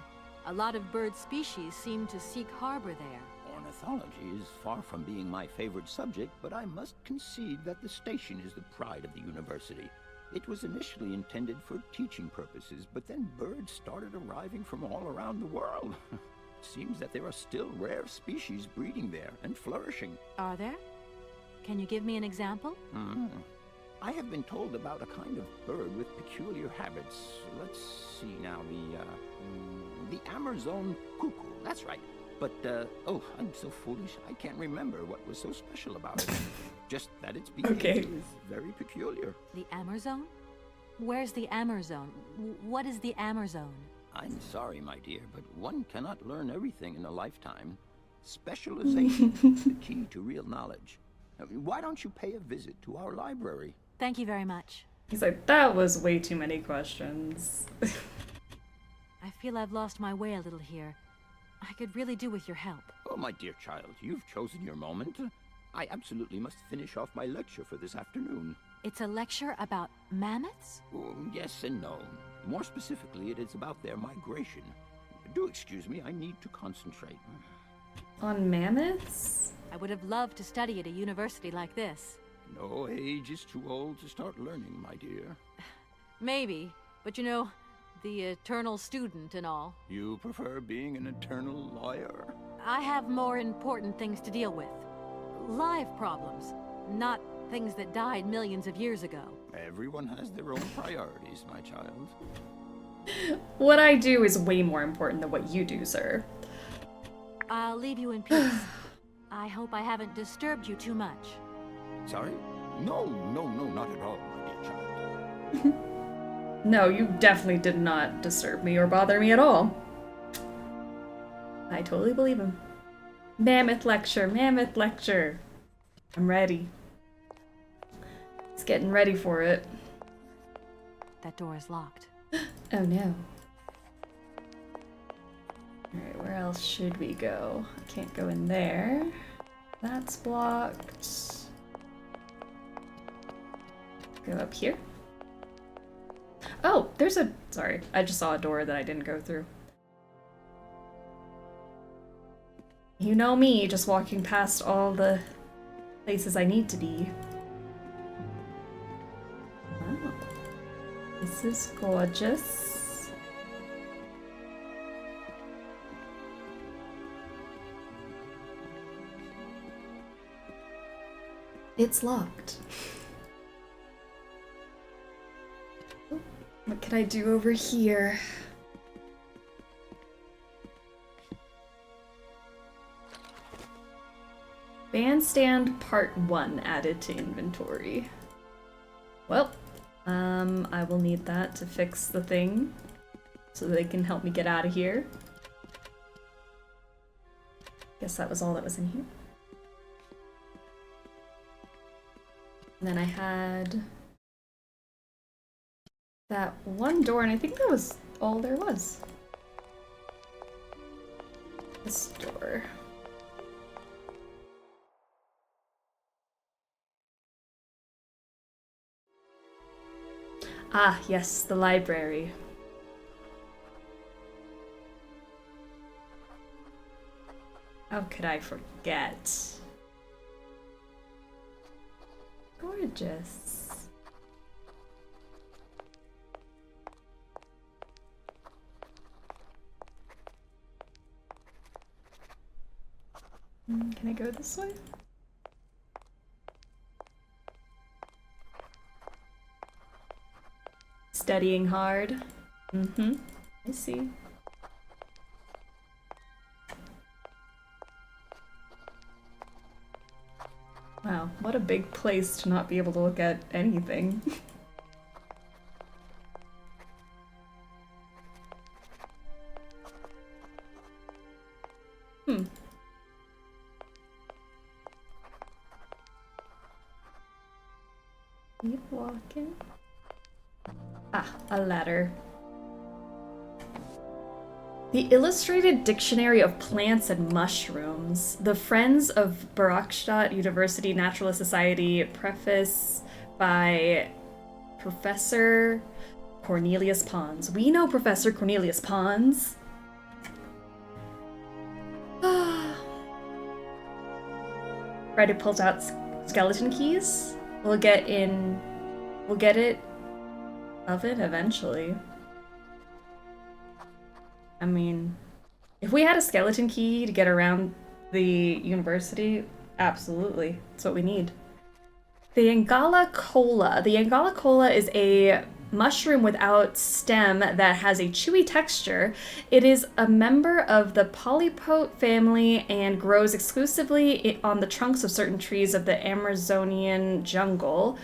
A lot of bird species seem to seek harbor there. Ornithology is far from being my favorite subject, but I must concede that the station is the pride of the university. It was initially intended for teaching purposes, but then birds started arriving from all around the world. It seems that there are still rare species breeding there and flourishing. Are there? Can you give me an example? I have been told about a kind of bird with peculiar habits. Let's see now, the Amazon cuckoo. That's right. But, oh, I'm so foolish. I can't remember what was so special about it. Just that its behavior is very peculiar. The Amber Zone? Where's the Amber Zone? What is the Amber Zone? I'm sorry, my dear, but one cannot learn everything in a lifetime. Specialization is the key to real knowledge. Why don't you pay a visit to our library? Thank you very much. He's like, that was way too many questions. I feel I've lost my way a little here. I could really do with your help. Oh, my dear child, you've chosen your moment. I absolutely must finish off my lecture for this afternoon. It's a lecture about mammoths? Oh, yes and no. More specifically, it is about their migration. Do excuse me, I need to concentrate. On mammoths? I would have loved to study at a university like this. No age is too old to start learning, my dear. Maybe, but you know, the eternal student and all. You prefer being an eternal lawyer? I have more important things to deal with. Live problems, not things that died millions of years ago. Everyone has their own priorities, my child. What I do is way more important than what you do, sir. I'll leave you in peace. I hope I haven't disturbed you too much. Sorry? No, not at all, my dear child. No, you definitely did not disturb me or bother me at all. I totally believe him. Mammoth lecture, mammoth lecture. I'm ready. He's getting ready for it. That door is locked. Oh no. Alright, where else should we go? I can't go in there. That's blocked. Go up here. Oh, there's a... Sorry, I just saw a door that I didn't go through. You know me, just walking past all the places I need to be. Wow. This is gorgeous. It's locked. What can I do over here? Bandstand Part 1 added to inventory. Well, I will need that to fix the thing so they can help me get out of here. Guess that was all that was in here. And then I had that one door, and I think that was all there was. This door. Ah, yes, the library. How could I forget? Gorgeous. Can I go this way? Studying hard. I see. Wow, what a big place to not be able to look at anything. Keep walking. Ah, a ladder. The Illustrated Dictionary of Plants and Mushrooms. The Friends of Barrockstadt University Naturalist Society. Preface by Professor Cornelius Pons. We know Professor Cornelius Pons. Friday pulls out skeleton keys. We'll get it of it eventually. I mean, if we had a skeleton key to get around the university, absolutely. That's what we need. The Angala Cola. The Angala Cola is a mushroom without stem that has a chewy texture. It is a member of the polypote family and grows exclusively on the trunks of certain trees of the Amazonian jungle.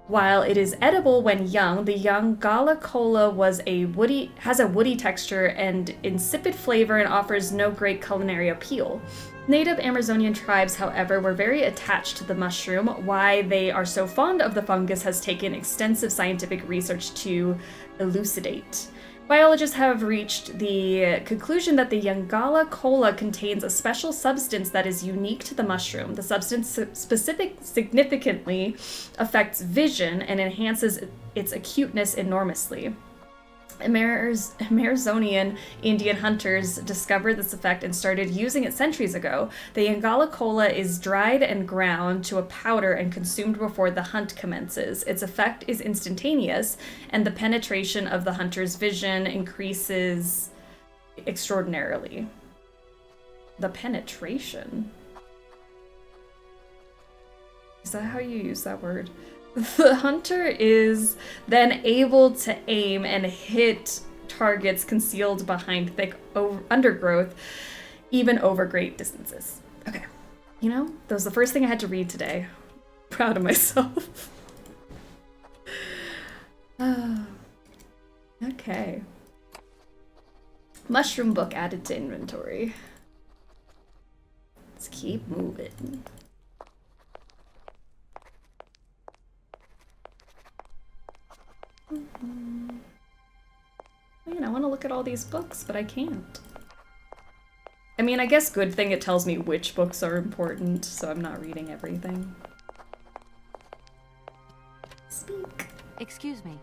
While it is edible when young, the young Gala Cola has a woody texture and insipid flavor and offers no great culinary appeal. Native Amazonian tribes, however, were very attached to the mushroom. Why they are so fond of the fungus has taken extensive scientific research to elucidate. Biologists have reached the conclusion that the Yangala cola contains a special substance that is unique to the mushroom. The substance significantly affects vision and enhances its acuteness enormously. Amazonian Indian hunters discovered this effect and started using it centuries ago. The Yangala cola is dried and ground to a powder and consumed before the hunt commences. Its effect is instantaneous, and the penetration of the hunter's vision increases extraordinarily. The penetration? Is that how you use that word? The hunter is then able to aim and hit targets concealed behind thick undergrowth, even over great distances. Okay. You know, that was the first thing I had to read today. Proud of myself. Okay. Mushroom book added to inventory. Let's keep moving. Man, I want to look at all these books, but I can't. I mean, I guess good thing it tells me which books are important, so I'm not reading everything. Speak. Excuse me.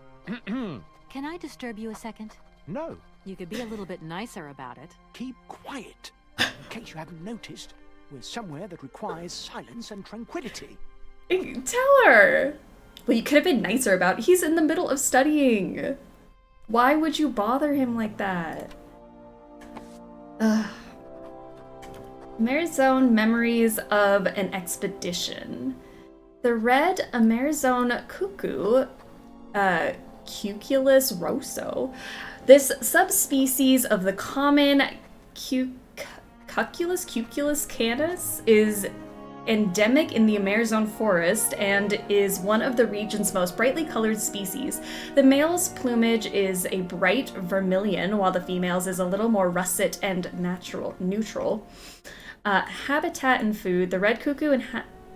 Can I disturb you a second? No. You could be a little bit nicer about it. Keep quiet. In case you haven't noticed, we're somewhere that requires silence and tranquility. Tell her! Well, you could have been nicer about it. He's in the middle of studying. Why would you bother him like that? Amarazone Memories of an Expedition. The red Amarazone cuckoo, Cuculus rosso. This subspecies of the common Cuculus canis is endemic in the Amazon forest and is one of the region's most brightly colored species. The male's plumage is a bright vermilion, while the female's is a little more russet and neutral. Habitat and food. The red cuckoo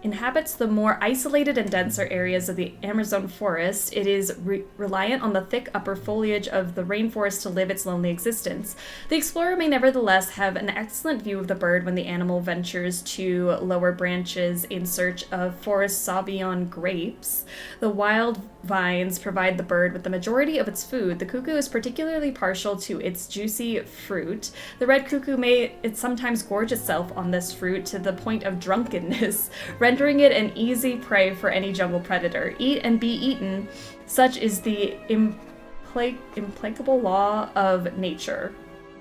inhabits the more isolated and denser areas of the Amazon forest. It is reliant on the thick upper foliage of the rainforest to live its lonely existence. The explorer may nevertheless have an excellent view of the bird when the animal ventures to lower branches in search of forest Sauvignon grapes. The wild vines provide the bird with the majority of its food. The cuckoo is particularly partial to its juicy fruit. The red cuckoo may sometimes gorge itself on this fruit to the point of drunkenness, rendering it an easy prey for any jungle predator. Eat and be eaten, such is the implacable law of nature.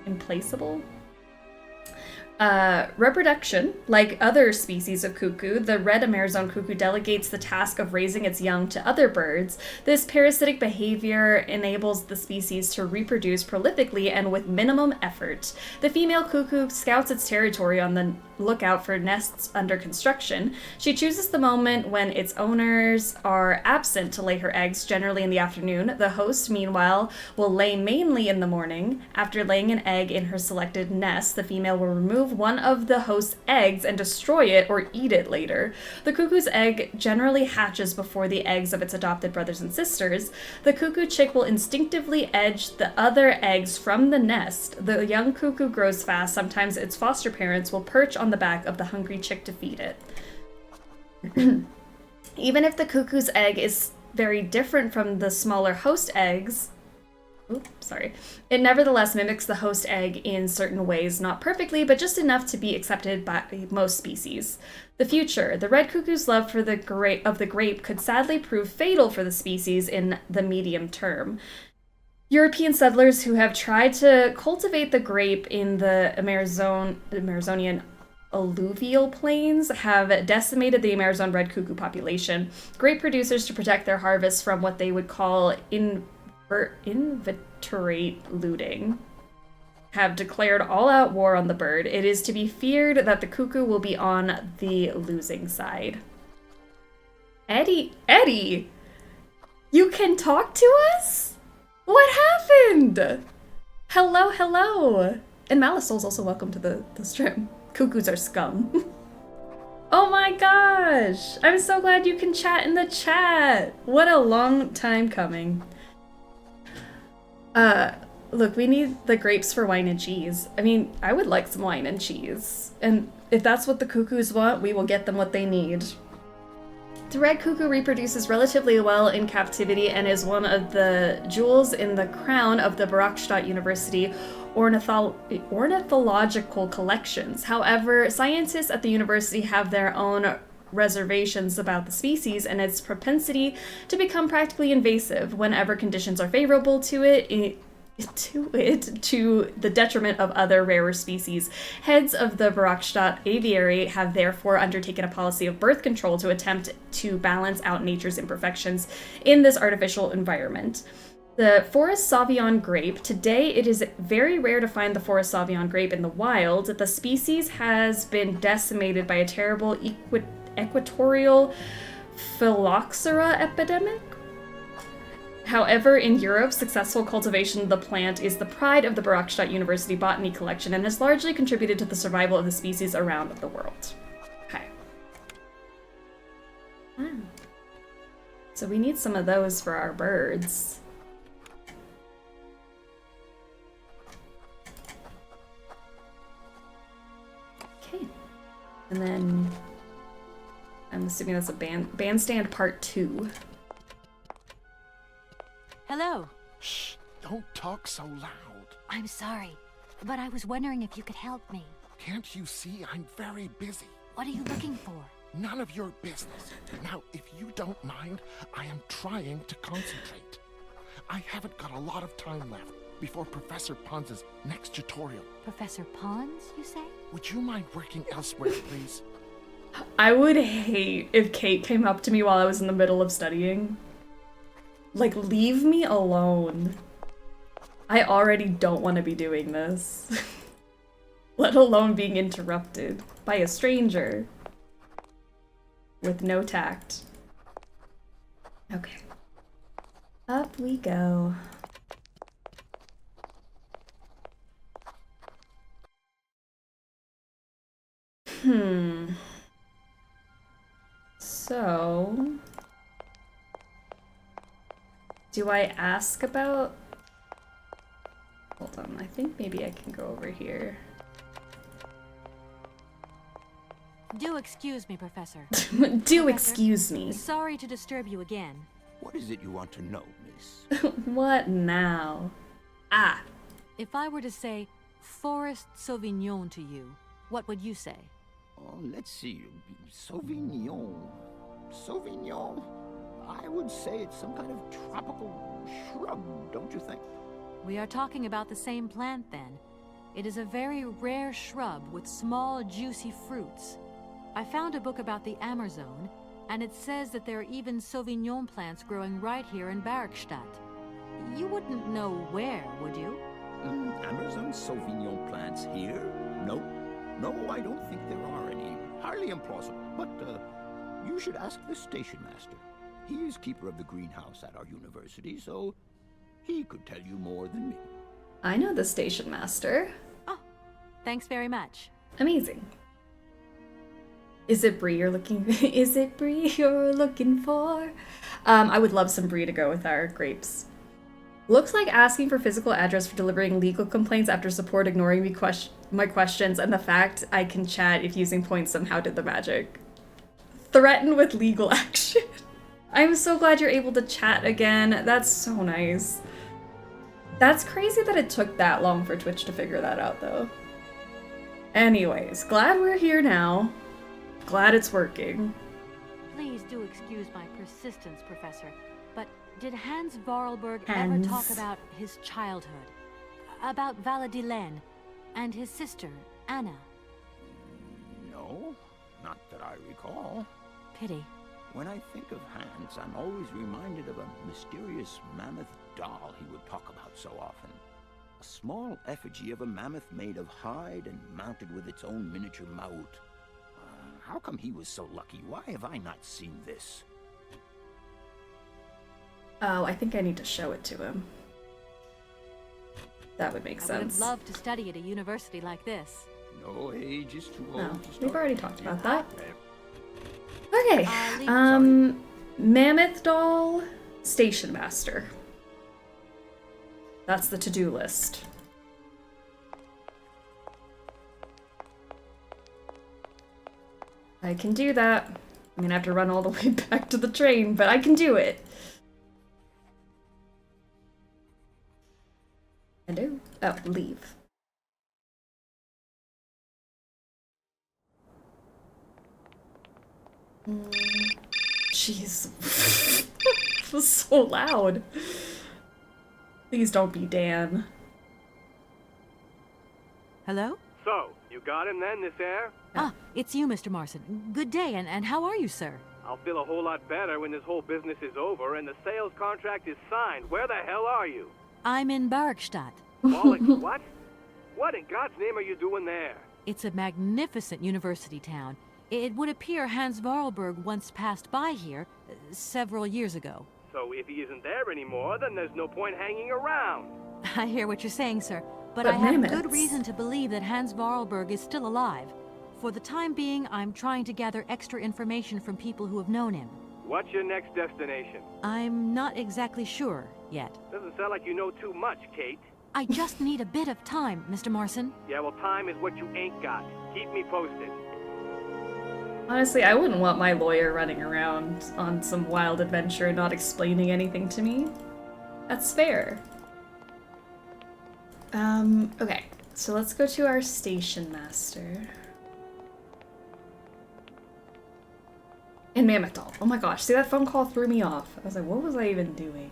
Implacable? Reproduction. Like other species of cuckoo, the red Amazon cuckoo delegates the task of raising its young to other birds. This parasitic behavior enables the species to reproduce prolifically and with minimum effort. The female cuckoo scouts its territory on the lookout for nests under construction. She chooses the moment when its owners are absent to lay her eggs, generally in the afternoon. The host, meanwhile, will lay mainly in the morning. After laying an egg in her selected nest, the female will remove one of the host's eggs and destroy it or eat it later. The cuckoo's egg generally hatches before the eggs of its adopted brothers and sisters. The cuckoo chick will instinctively edge the other eggs from the nest. The young cuckoo grows fast. Sometimes its foster parents will perch on the back of the hungry chick to feed it. Even if the cuckoo's egg is very different from the smaller host eggs, it nevertheless mimics the host egg in certain ways, not perfectly, but just enough to be accepted by most species. The future. The red cuckoo's love for the grape could sadly prove fatal for the species in the medium term. European settlers who have tried to cultivate the grape in the Amazonian alluvial plains have decimated the Amazon red cuckoo population. Grape producers, to protect their harvests from what they would call inveterate looting, have declared all-out war on the bird. It is to be feared that the cuckoo will be on the losing side. Eddie! You can talk to us? What happened? Hello. And Malisol's also welcome to the stream. Cuckoos are scum. Oh my gosh! I'm so glad you can chat in the chat! What a long time coming. Look, we need the grapes for wine and cheese. I mean, I would like some wine and cheese. And if that's what the cuckoos want, we will get them what they need. The red cuckoo reproduces relatively well in captivity and is one of the jewels in the crown of the Barrockstadt University ornithological collections. However, scientists at the university have their own reservations about the species and its propensity to become practically invasive whenever conditions are favorable to the detriment of other rarer species. Heads of the Barrockstadt aviary have therefore undertaken a policy of birth control to attempt to balance out nature's imperfections in this artificial environment. The Forest Sauvignon grape. Today, it is very rare to find the Forest Sauvignon grape in the wild. The species has been decimated by a terrible equatorial phylloxera epidemic. However, in Europe, successful cultivation of the plant is the pride of the Barrockstadt University Botany Collection and has largely contributed to the survival of the species around the world. Okay. So we need some of those for our birds. Okay. And then I'm assuming that's a bandstand part 2. Hello. Shh, don't talk so loud. I'm sorry, but I was wondering if you could help me. Can't you see I'm very busy? What are you looking for? None of your business. Now, if you don't mind, I am trying to concentrate. I haven't got a lot of time left before Professor Pons's next tutorial. Professor Pons, you say? Would you mind working elsewhere, please? I would hate if Kate came up to me while I was in the middle of studying. Like, leave me alone. I already don't want to be doing this. Let alone being interrupted by a stranger. With no tact. Okay. Up we go. So... do I ask about... hold on, I think maybe I can go over here. Do excuse me, Professor. Do excuse me. Sorry to disturb you again. What is it you want to know, miss? What now? Ah. If I were to say Forest Sauvignon to you, what would you say? Oh, let's see. Sauvignon. Sauvignon? I would say it's some kind of tropical shrub, don't you think? We are talking about the same plant, then. It is a very rare shrub with small, juicy fruits. I found a book about the Amazon, and it says that there are even Sauvignon plants growing right here in Barrockstadt. You wouldn't know where, would you? Amazon Sauvignon plants here? No. No, I don't think there are any. Highly implausible. But, you should ask the station master. He is keeper of the greenhouse at our university, so he could tell you more than me. I know the station master. Oh, thanks very much. Amazing. Is it brie you're looking is it brie you're looking for? I would love some brie to go with our grapes. Looks like asking for physical address for delivering legal complaints after support ignoring me my questions and the fact I can chat if using points somehow did the magic. Threaten with legal action. I'm so glad you're able to chat again. That's so nice. That's crazy that it took that long for Twitch to figure that out, though. Anyways, glad we're here now. Glad it's working. Please do excuse my persistence, Professor, but did Hans Voralberg ever talk about his childhood? About Valadilene and his sister, Anna? No, not that I recall. Pity. When I think of Hans, I'm always reminded of a mysterious mammoth doll he would talk about so often. A small effigy of a mammoth made of hide and mounted with its own miniature mouth. How come he was so lucky? Why have I not seen this? Oh, I think I need to show it to him. That would make I would sense. have loved to study at a university like this. No age is too old No, to start. we've already talked about that. Okay. Okay, Mammoth Doll, Station Master. That's the to-do list. I can do that. I'm gonna have to run all the way back to the train, but I can do it. Hello? Oh, leave. Jeez. It was so loud. Please don't be Dan. Hello? So, you got him then, this heir? Ah, it's you, Mr. Marson. Good day, and how are you, sir? I'll feel a whole lot better when this whole business is over and the sales contract is signed. Where the hell are you? I'm in Barrockstadt. What? What in God's name are you doing there? It's a magnificent university town. It would appear Hans Voralberg once passed by here several years ago. So if he isn't there anymore, then there's no point hanging around. I hear what you're saying, sir, but But I have mammoths. good reason to believe that Hans Voralberg is still alive. For the time being, I'm trying to gather extra information from people who have known him. What's your next destination? I'm not exactly sure yet. Doesn't sound like you know too much, Kate. I just need a bit of time, Mr. Marson. Yeah, well, time is what you ain't got. Keep me posted. Honestly, I wouldn't want my lawyer running around on some wild adventure not explaining anything to me. That's fair. Okay. So let's go to our station master. And Mammoth Doll. Oh my gosh, see, that phone call threw me off. I was like, what was I even doing?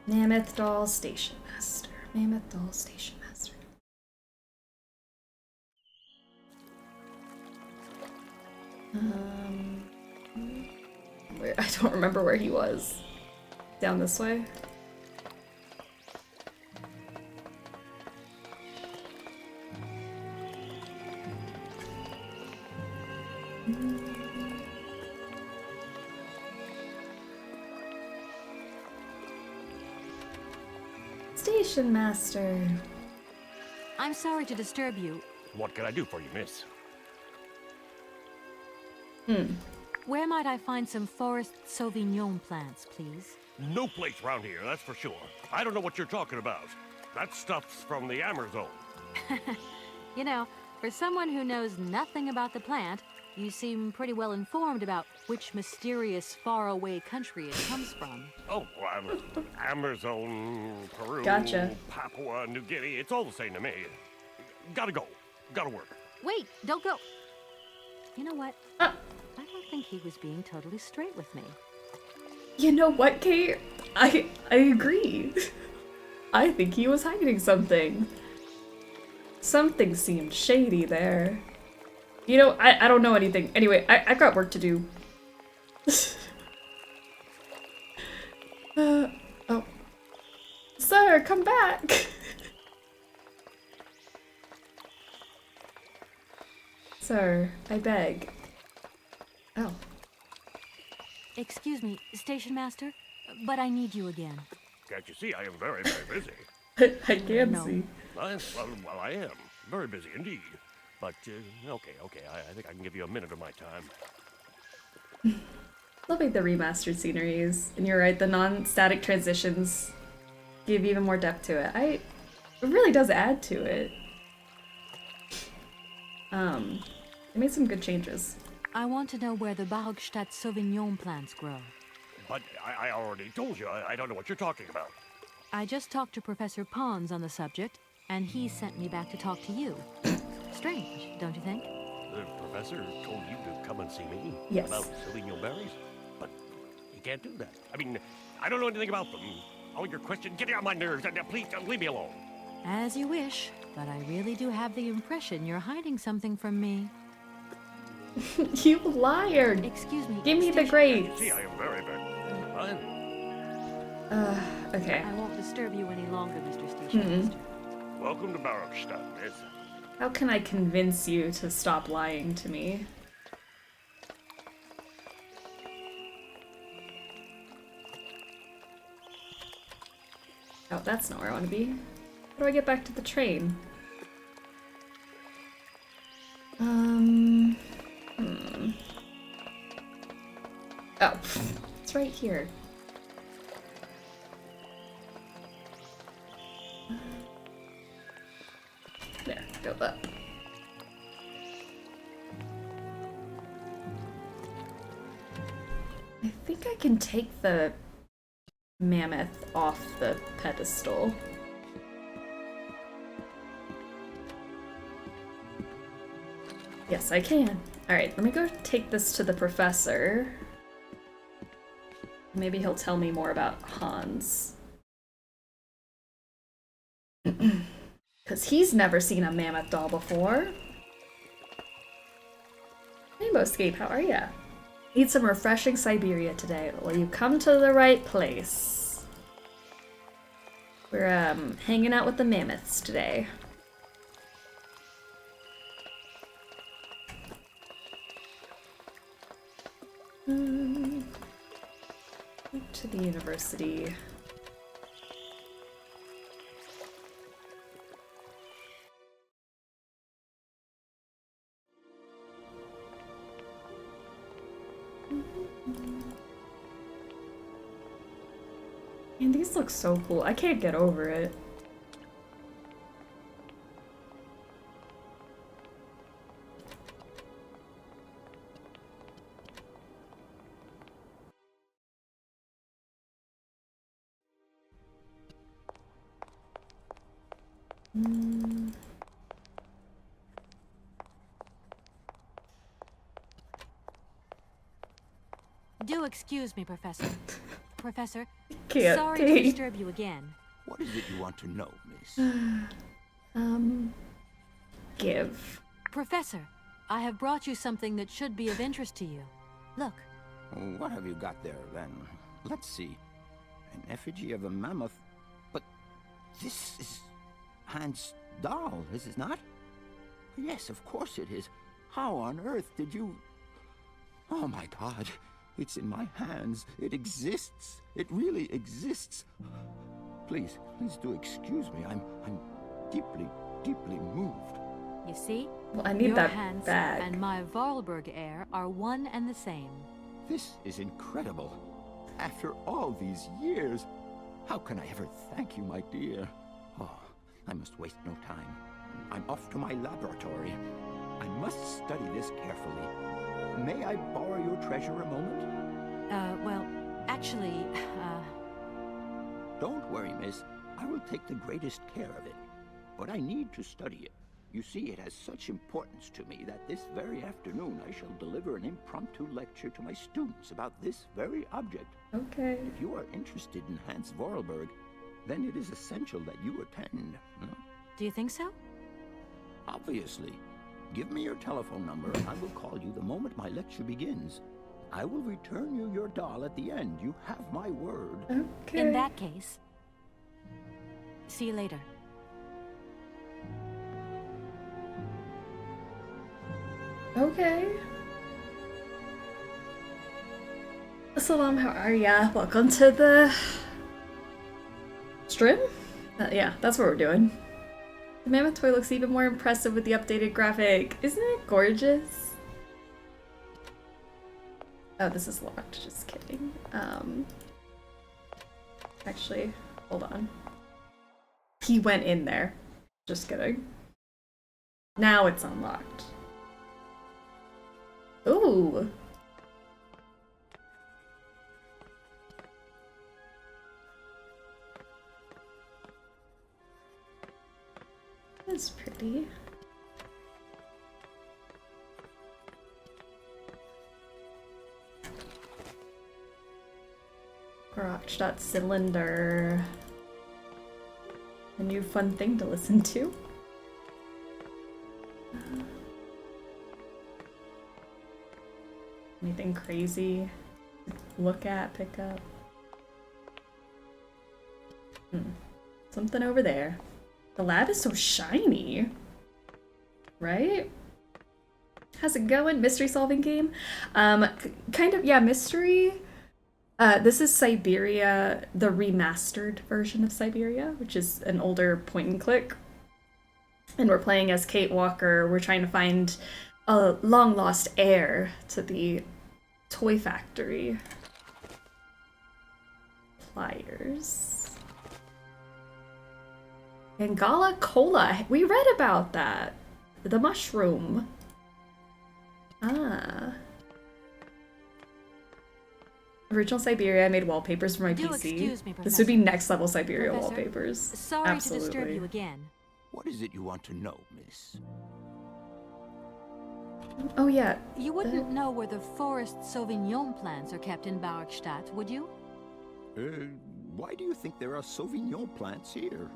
Mammoth Doll, Station Master. Mammoth Doll, Station Master. I don't remember where he was. Down this way? Station Master. I'm sorry to disturb you. What can I do for you, miss? Where might I find some forest Sauvignon plants, please? No place around here, that's for sure. I don't know what you're talking about. That stuff's from the Amazon. You know, for someone who knows nothing about the plant, you seem pretty well informed about which mysterious faraway country it comes from. Oh, Amazon, Peru, Gotcha. Papua New Guinea, it's all the same to me. Gotta go. Gotta work. Wait, don't go. You know what? I don't think he was being totally straight with me. You know what, Kate? I agree. I think he was hiding something. Something seemed shady there. You know, I don't know anything. Anyway, I got work to do. Oh. Sir, come back! Sir, I beg. Oh. Excuse me, Station Master, but I need you again. Can't you see I am very, very busy? I can No. see. Well, I am. Very busy indeed. But, okay, I think I can give you a minute of my time. Loving the remastered sceneries. And you're right, the non-static transitions give even more depth to it. It really does add to it. They made some good changes. I want to know where the Barrockstadt Sauvignon plants grow. But I already told you, I don't know what you're talking about. I just talked to Professor Pons on the subject, and he sent me back to talk to you. Strange, don't you think? The professor told you to come and see me Yes. about Sauvignon berries, but you can't do that. I mean, I don't know anything about them. All your questions, get on my nerves, and please leave me alone. As you wish. but I really do have the impression you're hiding something from me. You liar! Excuse me. Give me the grades. See, I am very bad. Okay. I won't disturb you any longer, Mr. Station Master. Welcome to Barrockstadt, miss. How can I convince you to stop lying to me? Oh, that's not where I want to be. How do I get back to the train? Oh, it's right here. There, go up. I think I can take the mammoth off the pedestal. Yes, I can. Alright, let me go take this to the professor. Maybe he'll tell me more about Hans. Because he's never seen a mammoth doll before. Rainbowscape, how are ya? Need some refreshing Syberia today. Well, you come to the right place. We're hanging out with the mammoths today. To the university. Man, these look so cool. I can't get over it. Do excuse me, Professor. Professor, Can't sorry to disturb you again. What is it you want to know, miss? Give. Professor, I have brought you something that should be of interest to you. Look. What have you got there, then? Let's see. An effigy of a mammoth. But this is Hans' doll, is it not? Yes, of course it is. How on earth did you... Oh my God. It's in my hands. It exists. It really exists. Please do excuse me. I'm deeply, deeply moved. You see? Well, I need your that Hans bag. And my Voralberg heir are one and the same. This is incredible. After all these years, how can I ever thank you, my dear? Oh, I must waste no time. I'm off to my laboratory. I must study this carefully. May I borrow your treasure a moment? Well, actually, Don't worry, miss. I will take the greatest care of it. But I need to study it. You see, it has such importance to me that this very afternoon I shall deliver an impromptu lecture to my students about this very object. Okay. If you are interested in Hans Voralberg, then it is essential that you attend. Do you think so? Obviously. Give me your telephone number and I will call you the moment my lecture begins. I will return you your doll at the end. You have my word. Okay. In that case, see you later. Okay. Salam, how are ya? Welcome to the stream? Yeah, that's what we're doing. The mammoth toy looks even more impressive with the updated graphic. Isn't it gorgeous? Oh, this is locked. Just kidding. Actually, hold on. He went in there. Just kidding. Now it's unlocked. Ooh. That's pretty. Barrockstadt cylinder. A new fun thing to listen to. Anything crazy? Look at, pick up. Something over there. The lab is so shiny. Right? How's it going? Mystery solving game? Kind of, yeah, mystery. This is Syberia, the remastered version of Syberia, which is an older point and click. And we're playing as Kate Walker. We're trying to find a long lost heir to the toy factory. Pliers. Angala Cola. We read about that. The mushroom. Ah. Original Syberia, I made wallpapers for my PC. Excuse me, this would be next level Syberia Professor, wallpapers. Sorry Absolutely. to disturb you again. What is it you want to know, miss? Oh yeah. You wouldn't know where the forest Sauvignon plants are kept in Barrockstadt, would you? Why do you think there are Sauvignon plants here?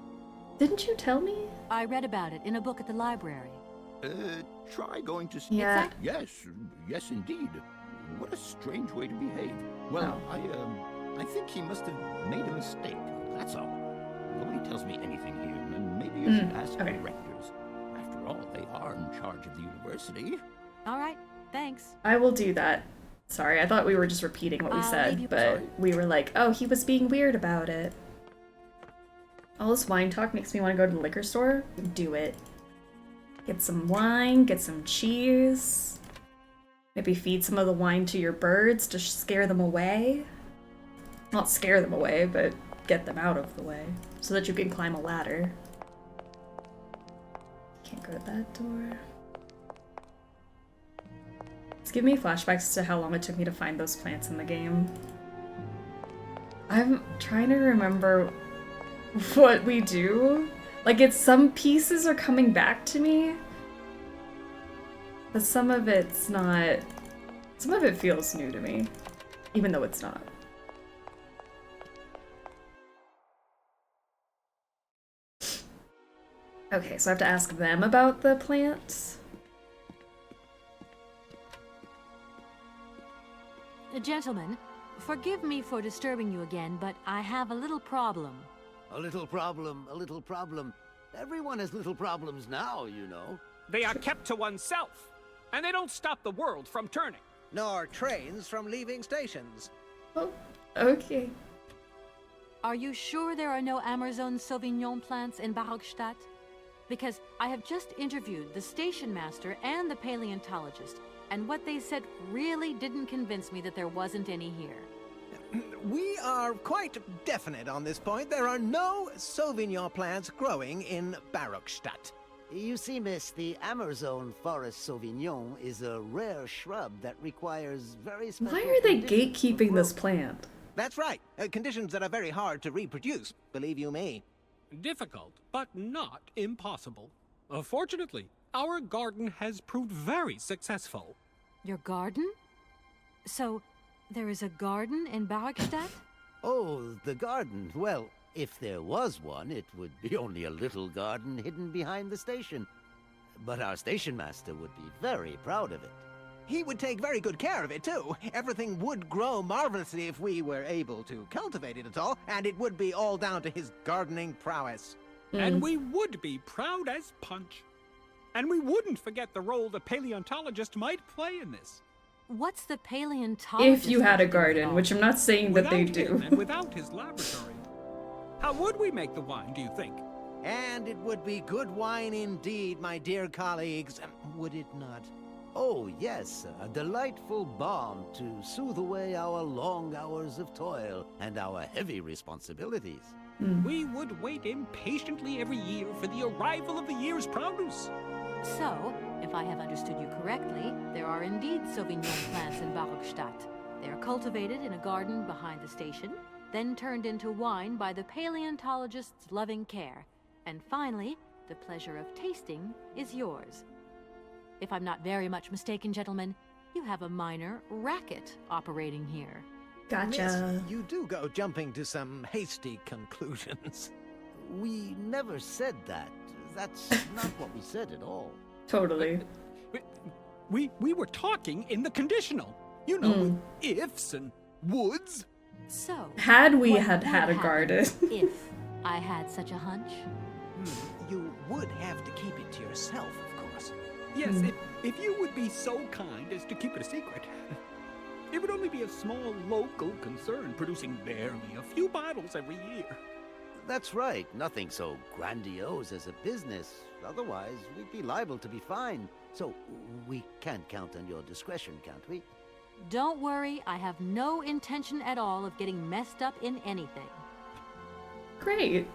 Didn't you tell me? I read about it in a book at the library. Try going to... Yeah. Yes, indeed. What a strange way to behave. Well, I think he must have made a mistake. That's all. Nobody tells me anything here. Maybe you should ask the rectors. After all, they are in charge of the university. All right, thanks. I will do that. Sorry, I thought we were just repeating what we said, but we were like, oh, he was being weird about it. All this wine talk makes me want to go to the liquor store. Do it. Get some wine, get some cheese. Maybe feed some of the wine to your birds to scare them away. Not scare them away, but get them out of the way. So that you can climb a ladder. Can't go to that door. It's giving me flashbacks to how long it took me to find those plants in the game. I'm trying to remember what we do. Like, it's some pieces are coming back to me, but some of it's not. Some of it feels new to me, even though it's not. Okay, so I have to ask them about the plants. Gentlemen, forgive me for disturbing you again, but I have a little problem. A little problem, a little problem. Everyone has little problems now, you know. They are kept to oneself, and they don't stop the world from turning. Nor trains from leaving stations. Oh, okay. Are you sure there are no Amazon Sauvignon plants in Barrockstadt? Because I have just interviewed the station master and the paleontologist, and what they said really didn't convince me that there wasn't any here. We are quite definite on this point. There are no Sauvignon plants growing in Barrockstadt. You see, miss, the Amazon Forest Sauvignon is a rare shrub that requires very special... Why are they gatekeeping this plant? That's right. Conditions that are very hard to reproduce, believe you me. Difficult, but not impossible. Fortunately, our garden has proved very successful. Your garden? So, there is a garden in Barrockstadt? Oh, the garden. Well, if there was one, it would be only a little garden hidden behind the station. But our station master would be very proud of it. He would take very good care of it, too. Everything would grow marvelously if we were able to cultivate it at all, and it would be all down to his gardening prowess. And we would be proud as punch. And we wouldn't forget the role the paleontologist might play in this. What's the paleontologist? If you had a garden, which I'm not saying that they do. And without his laboratory. How would we make the wine, do you think? And it would be good wine indeed, my dear colleagues, would it not? Oh, yes, a delightful balm to soothe away our long hours of toil and our heavy responsibilities. We would wait impatiently every year for the arrival of the year's produce. So, if I have understood you correctly, there are indeed Sauvignon plants in Barrockstadt. They are cultivated in a garden behind the station, then turned into wine by the paleontologist's loving care. And finally, the pleasure of tasting is yours. If I'm not very much mistaken, gentlemen, you have a minor racket operating here. Gotcha. Yes, you do go jumping to some hasty conclusions. We never said that. That's not what we said at all. Totally. We were talking in the conditional. You know, with ifs and woulds. So, Had we what had would had a happen garden. if I had such a hunch? You would have to keep it to yourself, of course. Yes, if you would be so kind as to keep it a secret. It would only be a small local concern, producing barely a few bottles every year. That's right. Nothing so grandiose as a business. Otherwise, we'd be liable to be fined. So, we can't count on your discretion, can't we? Don't worry, I have no intention at all of getting messed up in anything. Great.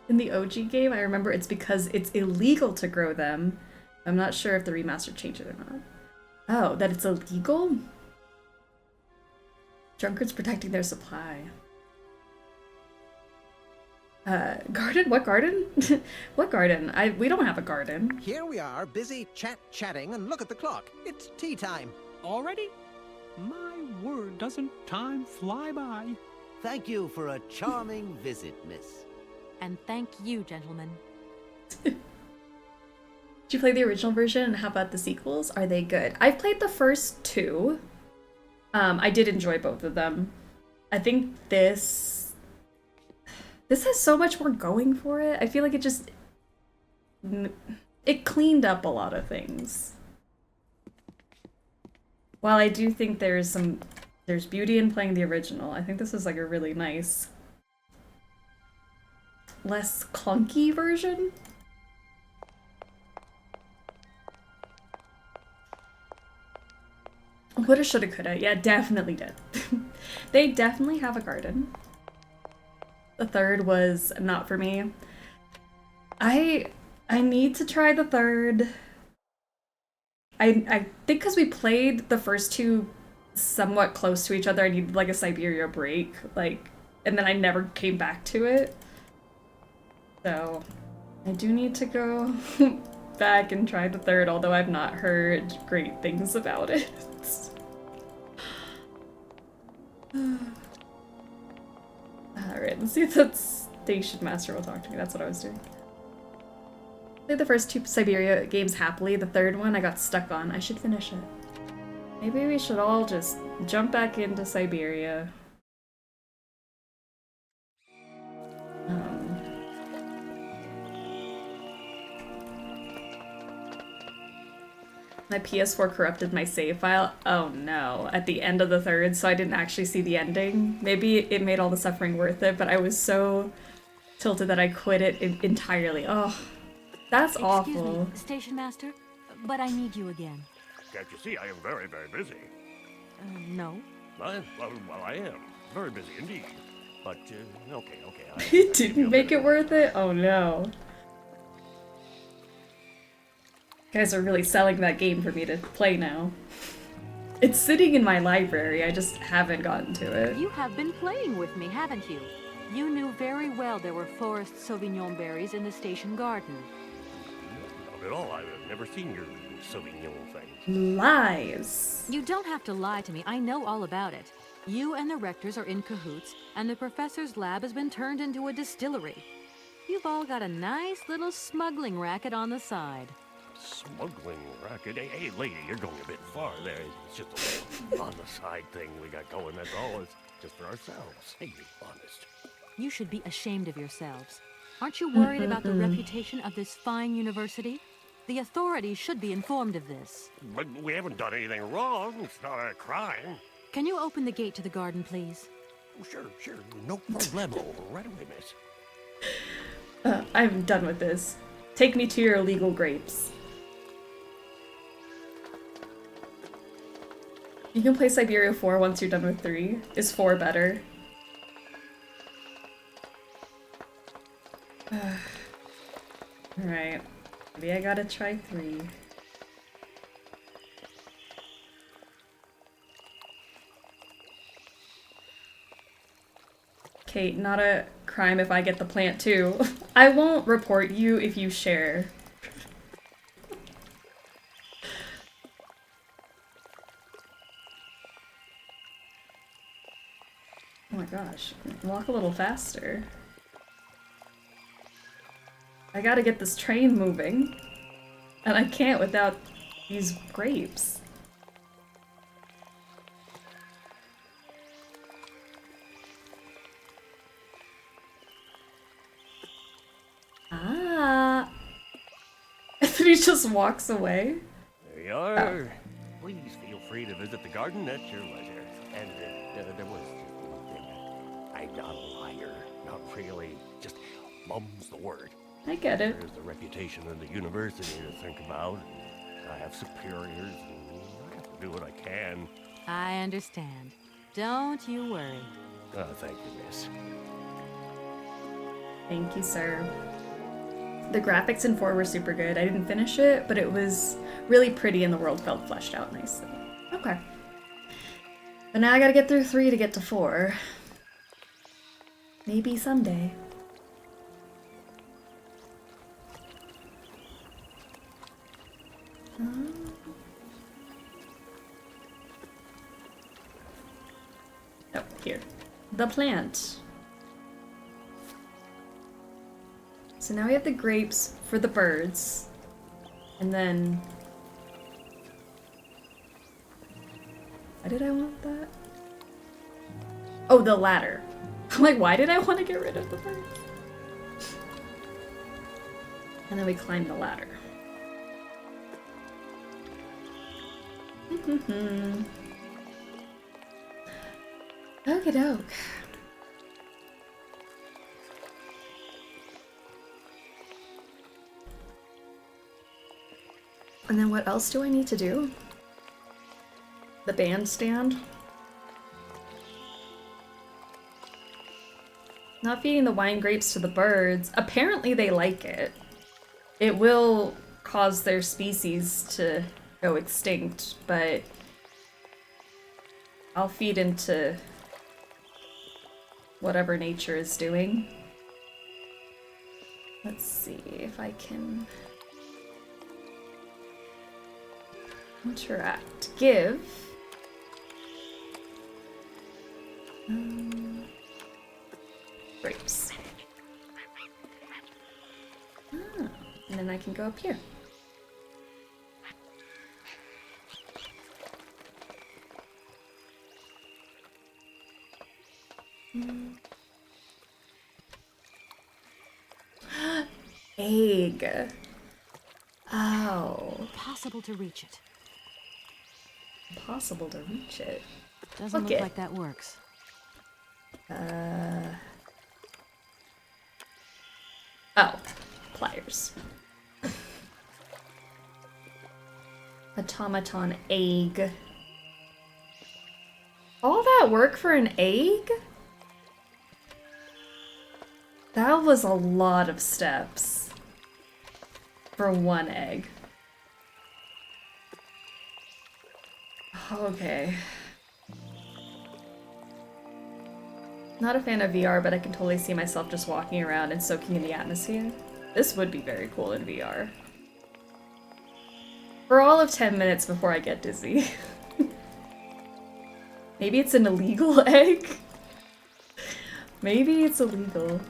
In the OG game, I remember it's because it's illegal to grow them. I'm not sure if the remaster changed it or not. Oh, that it's illegal? Drunkards protecting their supply. Garden? What garden? What garden? We don't have a garden. Here we are, busy chatting, and look at the clock. It's tea time. Already? My word, doesn't time fly by? Thank you for a charming visit, miss. And thank you, gentlemen. Did you play the original version, and how about the sequels? Are they good? I've played the first two. I did enjoy both of them. I think this has so much more going for it. I feel like it cleaned up a lot of things. While I do think there's beauty in playing the original, I think this is like a really nice, less clunky version. Woulda, shoulda, coulda. Yeah, definitely did. They definitely have a garden. The third was not for me. I need to try the third. I think because we played the first two somewhat close to each other, I needed like a Syberia break, and then I never came back to it. So I do need to go back and try the third, although I've not heard great things about it. Alright, let's see if that station master will talk to me. That's what I was doing. Played the first two Syberia games happily. The third one I got stuck on. I should finish it. Maybe we should all just jump back into Syberia. My PS4 corrupted my save file. Oh no, at the end of the third, so I didn't actually see the ending. Maybe it made all the suffering worth it, but I was so tilted that I quit it entirely. Oh, that's awful. Excuse me, Station Master, but I need you again. Can't you see I am very, very busy? No. Well, I am. Very busy indeed. But, okay. It didn't make it worth it? Oh no. You guys are really selling that game for me to play now. It's sitting in my library, I just haven't gotten to it. You have been playing with me, haven't you? You knew very well there were forest Sauvignon berries in the station garden. Not at all. I've never seen your Sauvignon thing. Lies. You don't have to lie to me. I know all about it. You and the rectors are in cahoots, and the professor's lab has been turned into a distillery. You've all got a nice little smuggling racket on the side. Smuggling racket? Hey, lady, you're going a bit far there. It's just a little on-the-side thing we got going, that's all. It's just for ourselves. Hey, be honest. You should be ashamed of yourselves. Aren't you worried about the reputation of this fine university? The authorities should be informed of this. But we haven't done anything wrong. It's not a crime. Can you open the gate to the garden, please? Sure. No problemo. Right away, miss. I'm done with this. Take me to your illegal grapes. You can play Syberia 4 once you're done with 3. Is 4 better? Alright. Maybe I gotta try 3. Okay, not a crime if I get the plant too. I won't report you if you share. Oh my gosh, walk a little faster. I gotta get this train moving. And I can't without these grapes. Ah. And then he just walks away. There you are. Please feel free to visit the garden at your leisure. And there was just one thing. I'm not a liar. Not really. Just mum's the word. I get it. There's the reputation of the university to think about. I have superiors, and I have to do what I can. I understand. Don't you worry. Thank you, miss. Thank you, sir. The graphics in 4 were super good. I didn't finish it, but it was really pretty and the world felt fleshed out nicely. Okay. But now I gotta get through 3 to get to 4. Maybe someday. Oh, here. The plant. So now we have the grapes for the birds. And then... why did I want that? Oh, the ladder. I'm like, why did I want to get rid of the birds? And then we climb the ladder. Okie doke. And then what else do I need to do? The bandstand? Not feeding the wine grapes to the birds. Apparently they like it. It will cause their species to go extinct, but I'll feed into whatever nature is doing. Let's see if I can interact. Give. Grapes. Ah, and then I can go up here. Egg. Oh. Impossible to reach it. Impossible to reach it. Doesn't look like that works. Oh. Pliers. Automaton egg. All that work for an egg? That was a lot of steps for one egg. Okay. Not a fan of VR, but I can totally see myself just walking around and soaking in the atmosphere. This would be very cool in VR. For all of 10 minutes before I get dizzy. Maybe it's an illegal egg? Maybe it's illegal.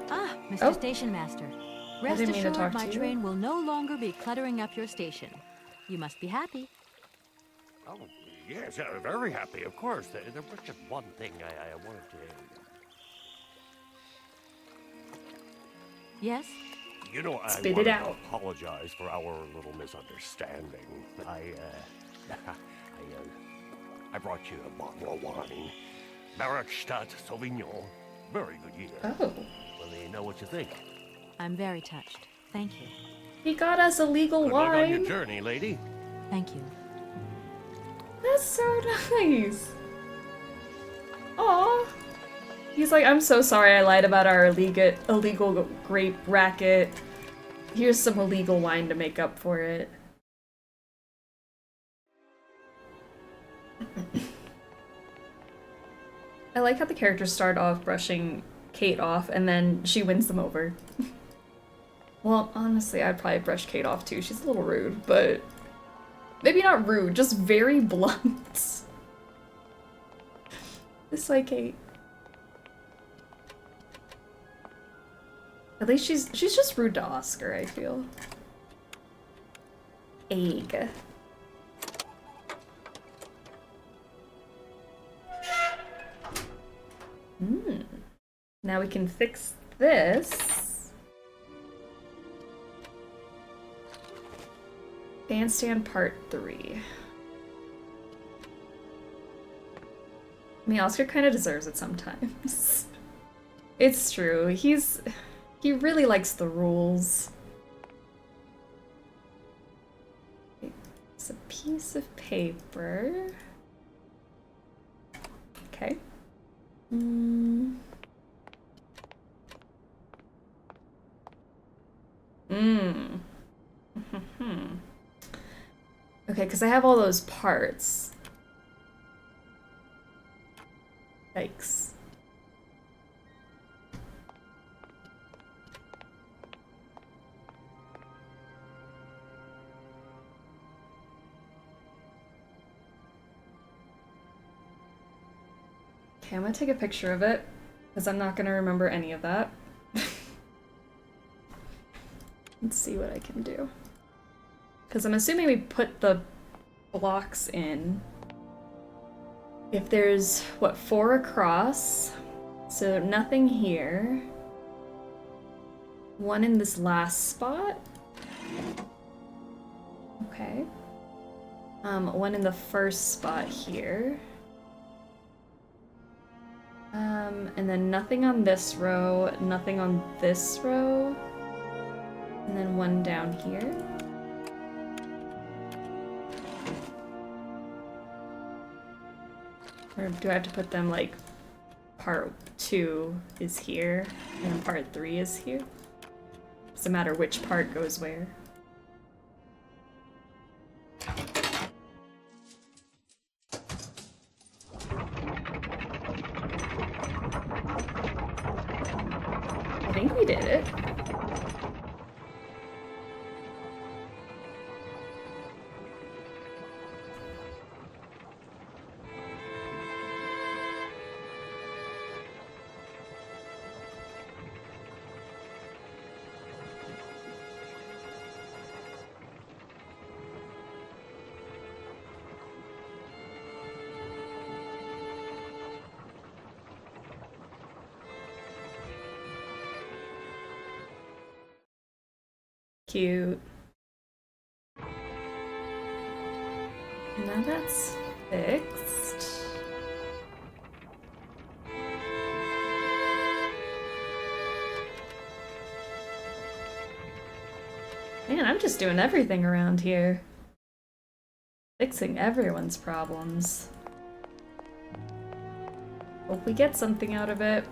Ah, Mr. Station Master. Rest didn't mean to assured, talk my to you. train will no longer be cluttering up your station. You must be happy. Oh, yes, very happy, of course. There was just one thing I wanted to... Yes? You know, Spit I it want out. to apologize for our little misunderstanding. I brought you a bottle of wine. Barrockstadt Sauvignon. Very good year. Oh. Let me know what you think. I'm very touched. Thank you. He got us a legal Good luck on your wine. journey, lady. Thank you. That's so nice. Aw. He's like, I'm so sorry I lied about our illegal grape racket. Here's some illegal wine to make up for it. I like how the characters start off brushing Kate off and then she wins them over. Well, honestly, I'd probably brush Kate off too. She's a little rude, but maybe not rude, just very blunt. This way, Kate. At least she's just rude to Oscar, I feel. Egg. Now we can fix this. Bandstand Part 3. I mean, Oscar kind of deserves it sometimes. It's true. He really likes the rules. It's a piece of paper. Okay. Okay, because I have all those parts. Yikes. Okay, I'm gonna take a picture of it, because I'm not gonna remember any of that. Let's see what I can do. Because I'm assuming we put the blocks in. If there's, what, 4 across, so nothing here. 1 in this last spot. Okay. 1 in the first spot here. And then nothing on this row, nothing on this row, and then 1 down here. Or do I have to put them like part 2 is here and then part 3 is here? Doesn't matter which part goes where. I think we did it. Cute. Now that's fixed. Man, I'm just doing everything around here. Fixing everyone's problems. Hope we get something out of it.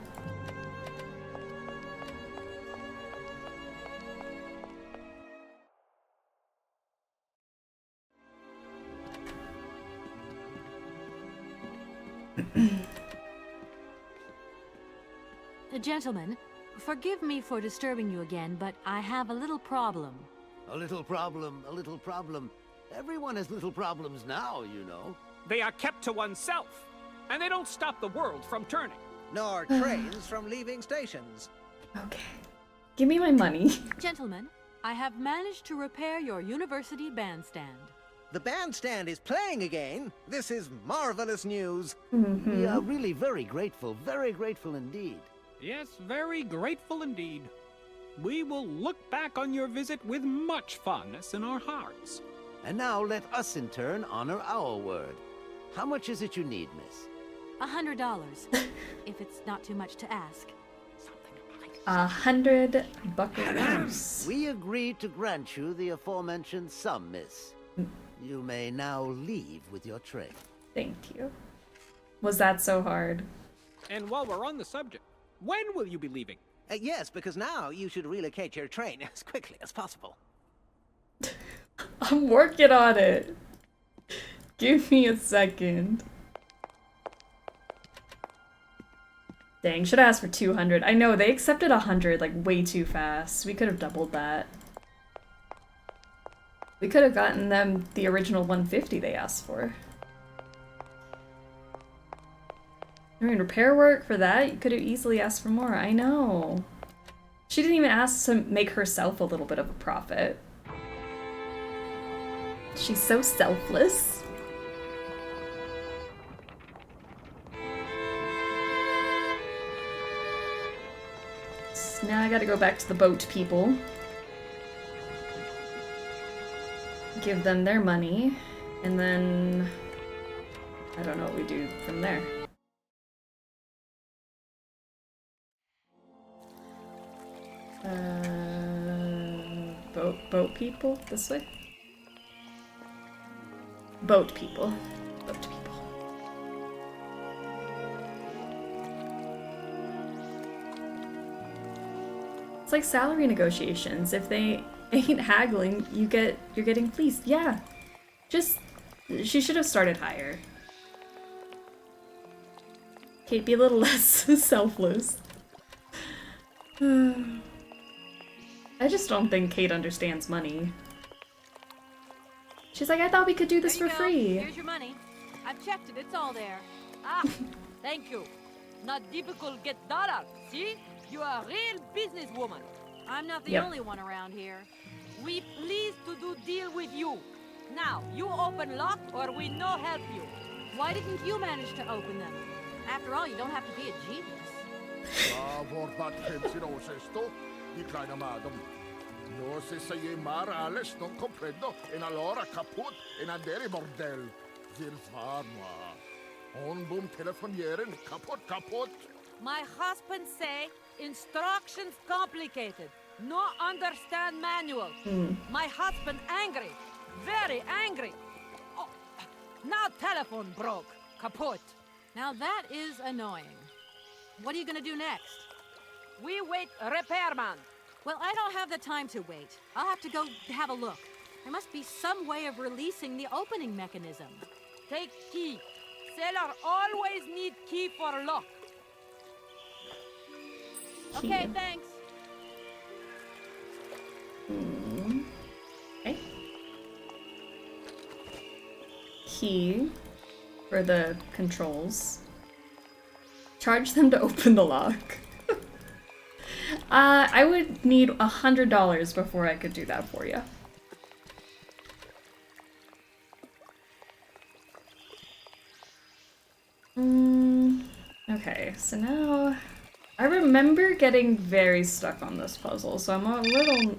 Gentlemen, forgive me for disturbing you again, but I have a little problem. A little problem, a little problem. Everyone has little problems now, you know. They are kept to oneself, and they don't stop the world from turning. Nor trains from leaving stations. Okay. Give me my money. Gentlemen, I have managed to repair your university bandstand. The bandstand is playing again. This is marvelous news. We are really very grateful indeed. Yes, very grateful indeed. We will look back on your visit with much fondness in our hearts. And now let us in turn honor our word. How much is it you need, miss? $100, if it's not too much to ask. 100 buckaroos. We agree to grant you the aforementioned sum, miss. You may now leave with your tray. Thank you. Was that so hard? And while we're on the subject, when will you be leaving? Yes, because now you should relocate your train as quickly as possible. I'm working on it. Give me a second. Dang, should have asked for 200. I know, they accepted 100 like way too fast. We could have doubled that. We could have gotten them the original 150 they asked for. I mean, repair work for that? You could have easily asked for more. I know. She didn't even ask to make herself a little bit of a profit. She's so selfless. So now I gotta go back to the boat people. Give them their money. And then... I don't know what we do from there. Boat people? This way? Boat people. Boat people. It's like salary negotiations. If they ain't haggling, you're getting fleeced. Yeah. She should have started higher. Kate, be a little less selfless. I just don't think Kate understands money. She's like, I thought we could do this for free. Here's your money. I've checked it. It's all there. Ah, thank you. Not difficult get dollar. See? You are a real businesswoman. I'm not the only one around here. We pleased to do deal with you. Now, you open lock or we no help you. Why didn't you manage to open them? After all, you don't have to be a genius. Di kleine madam. No se sei mar alles non comprendo en allora kaput en andere bordel. Wir war moi. On boom telefonieren kaput. My husband say instructions complicated. No understand manual. My husband angry. Very angry. Oh, now telephone broke. Kaput. Now that is annoying. What are you gonna do next? We wait repairman. Well, I don't have the time to wait. I'll have to go have a look. There must be some way of releasing the opening mechanism. Take key. Sailor always need key for lock. Okay, thanks. Okay. Key for the controls. Charge them to open the lock. I would need $100 before I could do that for you. Okay, so now I remember getting very stuck on this puzzle, so I'm a little...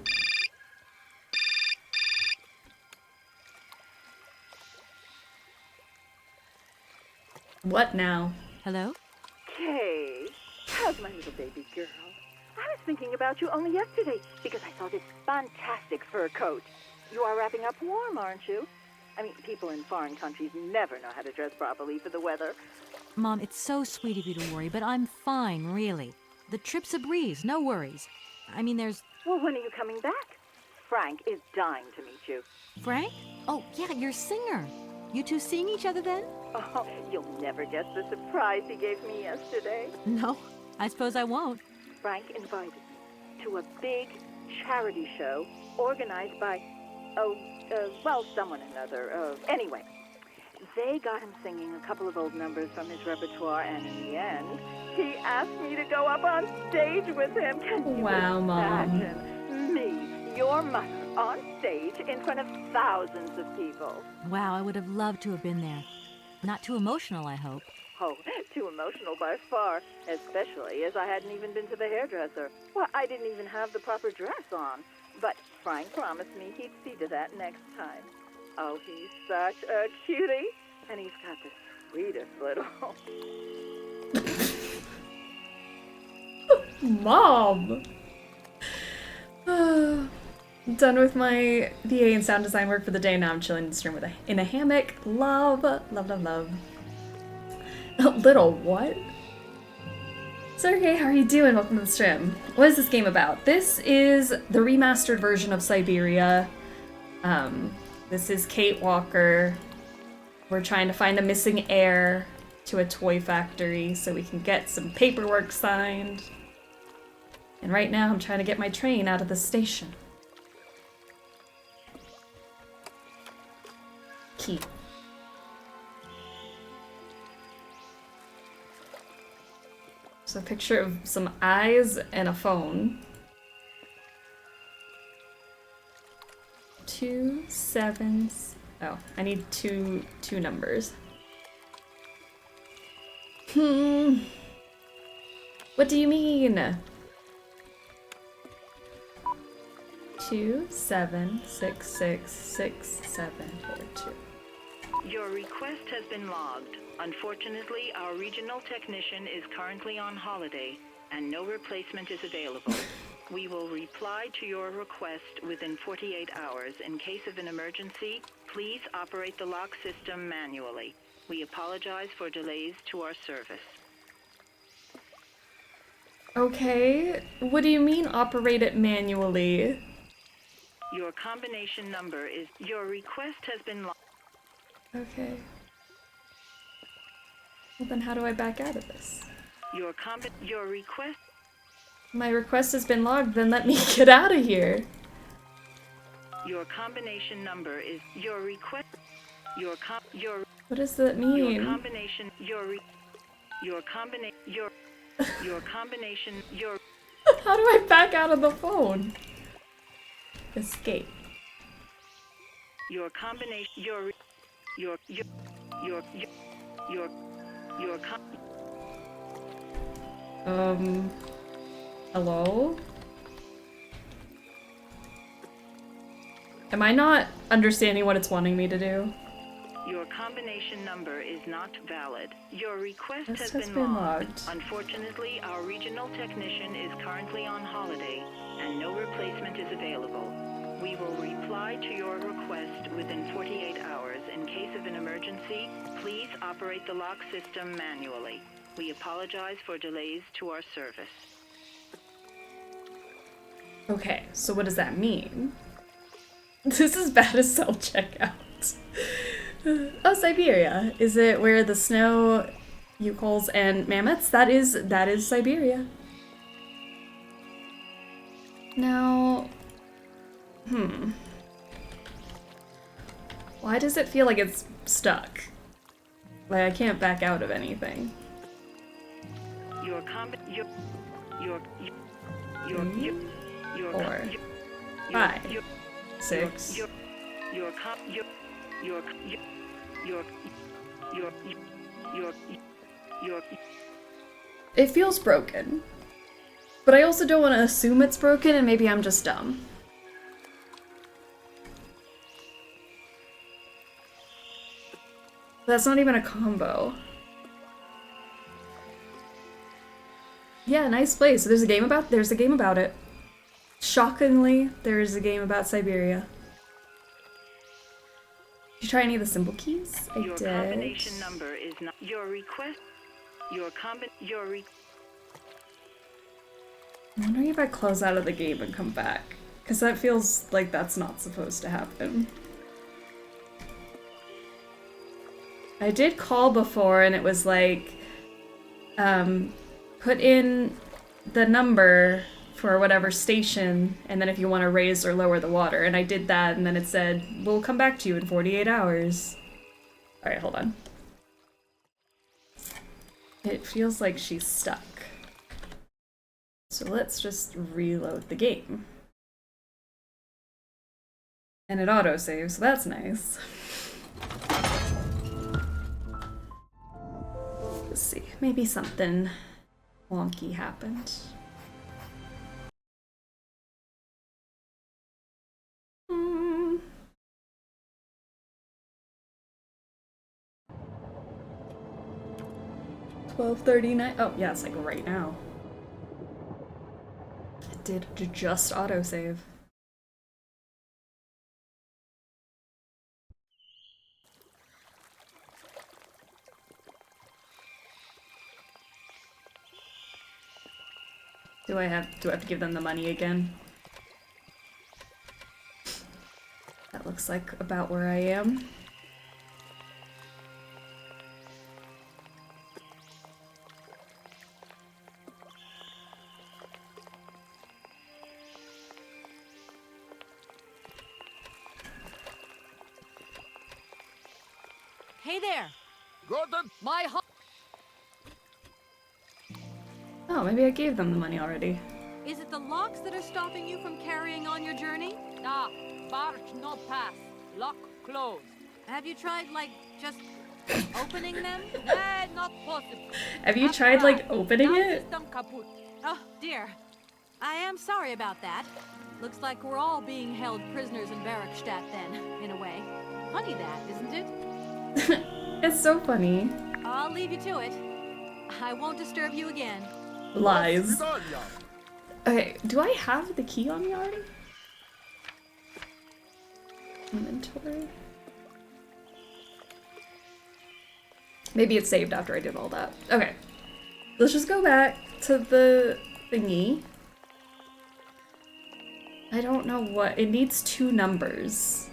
What now? Hello? Kay, how's my little baby girl? I was thinking about you only yesterday because I saw this fantastic fur coat. You are wrapping up warm, aren't you? I mean, people in foreign countries never know how to dress properly for the weather. Mom, it's so sweet of you to worry, but I'm fine, really. The trip's a breeze, no worries. I mean, there's... Well, when are you coming back? Frank is dying to meet you. Frank? Oh, yeah, your singer. You two seeing each other then? Oh, you'll never guess the surprise he gave me yesterday. No, I suppose I won't. Frank invited me to a big charity show organized by, someone or another. Anyway, they got him singing a couple of old numbers from his repertoire, and in the end, he asked me to go up on stage with him. Can you imagine me, your mother, on stage in front of thousands of people? Wow, I would have loved to have been there. Not too emotional, I hope. Oh, too emotional by far, especially as I hadn't even been to the hairdresser. Well, I didn't even have the proper dress on. But Frank promised me he'd see to that next time. Oh, he's such a cutie. And he's got the sweetest little... Mom! Done with my VA and sound design work for the day. Now I'm chilling in this room in a hammock. Love, love, love, love. Little what? Sergey, how are you doing? Welcome to the stream. What is this game about? This is the remastered version of Syberia. This is Kate Walker. We're trying to find a missing heir to a toy factory so we can get some paperwork signed. And right now I'm trying to get my train out of the station. Key. So a picture of some eyes and a phone. 2 7s. Oh, I need two numbers. What do you mean? 2 7 6 6 6 7 4 2. Your request has been logged. Unfortunately, our regional technician is currently on holiday, and no replacement is available. We will reply to your request within 48 hours. In case of an emergency, please operate the lock system manually. We apologize for delays to our service. Okay, what do you mean operate it manually? Your combination number is... Your request has been logged. Okay. Well then how do I back out of this? Your request... My request has been logged, then let me get out of here. Your combination number is... Your request... What does that mean? Your combination... Your combination... How do I back out of the phone? Escape. Your combination... Hello? Am I not understanding what it's wanting me to do? Your combination number is not valid. Your request This has been logged. Unfortunately, our regional technician is currently on holiday, and no replacement is available. We will reply to your request within 48 hours. In case of an emergency, please operate the lock system manually. We apologize for delays to our service. Okay, so what does that mean? This is bad as self-checkout. Oh, Syberia. Is it where the snow, Yukols, and mammoths? That is Syberia. Now... Why does it feel like it's stuck? Like I can't back out of anything. Your 4 5 6 It feels broken. But I also don't want to assume it's broken and maybe I'm just dumb. That's not even a combo. Yeah, nice place. So there's a game about it. Shockingly, there's a game about Syberia. Did you try any of the symbol keys? I your did. Combination number is not your request. I'm wondering if I close out of the game and come back. Because that feels like that's not supposed to happen. I did call before and it was like, put in the number for whatever station, and then if you want to raise or lower the water. And I did that, and then it said, we'll come back to you in 48 hours. Alright, hold on. It feels like she's stuck. So let's just reload the game. And it autosaves, so that's nice. Let's see, maybe something wonky happened. $12:39. Oh, yeah, it's like right now. It did just autosave. Do I have to give them the money again? That looks like about where I am. Hey there! Gordon! My Oh, maybe I gave them the money already. Is it the locks that are stopping you from carrying on your journey? Ah, barge no pass. Lock closed. Have you tried, like, just opening them? Not possible. Have you tried, like, opening it? Oh, dear. I am sorry about that. Looks like we're all being held prisoners in Barrockstadt then, in a way. Funny that, isn't it? It's so funny. I'll leave you to it. I won't disturb you again. Lies. Okay, do I have the key on me already? Inventory. Maybe it's saved after I did all that. Okay. Let's just go back to the thingy. I don't know what. It needs 2 numbers.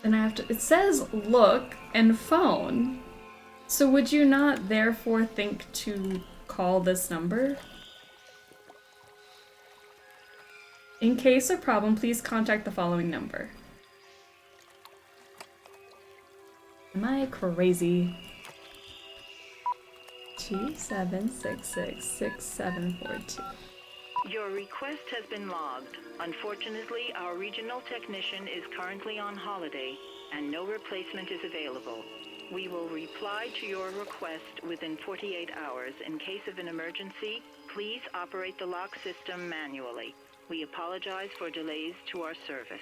And I have to, it says look and phone. So would you not therefore think to call this number? In case of problem, please contact the following number. Am I crazy? 27666742. Your request has been logged. Unfortunately, our regional technician is currently on holiday, and no replacement is available. We will reply to your request within 48 hours. In case of an emergency, please operate the lock system manually. We apologize for delays to our service.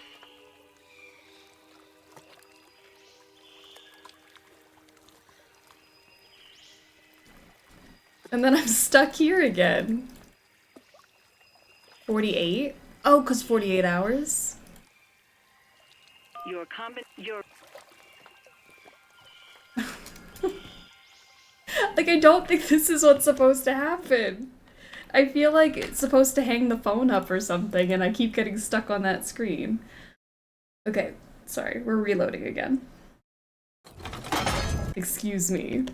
And then I'm stuck here again. 48? Oh, 'cause 48 hours? Like, I don't think this is what's supposed to happen. I feel like it's supposed to hang the phone up or something, and I keep getting stuck on that screen. Okay, sorry, we're reloading again. Excuse me.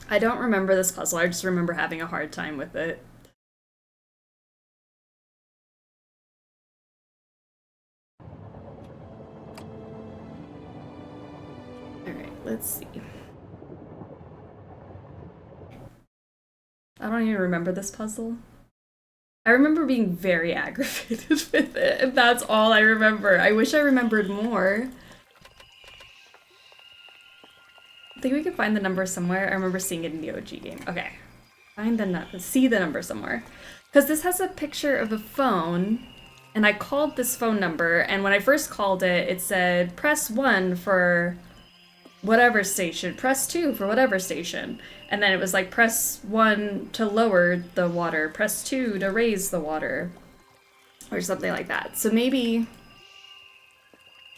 I don't remember this puzzle, I just remember having a hard time with it. Alright, let's see. I don't even remember this puzzle. I remember being very aggravated with it, and that's all I remember. I wish I remembered more. I think we can find the number somewhere. I remember seeing it in the OG game. Okay. See the number somewhere. Because this has a picture of a phone, and I called this phone number, and when I first called it, it said, press 1 for whatever station, press 2 for whatever station. And then it was like, press 1 to lower the water, press 2 to raise the water, or something like that. So maybe,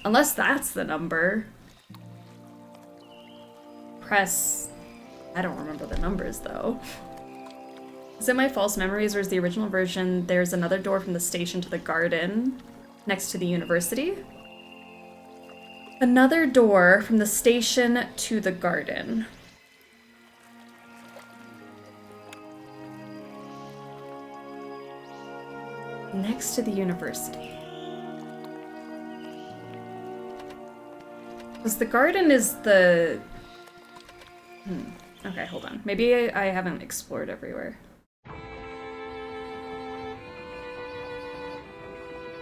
unless that's the number, press, I don't remember the numbers though. Is it my false memories, or is the original version, there's another door from the station to the garden next to the university? Another door from the station to the garden. Next to the university. Because the garden is the... Okay, hold on. Maybe I haven't explored everywhere.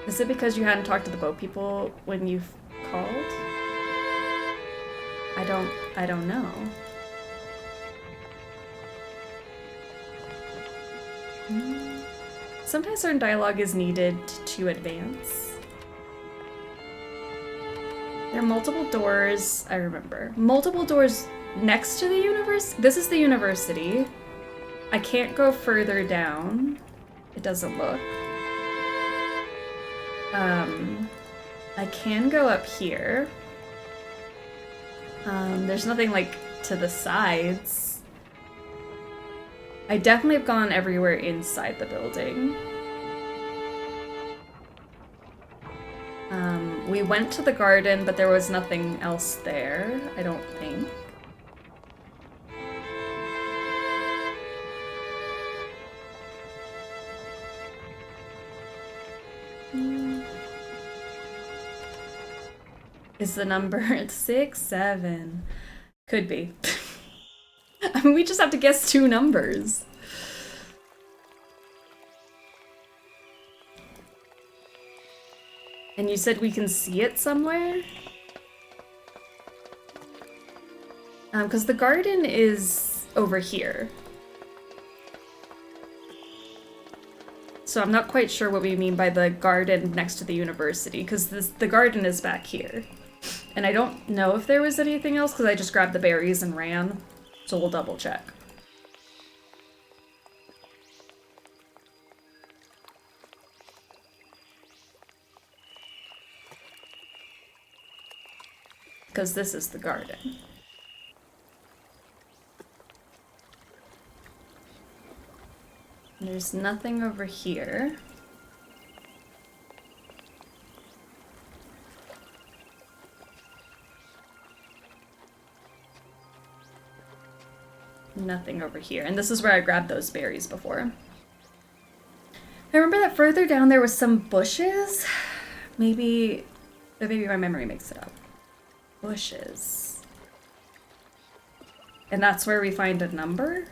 Is it because you hadn't talked to the boat people when you called? I don't know. Sometimes certain dialogue is needed to advance. There are multiple doors, I remember. Multiple doors next to the university? This is the university. I can't go further down. It doesn't look. I can go up here. There's nothing, like, to the sides. I definitely have gone everywhere inside the building. We went to the garden, but there was nothing else there, I don't think. Is the number 6, 7? Could be. I mean, we just have to guess 2 numbers. And you said we can see it somewhere? Because the garden is over here. So I'm not quite sure what we mean by the garden next to the university, because the garden is back here. And I don't know if there was anything else, because I just grabbed the berries and ran. So we'll double check. Because this is the garden. There's nothing over here. Nothing over here. And this is where I grabbed those berries before. I remember that further down there was some bushes. Maybe my memory makes it up. Bushes. And that's where we find a number?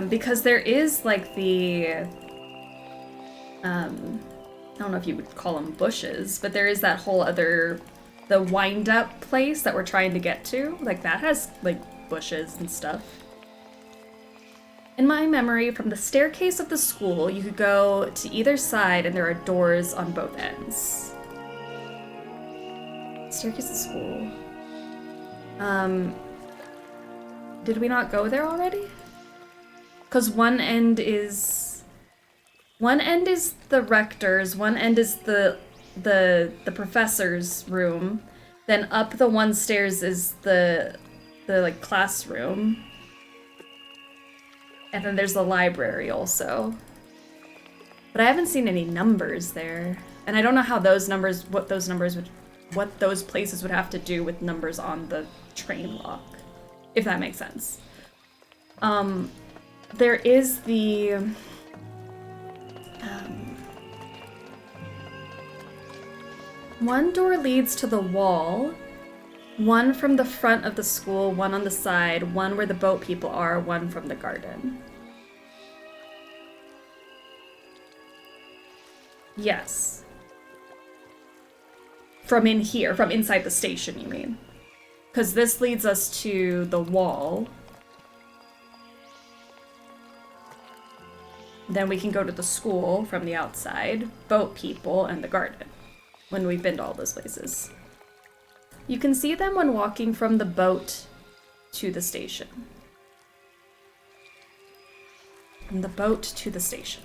Because there is like the, I don't know if you would call them bushes, but there is that whole other, the wind-up place that we're trying to get to. Like that has like bushes and stuff. In my memory, from the staircase of the school, you could go to either side and there are doors on both ends. Staircase of school. Did we not go there already? Because one end is the rector's, one end is the professor's room, then up the one stairs is the like classroom, and then there's the library also. But I haven't seen any numbers there, and I don't know how those numbers, what those places would have to do with numbers on the train lock, if that makes sense. There is the one door leads to the wall, one from the front of the school, one on the side, one where the boat people are, one from the garden. Yes. From in here, from inside the station, you mean? Because this leads us to the wall. Then we can go to the school from the outside, boat people, and the garden, when we've been to all those places. You can see them when walking from the boat to the station. From the boat to the station.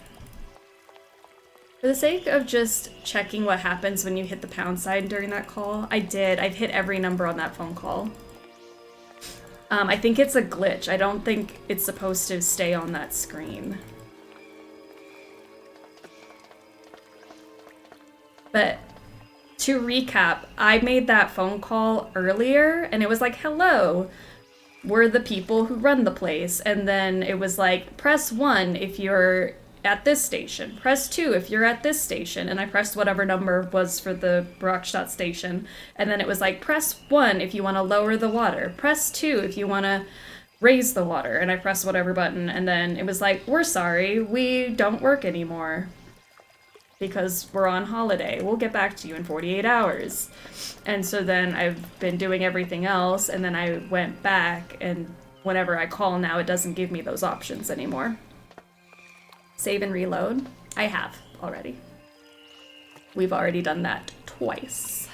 For the sake of just checking what happens when you hit the pound sign during that call, I've hit every number on that phone call. I think it's a glitch. I don't think it's supposed to stay on that screen. But to recap, I made that phone call earlier and it was like, hello, we're the people who run the place. And then it was like, press 1 if you're at this station, press 2 if you're at this station. And I pressed whatever number was for the Barrockstadt station. And then it was like, press 1 if you want to lower the water, press 2 if you want to raise the water. And I pressed whatever button. And then it was like, we're sorry, we don't work anymore, because we're on holiday. We'll get back to you in 48 hours. And so then I've been doing everything else, and then I went back, and whenever I call now, it doesn't give me those options anymore. Save and reload. I have already. We've already done that twice.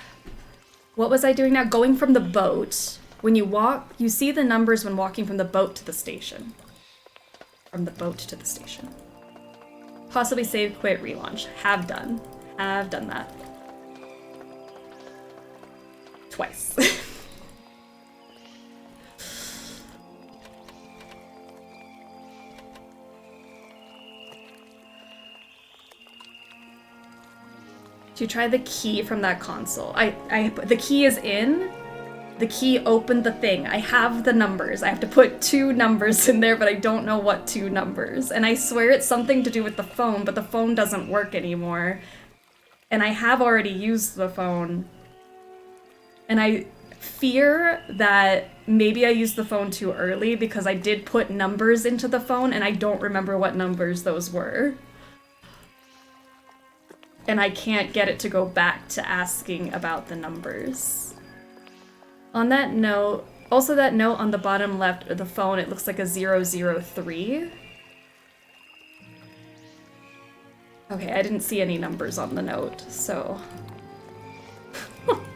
What was I doing now? Going from the boat. When you walk, you see the numbers when walking from the boat to the station. From the boat to the station. Possibly save, quit, relaunch. Have done. Have done that. Twice. To try the key from that console. The key is in. The key opened the thing. I have the numbers. I have to put 2 numbers in there, but I don't know what 2 numbers. And I swear it's something to do with the phone, but the phone doesn't work anymore. And I have already used the phone. And I fear that maybe I used the phone too early because I did put numbers into the phone and I don't remember what numbers those were. And I can't get it to go back to asking about the numbers. On that note, also that note on the bottom left of the phone, it looks like a 003. Okay, I didn't see any numbers on the note, so...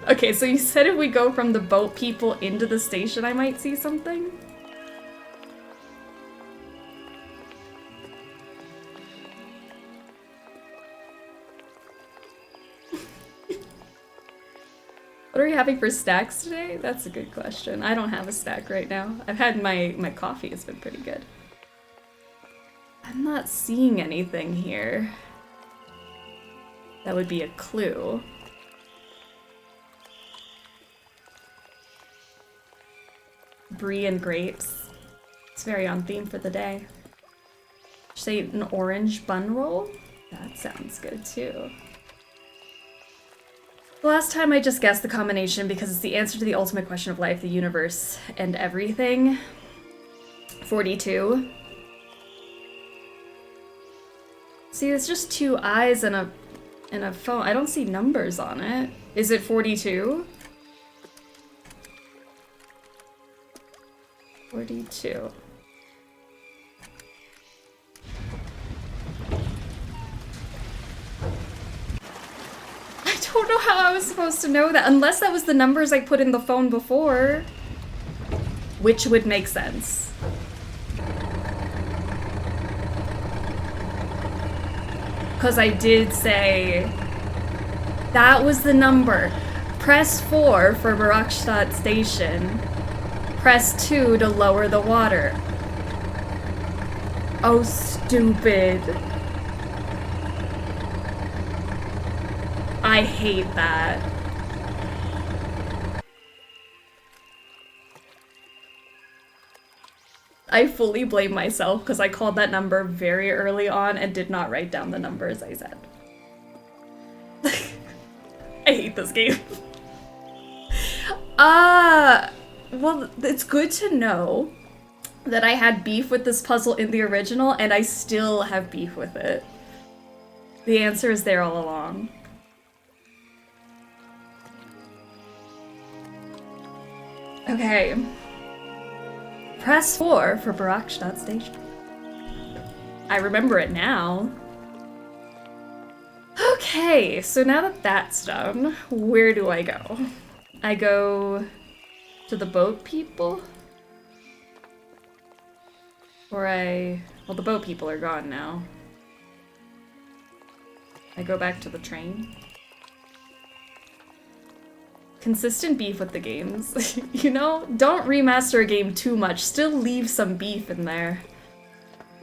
Okay, so you said if we go from the boat people into the station, I might see something? What are we having for stacks today? That's a good question. I don't have a stack right now. I've had my coffee, it's been pretty good. I'm not seeing anything here. That would be a clue. Brie and grapes. It's very on theme for the day. Say an orange bun roll? That sounds good too. The last time I just guessed the combination because it's the answer to the ultimate question of life, the universe, and everything. 42. See, it's just 2 eyes and a phone. I don't see numbers on it. Is it 42? 42. I don't know how I was supposed to know that, unless that was the numbers I put in the phone before. Which would make sense. Because I did say, that was the number. Press 4 for Barrockstadt station. Press 2 to lower the water. Oh, stupid. I hate that. I fully blame myself because I called that number very early on and did not write down the numbers I said. I hate this game. Well, it's good to know that I had beef with this puzzle in the original and I still have beef with it. The answer is there all along. Okay. Press 4 for Barrockstadt station. I remember it now. Okay, so now that that's done, where do I go? I go to the boat people? Or well, the boat people are gone now. I go back to the train. Consistent beef with the games. You know, don't remaster a game too much. Still leave some beef in there.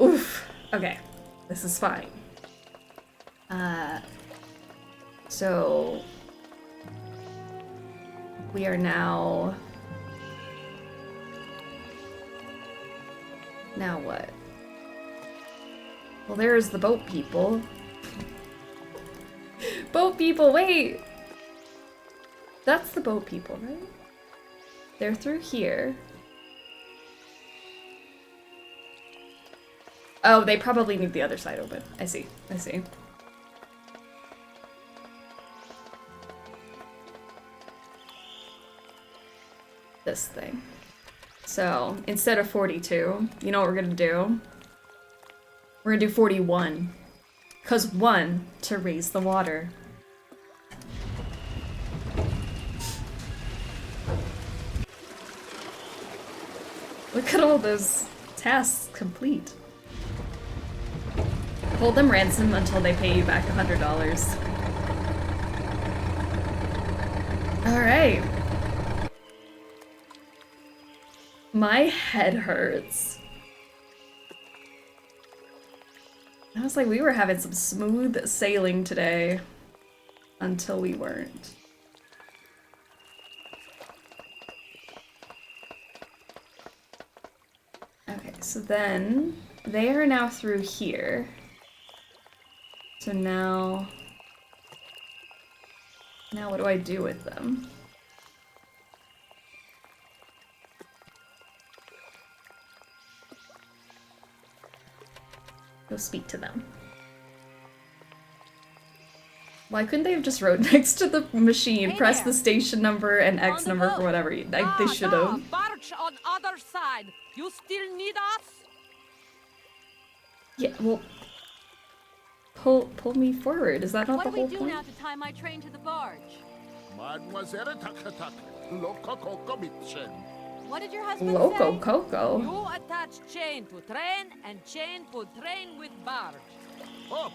Oof. Okay. This is fine. So... we are now... Now what? Well, there's the boat people. Boat people, wait! That's the boat people, right? They're through here. Oh, they probably need the other side open. I see, I see. This thing. So, instead of 42, you know what we're gonna do? We're gonna do 41. 'Cause 1, to raise the water. Look at all those tasks complete. Hold them ransom until they pay you back $100. Alright. My head hurts. I was like, we were having some smooth sailing today. Until we weren't. Okay, so then they are now through here. So now what do I do with them? Go speak to them. Why couldn't they have just rode next to the machine, Hey press there. the station number and X On the number boat. for whatever they should have? Barge on other side. You still need us? Yeah, well, pull me forward. Is that not What the do we whole do point? now to tie my train to the barge? Mademoiselle Takatak, Loco Coco Mitchen. What did your husband Loco say? Coco. You attach chain to train and chain to train with barge. Oh,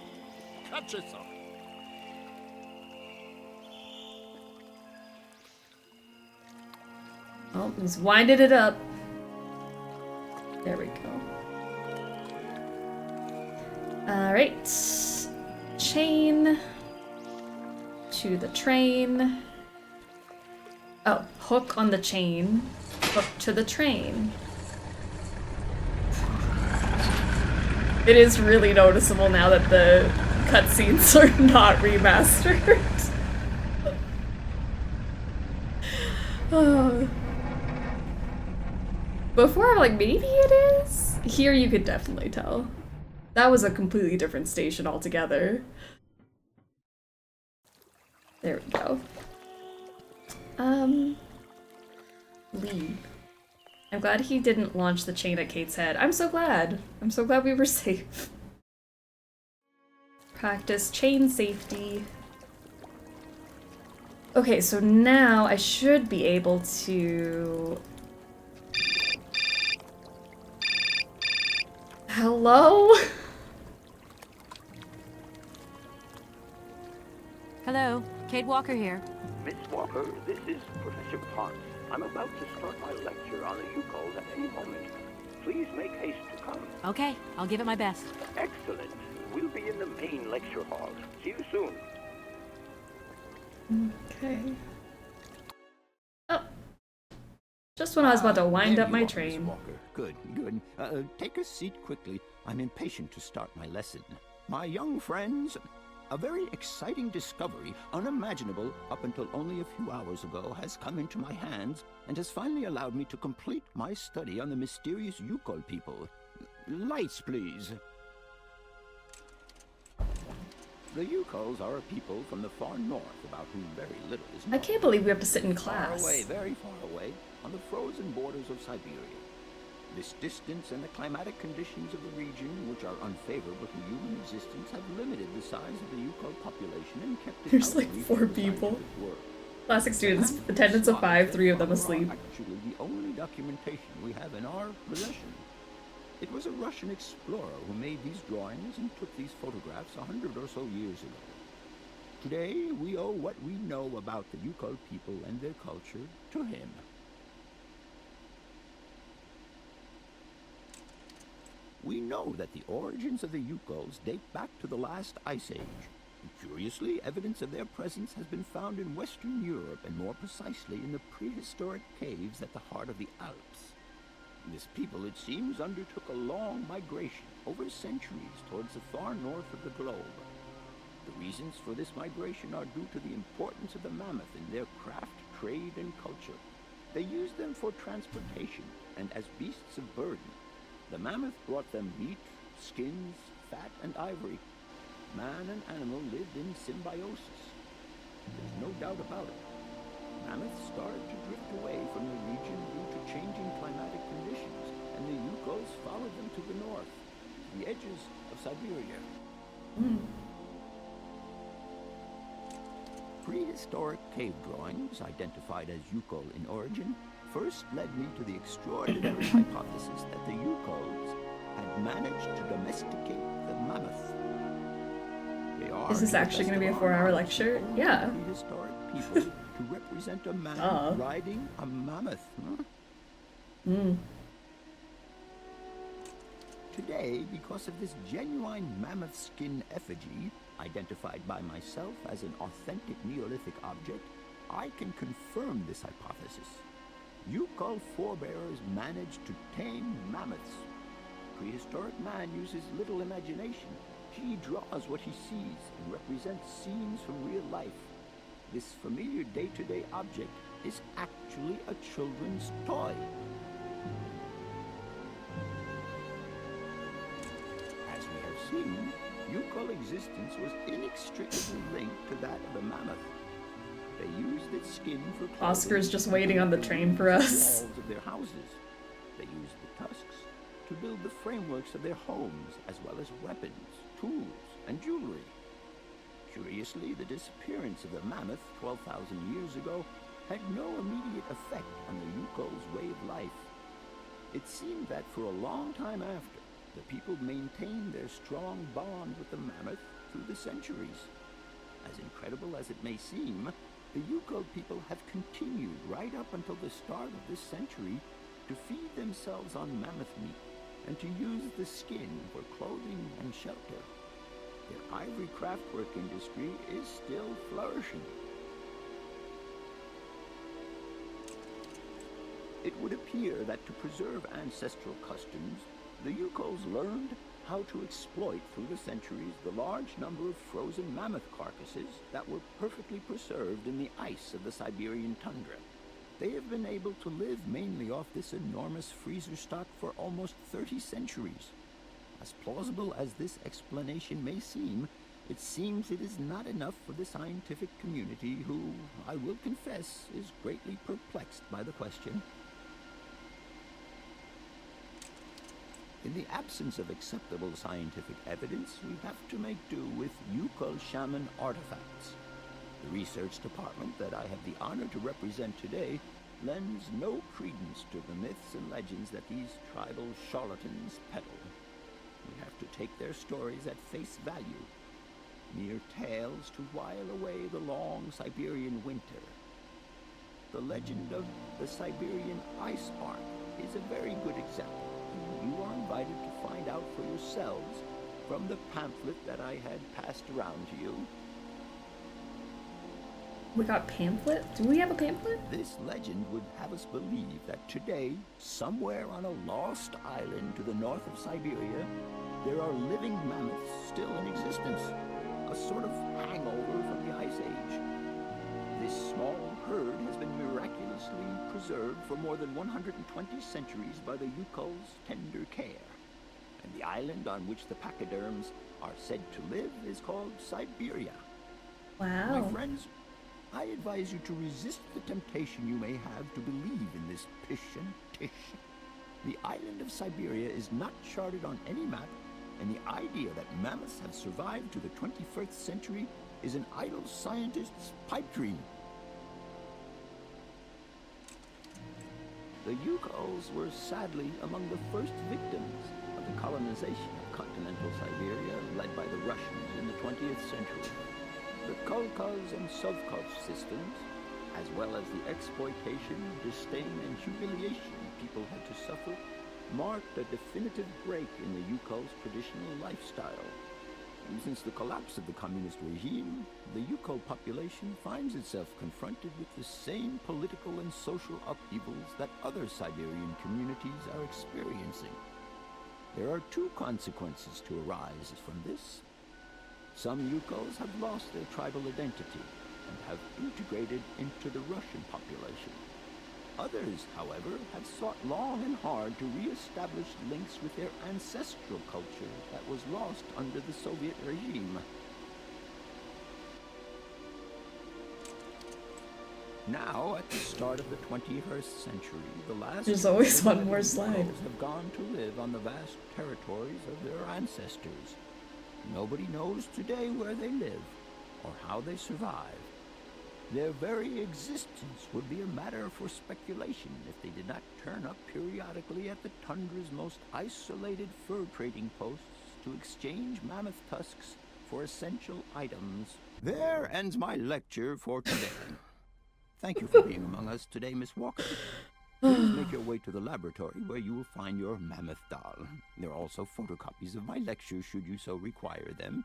catch it, sir. Oh, he's winded it up. There we go. Alright. Chain to the train. Oh, hook on the chain. Hook to the train. It is really noticeable now that the cutscenes are not remastered. Oh. Before, I'm like, maybe it is? Here you could definitely tell. That was a completely different station altogether. There we go. Leave. I'm glad he didn't launch the chain at Kate's head. I'm so glad. I'm so glad we were safe. Practice chain safety. Okay, so now I should be able to... Hello? Hello, Kate Walker here. Miss Walker, this is Professor Potts. I'm about to start my lecture on the Yukols at any moment. Please make haste to come. Okay, I'll give it my best. Excellent. We'll be in the main lecture hall. See you soon. Okay. Oh. Just when I was about to wind There up you my are, Miss train. Walker. Good, good. Take a seat quickly. I'm impatient to start my lesson. My young friends, a very exciting discovery, unimaginable up until only a few hours ago, has come into my hands and has finally allowed me to complete my study on the mysterious Yukol people. Lights, please. The Yukols are a people from the far north about whom very little is known. I can't believe we have to sit in Far class. away, very far away, on the frozen borders of Syberia. This distance and the climatic conditions of the region, which are unfavorable to human existence, have limited the size of the Yukol population and kept it There's out like of reach 4 of the people. scientific world. Classic students, attendance of 5, 3 of them asleep. Actually, the only documentation we have in our possession. It was a Russian explorer who made these drawings and took these photographs 100 or so years ago. Today, we owe what we know about the Yukol people and their culture to him. We know that the origins of the Yukols date back to the last ice age. Curiously, evidence of their presence has been found in Western Europe, and more precisely in the prehistoric caves at the heart of the Alps. This people, it seems, undertook a long migration over centuries towards the far north of the globe. The reasons for this migration are due to the importance of the mammoth in their craft, trade, and culture. They used them for transportation and as beasts of burden. The mammoth brought them meat, skins, fat, and ivory. Man and animal lived in symbiosis. There's no doubt about it. Mammoths started to drift away from the region due to changing climatic conditions, and the Yukols followed them to the north, the edges of Syberia. Prehistoric cave drawings, identified as Yukol in origin, first led me to the extraordinary hypothesis that the Yukols had managed to domesticate the mammoth. They are Is this to the actually best going to be of a our 4-hour knowledge, lecture? only Yeah. prehistoric people to represent a man riding a mammoth. Huh? Mm. Today, because of this genuine mammoth skin effigy, identified by myself as an authentic Neolithic object, I can confirm this hypothesis. Yukol forebears managed to tame mammoths. Prehistoric man uses little imagination. He draws what he sees and represents scenes from real life. This familiar day-to-day object is actually a children's toy. As we have seen, Yukol existence was inextricably linked to that of the mammoth. They used its skin for clothing. Oscar's just waiting on the train for us. Walls of their houses. They used the tusks to build the frameworks of their homes, as well as weapons, tools, and jewelry. Curiously, the disappearance of the mammoth 12,000 years ago had no immediate effect on the Yukol's way of life. It seemed that for a long time after, the people maintained their strong bond with the mammoth through the centuries. As incredible as it may seem, the Yukol people have continued right up until the start of this century to feed themselves on mammoth meat and to use the skin for clothing and shelter. Their ivory craftwork industry is still flourishing. It would appear that to preserve ancestral customs, the Yukols learned how to exploit through the centuries the large number of frozen mammoth carcasses that were perfectly preserved in the ice of the Siberian tundra. They have been able to live mainly off this enormous freezer stock for almost 30 centuries. As plausible as this explanation may seem, it seems it is not enough for the scientific community who, I will confess, is greatly perplexed by the question. In the absence of acceptable scientific evidence, we have to make do with Yukol shaman artifacts. The research department that I have the honor to represent today lends no credence to the myths and legends that these tribal charlatans peddle. We have to take their stories at face value, mere tales to while away the long Siberian winter. The legend of the Siberian Ice Ark is a very good example. You are invited to find out for yourselves from the pamphlet that I had passed around to you. We got pamphlet? Do we have a pamphlet? This legend would have us believe that today, somewhere on a lost island to the north of Siberia, there are living mammoths still in existence, a sort of hangover from the Ice Age. This small herd has been miraculously preserved for more than 120 centuries by the Yukol's tender care. And the island on which the pachyderms are said to live is called Syberia. Wow. My friends, I advise you to resist the temptation you may have to believe in this pish and tish. The island of Syberia is not charted on any map, and the idea that mammoths have survived to the 21st century is an idle scientist's pipe dream. The Yukols were sadly among the first victims of the colonization of continental Siberia led by the Russians in the 20th century. The Kolkhoz and Sovkhoz systems, as well as the exploitation, disdain, and humiliation people had to suffer, marked a definitive break in the Yukol's traditional lifestyle. And since the collapse of the communist regime, the Yukol population finds itself confronted with the same political and social upheavals that other Siberian communities are experiencing. There are two consequences to arise from this. Some Yukols have lost their tribal identity and have integrated into the Russian population. Others, however, have sought long and hard to re-establish links with their ancestral culture that was lost under the Soviet regime. Now, at the start of the 21st century, the last There's always one more slide. Yukols have gone to live on the vast territories of their ancestors. Nobody knows today where they live or how they survive. Their very existence would be a matter for speculation if they did not turn up periodically at the tundra's most isolated fur trading posts to exchange mammoth tusks for essential items. There ends my lecture for today. Thank you for being among us today, Miss Walker. Please make your way to the laboratory where you will find your mammoth doll. There are also photocopies of my lectures should you so require them.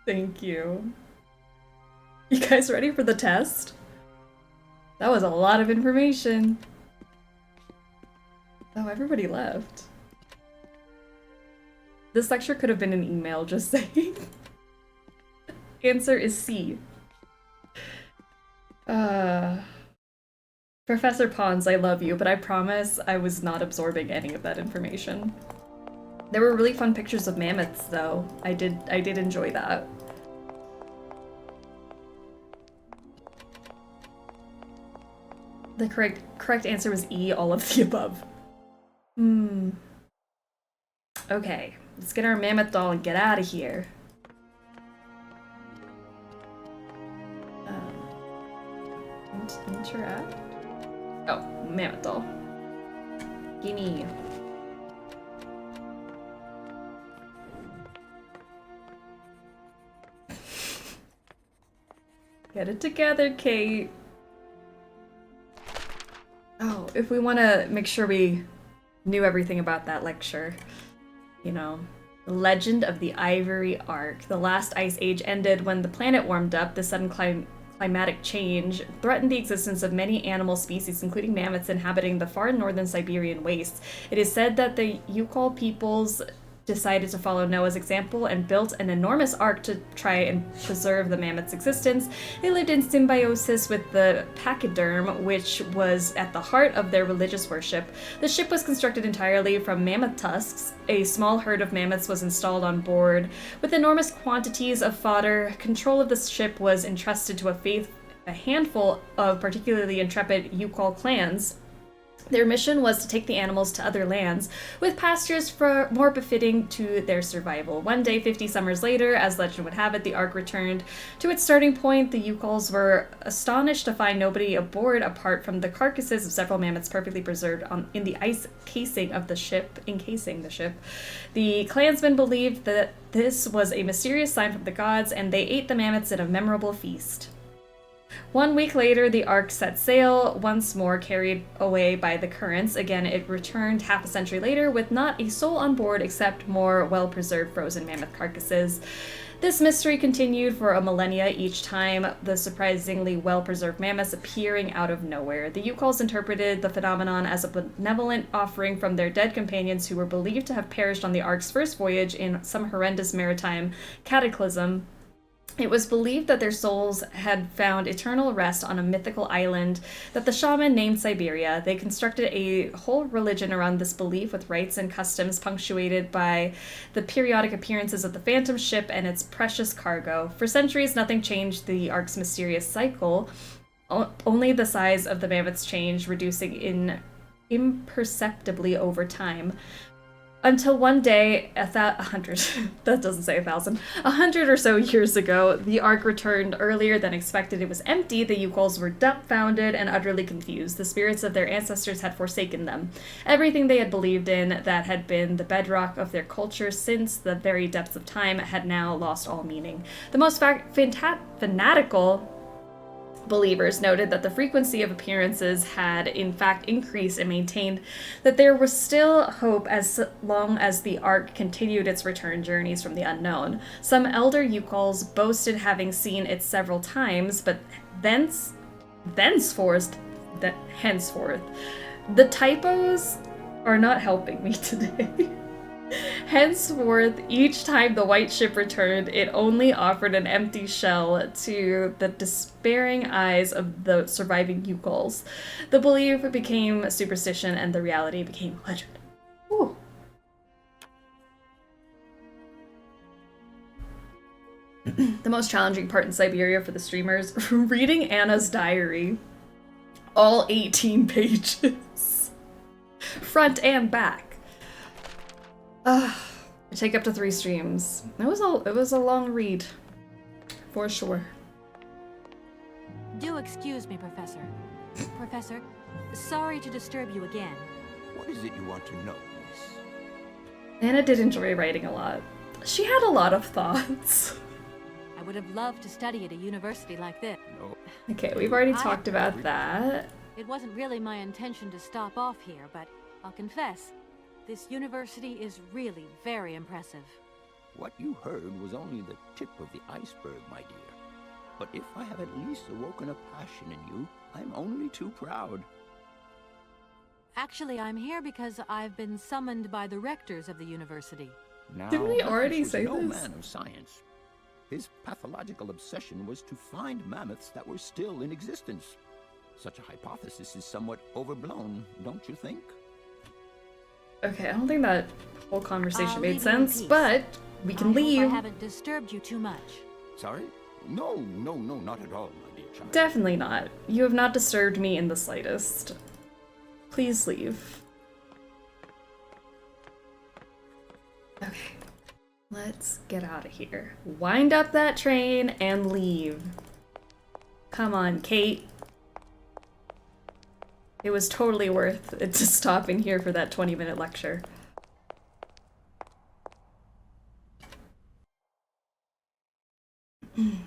Thank you. You guys ready for the test? That was a lot of information. Oh, everybody left. This lecture could have been an email, just saying. Answer is C. Professor Pons, I love you, but I promise I was not absorbing any of that information. There were really fun pictures of mammoths, though. I did enjoy that. The correct answer was E, all of the above. Okay, let's get our mammoth doll and get out of here. Interact? Oh, mammoth doll. Gimme. Get it together, Kate. Oh, if we want to make sure we knew everything about that lecture, you know. The legend of the Ivory Ark. The last ice age ended when the planet warmed up. The sudden climatic change threatened the existence of many animal species, including mammoths inhabiting the far northern Siberian wastes. It is said that the Yukol peoples decided to follow Noah's example and built an enormous ark to try and preserve the mammoth's existence. They lived in symbiosis with the pachyderm, which was at the heart of their religious worship. The ship was constructed entirely from mammoth tusks. A small herd of mammoths was installed on board. With enormous quantities of fodder, control of the ship was entrusted to a handful of particularly intrepid Yukol clans. Their mission was to take the animals to other lands, with pastures for more befitting to their survival. One day, 50 summers later, as legend would have it, the Ark returned to its starting point. The Yukols were astonished to find nobody aboard apart from the carcasses of several mammoths perfectly preserved in the ice casing of the ship, encasing the ship. The clansmen believed that this was a mysterious sign from the gods, and they ate the mammoths in a memorable feast. 1 week later, the Ark set sail, once more carried away by the currents. Again, it returned half a century later with not a soul on board except more well-preserved frozen mammoth carcasses. This mystery continued for a millennia, each time the surprisingly well-preserved mammoths appearing out of nowhere. The Yukols interpreted the phenomenon as a benevolent offering from their dead companions who were believed to have perished on the Ark's first voyage in some horrendous maritime cataclysm. It was believed that their souls had found eternal rest on a mythical island that the shaman named Syberia. They constructed a whole religion around this belief with rites and customs punctuated by the periodic appearances of the phantom ship and its precious cargo. For centuries, nothing changed the Ark's mysterious cycle. Only the size of the mammoths changed, reducing imperceptibly over time. Until one day, 100, that doesn't say 1,000, 100 or so years ago, the Ark returned earlier than expected. It was empty. The Yukols were dumbfounded and utterly confused. The spirits of their ancestors had forsaken them. Everything they had believed in that had been the bedrock of their culture since the very depths of time had now lost all meaning. The most fanatical believers noted that the frequency of appearances had in fact increased and maintained that there was still hope as long as the Ark continued its return journeys from the unknown. Some elder Yukols boasted having seen it several times, but henceforth, the typos are not helping me today. Henceforth, each time the white ship returned, it only offered an empty shell to the despairing eyes of the surviving Yukols. The belief became superstition and the reality became legend. Ooh. The most challenging part in Syberia for the streamers, reading Anna's diary. All 18 pages. Front and back. I take up to 3 streams. It was a long read, for sure. Do excuse me, Professor. Professor, sorry to disturb you again. What is it you want to know, Miss? Anna did enjoy writing a lot. She had a lot of thoughts. I would have loved to study at a university like this. No. Okay, we've already talked about that. It wasn't really my intention to stop off here, but I'll confess, this university is really very impressive. What you heard was only the tip of the iceberg, my dear. But if I have at least awoken a passion in you, I'm only too proud. Actually, I'm here because I've been summoned by the rectors of the university. Now, Didn't we already Mammoth was say no this? man of science. His pathological obsession was to find mammoths that were still in existence. Such a hypothesis is somewhat overblown, don't you think? Okay, I don't think that whole conversation I'll made leave you in sense, peace. but we can I hope leave. I haven't disturbed you too much. Sorry? No, not at all, my dear child. Definitely not. You have not disturbed me in the slightest. Please leave. Okay. Let's get out of here. Wind up that train and leave. Come on, Kate. It was totally worth it to stop in here for that 20-minute lecture. Man,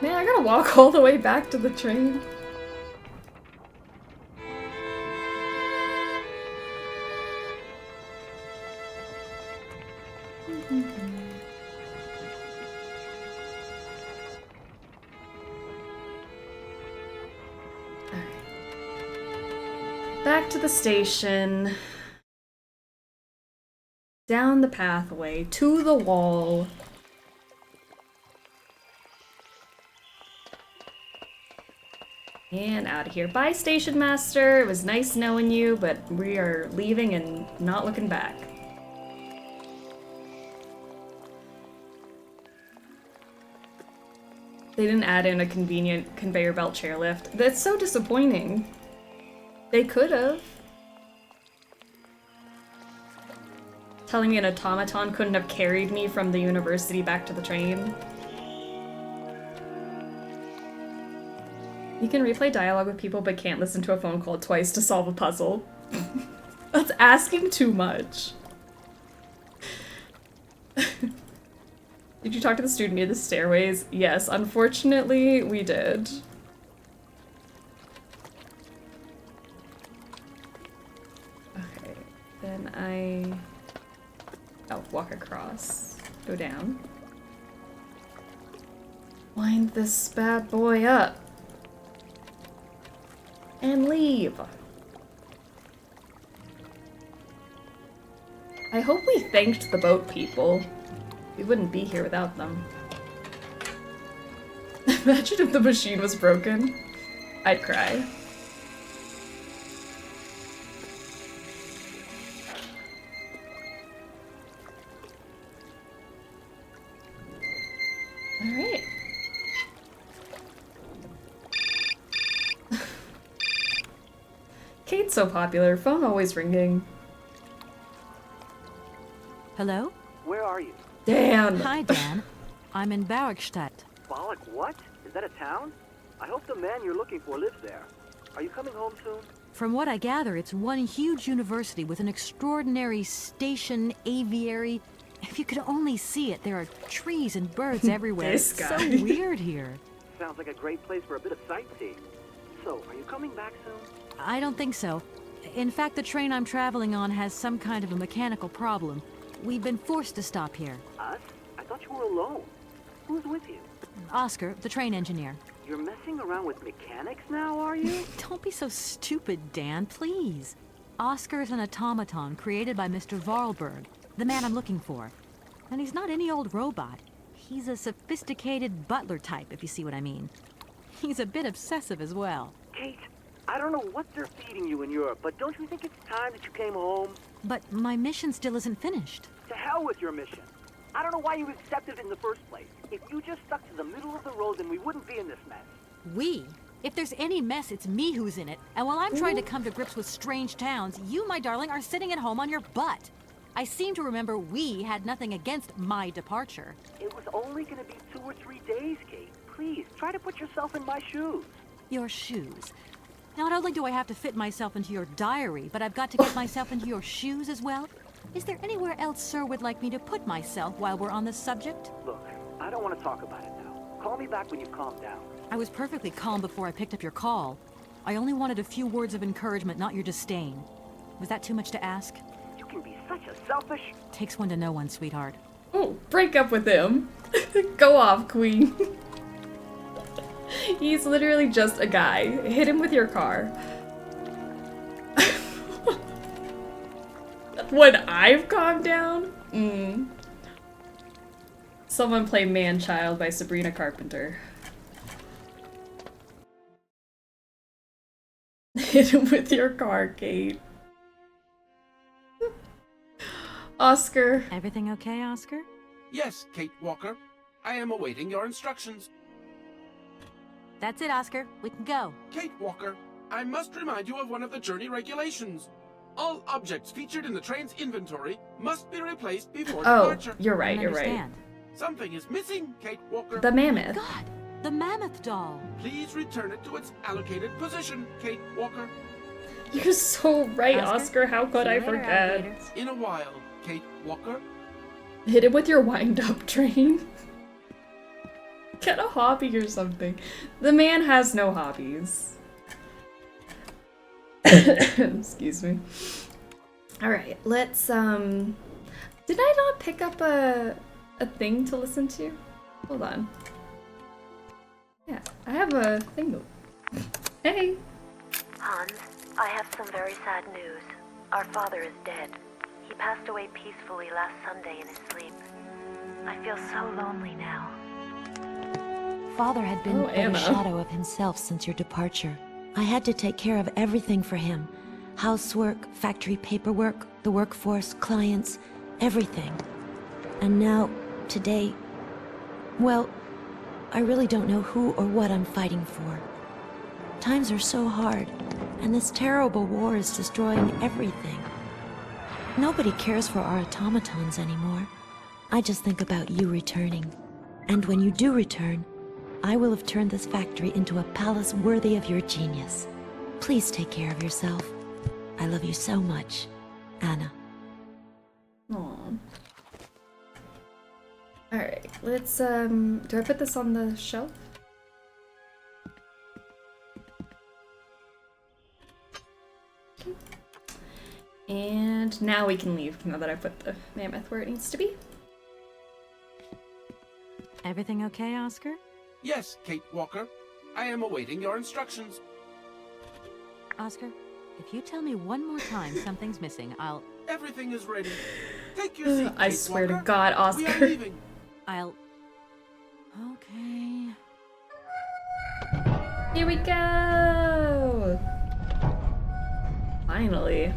I gotta walk all the way back to the train. Back to the station. Down the pathway, to the wall. And out of here. Bye, Station Master. It was nice knowing you, but we are leaving and not looking back. They didn't add in a convenient conveyor belt chairlift. That's so disappointing. They could have. Telling me an automaton couldn't have carried me from the university back to the train. You can replay dialogue with people but can't listen to a phone call twice to solve a puzzle. That's asking too much. Did you talk to the student near the stairways? Yes, unfortunately, we did. Okay, then I'll walk across. Go down. Wind this bad boy up. And leave. I hope we thanked the boat people. We wouldn't be here without them. Imagine if the machine was broken. I'd cry. Alright. Kate's so popular, phone always ringing. Hello? Where are you? Damn. Hi, Dan. I'm in Barrockstadt. Bollock, what? Is that a town? I hope the man you're looking for lives there. Are you coming home soon? From what I gather, it's one huge university with an extraordinary station, aviary. If you could only see it, there are trees and birds everywhere. This It's guy. so weird here. Sounds like a great place for a bit of sightseeing. So, are you coming back soon? I don't think so. In fact, the train I'm traveling on has some kind of a mechanical problem. We've been forced to stop here. Us? I thought you were alone. Who's with you? Oscar, the train engineer. You're messing around with mechanics now, are you? Don't be so stupid, Dan, please. Oscar is an automaton created by Mr. Voralberg, the man I'm looking for. And he's not any old robot. He's a sophisticated butler type, if you see what I mean. He's a bit obsessive as well. Kate, I don't know what they're feeding you in Europe, but don't you think it's time that you came home? But my mission still isn't finished. To hell with your mission. I don't know why you accepted it in the first place. If you just stuck to the middle of the road, then we wouldn't be in this mess. We? If there's any mess, it's me who's in it. And while I'm trying to come to grips with strange towns, you, my darling, are sitting at home on your butt. I seem to remember we had nothing against my departure. It was only going to be 2 or 3 days, Kate. Please, try to put yourself in my shoes. Your shoes. Not only do I have to fit myself into your diary, but I've got to get myself into your shoes as well? Is there anywhere else Sir would like me to put myself while we're on the subject? Look, I don't want to talk about it now. Call me back when you've calmed down. I was perfectly calm before I picked up your call. I only wanted a few words of encouragement, not your disdain. Was that too much to ask? You can be such a selfish... Takes one to know one, sweetheart. Oh, break up with him. Go off, queen. He's literally just a guy. Hit him with your car. When I've calmed down? Someone play Man-Child by Sabrina Carpenter. Hit him with your car, Kate. Oscar. Everything okay, Oscar? Yes, Kate Walker. I am awaiting your instructions. That's it, Oscar. We can go. Kate Walker, I must remind you of one of the journey regulations. All objects featured in the train's inventory must be replaced before departure. You're right, you're right. Something is missing, Kate Walker. The mammoth. God, the mammoth doll. Please return it to its allocated position, Kate Walker. You're so right, Oscar. How could I forget? In a while, Kate Walker. Hit him with your wind-up train. Get a hobby or something. The man has no hobbies. Excuse me. Alright, let's, Did I not pick up a thing to listen to? Hold on. Yeah, I have a thing. Hey! Hans, I have some very sad news. Our father is dead. He passed away peacefully last Sunday in his sleep. I feel so lonely now. Father had been but Anna. a shadow of himself since your departure. I had to take care of everything for him. Housework, factory paperwork, the workforce, clients, everything. And now, today, well, I really don't know who or what I'm fighting for. Times are so hard, and this terrible war is destroying everything. Nobody cares for our automatons anymore. I just think about you returning. And when you do return, I will have turned this factory into a palace worthy of your genius. Please take care of yourself. I love you so much, Anna. Aww. Alright, let's, do I put this on the shelf? Okay. And now we can leave, now that I put the mammoth where it needs to be. Everything okay, Oscar? Yes, Kate Walker. I am awaiting your instructions. Oscar, if you tell me one more time something's missing, I'll... Everything is ready. Take your seat, I Kate swear Walker. to God, We are Oscar. leaving. I'll... Okay... Here we go! Finally.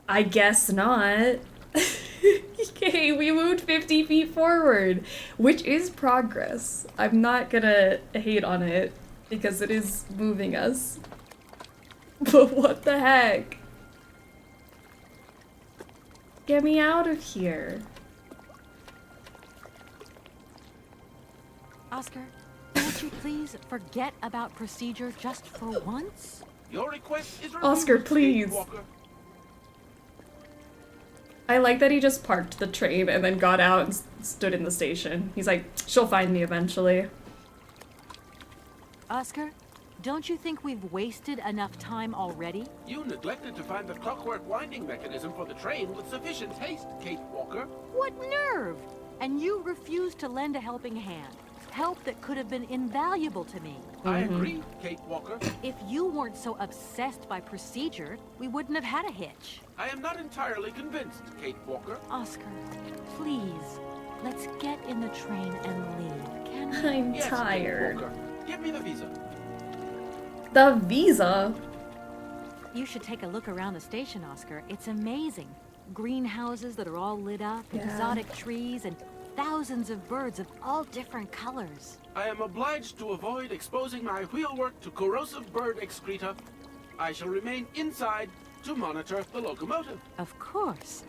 I guess not. Okay, we moved 50 feet forward, which is progress. I'm not gonna hate on it because it is moving us. But what the heck? Get me out of here. Oscar, won't you please forget about procedure just for once? Your request is Oscar, removed, please. Kate Walker. I like that he just parked the train and then got out and stood in the station. He's like, she'll find me eventually. Oscar, don't you think we've wasted enough time already? You neglected to find the clockwork winding mechanism for the train with sufficient haste, Kate Walker. What nerve! And you refused to lend a helping hand. Help that could have been invaluable to me. I agree, Kate Walker. If you weren't so obsessed by procedure, we wouldn't have had a hitch. I am not entirely convinced, Kate Walker. Oscar, please, let's get in the train and leave, can we? I'm Yes, tired. Kate Walker. Give me the visa. The visa? You should take a look around the station, Oscar. It's amazing. Greenhouses that are all lit up, exotic trees, and thousands of birds of all different colors. I am obliged to avoid exposing my wheelwork to corrosive bird excreta. I shall remain inside to monitor the locomotive. Of course.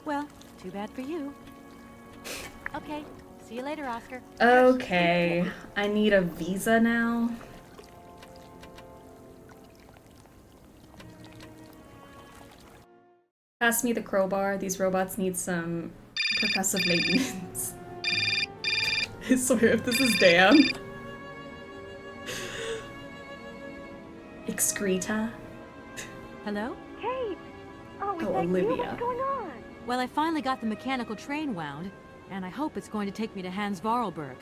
Well, too bad for you. Okay, see you later, Oscar. Okay, I need a visa now. Pass me the crowbar. These robots need some percussive maintenance. I swear if this is Dan. Excreta. Hello? Kate! Oh, is Oh, that you? Olivia. What's going on? Well, I finally got the mechanical train wound, and I hope it's going to take me to Hans Voralberg.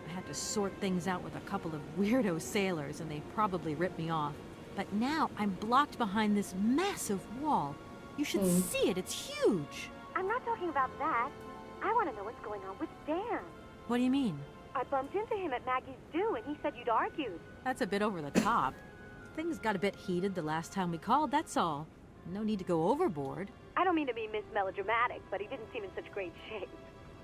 I had to sort things out with a couple of weirdo sailors, and they probably ripped me off. But now I'm blocked behind this massive wall. You should see it, it's huge! I'm not talking about that. I want to know what's going on with Dan. What do you mean? I bumped into him at Maggie's do, and he said you'd argued. That's a bit over the top. Things got a bit heated the last time we called, that's all. No need to go overboard. I don't mean to be Miss Melodramatic, but he didn't seem in such great shape.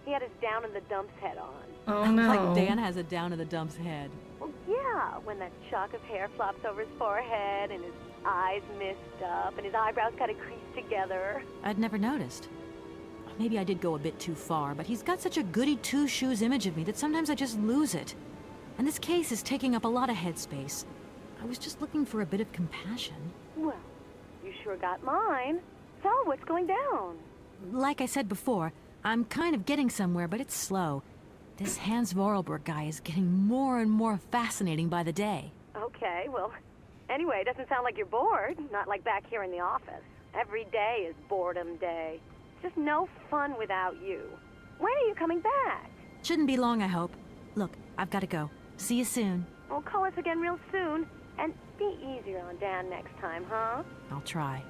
He had his down in the dumps head on. Oh no. Like Dan has a down in the dumps head. Well, yeah, when that shock of hair flops over his forehead and his eyes mist up and his eyebrows kind of creased together. I'd never noticed. Maybe I did go a bit too far, but he's got such a goody two-shoes image of me that sometimes I just lose it. And this case is taking up a lot of headspace. I was just looking for a bit of compassion. Well, you sure got mine. So, what's going down? Like I said before, I'm kind of getting somewhere, but it's slow. This Hans Voralberg guy is getting more and more fascinating by the day. Okay, well, anyway, it doesn't sound like you're bored. Not like back here in the office. Every day is boredom day. Just no fun without you. When are you coming back? Shouldn't be long, I hope. Look, I've got to go. See you soon. Well, call us again real soon. And be easier on Dan next time, huh? I'll try.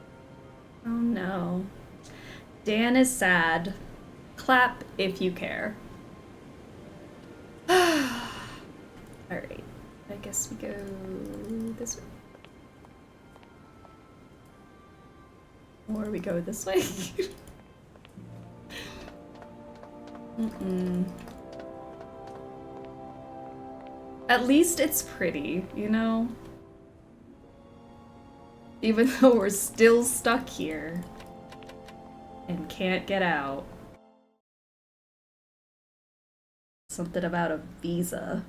Oh no. Dan is sad. Clap if you care. Alright. I guess we go this way. Or we go this way. At least it's pretty, you know? Even though we're still stuck here and can't get out. Something about a visa.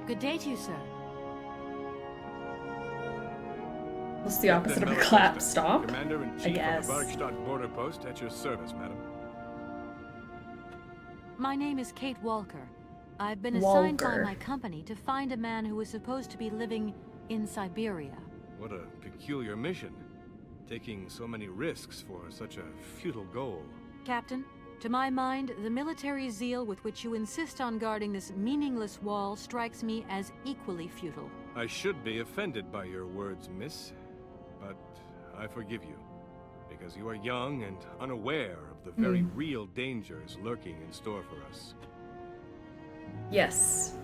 Good day to you, sir. What's the opposite of a clap? Stomp? I Commander-in-Chief guess. of the Barrockstadt border post at your service, madam. My name is Kate Walker. I've been assigned by Walker. my company to find a man who is supposed to be living in Syberia. What a peculiar mission. Taking so many risks for such a futile goal. Captain, to my mind, the military zeal with which you insist on guarding this meaningless wall strikes me as equally futile. I should be offended by your words, miss, but I forgive you, because you are young and unaware of the very real dangers lurking in store for us. Yes.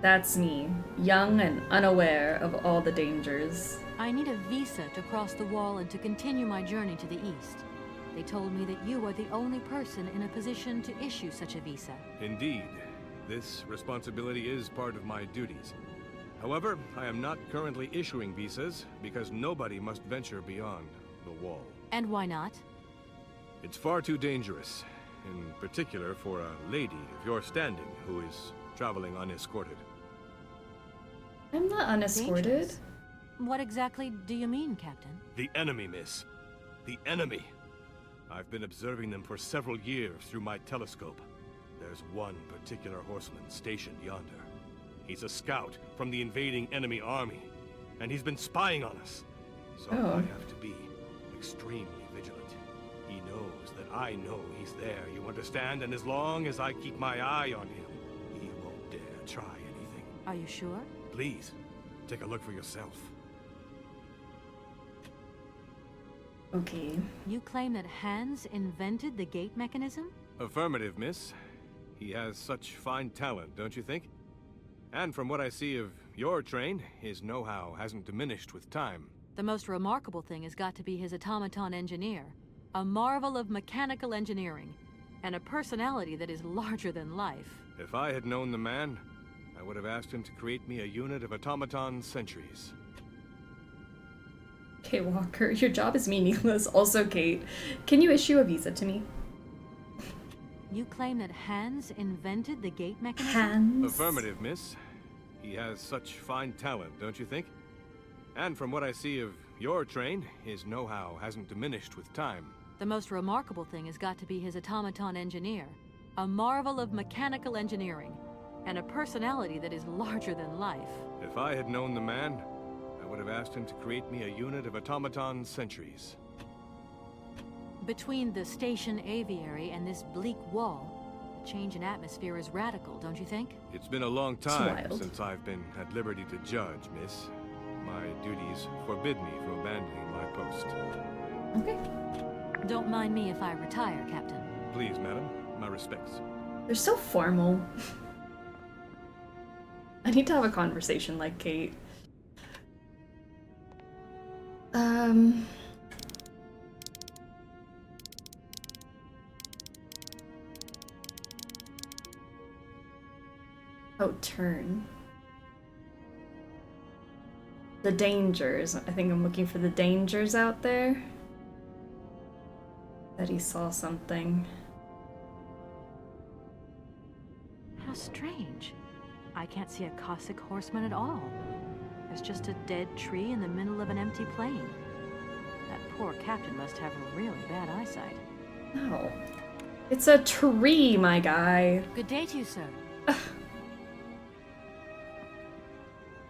That's me. Young and unaware of all the dangers. I need a visa to cross the wall and to continue my journey to the east. They told me that you are the only person in a position to issue such a visa. Indeed, this responsibility is part of my duties. However, I am not currently issuing visas because nobody must venture beyond the wall. And why not? It's far too dangerous, in particular for a lady of your standing who is traveling unescorted. I'm not unescorted. Dangerous? What exactly do you mean, Captain? The enemy, miss. The enemy. I've been observing them for several years through my telescope. There's one particular horseman stationed yonder. He's a scout from the invading enemy army, and he's been spying on us. So I have to be extremely vigilant. He knows that I know he's there, you understand? And as long as I keep my eye on him, he won't dare try anything. Are you sure? Please, take a look for yourself. Okay. You claim that Hans invented the gate mechanism? Affirmative, miss. He has such fine talent, don't you think? And from what I see of your train, his know-how hasn't diminished with time. The most remarkable thing has got to be his automaton engineer. A marvel of mechanical engineering, and a personality that is larger than life. If I had known the man, I would have asked him to create me a unit of automaton sentries. Okay, Walker, your job is meaningless. Also, Kate, can you issue a visa to me? You claim that Hans invented the gate mechanism? Hans? Affirmative, miss. He has such fine talent, don't you think? And from what I see of your train, his know-how hasn't diminished with time. The most remarkable thing has got to be his automaton engineer. A marvel of mechanical engineering, and a personality that is larger than life. If I had known the man, I would have asked him to create me a unit of automaton sentries. Between the station aviary and this bleak wall, the change in atmosphere is radical, don't you think? It's been a long time since I've been at liberty to judge, miss. My duties forbid me from abandoning my post. Okay. Don't mind me if I retire, Captain. Please, madam. My respects. They're so formal. I need to have a conversation like Kate. Oh, turn. The dangers. I think I'm looking for the dangers out there. That he saw something. How strange. I can't see a Cossack horseman at all. There's just a dead tree in the middle of an empty plain. That poor captain must have really bad eyesight. No. It's a tree, my guy. Good day to you, sir.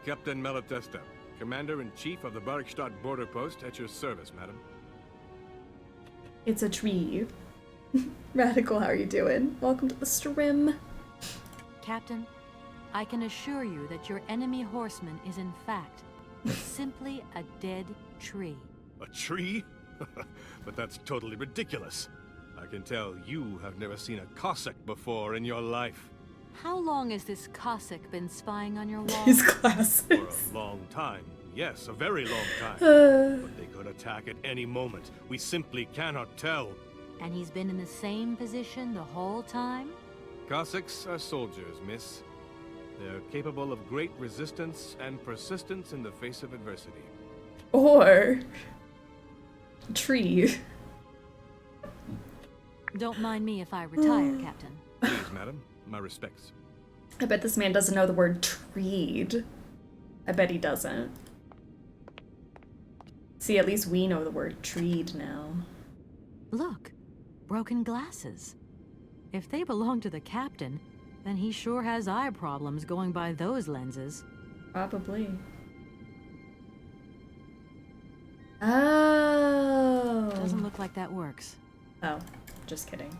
Captain Malatesta, Commander-in-Chief of the Barrockstadt border post, at your service, madam. It's a tree. Radical, how are you doing? Welcome to the stream. Captain, I can assure you that your enemy horseman is in fact simply a dead tree. A tree? But that's totally ridiculous. I can tell you have never seen a Cossack before in your life. How long has this Cossack been spying on your wall? His classes. For a long time. Yes, a very long time. But they could attack at any moment. We simply cannot tell. And he's been in the same position the whole time? Cossacks are soldiers, miss. They're capable of great resistance and persistence in the face of adversity. Or... tree. Don't mind me if I retire, Captain. Please, madam. My respects. I bet this man doesn't know the word treed. I bet he doesn't. See, at least we know the word treed now. Look, broken glasses. If they belong to the captain, then he sure has eye problems going by those lenses. Probably. Oh. Doesn't look like that works. Oh, just kidding.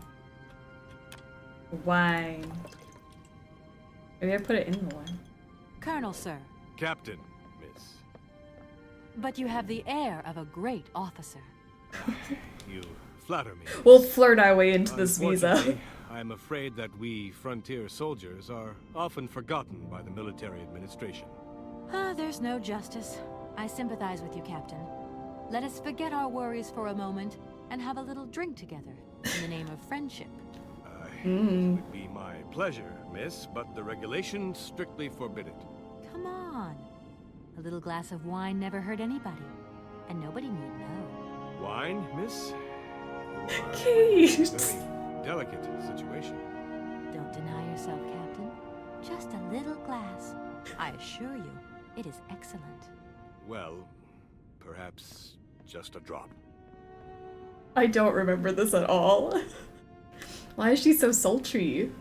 Wine. Maybe I put it in the wine. Colonel, sir. Captain, miss. But you have the air of a great officer. You flatter me. We'll flirt our way into this visa. I'm afraid that we frontier soldiers are often forgotten by the military administration. There's no justice. I sympathize with you, Captain. Let us forget our worries for a moment and have a little drink together in the name of friendship. It would be my pleasure, miss, but the regulations strictly forbid it. Come on. A little glass of wine never hurt anybody, and nobody need know. Wine, miss? Kate! Very delicate situation. Don't deny yourself, Captain. Just a little glass. I assure you, it is excellent. Well, perhaps just a drop. I don't remember this at all. Why is she so sultry?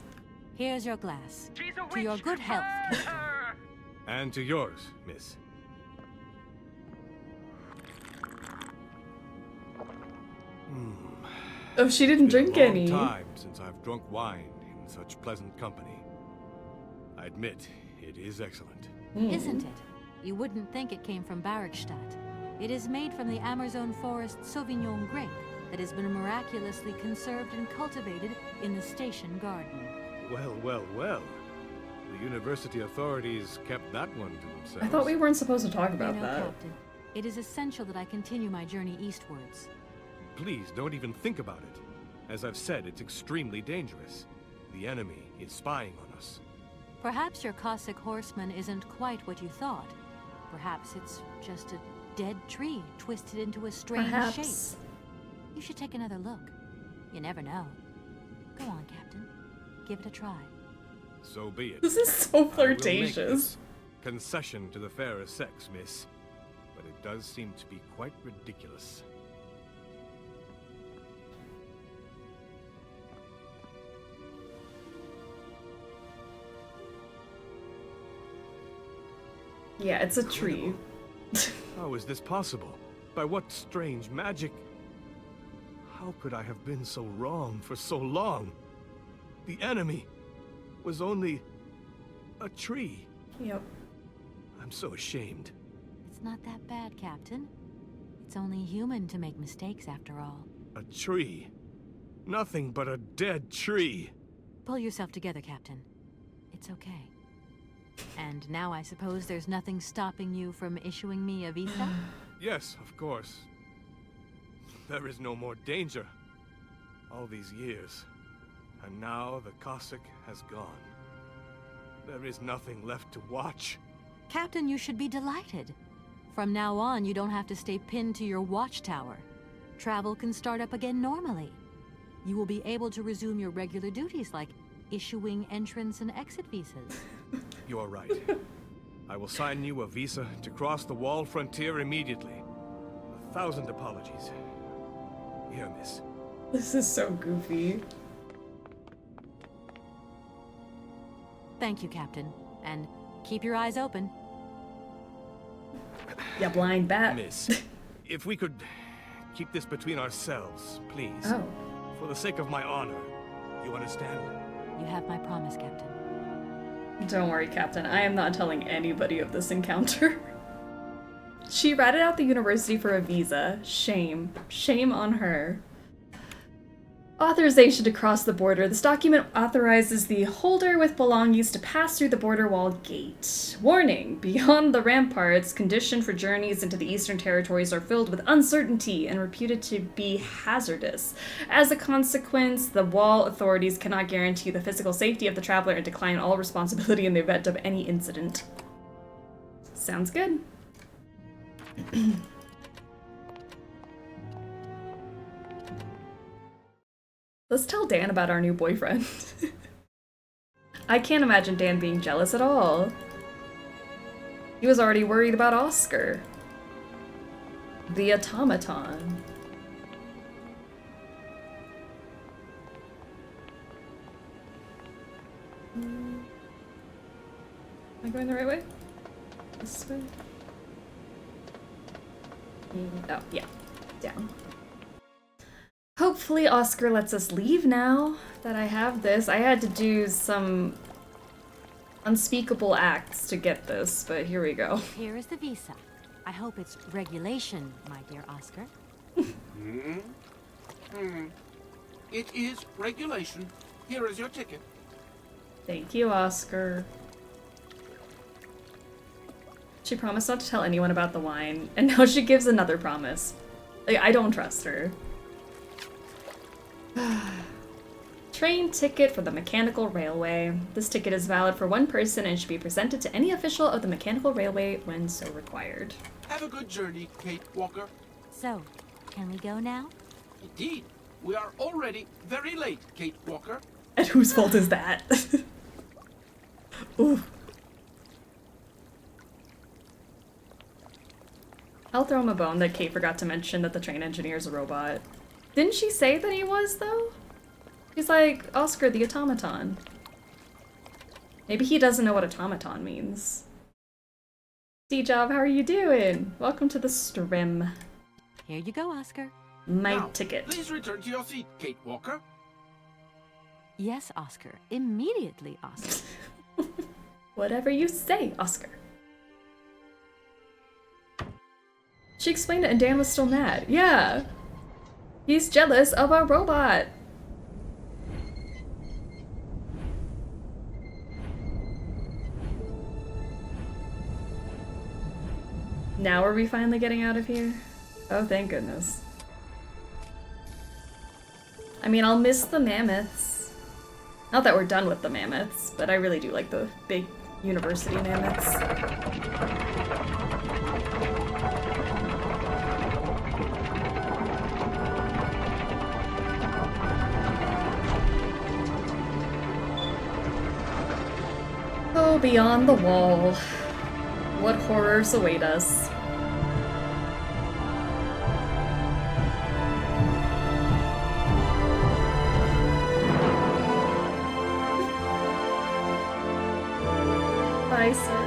Here's your glass. To your good health, Captain. And to yours, miss. Oh, she didn't drink any. It's been a long time since I've drunk wine in such pleasant company. I admit, it is excellent. Isn't it? You wouldn't think it came from Barrockstadt. It is made from the Amazon forest Sauvignon grape that has been miraculously conserved and cultivated in the station garden. Well, well, well. The university authorities kept that one to themselves. I thought we weren't supposed to talk about You know, that. Captain, it is essential that I continue my journey eastwards. Please, don't even think about it. As I've said, it's extremely dangerous. The enemy is spying on us. Perhaps your Cossack horseman isn't quite what you thought. Perhaps it's just a dead tree twisted into a strange Perhaps. shape. You should take another look. You never know. Go on, Captain. Give it a try. So be it. This is so I will make flirtatious. this concession to the fairer sex, miss. But it does seem to be quite ridiculous. Yeah, it's a tree. How is this possible? By what strange magic? How could I have been so wrong for so long? The enemy was only a tree. Yep. I'm so ashamed. It's not that bad, Captain. It's only human to make mistakes after all. A tree. Nothing but a dead tree. Pull yourself together, Captain. It's okay. And now I suppose there's nothing stopping you from issuing me a visa? Yes, of course. There is no more danger. All these years. And now the Cossack has gone. There is nothing left to watch. Captain, you should be delighted. From now on, you don't have to stay pinned to your watchtower. Travel can start up again normally. You will be able to resume your regular duties like issuing entrance and exit visas. You're right. I will sign you a visa to cross the wall frontier immediately. 1,000 apologies. Here, miss. This is so goofy. Thank you, Captain. And keep your eyes open. Yeah, blind bat. Miss, if we could keep this between ourselves, please. Oh. For the sake of my honor. You understand? You have my promise, Captain. Don't worry, Captain. I am not telling anybody of this encounter. She ratted out the university for a visa. Shame. Shame on her. Authorization to cross the border. This document authorizes the holder with belongings to pass through the border wall gate. Warning! Beyond the ramparts, conditions for journeys into the Eastern Territories are filled with uncertainty and reputed to be hazardous. As a consequence, the wall authorities cannot guarantee the physical safety of the traveler and decline all responsibility in the event of any incident. Sounds good. Let's tell Dan about our new boyfriend. I can't imagine Dan being jealous at all. He was already worried about Oscar. The automaton. Am I going the right way? This way? Oh, yeah. Down. Hopefully Oscar lets us leave now that I have this. I had to do some unspeakable acts to get this, but here we go. Here is the visa. I hope it's regulation, my dear Oscar. It is regulation. Here is your ticket. Thank you, Oscar. She promised not to tell anyone about the wine, and now she gives another promise. Like, I don't trust her. Train ticket for the mechanical railway. This ticket is valid for one person and should be presented to any official of the mechanical railway when so required. Have a good journey, Kate Walker. So, can we go now? Indeed. We are already very late, Kate Walker. And whose fault is that? Ooh. I'll throw him a bone that Kate forgot to mention that the train engineer is a robot. Didn't she say that he was, though? He's like, Oscar the automaton. Maybe he doesn't know what automaton means. D-Job, how are you doing? Welcome to the stream. Here you go, Oscar. My Now, ticket. Please return to your seat, Kate Walker. Yes, Oscar. Immediately, Oscar. Whatever you say, Oscar. She explained it and Dan was still mad. Yeah. He's jealous of a robot. Now are we finally getting out of here? Oh, thank goodness. I mean, I'll miss the mammoths. Not that we're done with the mammoths, but I really do like the big university mammoths. Oh, beyond the wall. What horrors await us? Bye, sir.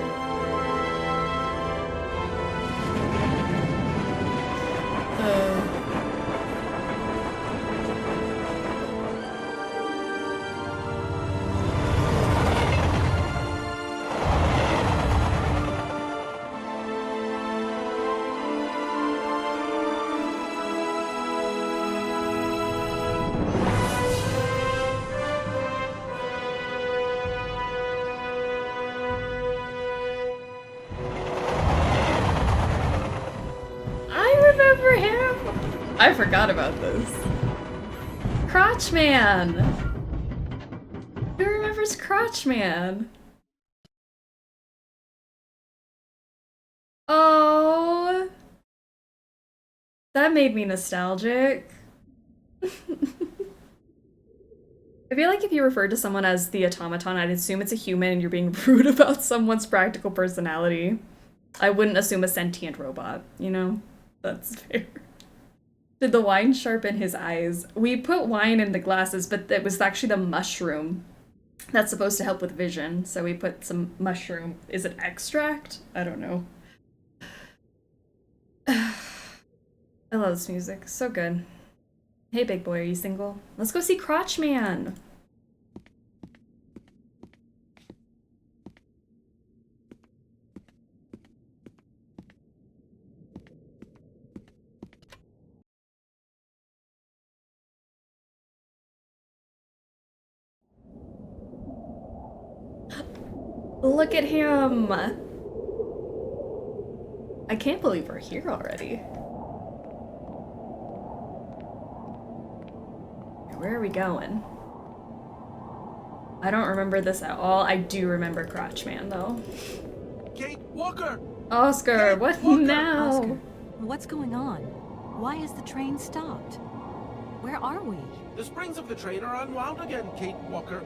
I forgot about this. Crotchman! Who remembers Crotchman? Oh, that made me nostalgic. I feel like if you referred to someone as the automaton, I'd assume it's a human and you're being rude about someone's practical personality. I wouldn't assume a sentient robot, you know? That's fair. Did the wine sharpen his eyes? We put wine in the glasses, but it was actually the mushroom that's supposed to help with vision. So we put some mushroom. Is it extract? I don't know. I love this music. So good. Hey, big boy, are you single? Let's go see Crotchman. Look at him! I can't believe we're here already. Where are we going? I don't remember this at all. I do remember Crotchman, though. Kate Walker! Oscar, Kate what Walker. now? Oscar, what's going on? Why is the train stopped? Where are we? The springs of the train are unwound again, Kate Walker.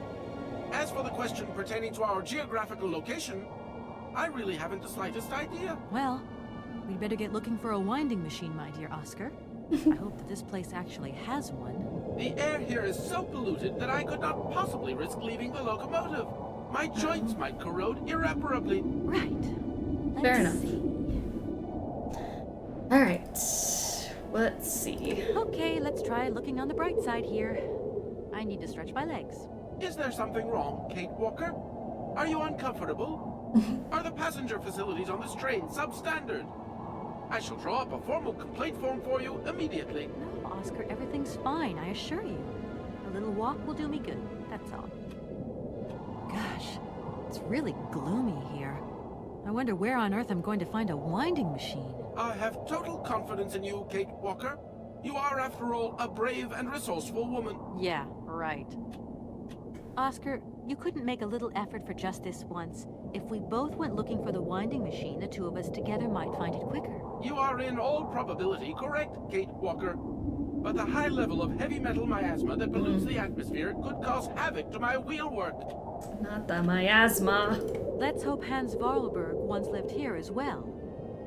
As for the question pertaining to our geographical location, I really haven't the slightest idea. Well, we'd better get looking for a winding machine, my dear Oscar. I hope that this place actually has one. The air here is so polluted that I could not possibly risk leaving the locomotive. My joints might corrode irreparably. Right. Fair enough. Alright. Let's see. Okay, let's try looking on the bright side here. I need to stretch my legs. Is there something wrong, Kate Walker? Are you uncomfortable? Are the passenger facilities on this train substandard? I shall draw up a formal complaint form for you immediately. No, Oscar, everything's fine, I assure you. A little walk will do me good, that's all. Gosh, it's really gloomy here. I wonder where on earth I'm going to find a winding machine. I have total confidence in you, Kate Walker. You are, after all, a brave and resourceful woman. Yeah, right. Oscar, you couldn't make a little effort for just this once. If we both went looking for the winding machine, the two of us together might find it quicker. You are in all probability correct, Kate Walker. But the high level of heavy metal miasma that pollutes the atmosphere could cause havoc to my wheelwork. Not the miasma. Let's hope Hans Voralberg once lived here as well.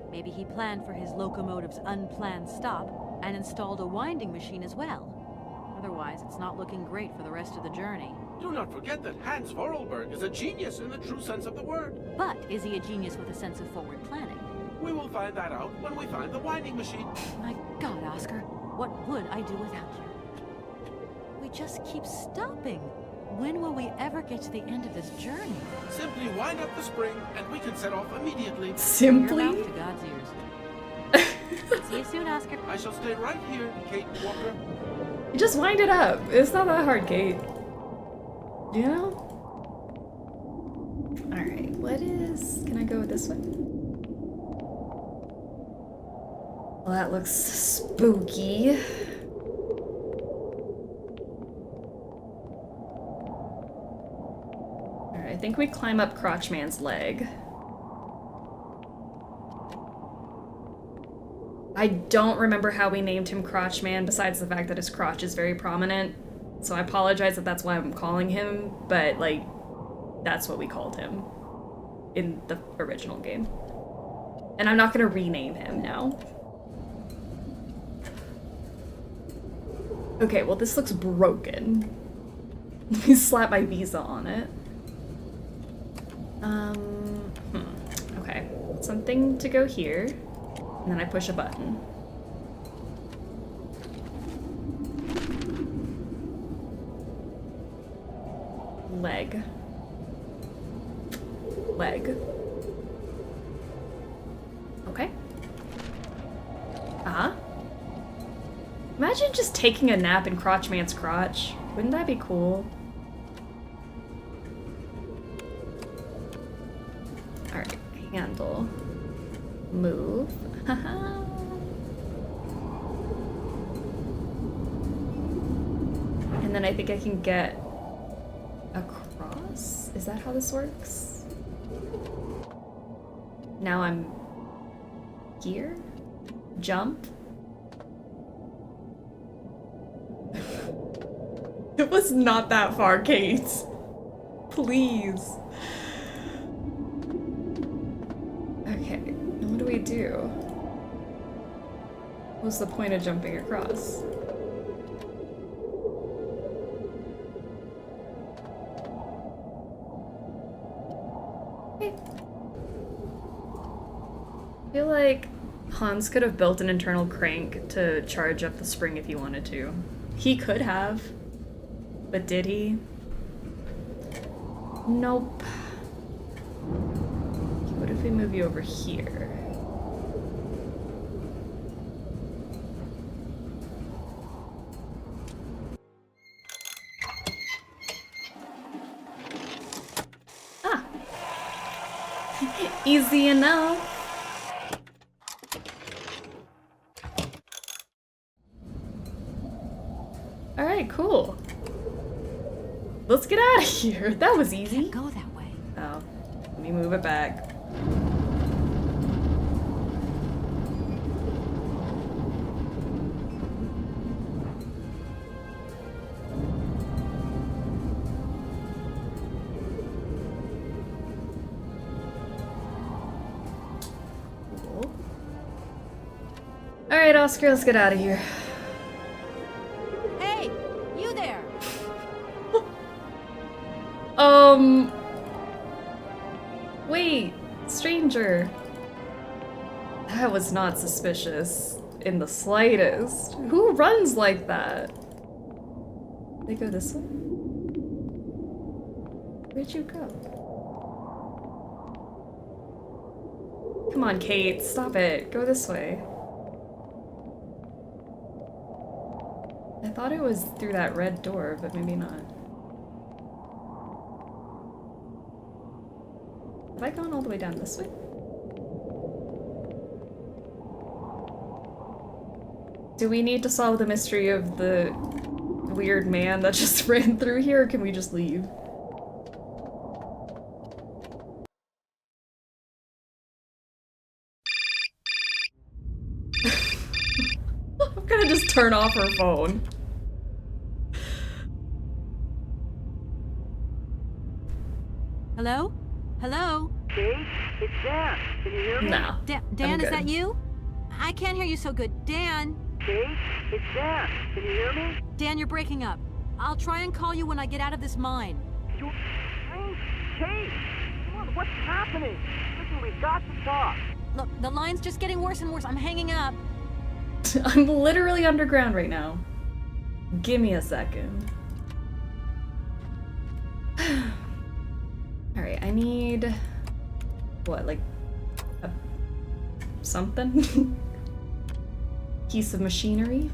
Maybe he planned for his locomotive's unplanned stop and installed a winding machine as well. Otherwise, it's not looking great for the rest of the journey. Do not forget that Hans Voralberg is a genius in the true sense of the word. But is he a genius with a sense of forward planning? We will find that out when we find the winding machine. My God, Oscar, what would I do without you? We just keep stopping. When will we ever get to the end of this journey? Simply wind up the spring and we can set off immediately. Simply? Your mouth to God's ears. See you soon, Oscar. I shall stay right here, Kate Walker. You just wind it up. It's not that hard, Kate. You know? Alright, what is... Can I go this way? Well, that looks spooky. Alright, I think we climb up Crotchman's leg. I don't remember how we named him Crotchman, besides the fact that his crotch is very prominent. So I apologize if that's why I'm calling him, but, like, that's what we called him in the original game. And I'm not gonna rename him now. Okay, well this looks broken. Let me slap my visa on it. Okay. Something to go here. And then I push a button. Leg. Leg. Okay. Imagine just taking a nap in Crotchman's crotch. Wouldn't that be cool? Alright, handle. Move. And then I think I can get across? Is that how this works? Now I'm here? Jump? It was not that far, Kate. Please. Okay, what do we do? What's the point of jumping across? Okay. I feel like Hans could have built an internal crank to charge up the spring if he wanted to. He could have. But did he? Nope. What if we move you over here? Ah! Easy enough. Alright, cool. Let's get out of here. That was easy. Can't go that way. Oh, let me move it back. Cool. All right, Oscar, let's get out of here. Hey, you there! Wait, stranger. That was not suspicious in the slightest. Who runs like that? They go this way? Where'd you go? Come on, Kate, stop it. Go this way. I thought it was through that red door, but maybe not. Have I gone all the way down this way? Do we need to solve the mystery of the weird man that just ran through here, or can we just leave? I'm gonna just turn off her phone. Hello? Hello? Kate, it's Dan. Can you hear me? No. Dan, is that you? I can't hear you so good. Dan? Kate, it's Dan. Can you hear me? Dan, you're breaking up. I'll try and call you when I get out of this mine. You... Kate! Come on, what's happening? Listen, we've got to talk. Look, the line's just getting worse and worse. I'm hanging up. I'm literally underground right now. Give me a second. Alright, I need... what, like... something? Piece of machinery?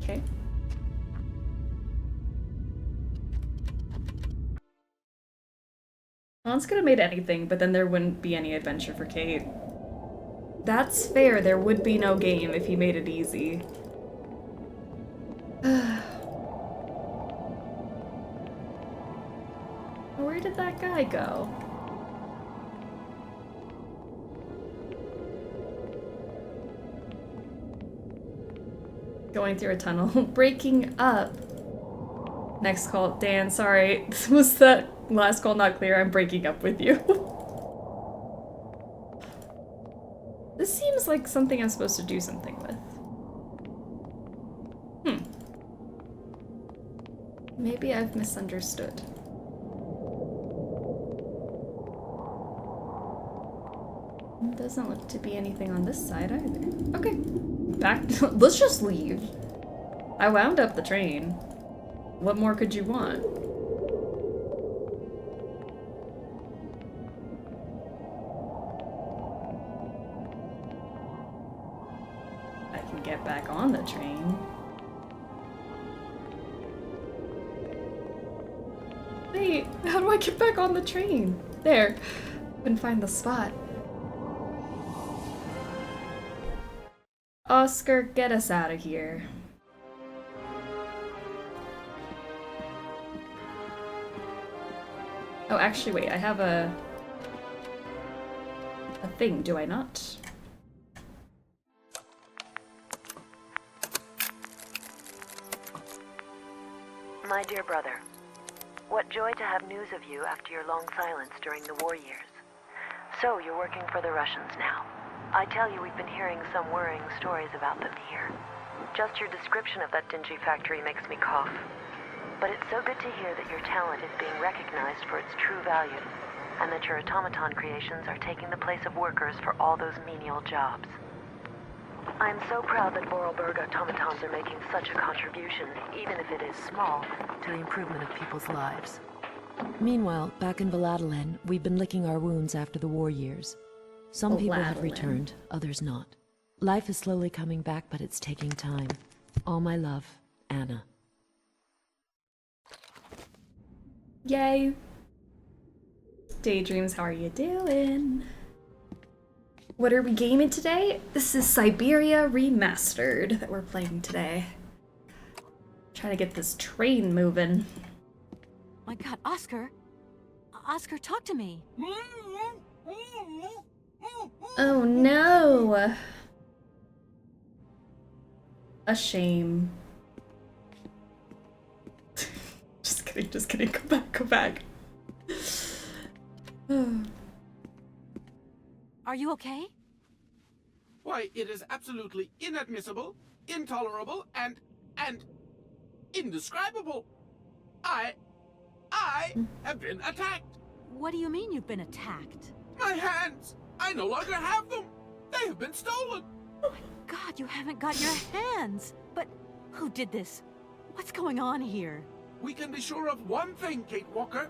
Okay. Hans could have made anything, but then there wouldn't be any adventure for Kate. That's fair, there would be no game if he made it easy. Where did that guy go? Going through a tunnel. Breaking up. Next call. Dan, sorry. Was that last call not clear? I'm breaking up with you. This seems like something I'm supposed to do something with. Maybe I've misunderstood. Doesn't look to be anything on this side either. Okay. Back. Let's just leave. I wound up the train. What more could you want? I can get back on the train. Wait, how do I get back on the train? There. Couldn't find the spot. Oscar, get us out of here. Oh, actually, wait, I have a thing, do I not? My dear brother, what joy to have news of you after your long silence during the war years. So, you're working for the Russians now. I tell you, we've been hearing some worrying stories about them here. Just your description of that dingy factory makes me cough. But it's so good to hear that your talent is being recognized for its true value, and that your automaton creations are taking the place of workers for all those menial jobs. I'm so proud that Voralberg automatons are making such a contribution, even if it is small, to the improvement of people's lives. Meanwhile, back in Valadilene, we've been licking our wounds after the war years. Some people have returned, others not. Life is slowly coming back, but it's taking time. All my love, Anna. Yay. Daydreams, how are you doing? What are we gaming today? This is Syberia Remastered that we're playing today. Trying to get this train moving. My God, Oscar! Oscar, talk to me! Oh no! A shame. Just kidding, go back. Are you okay? Why, it is absolutely inadmissible, intolerable, and indescribable. I have been attacked. What do you mean you've been attacked? My hands! I no longer have them! They have been stolen! Oh my God, you haven't got your hands! But who did this? What's going on here? We can be sure of one thing, Kate Walker.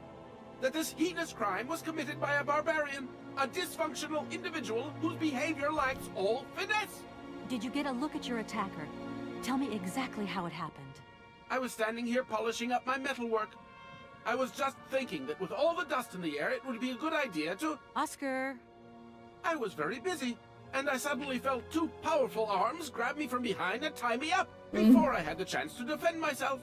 That this heinous crime was committed by a barbarian, a dysfunctional individual whose behavior lacks all finesse. Did you get a look at your attacker? Tell me exactly how it happened. I was standing here polishing up my metalwork. I was just thinking that with all the dust in the air, it would be a good idea to... Oscar! I was very busy, and I suddenly felt two powerful arms grab me from behind and tie me up before I had the chance to defend myself.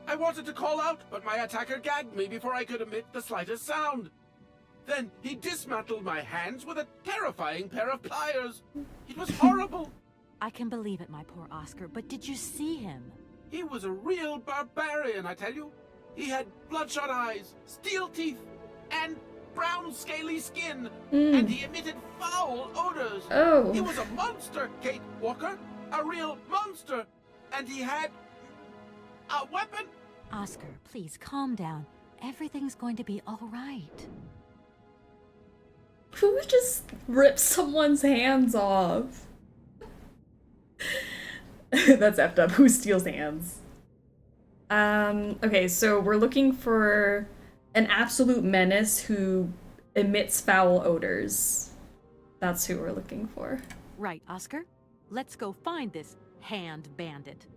I wanted to call out, but my attacker gagged me before I could emit the slightest sound. Then he dismantled my hands with a terrifying pair of pliers. It was horrible. I can believe it, my poor Oscar, but did you see him? He was a real barbarian, I tell you. He had bloodshot eyes, steel teeth, and brown scaly skin, and he emitted foul odors. Oh. He was a monster, Kate Walker, a real monster, and he had a weapon. Oscar, please calm down. Everything's going to be all right. Who just ripped someone's hands off? That's effed up. Who steals hands? Okay, so we're looking for an absolute menace who emits foul odors. That's who we're looking for. Right, Oscar. Let's go find this hand bandit.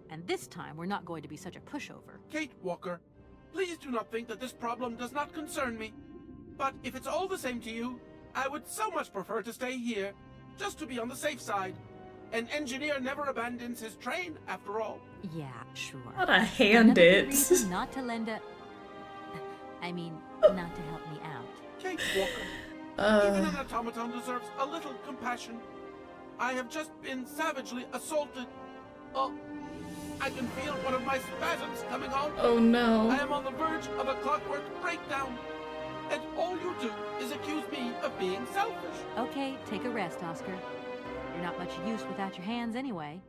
And this time, we're not going to be such a pushover. Kate Walker, please do not think that this problem does not concern me. But if it's all the same to you, I would so much prefer to stay here, just to be on the safe side. An engineer never abandons his train, after all. Yeah, sure. Not a hand Another good it. reason not to lend a... I mean, not to help me out. Kate Walker, even an automaton deserves a little compassion. I have just been savagely assaulted. Oh, I can feel one of my spasms coming on. Oh no. I am on the verge of a clockwork breakdown. And all you do is accuse me of being selfish. Okay, take a rest, Oscar. You're not much use without your hands anyway.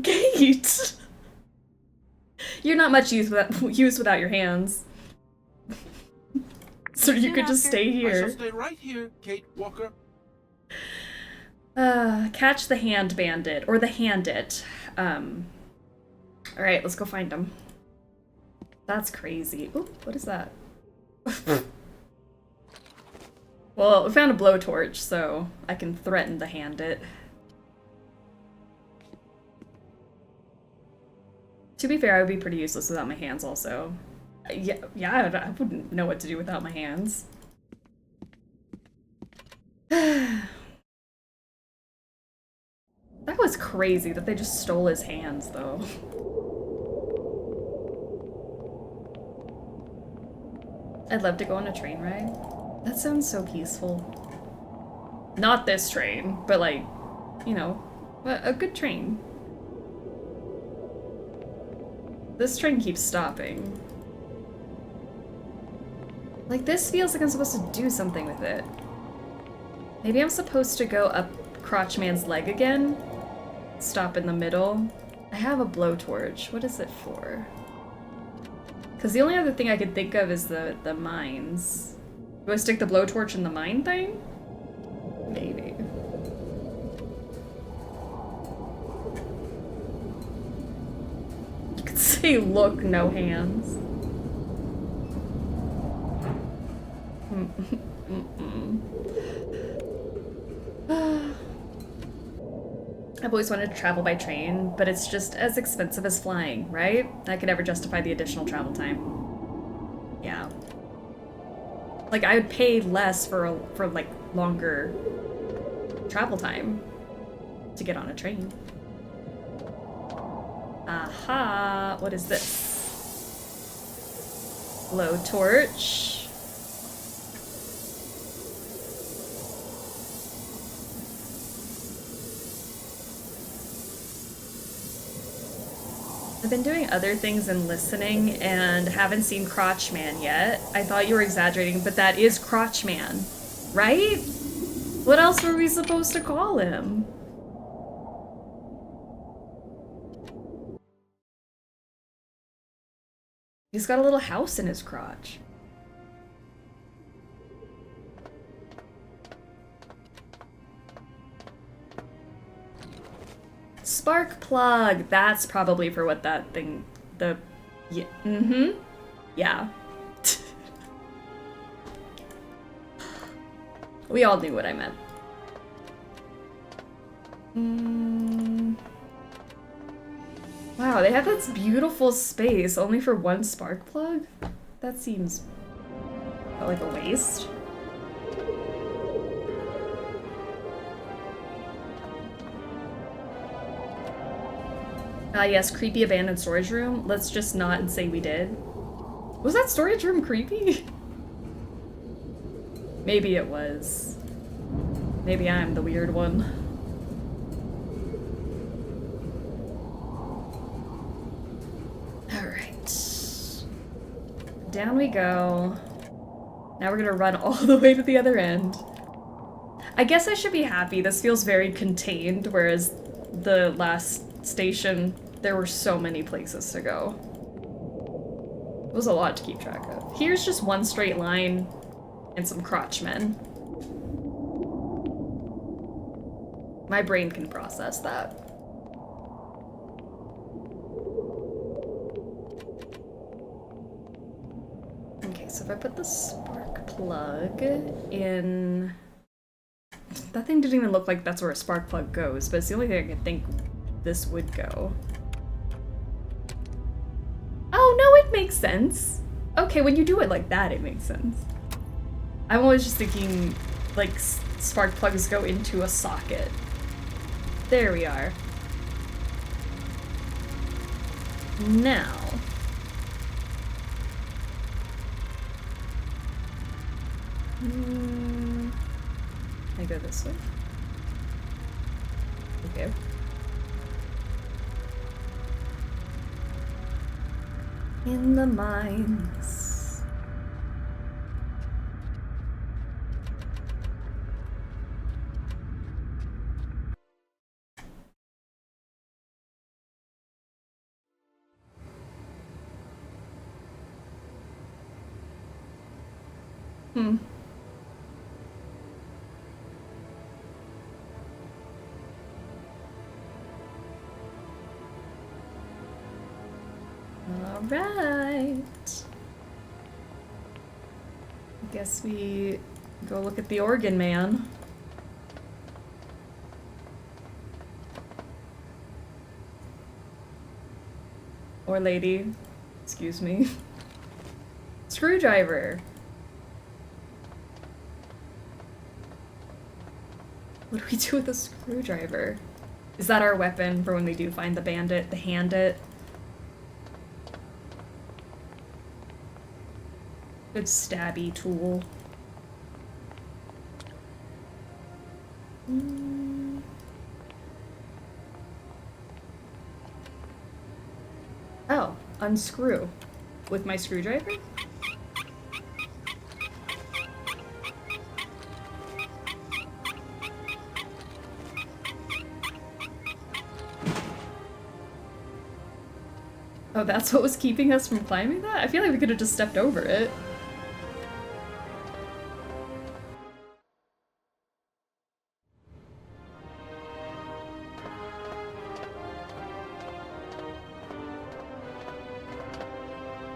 Kate! You're not much use without your hands. So you could just stay I here. shall stay right here, Kate Walker. Catch the hand bandit, or the handit. Alright, let's go find him. That's crazy. Ooh, what is that? Well, we found a blowtorch, so I can threaten to hand it. To be fair, I would be pretty useless without my hands also. Yeah, I wouldn't know what to do without my hands. That was crazy that they just stole his hands, though. I'd love to go on a train ride. That sounds so peaceful. Not this train, but like, you know, a good train. This train keeps stopping. Like, this feels like I'm supposed to do something with it. Maybe I'm supposed to go up Crotchman's leg again? Stop in the middle? I have a blowtorch. What is it for? Because the only other thing I could think of is the mines. Do I stick the blowtorch in the mine thing? Maybe. You could say, look, no hands. I've always wanted to travel by train, but it's just as expensive as flying, right? I could never justify the additional travel time. Yeah. Like, I would pay less for like longer travel time to get on a train. Aha! What is this? Blowtorch. I've been doing other things and listening and haven't seen Crotchman yet. I thought you were exaggerating, but that is Crotchman, right? What else were we supposed to call him? He's got a little house in his crotch. Spark plug. That's probably for what that thing. Yeah. Mm-hmm. Yeah. We all knew what I meant. Wow, they have this beautiful space only for one spark plug? That seems like a waste. Yes, creepy abandoned storage room. Let's just not and say we did. Was that storage room creepy? Maybe it was. Maybe I'm the weird one. Alright. Down we go. Now we're gonna run all the way to the other end. I guess I should be happy. This feels very contained, whereas the last station, there were so many places to go. It was a lot to keep track of. Here's just one straight line and some crotchmen. My brain can process that. Okay, so if I put the spark plug in... That thing didn't even look like that's where a spark plug goes, but it's the only thing I can think this would go. Oh, no, it makes sense. Okay, when you do it like that, it makes sense. I'm always just thinking, like, spark plugs go into a socket. There we are. Now. I go this way. Okay. In the mines. All right. Guess we go look at the organ man. Or lady. Excuse me. Screwdriver. What do we do with a screwdriver? Is that our weapon for when we do find the bandit, the hand-it? Good stabby tool. Oh, unscrew. With my screwdriver? Oh, that's what was keeping us from climbing that? I feel like we could have just stepped over it.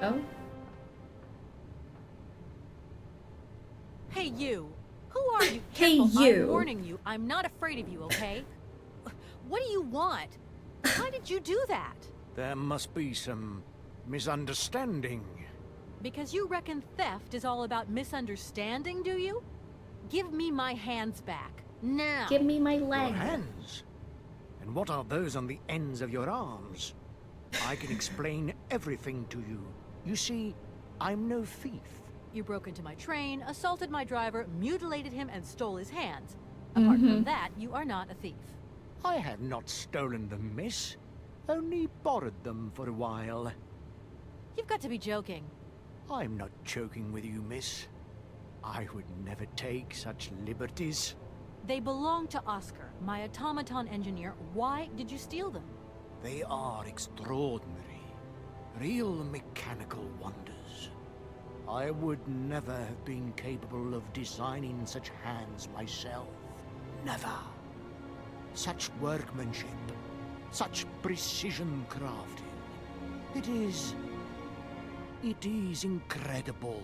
Oh? Hey, you. Who are you? Hey, Careful, you. I'm warning you. I'm not afraid of you, okay? What do you want? Why did you do that? There must be some misunderstanding. Because you reckon theft is all about misunderstanding, do you? Give me my hands back. Now. Give me my leg. Your hands? And what are those on the ends of your arms? I can explain everything to you. You see, I'm no thief. You broke into my train, assaulted my driver, mutilated him, and stole his hands. Apart from that, you are not a thief. I have not stolen them, miss. Only borrowed them for a while. You've got to be joking. I'm not joking with you, miss. I would never take such liberties. They belong to Oscar, my automaton engineer. Why did you steal them? They are extraordinary. Real mechanical wonders. I would never have been capable of designing such hands myself. Never. Such workmanship. Such precision crafting. It is incredible.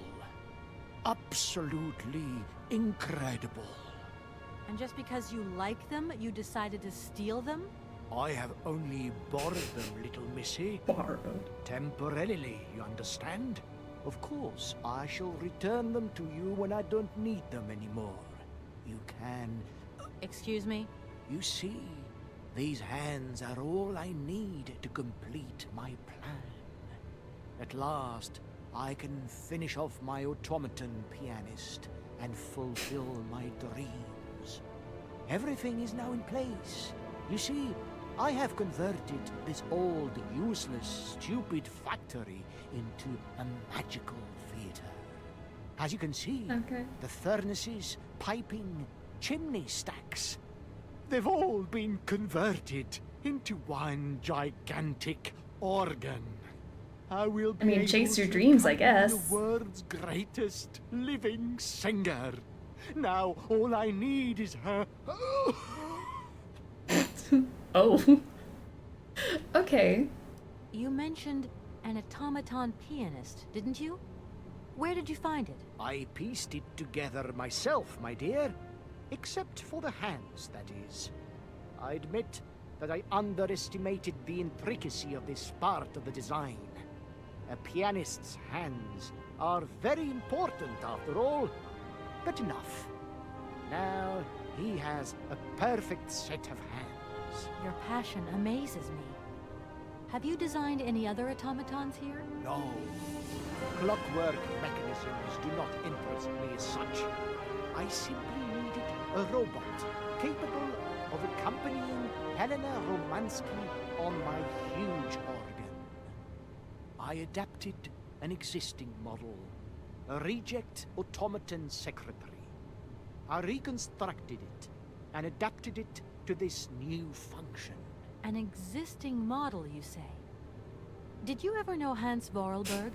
Absolutely incredible. And just because you like them, you decided to steal them? I have only borrowed them, little missy. Borrowed? Temporarily, you understand? Of course, I shall return them to you when I don't need them anymore. You can... Excuse me? You see, these hands are all I need to complete my plan. At last, I can finish off my automaton pianist and fulfill my dreams. Everything is now in place. You see, I have converted this old, useless, stupid factory into a magical theater. As you can see, the furnaces, piping, chimney stacks, they've all been converted into one gigantic organ. I mean, chase your dreams, I guess. The world's greatest living singer. Now, all I need is her... Oh. Okay. You mentioned an automaton pianist, didn't you? Where did you find it? I pieced it together myself, my dear. Except for the hands, that is. I admit that I underestimated the intricacy of this part of the design. A pianist's hands are very important, after all. But enough. Now he has a perfect set of hands. Your passion amazes me. Have you designed any other automatons here? No. Clockwork mechanisms do not interest me as such. I simply needed a robot capable of accompanying Helena Romansky on my huge organ. I adapted an existing model, a reject automaton secretary. I reconstructed it and adapted it to this new function. An existing model, you say? Did you ever know Hans Voralberg?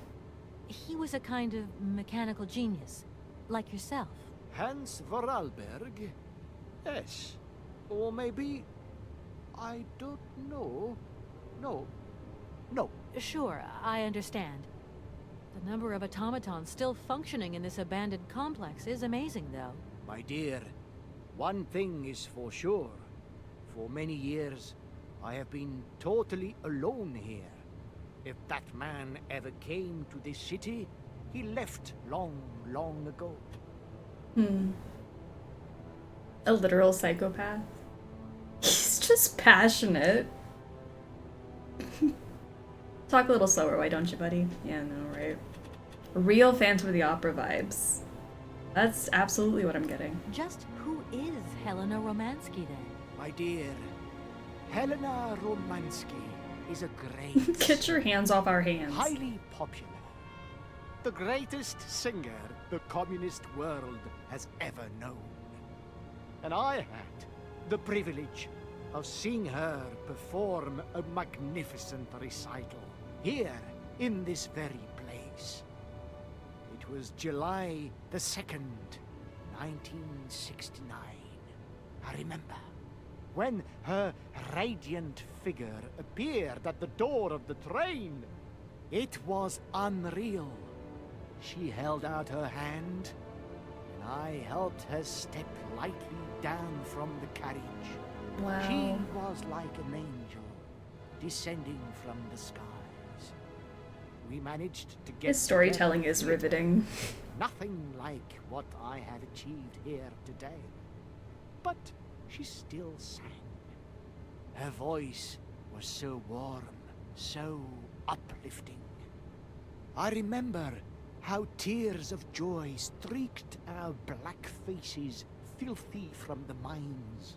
He was a kind of mechanical genius, like yourself. Hans Voralberg? Yes. Or maybe... I don't know. No. No. Sure, I understand. The number of automatons still functioning in this abandoned complex is amazing, though. My dear, one thing is for sure. For many years, I have been totally alone here. If that man ever came to this city, he left long, long ago. A literal psychopath. He's just passionate. Talk a little slower, why don't you, buddy? Yeah, no, right. Real Phantom of the Opera vibes. That's absolutely what I'm getting. Just who is Helena Romansky, then? My dear, Helena Romansky is a great... Get your hands off our hands. Highly popular. The greatest singer the communist world has ever known. And I had the privilege of seeing her perform a magnificent recital here in this very place. It was July the 2nd, 1969. I remember when her radiant figure appeared at the door of the train. It was unreal. She held out her hand, and I helped her step lightly down from the carriage. Wow. She was like an angel descending from the skies. We managed to get... His storytelling is riveting. Nothing like what I have achieved here today. But she still sang. Her voice was so warm, so uplifting. I remember how tears of joy streaked our black faces, filthy from the mines.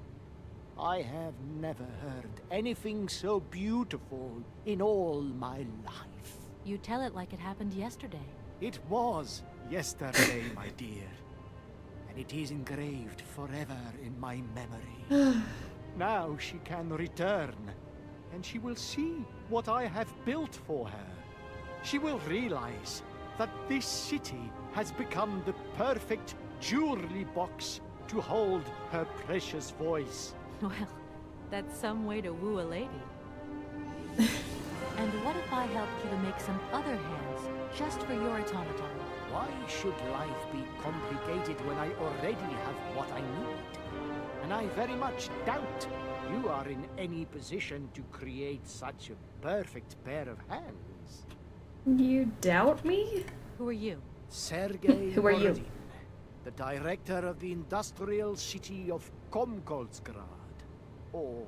I have never heard anything so beautiful in all my life. You tell it like it happened yesterday. It was yesterday, my dear. And it is engraved forever in my memory. Now she can return, and she will see what I have built for her. She will realize that this city has become the perfect jewelry box to hold her precious voice. Well, that's some way to woo a lady. And what if I helped you to make some other hands, just for your automaton? Why should life be complicated when I already have what I need? And I very much doubt you are in any position to create such a perfect pair of hands. You doubt me? Who are you? Sergei Who are you? Borodin, the director of the industrial city of Komkolzgrad. Or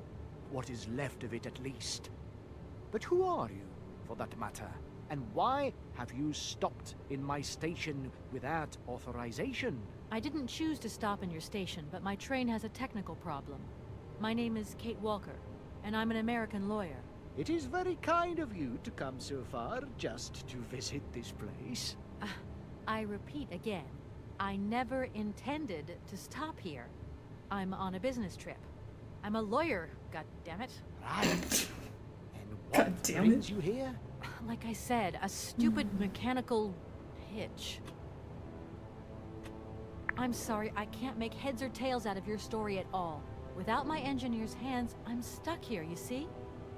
what is left of it, at least. But who are you, for that matter? And why have you stopped in my station without authorization? I didn't choose to stop in your station, but my train has a technical problem. My name is Kate Walker, and I'm an American lawyer. It is very kind of you to come so far just to visit this place. I repeat again, I never intended to stop here. I'm on a business trip. I'm a lawyer, goddammit. Right. And what brings you here? Like I said, a stupid mechanical hitch. I'm sorry, I can't make heads or tails out of your story at all. Without my engineer's hands, I'm stuck here, you see?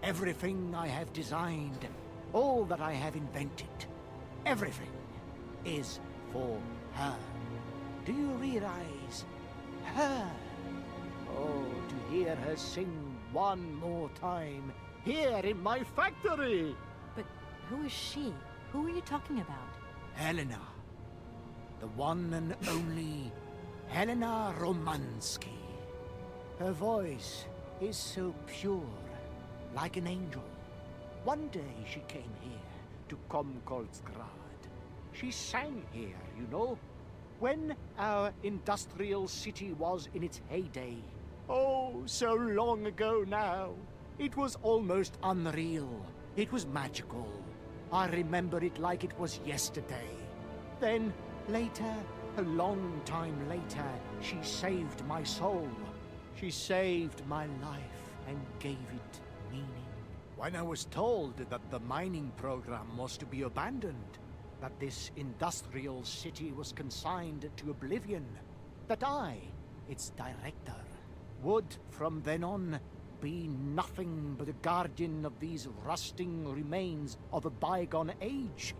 Everything I have designed, all that I have invented, everything is for her. Do you realize? Her. Oh, to hear her sing one more time here in my factory! But who is she? Who are you talking about? Helena. The one and only Helena Romansky. Her voice is so pure, like an angel. One day she came here to Komkolzgrad. She sang here, you know, when our industrial city was in its heyday. Oh, so long ago now. It was almost unreal. It was magical. I remember it like it was yesterday. Then, later, a long time later, she saved my soul. She saved my life and gave it meaning. When I was told that the mining program was to be abandoned, that this industrial city was consigned to oblivion, that I, its director, would from then on be nothing but a guardian of these rusting remains of a bygone age.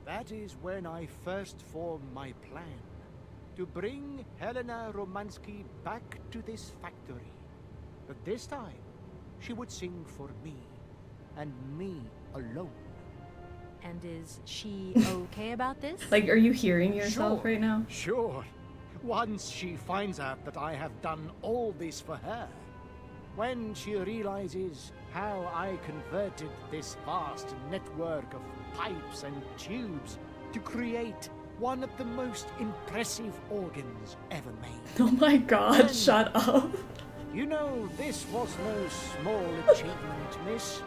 That is when I first formed my plan, to bring Helena Romansky back to this factory. But this time, she would sing for me, and me alone. And is she okay about this? Like, are you hearing yourself Sure, right now? Sure. Once she finds out that I have done all this for her, when she realizes how I converted this vast network of pipes and tubes to create one of the most impressive organs ever made. Oh my god, Then, shut up. You know, this was no small achievement, miss.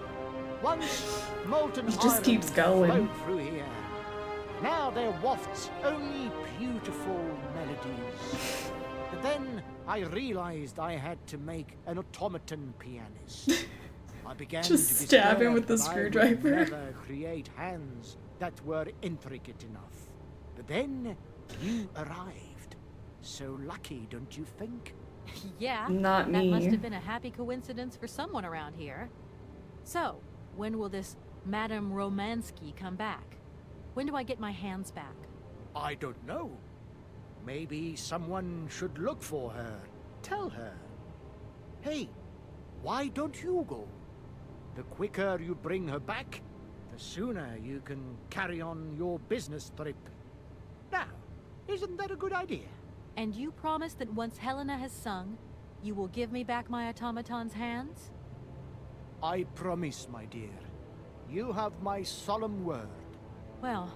Once molten It just iron keeps going. flowed through here. Now there wafts only beautiful melodies. But then I realized I had to make an automaton pianist. I began Just to stab him despair with the that I would screwdriver. never create hands that were intricate enough. But then you arrived. So lucky, don't you think? Yeah. Not That me. must have been a happy coincidence for someone around here. So, when will this Madame Romansky come back? When do I get my hands back? I don't know. Maybe someone should look for her. Tell her. Hey, why don't you go? The quicker you bring her back, the sooner you can carry on your business trip. Now, isn't that a good idea? And you promise that once Helena has sung, you will give me back my automaton's hands? I promise, my dear. You have my solemn word. Well,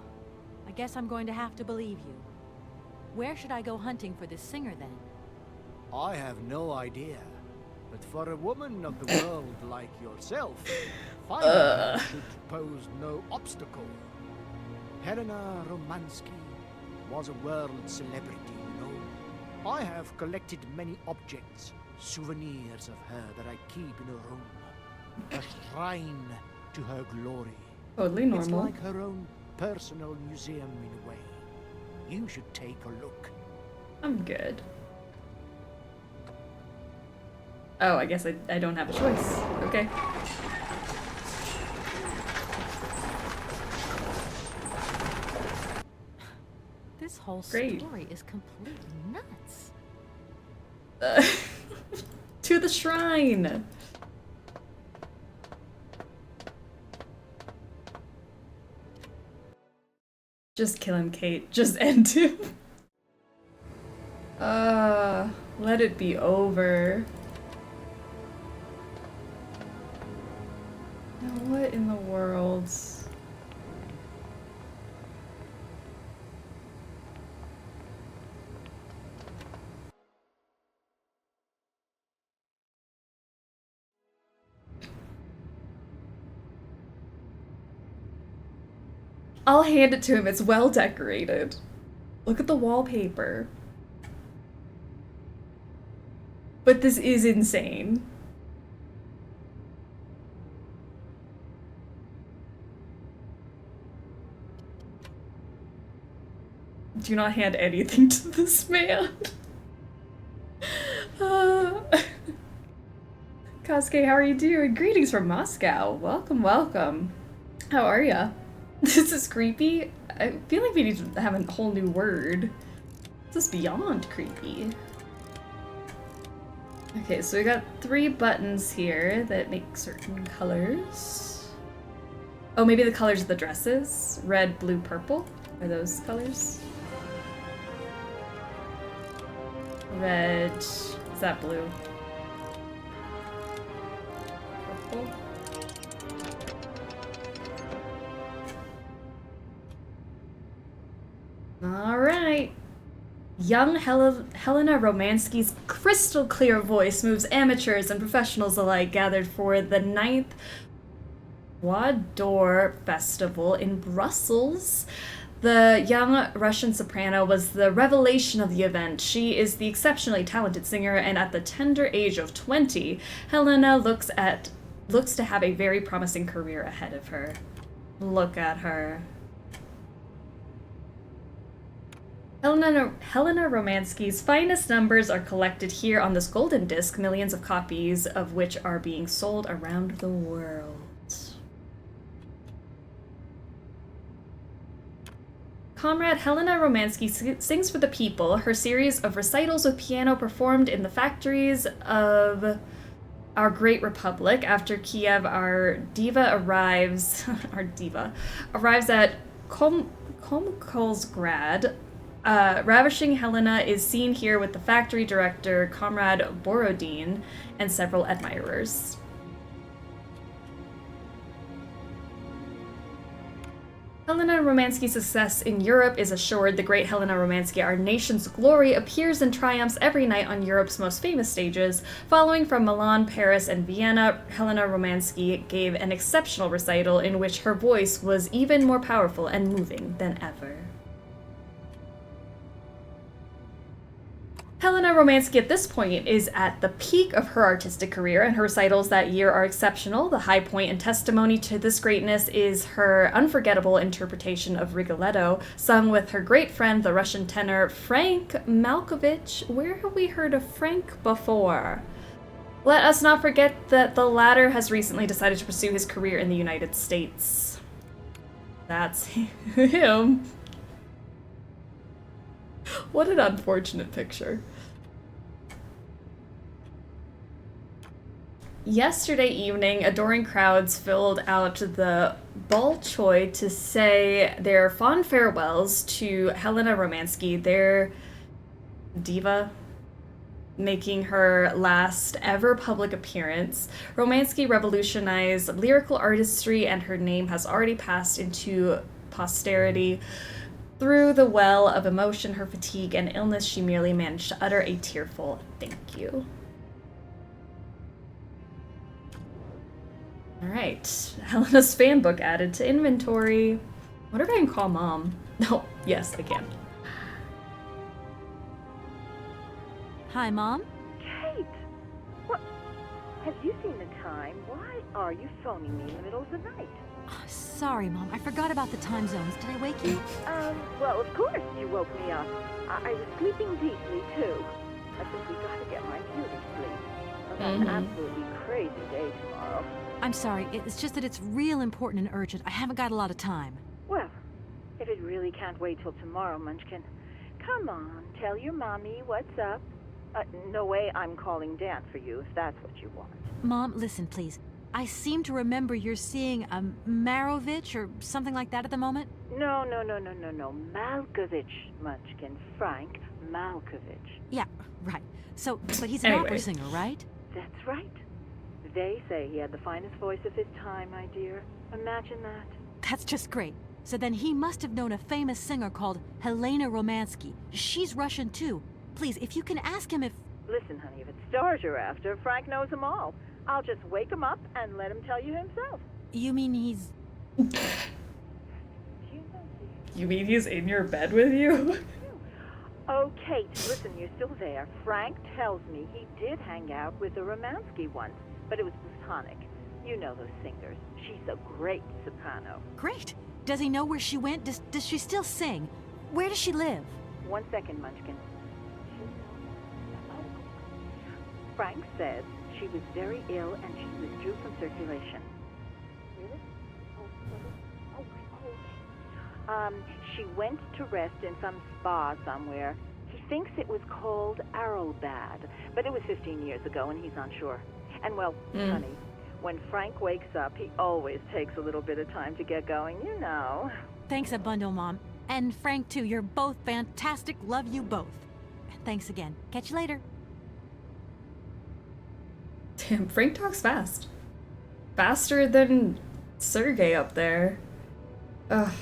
I guess I'm going to have to believe you. Where should I go hunting for this singer, then? I have no idea. But for a woman of the world like yourself, finding her should pose no obstacle. Helena Romansky was a world celebrity, you know. I have collected many objects, souvenirs of her that I keep in a room. A shrine to her glory. Totally It's normal. like her own personal museum in a way. You should take a look. I'm good. Oh, I guess I don't have a choice. Okay. This whole Great. story is completely nuts. To the shrine! Just kill him, Kate. Just end him. Let it be over. Now what in the world? I'll hand it to him. It's well decorated. Look at the wallpaper. But this is insane. Do not hand anything to this man. Kasuke, how are you doing? Greetings from Moscow. Welcome, welcome. How are ya? This is creepy. I feel like we need to have a whole new word. This is beyond creepy. Okay, so we got 3 buttons here that make certain colors. Oh, maybe the colors of the dresses? Red, blue, purple? Are those colors? Red. Is that blue? Purple. Alright. Young Helena Romansky's crystal clear voice moves amateurs and professionals alike gathered for the 9th Wador Festival in Brussels. The young Russian soprano was the revelation of the event. She is the exceptionally talented singer, and at the tender age of 20, Helena looks to have a very promising career ahead of her. Look at her. Helena Romansky's finest numbers are collected here on this golden disc, millions of copies of which are being sold around the world. Comrade Helena Romansky sings for the people. Her series of recitals with piano performed in the factories of our great republic. After Kiev, our diva arrives at Komkolzgrad. Ravishing Helena is seen here with the factory director, Comrade Borodin, and several admirers. Helena Romansky's success in Europe is assured. The great Helena Romansky, our nation's glory, appears and triumphs every night on Europe's most famous stages. Following from Milan, Paris, and Vienna, Helena Romansky gave an exceptional recital in which her voice was even more powerful and moving than ever. Helena Romansky at this point is at the peak of her artistic career, and her recitals that year are exceptional. The high point and testimony to this greatness is her unforgettable interpretation of Rigoletto, sung with her great friend, the Russian tenor Frank Malkovich. Where have we heard of Frank before? Let us not forget that the latter has recently decided to pursue his career in the United States. That's him. What an unfortunate picture. Yesterday evening, adoring crowds filled out the Bolshoi to say their fond farewells to Helena Romansky, their diva, making her last ever public appearance. Romansky revolutionized lyrical artistry, and her name has already passed into posterity. Through the well of emotion, her fatigue, and illness, she merely managed to utter a tearful thank you. Alright, Helena's fan book added to inventory. I wonder if I can call Mom. No, yes, I can. Hi, Mom? Kate! What? Have you seen the time? Why are you phoning me in the middle of the night? Sorry, Mom. I forgot about the time zones. Did I wake you? Well, of course you woke me up. I was sleeping deeply, too. I simply gotta get my beauty sleep. I've got an absolutely crazy day tomorrow. I'm sorry. It's just that it's real important and urgent. I haven't got a lot of time. Well, if it really can't wait till tomorrow, Munchkin, come on, tell your mommy what's up. No way I'm calling Dan for you, if that's what you want. Mom, listen, please. I seem to remember you're seeing a Marovich or something like that at the moment? No. Malkovich, Munchkin. Frank Malkovich. Yeah, right. So, but he's an opera singer, right? That's right. They say he had the finest voice of his time, my dear. Imagine that. That's just great. So then he must have known a famous singer called Helena Romansky. She's Russian, too. Please, if you can ask him if... Listen, honey, if it's stars you're after, Frank knows them all. I'll just wake him up and let him tell you himself. You mean he's... You mean he's in your bed with you? Oh, Kate, listen, you're still there. Frank tells me he did hang out with a Romansky once, but it was platonic. You know those singers. She's a great soprano. Great. Does he know where she went? Does she still sing? Where does she live? 1 second, Munchkin. Frank says she was very ill and she withdrew from circulation. Really? She went to rest in some spa somewhere. He thinks it was called Aralbad, but it was 15 years ago and he's unsure. And well, honey, when Frank wakes up, he always takes a little bit of time to get going, you know. Thanks a bundle, Mom. And Frank, too. You're both fantastic. Love you both. And Thanks again. Catch you later. Damn, Frank talks fast. Faster than Sergey up there. Ugh.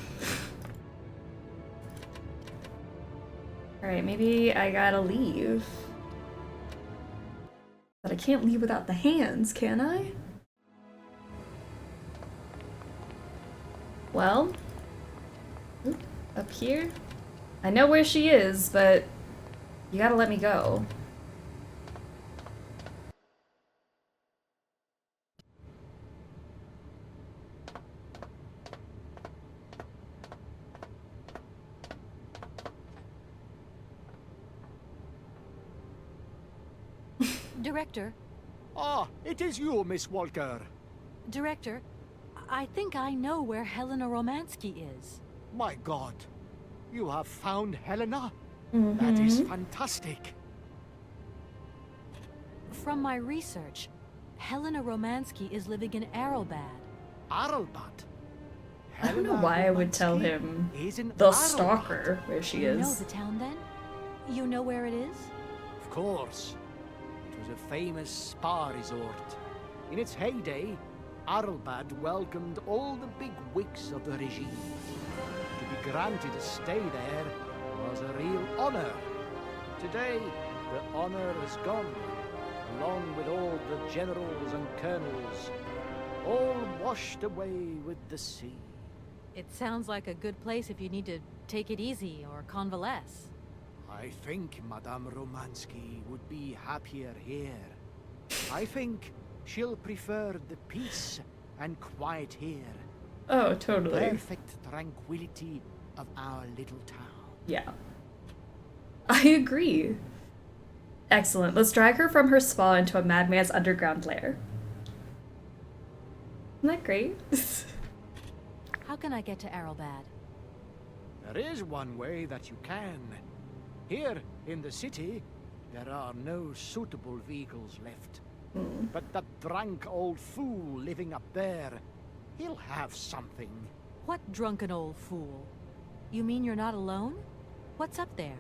Alright, maybe I gotta leave. But I can't leave without the hands, can I? Well, up here? I know where she is, but you gotta let me go. Director? Ah, it is you, Miss Walker. Director, I think I know where Helena Romansky is. My God. You have found Helena? That is fantastic. From my research, Helena Romansky is living in Aralbad. Aralbad? I don't know why I would tell him the stalker where she is. You know the town then? You know where it is? Of course. It was a famous spa resort. In its heyday, Aralbad welcomed all the big wigs of the regime. To be granted a stay there was a real honor. Today, the honor is gone, along with all the generals and colonels, all washed away with the sea. It sounds like a good place if you need to take it easy or convalesce. I think Madame Romansky would be happier here. I think she'll prefer the peace and quiet here. Oh, totally. Perfect tranquility of our little town. Yeah. I agree. Excellent. Let's drag her from her spa into a madman's underground lair. Isn't that great? How can I get to Aralbad? There is one way that you can. Here, in the city, there are no suitable vehicles left. But that drunk old fool living up there, he'll have something. What drunken old fool? You mean you're not alone? What's up there?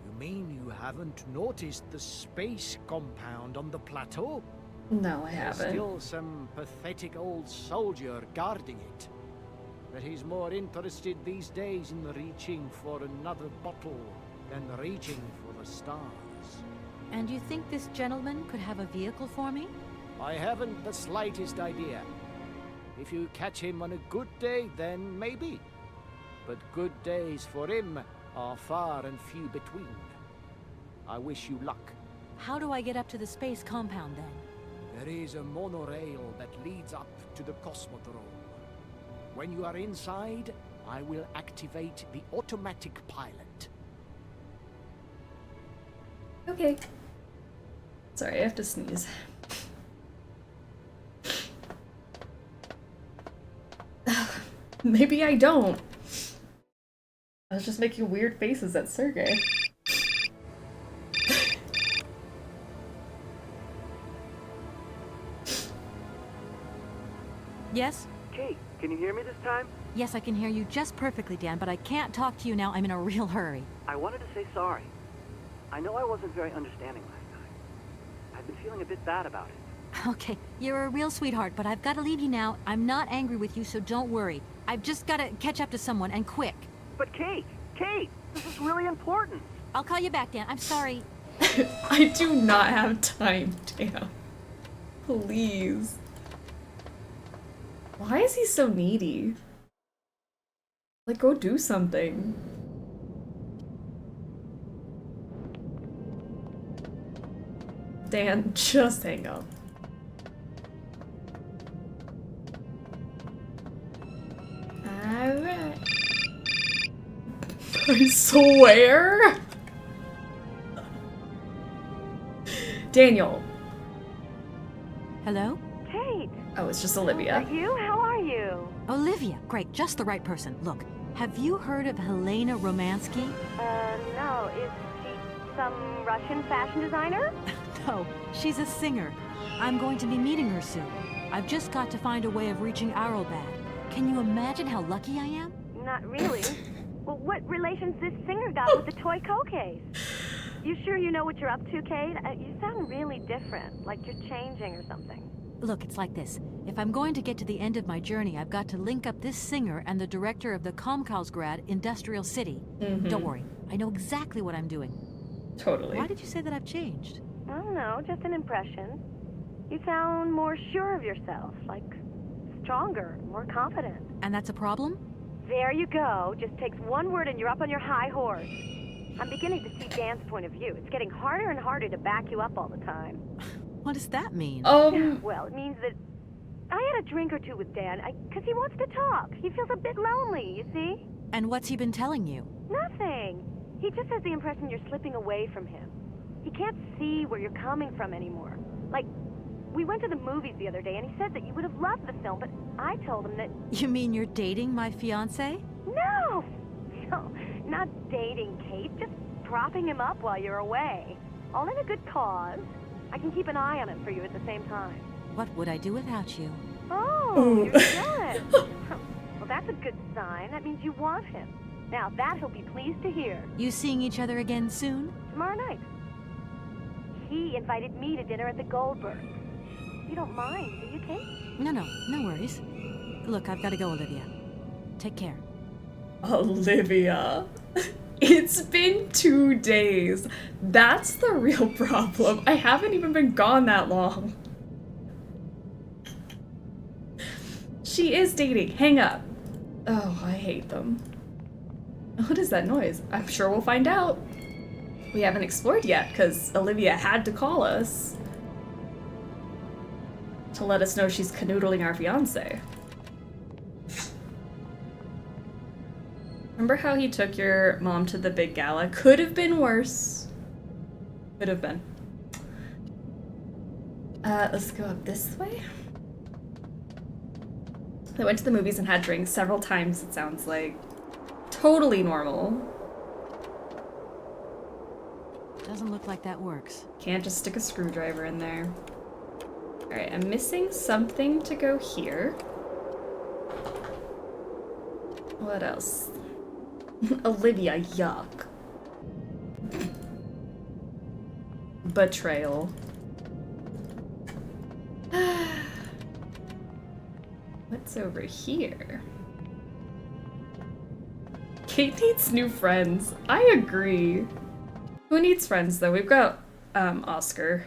You mean you haven't noticed the space compound on the plateau? No, I There's haven't. still some pathetic old soldier guarding it. But he's more interested these days in reaching for another bottle than reaching for the stars. And you think this gentleman could have a vehicle for me? I haven't the slightest idea. If you catch him on a good day, then maybe. But good days for him are far and few between. I wish you luck. How do I get up to the space compound then? There is a monorail that leads up to the Cosmodrome. When you are inside, I will activate the automatic pilot. Okay. Sorry, I have to sneeze. Maybe I don't. I was just making weird faces at Sergey. Yes? Kate, can you hear me this time? Yes, I can hear you just perfectly, Dan, but I can't talk to you now. I'm in a real hurry. I wanted to say sorry. I know I wasn't very understanding last time. I've been feeling a bit bad about it. Okay, you're a real sweetheart, but I've got to leave you now. I'm not angry with you, so don't worry. I've just got to catch up to someone, and quick. But Kate, this is really important. I'll call you back, Dan. I'm sorry. I do not have time, damn. Please. Why is he so needy? Like, go do something. Dan, just hang up. Alright. I swear? Daniel. Hello? Kate! Oh, it's just Olivia. Are you? How are you? Olivia. Great, just the right person. Look, have you heard of Helena Romansky? No. Is she some Russian fashion designer? No, she's a singer. I'm going to be meeting her soon. I've just got to find a way of reaching Aralbad. Can you imagine how lucky I am? Not really. Well, what relation's this singer got with the toy case? You sure you know what you're up to, Kate? You sound really different, like you're changing or something. Look, it's like this. If I'm going to get to the end of my journey, I've got to link up this singer and the director of the Komkolzgrad Industrial City. Don't worry, I know exactly what I'm doing. Totally. Why did you say that I've changed? I don't know, just an impression. You sound more sure of yourself, like stronger, more confident. And that's a problem? There you go. Just takes one word and you're up on your high horse. I'm beginning to see Dan's point of view. It's getting harder and harder to back you up all the time. What does that mean? Well, it means that I had a drink or two with Dan, because he wants to talk. He feels a bit lonely, you see? And what's he been telling you? Nothing. He just has the impression you're slipping away from him. He can't see where you're coming from anymore. Like, we went to the movies the other day, and he said that you would have loved the film, but I told him that... You mean you're dating my fiancé? No! No, not dating, Kate. Just propping him up while you're away. All in a good cause. I can keep an eye on it for you at the same time. What would I do without you? Oh, you're jealous. Well, that's a good sign. That means you want him. Now, that he'll be pleased to hear. You seeing each other again soon? Tomorrow night. He invited me to dinner at the Goldberg. You don't mind, do you, Kate? No worries. Look, I've got to go, Olivia. Take care. Olivia. It's been 2 days. That's the real problem. I haven't even been gone that long. She is dating. Hang up. Oh, I hate them. What is that noise? I'm sure we'll find out. We haven't explored yet because Olivia had to call us to let us know she's canoodling our fiance. Remember how he took your mom to the big gala? Could have been worse. Could have been. Let's go up this way. They went to the movies and had drinks several times, it sounds like. Totally normal. Doesn't look like that works. Can't just stick a screwdriver in there. Alright, I'm missing something to go here. What else? Olivia, yuck. Betrayal. What's over here? Kate needs new friends. I agree. Who needs friends though? We've got Oscar.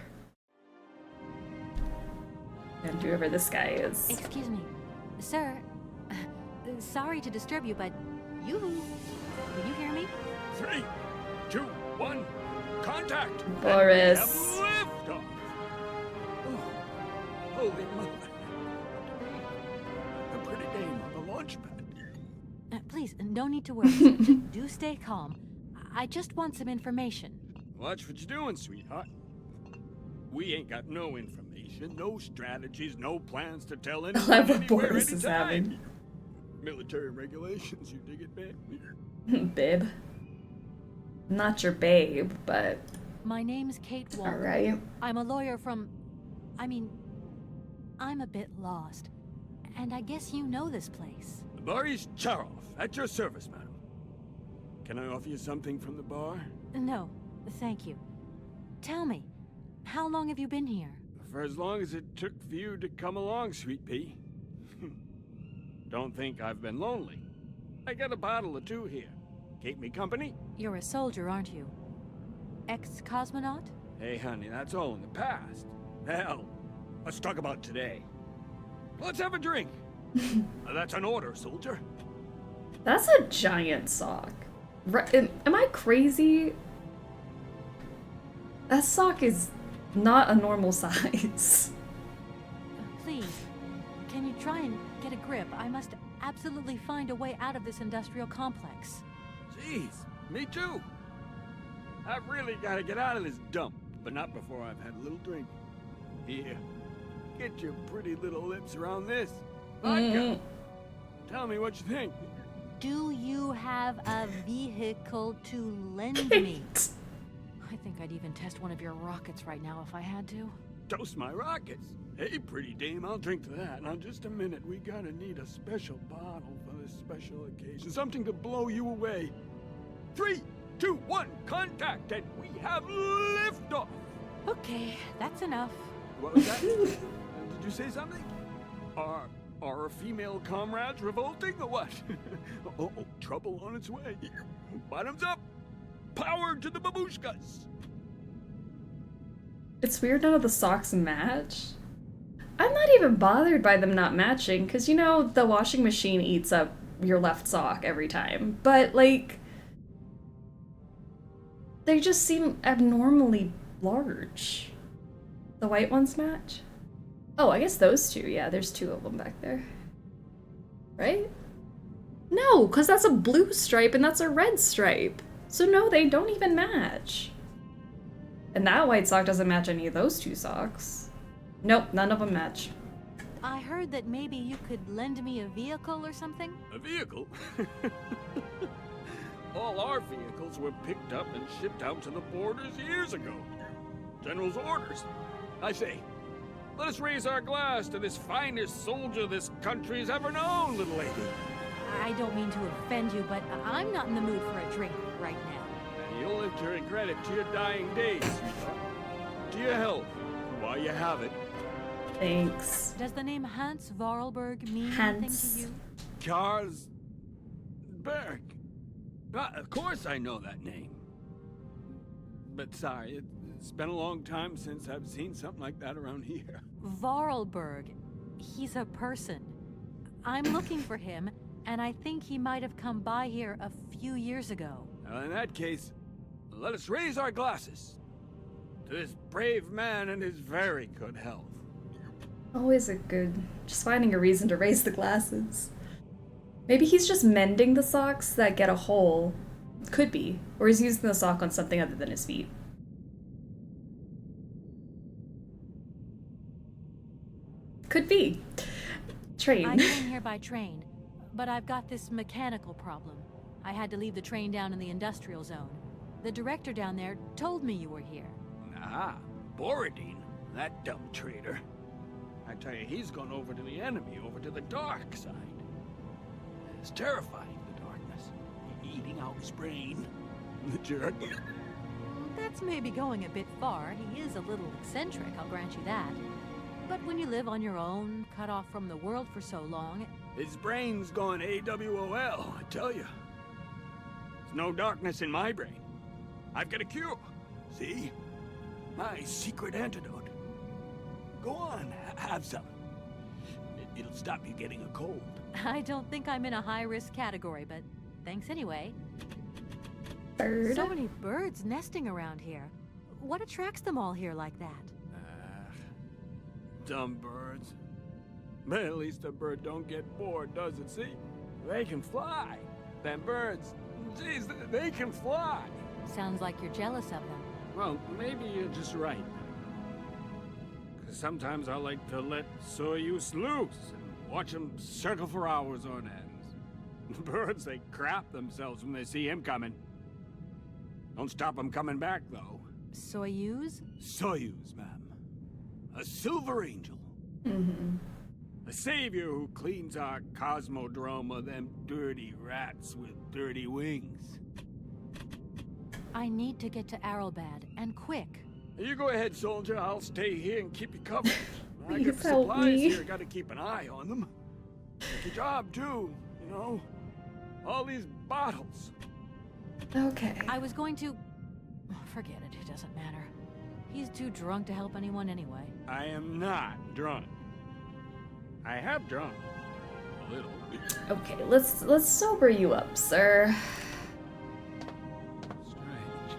And whoever this guy is. Excuse me. Sir, sorry to disturb you, but will you hear me? 3, 2, 1, contact! Boris. Liftoff! Oh, holy mother. A pretty dame on the launch pad. Please, no need to worry. Just do stay calm. I just want some information. Watch what you're doing, sweetheart. We ain't got no information, no strategies, no plans to tell anyone I love what anywhere, Boris is anytime. having. Military regulations, you dig it, babe? Babe. Not your babe, but... My name's Kate Walker. Alright. I'm a lawyer from... I'm a bit lost. And I guess you know this place. Boris Charov, at your service, madam. Can I offer you something from the bar? No, thank you. Tell me, how long have you been here? For as long as it took for you to come along, sweet pea. Don't think I've been lonely. I got a bottle or two here. Keep me company? You're a soldier, aren't you? Ex-cosmonaut? Hey, honey, that's all in the past. Hell, let's talk about today. Let's have a drink. That's an order, soldier. That's a giant sock. Am I crazy? That sock is not a normal size. Please, can you try and get a grip? I must absolutely find a way out of this industrial complex. Jeez, me too. I've really got to get out of this dump, but not before I've had a little drink. Here, get your pretty little lips around this. Vodka. Tell me what you think. Do you have a vehicle to lend me? I think I'd even test one of your rockets right now if I had to. Toast my rockets. Hey, pretty dame, I'll drink to that. Now, just a minute. We gotta need a special bottle for this special occasion. Something to blow you away. 3, 2, 1, contact, and we have liftoff. Okay, that's enough. What was that? Did you say something? Are our female comrades revolting or what? Oh, trouble on its way. Bottoms up. Power to the babushkas. It's weird none of the socks match. I'm not even bothered by them not matching, because, you know, the washing machine eats up your left sock every time. But, like, they just seem abnormally large. The white ones match? Oh, I guess those two. Yeah, there's 2 of them back there. Right? No, because that's a blue stripe and that's a red stripe. So no, they don't even match. And that white sock doesn't match any of those 2 socks. Nope, none of them match. I heard that maybe you could lend me a vehicle or something? A vehicle? All our vehicles were picked up and shipped out to the borders years ago. General's orders. I say, let us raise our glass to this finest soldier this country's ever known, little lady. I don't mean to offend you, but I'm not in the mood for a drink right now. And you'll live to regret it to your dying days, sweetheart. To your health, while you have it. Thanks. Does the name Hans Voralberg mean anything to you? Charles Berg. Of course I know that name. But sorry, it's been a long time since I've seen something like that around here. Voralberg. He's a person. I'm looking for him, and I think he might have come by here a few years ago. In that case, let us raise our glasses to this brave man and his very good health. Always a good... just finding a reason to raise the glasses. Maybe he's just mending the socks that get a hole. Could be. Or he's using the sock on something other than his feet. Could be. Train. I came here by train, but I've got this mechanical problem. I had to leave the train down in the industrial zone. The director down there told me you were here. Ah, Borodine, that dumb traitor. I tell you, he's gone over to the enemy, over to the dark side. It's terrifying, the darkness. Eating out his brain. The jerk. That's maybe going a bit far. He is a little eccentric, I'll grant you that. But when you live on your own, cut off from the world for so long... His brain's gone AWOL, I tell you. There's no darkness in my brain. I've got a cure. See? My secret antidote. Go on, have some. It'll stop you getting a cold. I don't think I'm in a high-risk category, but thanks anyway. Bird. So many birds nesting around here. What attracts them all here like that? Dumb birds. But at least a bird don't get bored, does it? See? They can fly. Them birds, geez, they can fly. Sounds like you're jealous of them. Well, maybe you're just right. Because sometimes I like to let Soyuz loose and watch them circle for hours on end. Birds, they crap themselves when they see him coming. Don't stop them coming back, though. Soyuz? Soyuz, ma'am. A silver angel. Mm-hmm. A savior who cleans our cosmodrome of them dirty rats with dirty wings. I need to get to Aralbad, and quick. You go ahead, soldier. I'll stay here and keep you covered. I got Please help supplies me. here. Gotta keep an eye on them. It's your job, too, you know? All these bottles. Okay. I was going to... Forget it, it doesn't matter. He's too drunk to help anyone anyway. I am not drunk. I have drunk. A little. Okay, let's sober you up, sir. Strange.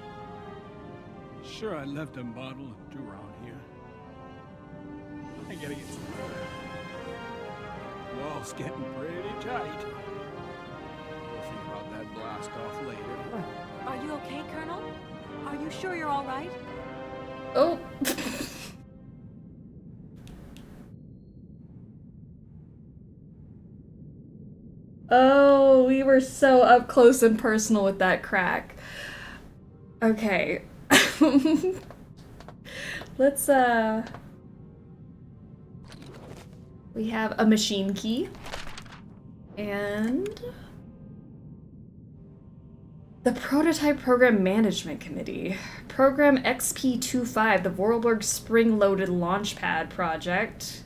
Sure, I left a bottle or two around here. I gotta get some water. Wall's getting pretty tight. We'll think about that blast off later. Are you okay, Colonel? Are you sure you're all right? Oh. Oh, we were so up close and personal with that crack. Okay. Let's, we have a machine key. And... The Prototype Program Management Committee. Program XP25, the Voralberg Spring-Loaded Launchpad Project.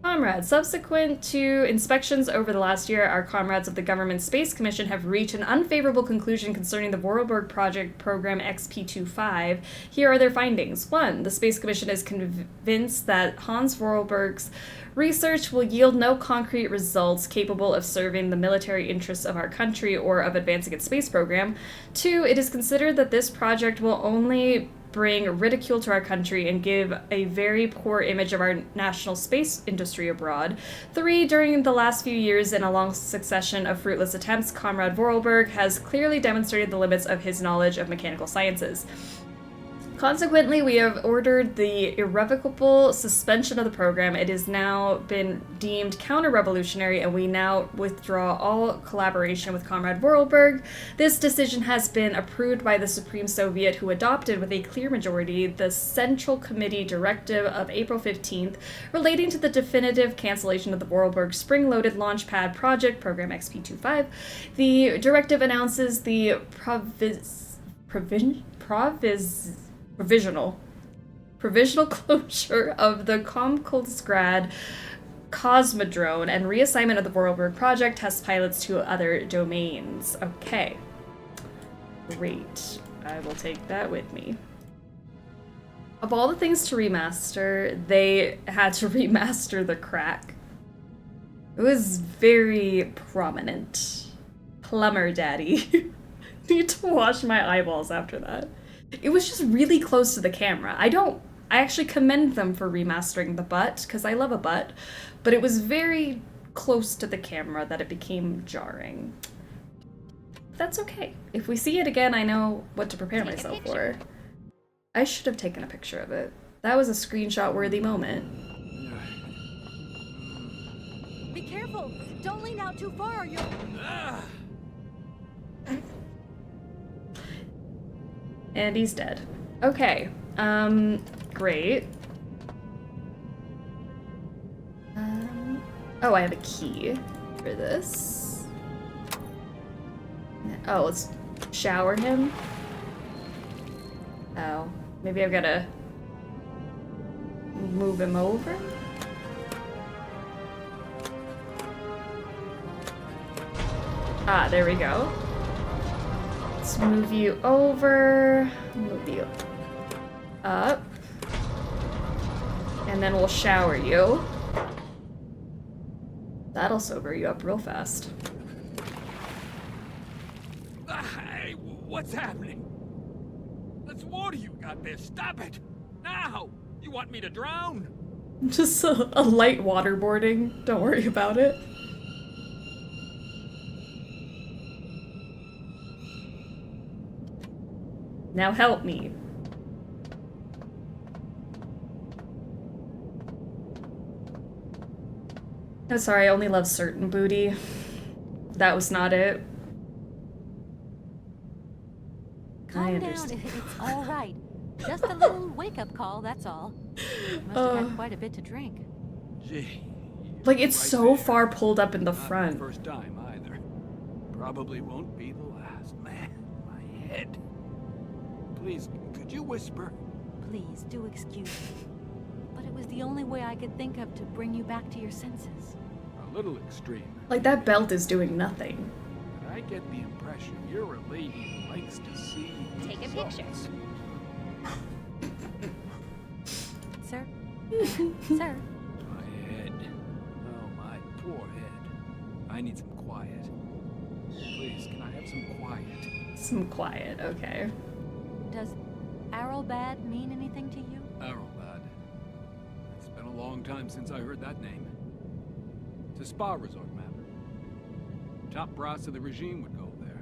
Comrades, subsequent to inspections over the last year, our comrades of the Government Space Commission have reached an unfavorable conclusion concerning the Voralberg Project Program XP25. Here are their findings. 1. The Space Commission is convinced that Hans Voralberg's research will yield no concrete results capable of serving the military interests of our country or of advancing its space program. 2. It is considered that this project will only bring ridicule to our country and give a very poor image of our national space industry abroad. 3. During the last few years, in a long succession of fruitless attempts, Comrade Voralberg has clearly demonstrated the limits of his knowledge of mechanical sciences. Consequently, we have ordered the irrevocable suspension of the program. It has now been deemed counter-revolutionary, and we now withdraw all collaboration with Comrade Voralberg. This decision has been approved by the Supreme Soviet, who adopted with a clear majority the Central Committee Directive of April 15th relating to the definitive cancellation of the Voralberg Spring-Loaded Launchpad Project, Program XP25. The directive announces the provisional closure of the Komkolzgrad Cosmodrome and reassignment of the Voralberg project test pilots to other domains. Okay. Great. I will take that with me. Of all the things to remaster, they had to remaster the crack. It was very prominent. Plumber daddy. Need to wash my eyeballs after that. It was just really close to the camera. I actually commend them for remastering the butt, because I love a butt, but it was very close to the camera that it became jarring. That's okay. If we see it again, I know what to prepare myself for. I should have taken a picture of it. That was a screenshot-worthy moment. Be careful! Don't lean out too far or you'll... And he's dead. Okay. Great. Oh, I have a key for this. Oh, let's shower him. Oh, maybe I've gotta move him over? Ah, there we go. Let's move you over, move you up, and then we'll shower you. That'll sober you up real fast. Hey, what's happening? That's water you got there. Stop it! Now! You want me to drown? Just a light waterboarding. Don't worry about it. Now help me. I'm sorry, I only love certain booty. That was not it. Calm down, it's all right. Just a little wake-up call, that's all. You must have had quite a bit to drink. Gee. Like, it's so far pulled up in the front. Not the first time either. Probably won't be the last. Man, my head. Please, could you whisper? Please, do excuse me. But it was the only way I could think of to bring you back to your senses. A little extreme. Like, that belt is doing nothing. But I get the impression you're a lady who likes to see. Take a picture. Sir? Sir? My head. Oh, my poor head. I need some quiet. Please, can I have some quiet? Some quiet, okay. Does Aralbad mean anything to you? Aralbad. It's been a long time since I heard that name. It's a spa resort map. Top brass of the regime would go there.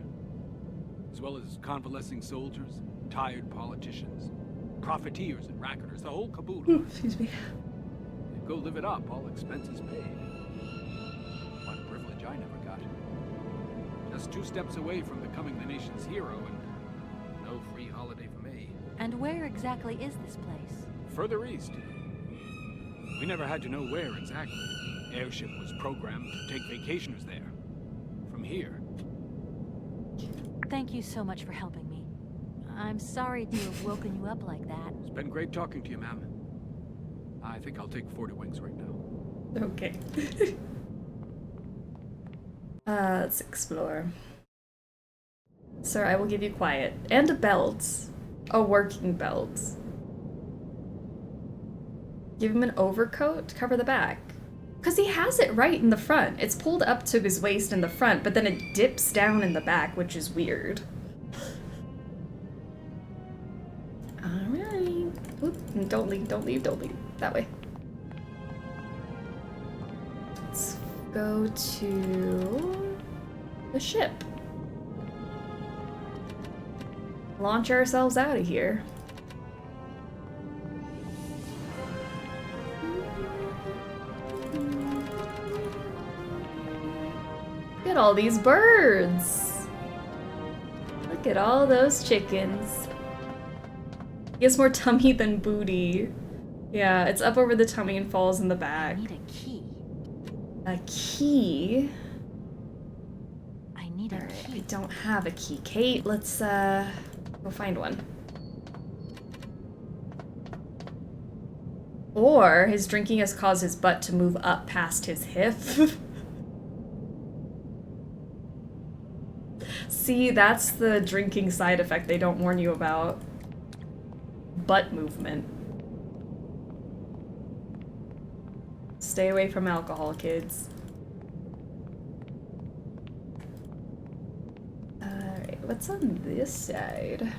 As well as convalescing soldiers, tired politicians, profiteers and racketers, the whole caboodle. Excuse me. They'd go live it up, all expenses paid. What a privilege I never got. Just 2 steps away from becoming the nation's hero, and no free holiday for me. And where exactly is this place? Further east. We never had to know where exactly. Airship was programmed to take vacationers there. From here. Thank you so much for helping me. I'm sorry to have woken you up like that. It's been great talking to you, ma'am. I think I'll take 40 wings right now. Okay. Let's explore. Sir, I will give you quiet. And a belt. A working belt. Give him an overcoat to cover the back. Because he has it right in the front. It's pulled up to his waist in the front, but then it dips down in the back, which is weird. Alright. Oop, don't leave, don't leave, don't leave. That way. Let's go to the ship. Launch ourselves out of here. Look at all these birds. Look at all those chickens. He has more tummy than booty. Yeah, it's up over the tummy and falls in the back. I need a key. A key? I need a key. I don't have a key. Kate, let's go find one. Or his drinking has caused his butt to move up past his hip. See, that's the drinking side effect they don't warn you about. Butt movement. Stay away from alcohol, kids. Alright, what's on this side?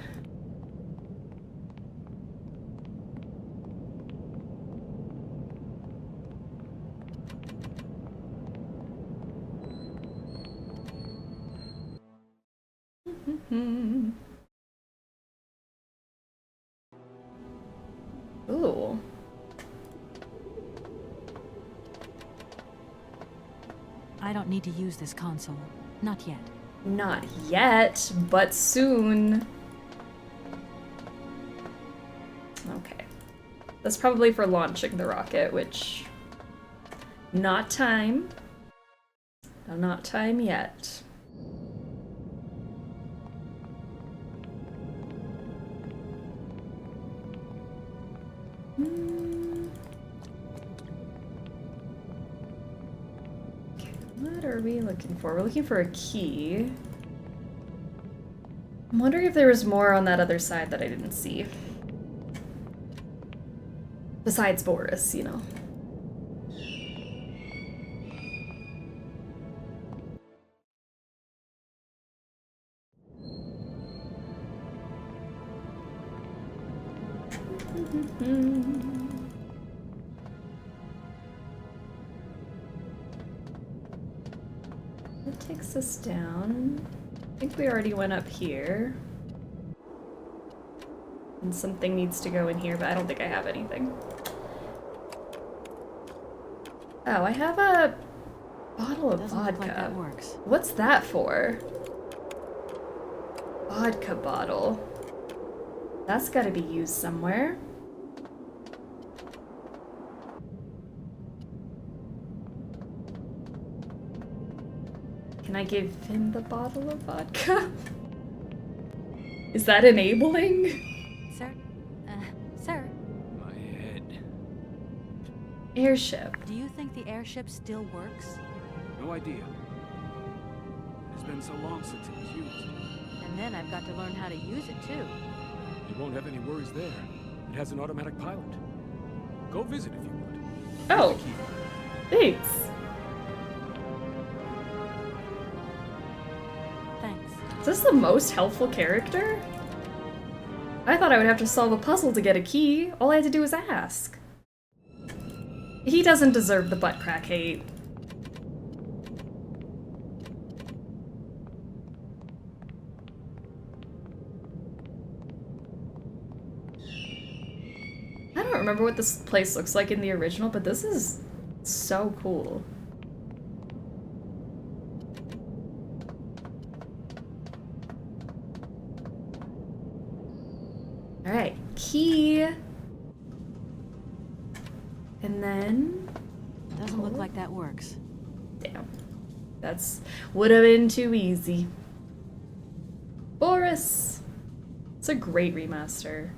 Ooh. I don't need to use this console. Not yet. Not yet, but soon. Okay. That's probably for launching the rocket, which... Not time. No, not time yet. What are we looking for? We're looking for a key. I'm wondering if there was more on that other side that I didn't see. Besides Boris, you know. That takes us down. I think we already went up here. And something needs to go in here, but I don't think I have anything. Oh, I have a bottle of vodka. Look like that works. What's that for? Vodka bottle. That's gotta be used somewhere. Can I give him the bottle of vodka? Is that enabling? Sir? Sir? My head. Airship. Do you think the airship still works? No idea. It's been so long since it was used. And then I've got to learn how to use it too. You won't have any worries there. It has an automatic pilot. Go visit if you want. Oh, thanks. Thanks. Is this the most helpful character? I thought I would have to solve a puzzle to get a key. All I had to do was ask. He doesn't deserve the butt crack hate. I don't remember what this place looks like in the original, but this is so cool. Alright, key. And then... Doesn't look like that works. Damn. That's... would have been too easy. Chris. It's a great remaster.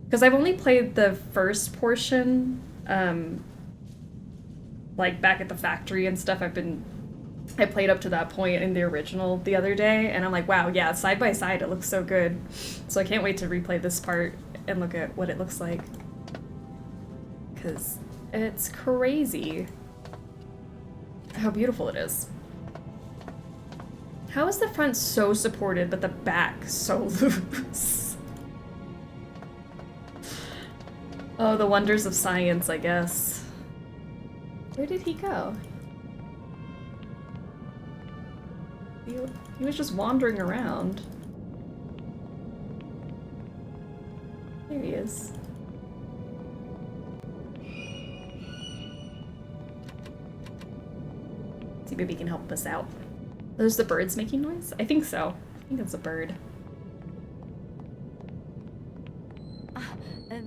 Because I've only played the first portion, like back at the factory and stuff. I played up to that point in the original the other day, and I'm like, wow, yeah, side by side, it looks so good. So I can't wait to replay this part and look at what it looks like. Because it's crazy how beautiful it is. How is the front so supported, but the back so loose? Oh, the wonders of science, I guess. Where did he go? He was just wandering around. There he is. See, maybe he can help us out. Those the birds making noise? I think so. I think it's a bird.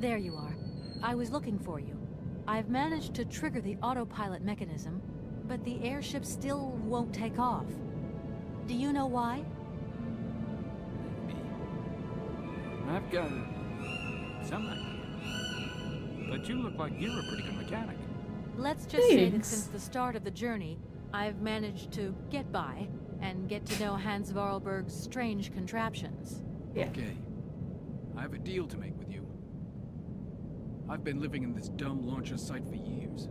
There you are. I was looking for you. I've managed to trigger the autopilot mechanism, but the airship still won't take off. Do you know why? I've got some idea. But you look like you're a pretty good mechanic. Let's just say that since the start of the journey, I've managed to get by and get to know Hans Voralberg's strange contraptions. Yeah. Okay. I have a deal to make with you. I've been living in this dumb launcher site for years.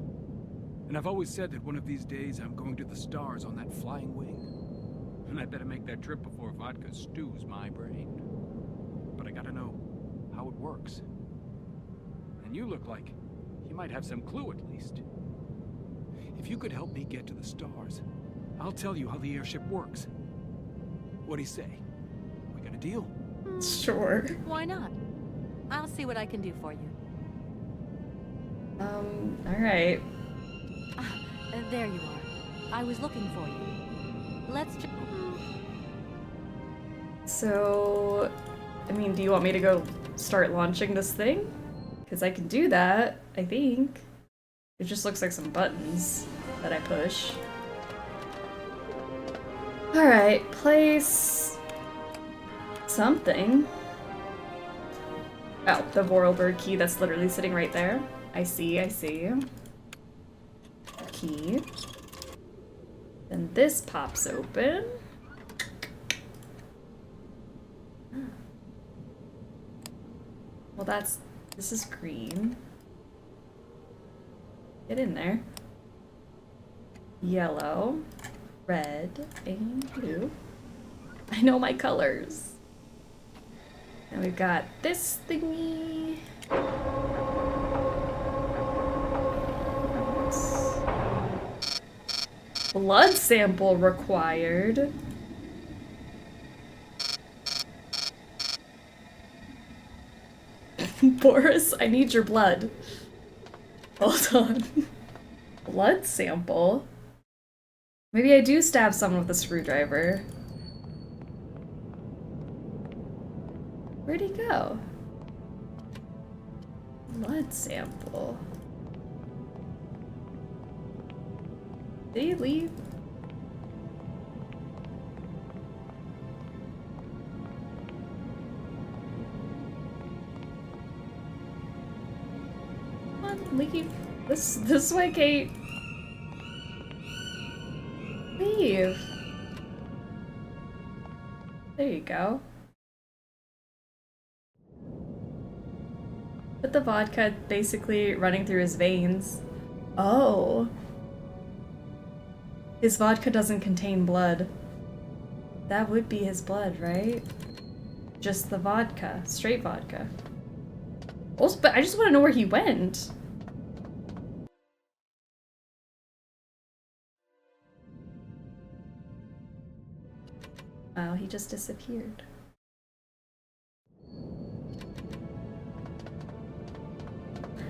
And I've always said that one of these days I'm going to the stars on that flying wing. And I better make that trip before vodka stews my brain. But I gotta know how it works. And you look like you might have some clue at least. If you could help me get to the stars, I'll tell you how the airship works. What do you say? We got a deal? Sure. Why not? I'll see what I can do for you. Alright. There you are. I was looking for you. Let's just... So, I mean, do you want me to go start launching this thing? Because I can do that, I think. It just looks like some buttons that I push. Alright, place something. Oh, the Voralberg key that's literally sitting right there. I see. Key. Then this pops open. Well, this is green. Get in there. Yellow, red, and blue. I know my colors. And we've got this thingy. Blood sample required. Boris, I need your blood. Hold on. Blood sample? Maybe I do stab someone with a screwdriver. Where'd he go? Blood sample. Did he leave? Come on, leave. This way, Kate. Leave. There you go. Put the vodka basically running through his veins. Oh. His vodka doesn't contain blood. That would be his blood, right? Just the vodka. Straight vodka. Also, but I just want to know where he went. Wow, he just disappeared.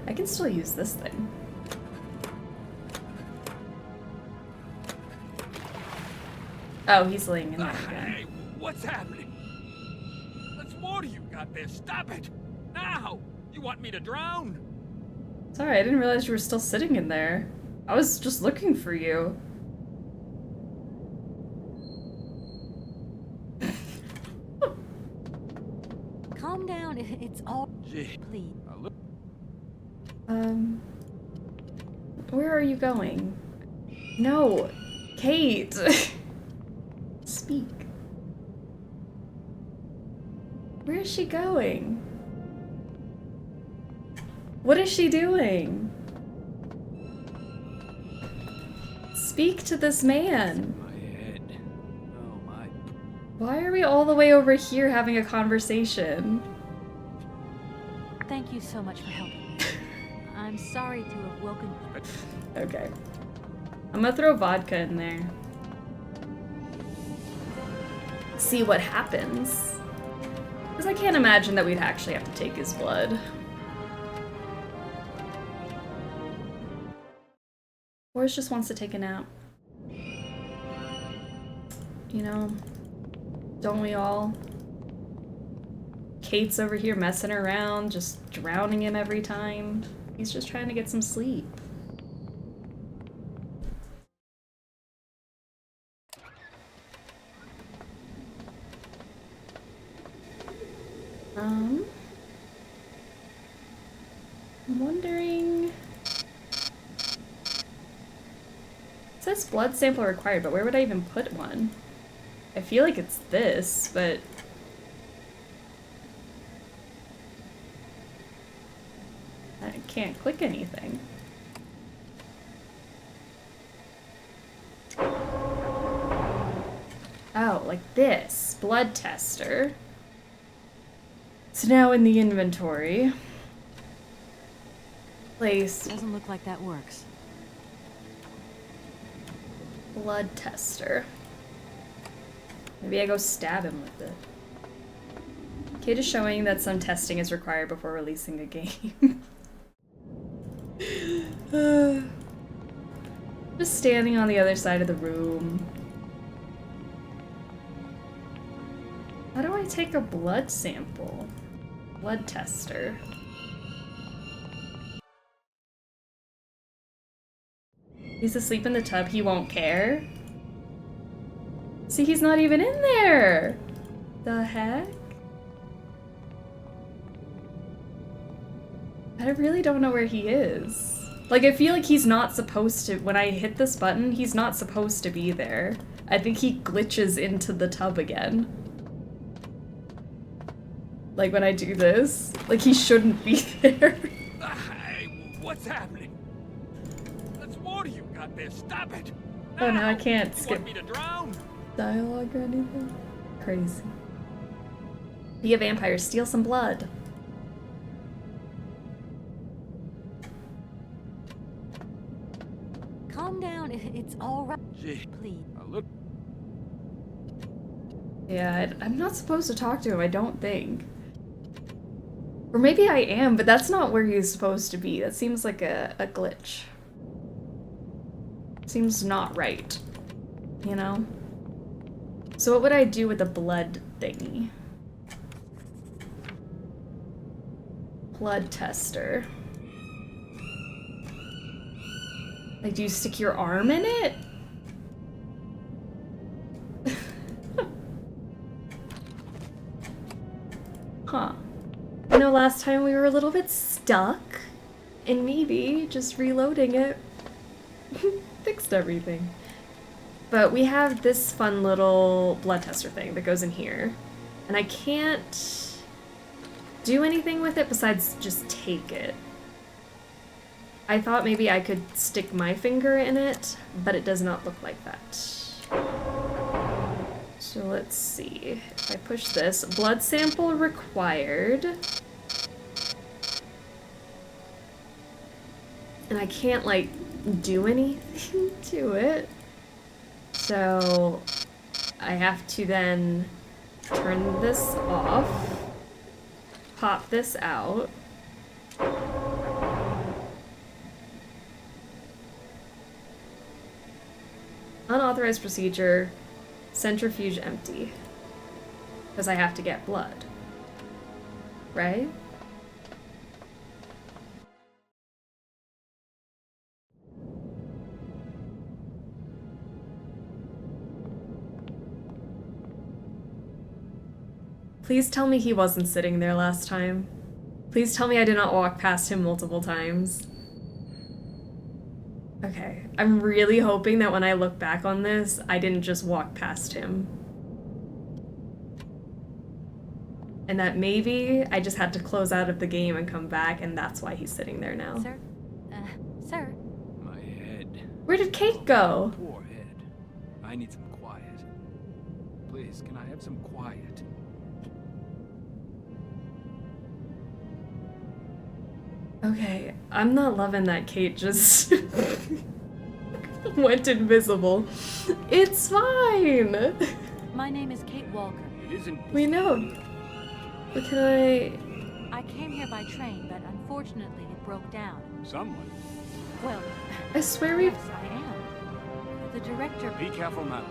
I can still use this thing. Oh, he's laying in there again. Hey, what's happening? Let's water you got there. Stop it! Now! You want me to drown? Sorry, I didn't realize you were still sitting in there. I was just looking for you. all... Please. Where are you going? No, Kate. Speak. Where is she going? What is she doing? Speak to this man. Why are we all the way over here having a conversation? Thank you so much for helping me. I'm sorry to have woken you. Okay. I'm gonna throw vodka in there. See what happens. Because I can't imagine that we'd actually have to take his blood. Boris just wants to take a nap. You know, don't we all? Kate's over here messing around, just drowning him every time. He's just trying to get some sleep. I'm wondering... It says blood sample required, but where would I even put one? I feel like it's this, but... I can't click anything. Oh, like this. Blood tester. It's now in the inventory. Place. Doesn't look like that works. Blood tester. Maybe I go stab him with it. Kate is showing that some testing is required before releasing a game. Just standing on the other side of the room. How do I take a blood sample? Blood tester. He's asleep in the tub, he won't care? See, he's not even in there! The heck? I really don't know where he is. Like, I feel like he's not supposed to, when I hit this button, he's not supposed to be there. I think he glitches into the tub again. Like, when I do this, like, he shouldn't be there. Hey, what's happening? There's more to you got there. Stop it! Oh no, I can't You skip want me to drown? dialogue or anything. Crazy. Be a vampire, steal some blood. Calm down, it's all right. Please. Look. Yeah, I'm not supposed to talk to him, I don't think. Or maybe I am, but that's not where he's supposed to be. That seems like a glitch. Seems not right. You know? So what would I do with the blood thingy? Blood tester. Like, do you stick your arm in it? Huh. I know last time we were a little bit stuck, and maybe just reloading it fixed everything. But we have this fun little blood tester thing that goes in here, and I can't do anything with it besides just take it. I thought maybe I could stick my finger in it, but it does not look like that. So let's see. If I push this, blood sample required. And I can't, like, do anything to it. So I have to then turn this off, pop this out. Unauthorized procedure, centrifuge empty. Because I have to get blood. Right? Please tell me he wasn't sitting there last time. Please tell me I did not walk past him multiple times. Okay, I'm really hoping that when I look back on this, I didn't just walk past him. And that maybe I just had to close out of the game and come back, and that's why he's sitting there now. Sir? Sir? My head. Where did Kate go? Poor head. I need some quiet. Please, can I have some quiet? Okay, I'm not loving that Kate just went invisible. It's fine! My name is Kate Walker. It isn't. We know. But can I came here by train, but unfortunately it broke down. Someone. Well, I swear we've... yes, I am. The director... Be careful now.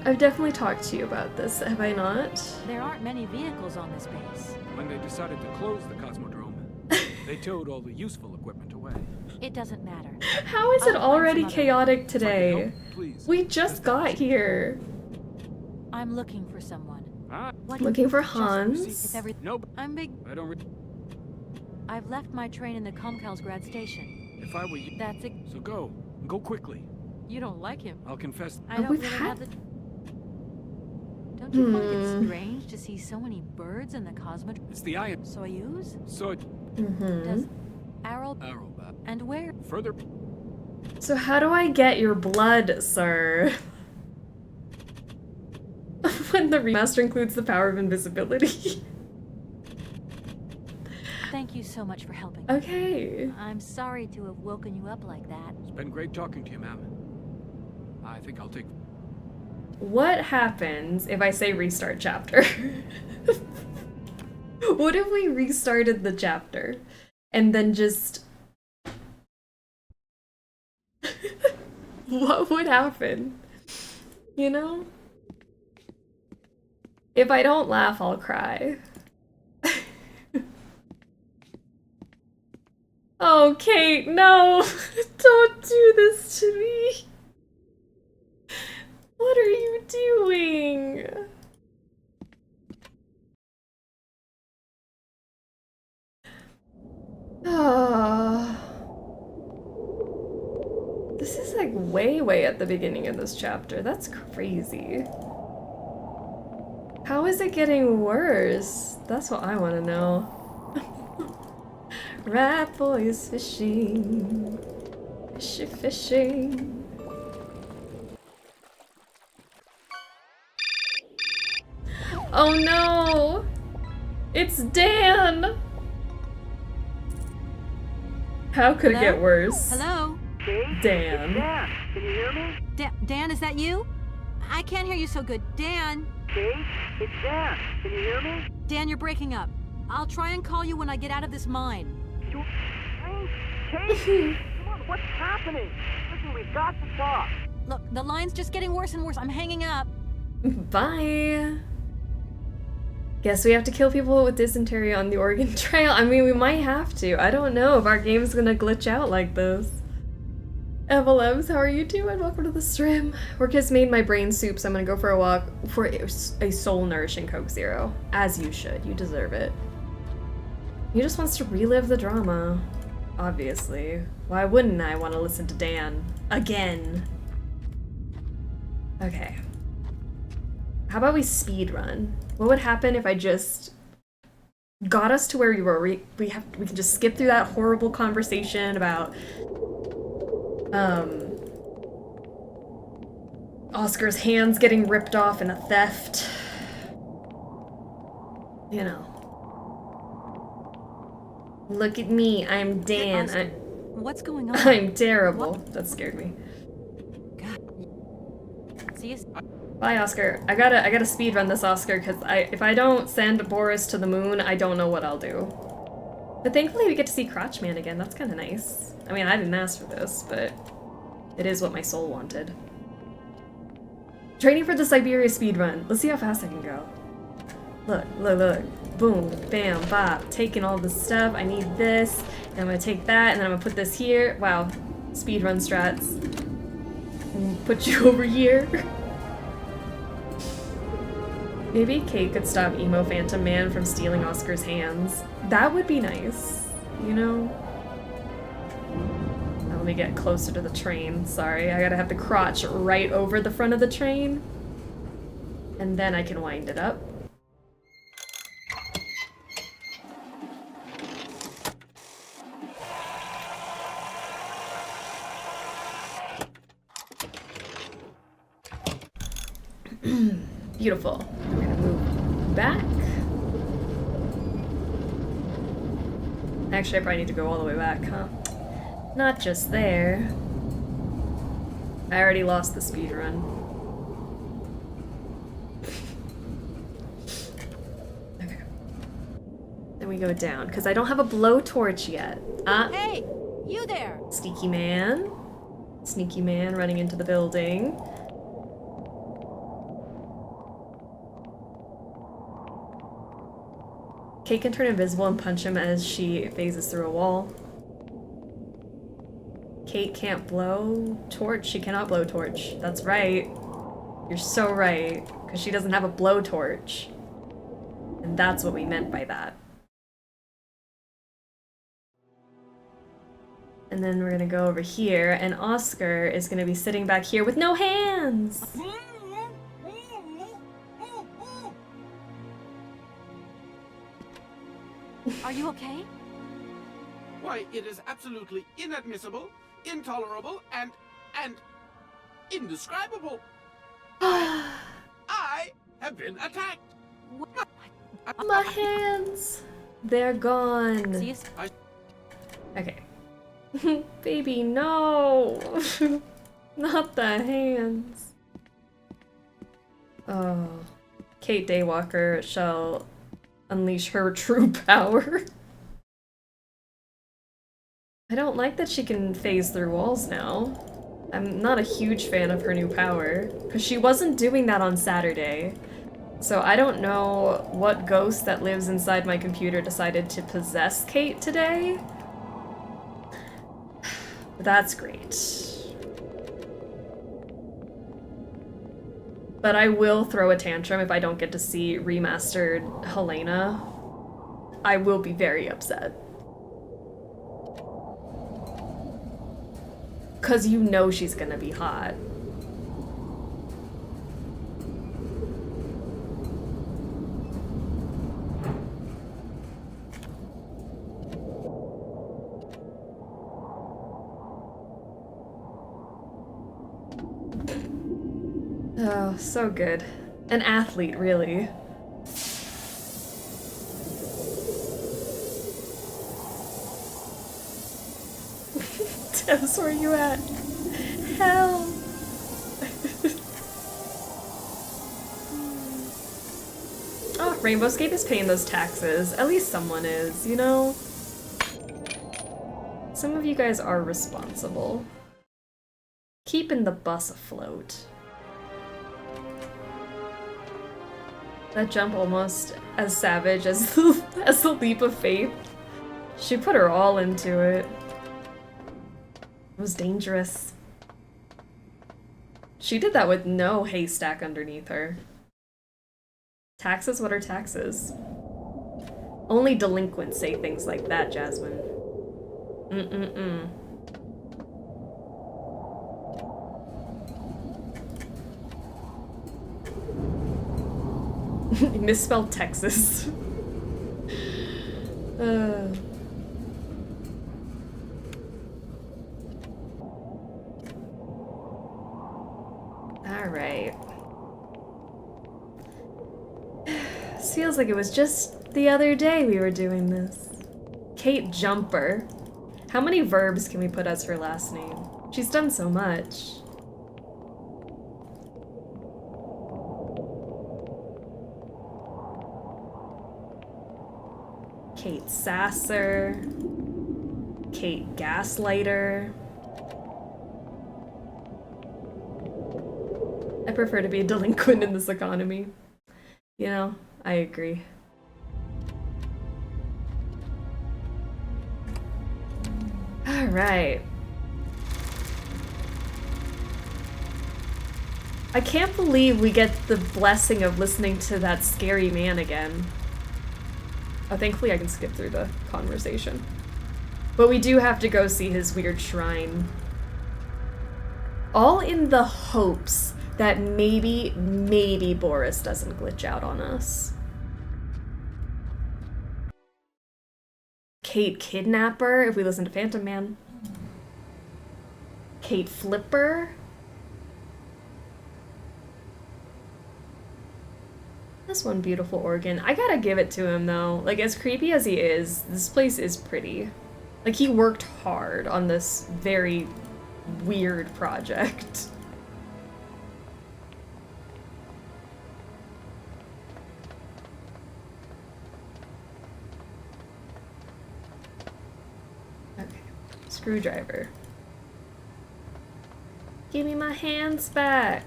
I've definitely talked to you about this, have I not? There aren't many vehicles on this base. When they decided to close the Cosmodrome, they towed all the useful equipment away. It doesn't matter. How is it already chaotic today? Help, please. We just got here. I'm looking for someone. Looking for Hans? Nope. I'm big. I don't. I've left my train in the Komkolzgrad station. If I were you, that's it. So go quickly. You don't like him. I'll confess. I don't really have the. Don't you find it strange to see so many birds in the Cosmodrome? It's the Iron. Soyuz? Mm-hmm. Does Aralbad. And where? Further. So how do I get your blood, sir? When the remaster includes the power of invisibility. Thank you so much for helping. Okay. I'm sorry to have woken you up like that. It's been great talking to you, ma'am. I think I'll take... What happens if I say restart chapter? What if we restarted the chapter and then just... What would happen? You know? If I don't laugh, I'll cry. Oh, Kate, no! Don't do this to me! What are you doing? Ah. This is like way at the beginning of this chapter. That's crazy. How is it getting worse? That's what I want to know. Rat boy is fishing. Fishing. Oh no! It's Dan! How could it get worse? Hello? Dan. Dan, can you hear me? Dan, is that you? I can't hear you so good. Dan? Kate, it's Dan. Can you hear me? Dan, you're breaking up. I'll try and call you when I get out of this mine. Kate, come on, what's happening? Listen, we've got to talk. Look, the line's just getting worse and worse. I'm hanging up. Bye. Guess we have to kill people with dysentery on the Oregon Trail. I mean, we might have to. I don't know if our game's gonna glitch out like this. Evelebs, how are you doing? Welcome to the stream. Work has made my brain soup, so I'm gonna go for a walk for a soul-nourishing Coke Zero. As you should. You deserve it. He just wants to relive the drama. Obviously. Why wouldn't I want to listen to Dan? Again. Okay. How about we speed run? What would happen if I just got us to where we were? We can just skip through that horrible conversation about Oscar's hands getting ripped off in a theft. You know. Look at me, I'm Dan. What's going on? I'm terrible. That scared me. God. See you. Bye, Oscar. I gotta speed run this, Oscar, because if I don't send Boris to the moon, I don't know what I'll do. But thankfully we get to see Crotchman again. That's kind of nice. I mean, I didn't ask for this, but it is what my soul wanted. Training for the Syberia speedrun. Let's see how fast I can go. Look, look, look. Boom, bam, bop. Taking all the stuff. I need this. And I'm gonna take that, and then I'm gonna put this here. Wow. Speedrun strats. Put you over here. Maybe Kate could stop Emo Phantom Man from stealing Oscar's hands. That would be nice, you know? Now let me get closer to the train. Sorry, I gotta have the crotch right over the front of the train. And then I can wind it up. Beautiful. We're gonna move back. Actually, I probably need to go all the way back, huh? Not just there. I already lost the speed run. Okay. Then we go down, because I don't have a blowtorch yet. Hey, you there! Sneaky man. Sneaky man running into the building. Kate can turn invisible and punch him as she phases through a wall. Kate can't blow torch. She cannot blow torch. That's right. You're so right. Because she doesn't have a blowtorch. And that's what we meant by that. And then we're gonna go over here, and Oscar is gonna be sitting back here with no hands! Are you okay? Why, it is absolutely inadmissible, intolerable, and indescribable. I have been attacked. My hands! They're gone. Okay. Baby, no! Not the hands. Oh. Kate Daywalker shall unleash her true power. I don't like that she can phase through walls now. I'm not a huge fan of her new power, because she wasn't doing that on Saturday. So I don't know what ghost that lives inside my computer decided to possess Kate today. But that's great. But I will throw a tantrum if I don't get to see remastered Helena. I will be very upset. Cause you know she's gonna be hot. Oh, so good. An athlete, really. Tess, where are you at? Help! Oh, Rainbowscape is paying those taxes. At least someone is, you know? Some of you guys are responsible. Keeping the bus afloat. That jump almost as savage as the leap of faith. She put her all into it. It was dangerous. She did that with no haystack underneath her. Taxes? What are taxes? Only delinquents say things like that, Jasmine. Misspelled Texas. Alright. This feels like it was just the other day we were doing this. Kate Jumper. How many verbs can we put as her last name? She's done so much. Kate Sasser, Kate Gaslighter. I prefer to be a delinquent in this economy. You know, I agree. All right. I can't believe we get the blessing of listening to that scary man again. Oh, thankfully I can skip through the conversation. But we do have to go see his weird shrine. All in the hopes that maybe Boris doesn't glitch out on us. Kate Kidnapper, if we listen to Phantom Man. Kate Flipper. This one beautiful organ. I gotta give it to him though. Like, as creepy as he is, this place is pretty. Like, he worked hard on this very weird project. Okay, screwdriver. Give me my hands back.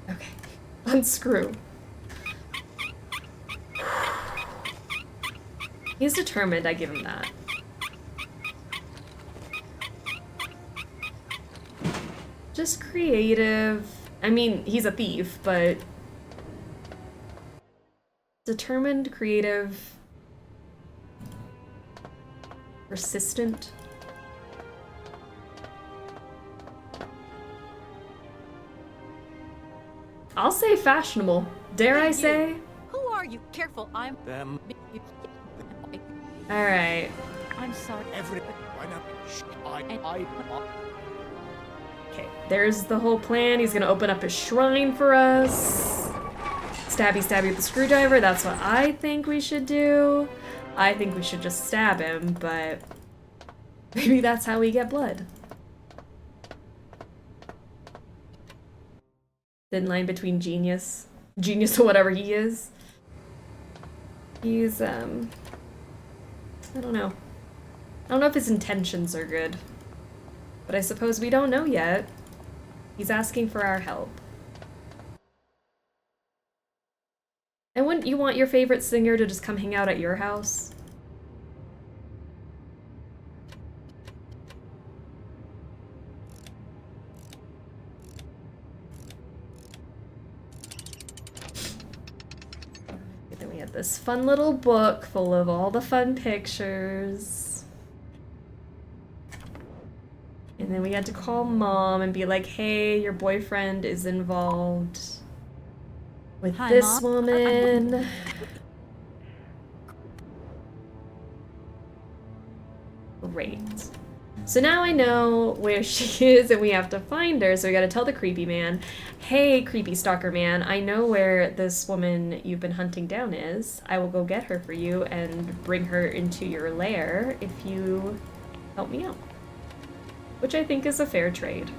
Okay, unscrew. He's determined, I give him that. Just creative. I mean, he's a thief, but determined, creative, persistent. I'll say fashionable. Dare I say? Who are you? Careful, I'm them. All right. I'm sorry. Okay, there's the whole plan. He's gonna open up his shrine for us. Stabby stabby with the screwdriver. That's what I think we should do. I think we should just stab him, but maybe that's how we get blood. Thin line between genius or whatever he is. He's, I don't know. I don't know if his intentions are good. But I suppose we don't know yet. He's asking for our help. And wouldn't you want your favorite singer to just come hang out at your house? And then we had this fun little book full of all the fun pictures. And then we had to call Mom and be like, hey, your boyfriend is involved with this Mom. woman. Great. So now I know where she is and we have to find her, so we gotta tell the creepy man, hey, creepy stalker man, I know where this woman you've been hunting down is. I will go get her for you and bring her into your lair if you help me out. Which I think is a fair trade.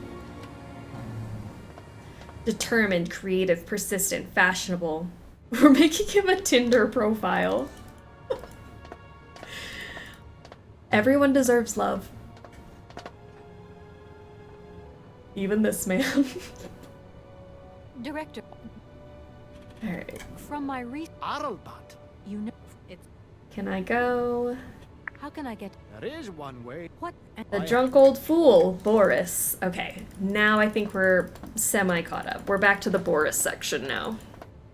Determined, creative, persistent, fashionable. We're making him a Tinder profile. Everyone deserves love. Even this man. Director. Alright. From my Aralbad. You know it's. Can I go? How can I get? There is one way. What? The drunk old fool, Boris. Okay, now I think we're semi-caught up. We're back to the Boris section now.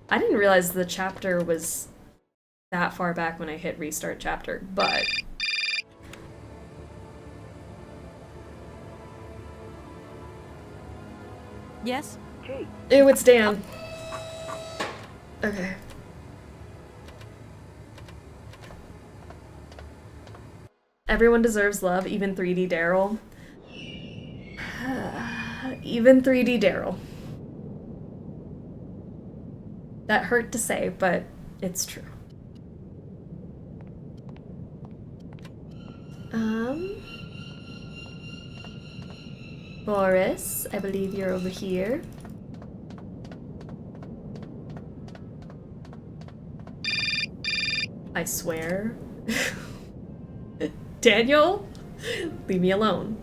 I didn't realize the chapter was that far back when I hit restart chapter, but... Yes? Ew, it's Dan. Okay. Everyone deserves love, even 3D Daryl. Even 3D Daryl. That hurt to say, but it's true. Boris, I believe you're over here. I swear. Daniel? Leave me alone.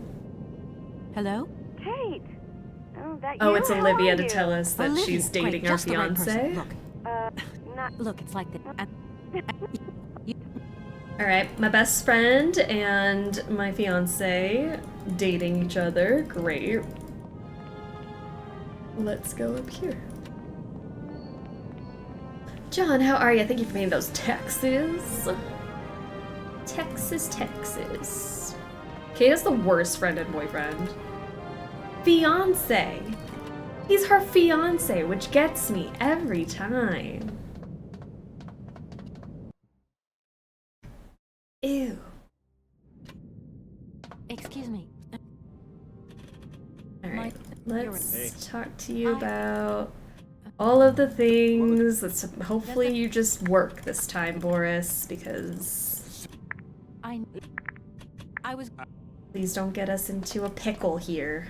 Hello? Kate! Oh, that Oh, you? it's How Olivia are to you? tell us that Olivia, she's dating great, our just the right person. fiance. Look. Look, it's like the. Alright, my best friend and my fiance dating each other. Great. Let's go up here. John, how are you? Thank you for paying those taxes. Texas. Kate is the worst friend and boyfriend. Fiance. He's her fiance, which gets me every time. Ew. Excuse me. Alright, let's talk to you about all of the things. Let's hopefully you just work this time, Boris, because I was. Please don't get us into a pickle here.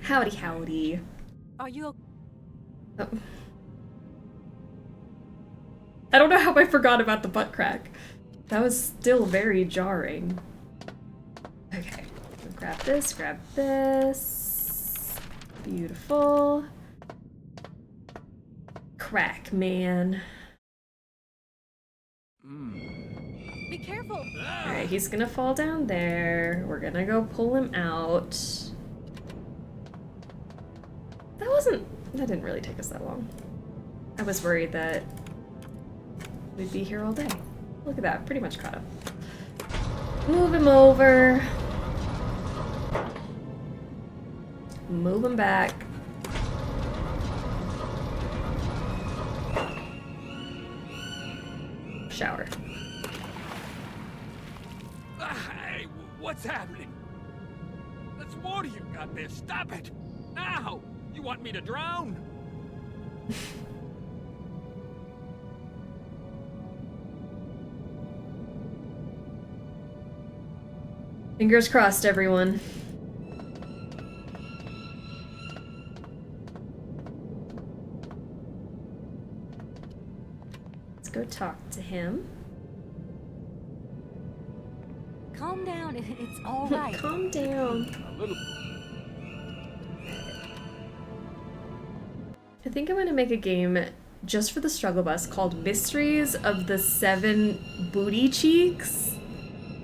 Howdy, howdy. Are you? Oh. I don't know how I forgot about the butt crack. That was still very jarring. Okay, grab this, grab this. Beautiful. Crack, man. Be careful. Alright, he's gonna fall down there. We're gonna go pull him out. That didn't really take us that long. I was worried that we'd be here all day. Look at that, pretty much caught up. Move him over. Move him back. Shower. Hey, what's happening? That's water you got there. Stop it! Now! You want me to drown? Fingers crossed, everyone. Let's go talk to him. Calm down. It's all right. Calm down. A little. I think I'm gonna make a game just for the struggle bus called Mysteries of the Seven Booty Cheeks.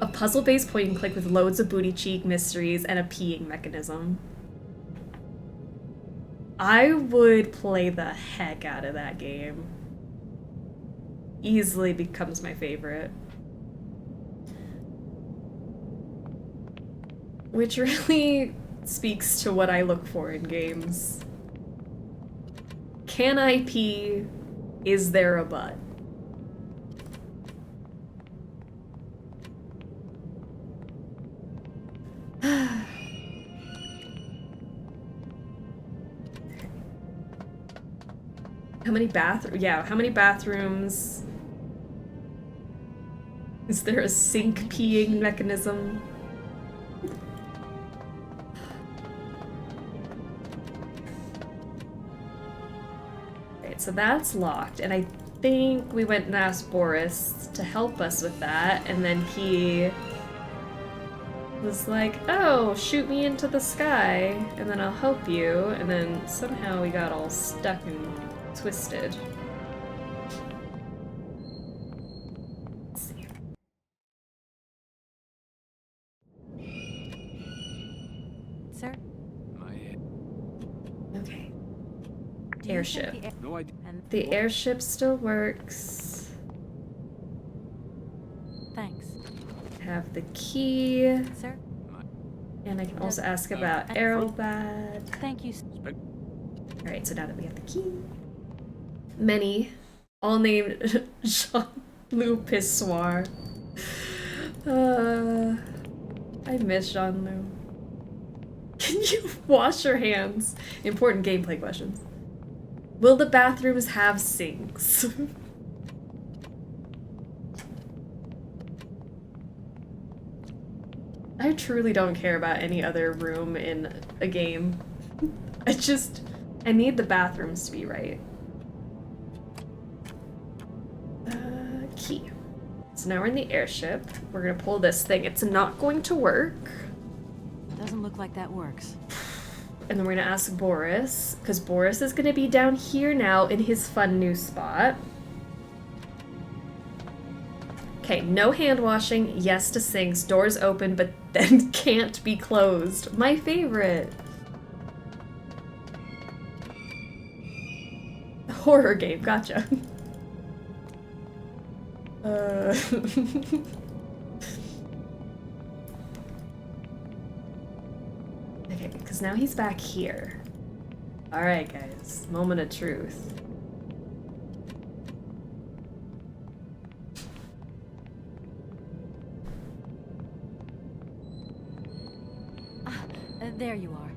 A puzzle-based point and click with loads of booty cheek mysteries and a peeing mechanism. I would play the heck out of that game. Easily becomes my favorite. Which really speaks to what I look for in games. Can I pee? Is there a butt? How many how many bathrooms? Is there a sink peeing mechanism? Right, so that's locked, and I think we went and asked Boris to help us with that, and then he was like, oh, shoot me into the sky, and then I'll help you, and then somehow we got all stuck and twisted. Let's see. Sir? Okay. Airship. No idea. The airship still works. Thanks. Have the key. Sir? And I can also ask about Aralbad. Thank you. Alright, so now that we have the key. Many, all named Jean-Loup Pissoir. I miss Jean-Loup. Can you wash your hands? Important gameplay questions. Will the bathrooms have sinks? I truly don't care about any other room in a game. I need the bathrooms to be right. Key. So now we're in the airship. We're gonna pull this thing. It's not going to work. Doesn't look like that works. and then we're gonna ask Boris, because Boris is gonna be down here now in his fun new spot. Okay, no hand washing, yes to sinks, doors open, but then can't be closed. My favorite. Horror game, gotcha. Okay, because now he's back here. Alright, guys. Moment of truth. There you are.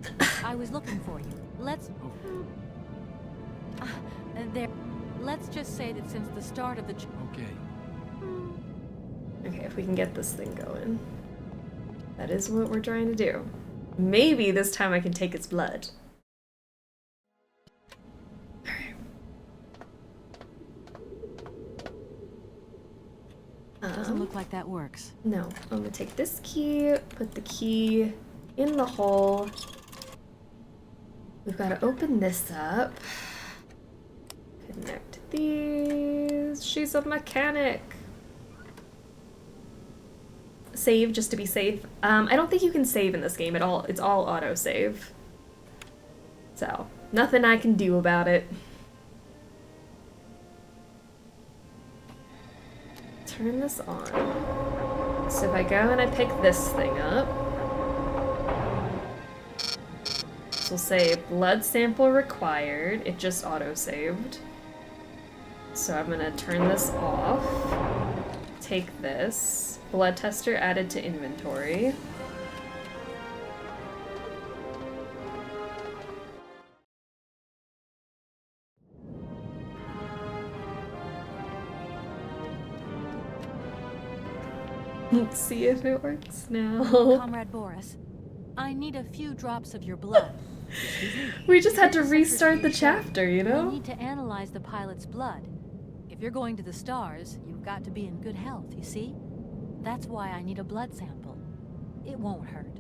I was looking for you. Let's... there. Let's just say that since the start of the... Okay. Okay, if we can get this thing going. That is what we're trying to do. Maybe this time I can take its blood. Doesn't look like that works. No, I'm gonna take this key, put the key in the hole. We've got to open this up. Connect these. She's a mechanic. Save just to be safe. I don't think you can save in this game at all. It's all autosave. So, nothing I can do about it. Turn this on. So if I go and I pick this thing up, this will say blood sample required. It just auto-saved. So I'm gonna turn this off. Take this. Blood tester added to inventory. Let's see if it works now. Comrade Boris, I need a few drops of your blood. We just had to restart the chapter, you know? I need to analyze the pilot's blood. If you're going to the stars, you've got to be in good health, you see? That's why I need a blood sample. It won't hurt.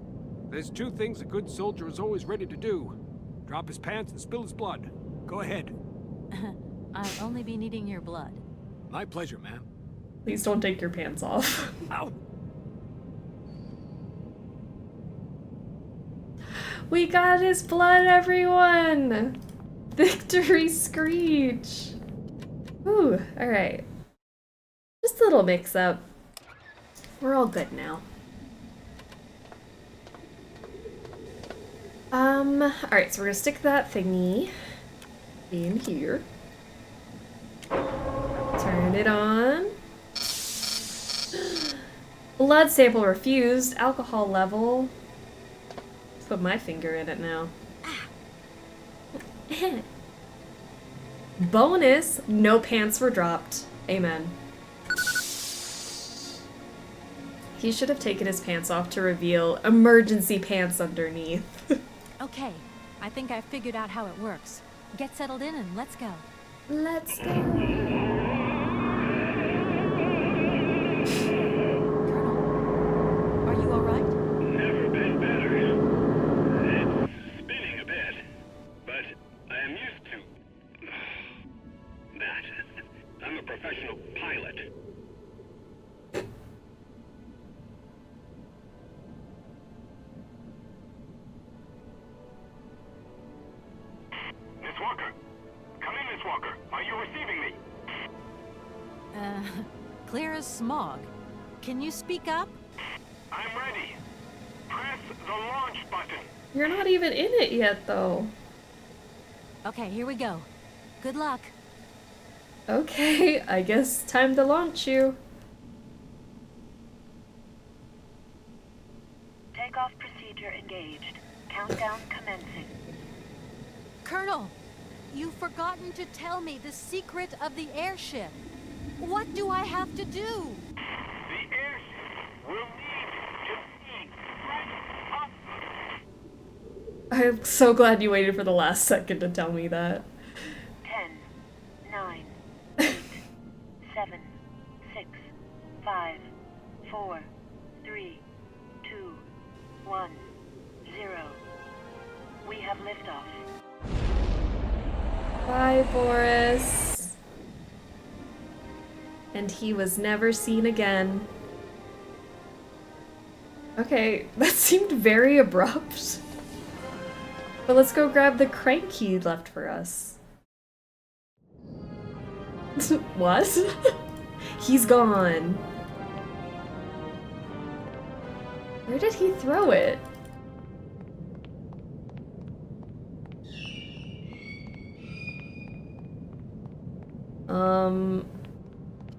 There's two things a good soldier is always ready to do. Drop his pants and spill his blood. Go ahead. I'll only be needing your blood. My pleasure, ma'am. Please don't take your pants off. Ow! We got his blood, everyone! Victory screech! Ooh, alright. Just a little mix-up. We're all good now. Alright, so we're gonna stick that thingy in here. Turn it on. Blood sample refused. Alcohol level. Put my finger in it now. Bonus, no pants were dropped. Amen. He should have taken his pants off to reveal emergency pants underneath. Okay, I think I've figured out how it works. Get settled in and let's go. Let's go. Are you alright? Never been better. It's spinning a bit, but I am used to that. I'm a professional pilot. Miss Walker! Come in, Miss Walker. Are you receiving me? Clear as smog. Can you speak up? I'm ready. Press the launch button. You're not even in it yet, though. Okay, here we go. Good luck. Okay, I guess time to launch you. Takeoff procedure engaged. Countdown commencing. Colonel, you've forgotten to tell me the secret of the airship. What do I have to do? The airship will need to be right up. I'm so glad you waited for the last second to tell me that. 10, 9, 8, 7, 6, 5, 4, 3, 2, 1, 0. We have liftoff. Bye, Boris. And he was never seen again. Okay, that seemed very abrupt. But let's go grab the crank he left for us. What? He's gone. Where did he throw it?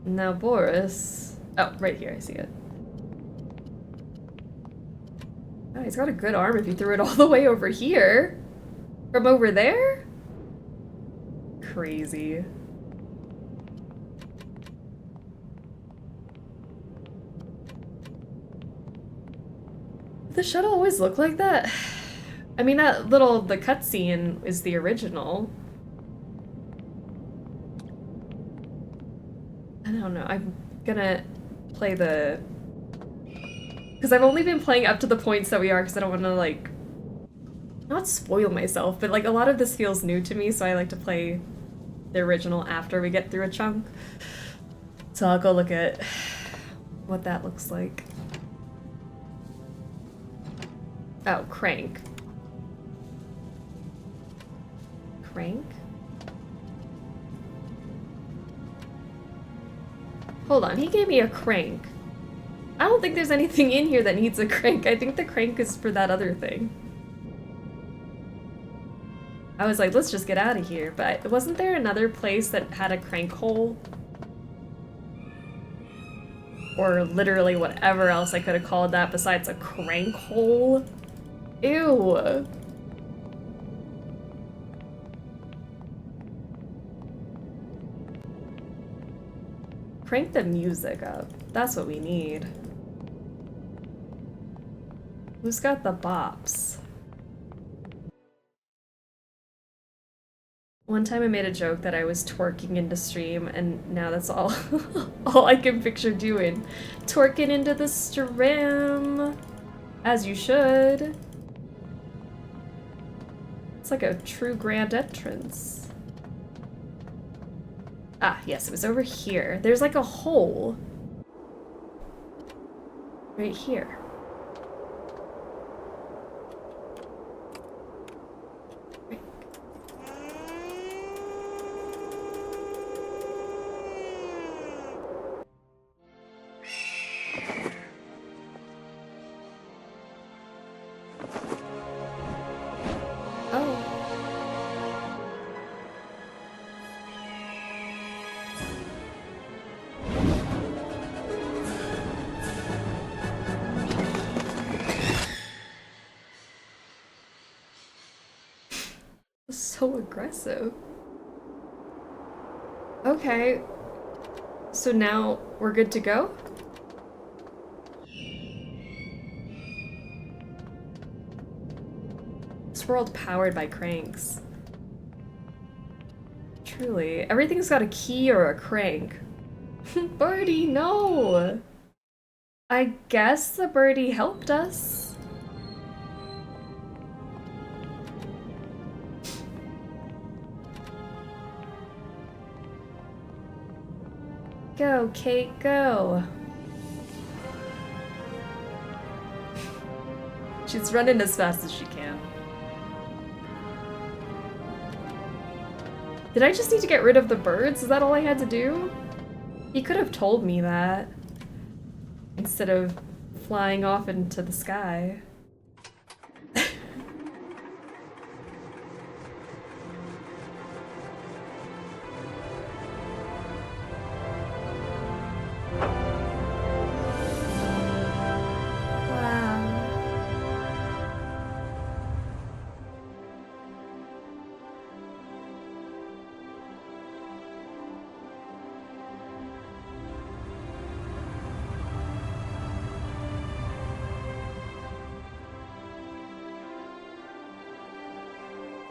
Now Boris. Oh, right here, I see it. Oh, he's got a good arm if he threw it all the way over here. From over there? Crazy. Did the shuttle always look like that? I mean, the cutscene is the original. I don't know, I'm gonna play the... Because I've only been playing up to the points that we are, because I don't want to, like, not spoil myself, but, like, a lot of this feels new to me, so I like to play the original after we get through a chunk. So I'll go look at what that looks like. Oh, crank. Crank? Hold on, he gave me a crank. I don't think there's anything in here that needs a crank. I think the crank is for that other thing. I was like, let's just get out of here, but wasn't there another place that had a crank hole? Or literally whatever else I could have called that besides a crank hole? Ew. Crank the music up. That's what we need. Who's got the bops? One time I made a joke that I was twerking into stream, and now that's all all I can picture doing. Twerking into the stream. As you should. It's like a true grand entrance. Ah, yes, it was over here. There's like a hole. Right here. So aggressive. Okay. So now we're good to go? This world powered by cranks. Truly. Everything's got a key or a crank. Birdie, no! I guess the birdie helped us. Go, Kate, go. She's running as fast as she can. Did I just need to get rid of the birds? Is that all I had to do? He could have told me that. Instead of flying off into the sky.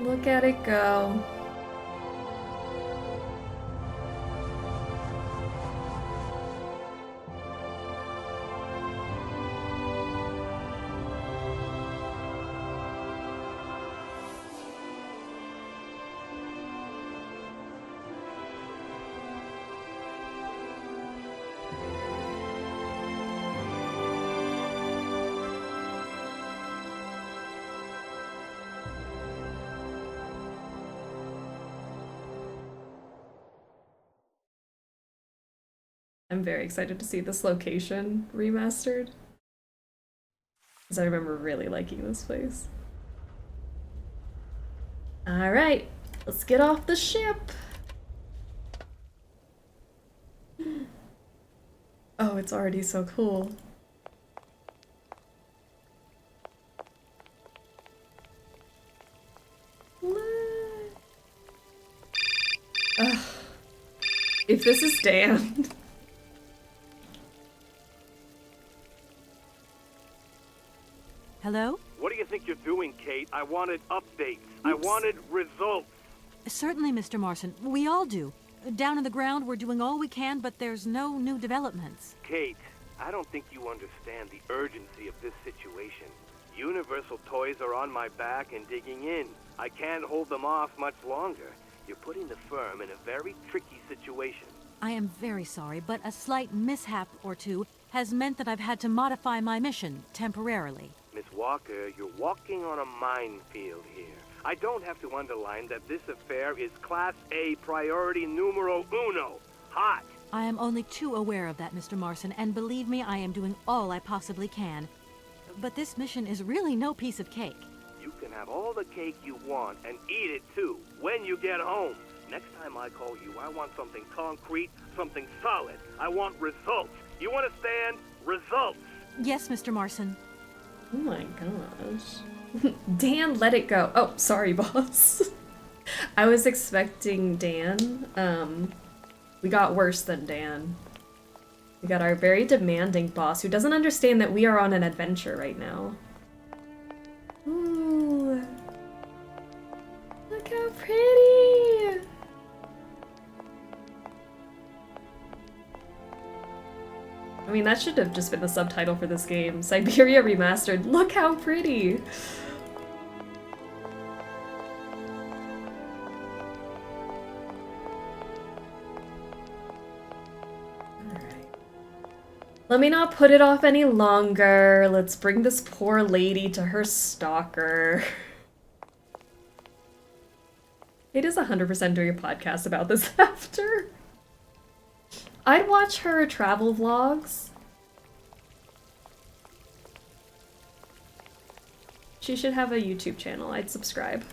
Look at it go. I'm very excited to see this location remastered. Because I remember really liking this place. Alright, let's get off the ship. Oh, it's already so cool. What? Ugh. If this is Dan. Hello? What do you think you're doing, Kate? I wanted updates. I wanted results. Certainly, Mr. Marson. We all do. Down on the ground, we're doing all we can, but there's no new developments. Kate, I don't think you understand the urgency of this situation. Universal Toys are on my back and digging in. I can't hold them off much longer. You're putting the firm in a very tricky situation. I am very sorry, but a slight mishap or two has meant that I've had to modify my mission temporarily. Miss Walker, you're walking on a minefield here. I don't have to underline that this affair is Class A priority numero uno. Hot. I am only too aware of that, Mr. Marson, and believe me, I am doing all I possibly can. But this mission is really no piece of cake. You can have all the cake you want and eat it too, when you get home. Next time I call you, I want something concrete, something solid. I want results. You understand? Results. Yes, Mr. Marson. Oh my gosh. Dan, let it go. Oh, sorry, boss. I was expecting Dan. We got worse than Dan. We got our very demanding boss who doesn't understand that we are on an adventure right now. Ooh. Look how pretty! I mean, that should have just been the subtitle for this game. Syberia Remastered. Look how pretty! Let me not put it off any longer. Let's bring this poor lady to her stalker. It is 100% doing a podcast about this after. I'd watch her travel vlogs. She should have a YouTube channel. I'd subscribe.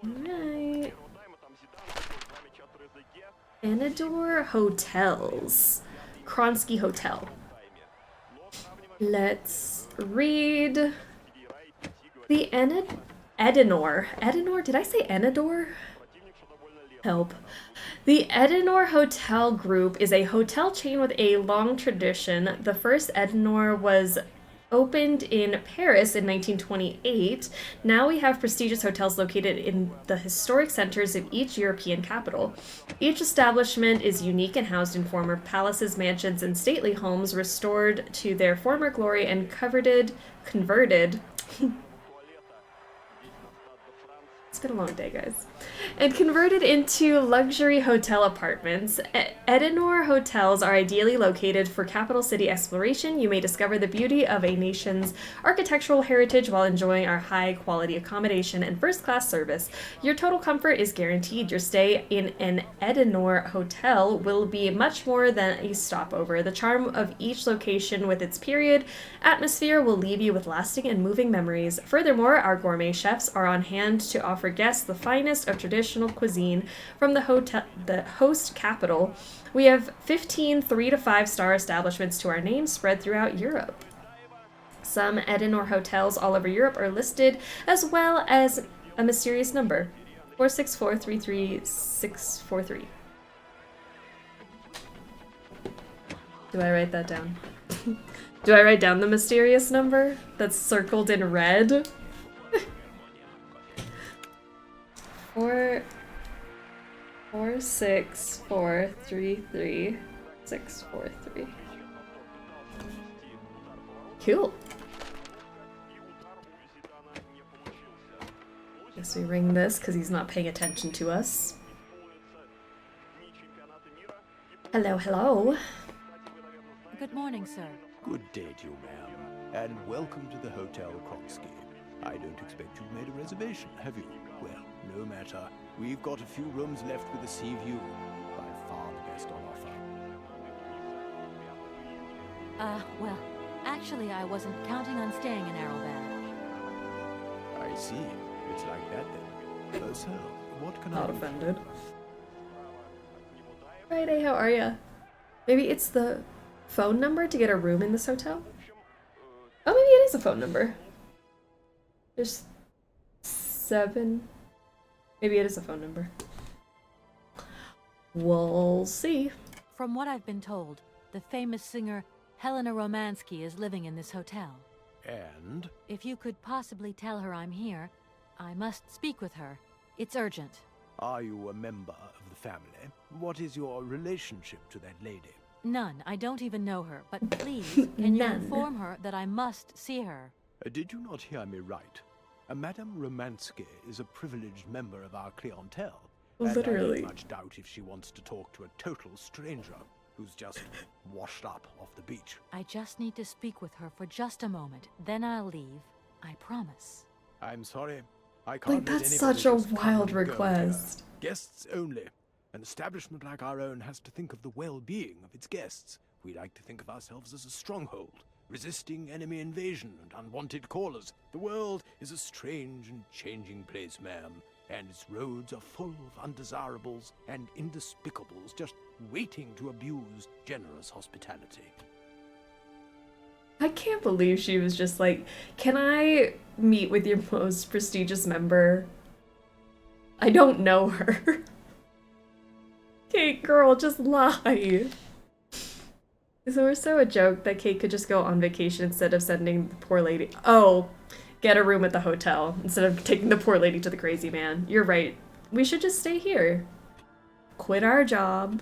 Alright. Anador Hotels. Kronsky Hotel. Let's read the Edenor. Edenor? Did I say Enador? Help. The Edenor Hotel Group is a hotel chain with a long tradition. The first Edenor was opened in Paris in 1928. Now we have prestigious hotels located in the historic centers of each European capital. Each establishment is unique and housed in former palaces, mansions, and stately homes restored to their former glory and converted. It's been a long day, guys. And converted into luxury hotel apartments. Edenor hotels are ideally located for capital city exploration. You may discover the beauty of a nation's architectural heritage while enjoying our high-quality accommodation and first-class service. Your total comfort is guaranteed. Your stay in an Edenor hotel will be much more than a stopover. The charm of each location with its period atmosphere will leave you with lasting and moving memories. Furthermore, our gourmet chefs are on hand to offer guests the finest of traditional cuisine from the host capital. We have 15 3- to 5-star establishments to our name spread throughout Europe. Some Edenor hotels all over Europe are listed, as well as a mysterious number, 46433-643. Do I write that down? Do I write down the mysterious number that's circled in red? 46433-643. Cool. Guess we ring this because he's not paying attention to us. Hello, hello. Good morning, sir. Good day to you, ma'am, and welcome to the Hotel Kronsky. I don't expect you've made a reservation, have you? Well, no matter. We've got a few rooms left with a sea view. By far the best on offer. Well, actually I wasn't counting on staying in Aralbad. I see. It's like that then. So, what can I Not do? offended. Friday, how are ya? Maybe it's the phone number to get a room in this hotel? Oh, maybe it is a phone number. There's 7. Maybe it is a phone number. We'll see. From what I've been told, the famous singer Helena Romansky is living in this hotel. And? If you could possibly tell her I'm here, I must speak with her. It's urgent. Are you a member of the family? What is your relationship to that lady? None. I don't even know her. But please, can you inform her that I must see her? Did you not hear me right? Madame Romansky is a privileged member of our clientele. Literally. And I much doubt if she wants to talk to a total stranger who's just washed up off the beach. I just need to speak with her for just a moment. Then I'll leave. I promise. I'm sorry. I can't let that's anybody such a just come wild and go request. here. Guests only. An establishment like our own has to think of the well-being of its guests. We like to think of ourselves as a stronghold, resisting enemy invasion and unwanted callers. The world is a strange and changing place, ma'am, and its roads are full of undesirables and indespicables just waiting to abuse generous hospitality. I can't believe she was just like, can I meet with your most prestigious member? I don't know her. Kate, girl, just lie. Is it so a joke that Kate could just go on vacation instead of sending the poor lady? Oh, get a room at the hotel instead of taking the poor lady to the crazy man. You're right. We should just stay here. Quit our job.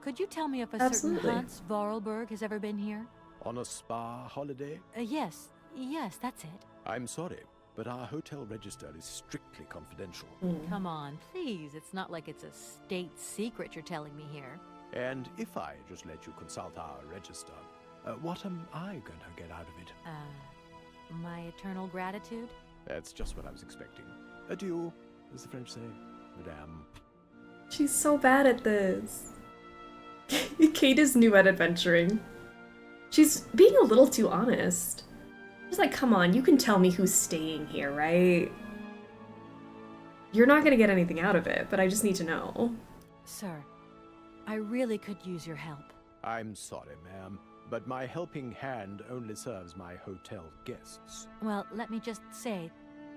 Could you tell me if a Absolutely. certain Hans Voralberg has ever been here? On a spa holiday? Yes, that's it. I'm sorry, but our hotel register is strictly confidential. Come on, please. It's not like it's a state secret you're telling me here. And if I just let you consult our register, what am I going to get out of it? My eternal gratitude? That's just what I was expecting. Adieu, as the French say, madame. She's so bad at this. Kate is new at adventuring. She's being a little too honest. She's like, come on, you can tell me who's staying here, right? You're not gonna get anything out of it, but I just need to know. Sir, I really could use your help. I'm sorry, ma'am, but my helping hand only serves my hotel guests. Well, let me just say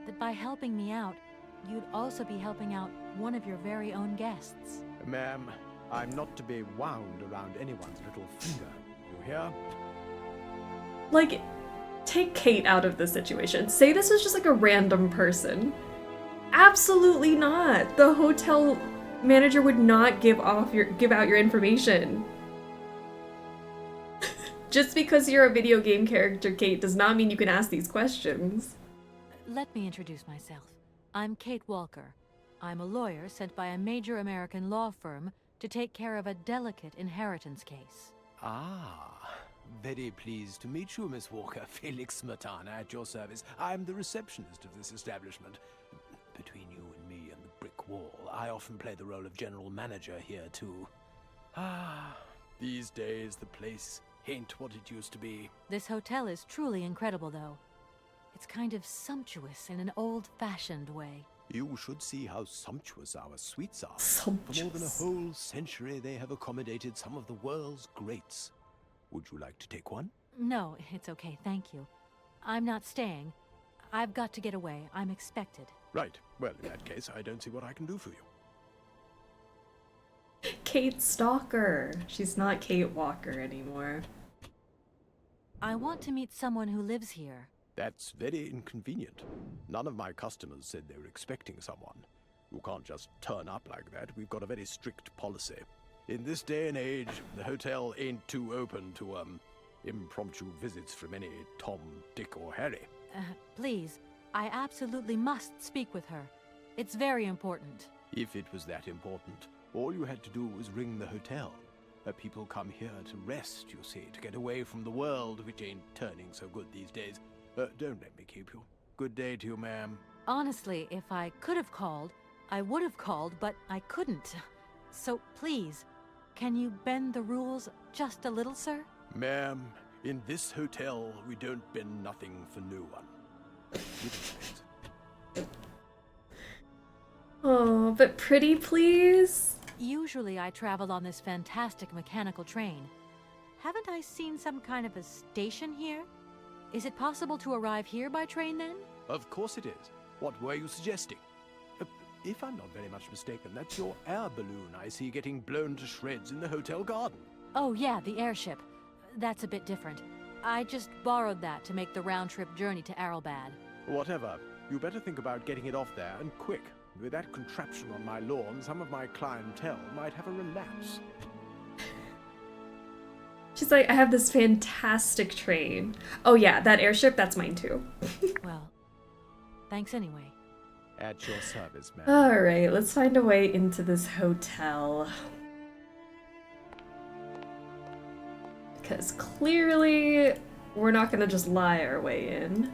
that by helping me out, you'd also be helping out one of your very own guests. Ma'am, I'm not to be wound around anyone's little finger. You hear? Like, take Kate out of the situation. Say this was just like a random person. Absolutely not. The hotel manager would not give out your information. Just because you're a video game character, Kate, does not mean you can ask these questions. Let me introduce myself. I'm Kate Walker. I'm a lawyer sent by a major American law firm to take care of a delicate inheritance case. Ah, very pleased to meet you, Miss Walker. Felix Smetana at your service. I'm the receptionist of this establishment. Between you and me and the brick wall, I often play the role of general manager here, too. Ah, these days the place ain't what it used to be. This hotel is truly incredible, though. It's kind of sumptuous in an old-fashioned way. You should see how sumptuous our suites are. Sumptuous. For more than a whole century, they have accommodated some of the world's greats. Would you like to take one? No, it's okay, thank you. I'm not staying. I've got to get away. I'm expected. Right. Well, in that case, I don't see what I can do for you. Kate Stalker. She's not Kate Walker anymore. I want to meet someone who lives here. That's very inconvenient. None of my customers said they were expecting someone. You can't just turn up like that. We've got a very strict policy. In this day and age, the hotel ain't too open to, impromptu visits from any Tom, Dick, or Harry. Please, I absolutely must speak with her. It's very important. If it was that important, all you had to do was ring the hotel. People come here to rest, you see, to get away from the world, which ain't turning so good these days. Don't let me keep you. Good day to you, ma'am. Honestly, if I could have called, I would have called, but I couldn't. So please, can you bend the rules just a little, sir? Ma'am, in this hotel, we don't bend nothing for no one. Oh, but pretty please? Usually I travel on this fantastic mechanical train. Haven't I seen some kind of a station here? Is it possible to arrive here by train then? Of course it is. What were you suggesting? If I'm not very much mistaken, that's your air balloon I see getting blown to shreds in the hotel garden. Oh yeah, the airship. That's a bit different. I just borrowed that to make the round-trip journey to Aralbad. Whatever. You better think about getting it off there, and quick. With that contraption on my lawn, some of my clientele might have a relapse. She's like, I have this fantastic train. Oh yeah, that airship, that's mine too. Well, thanks anyway. At your service, ma'am. Alright, let's find a way into this hotel. Because clearly, we're not gonna just lie our way in.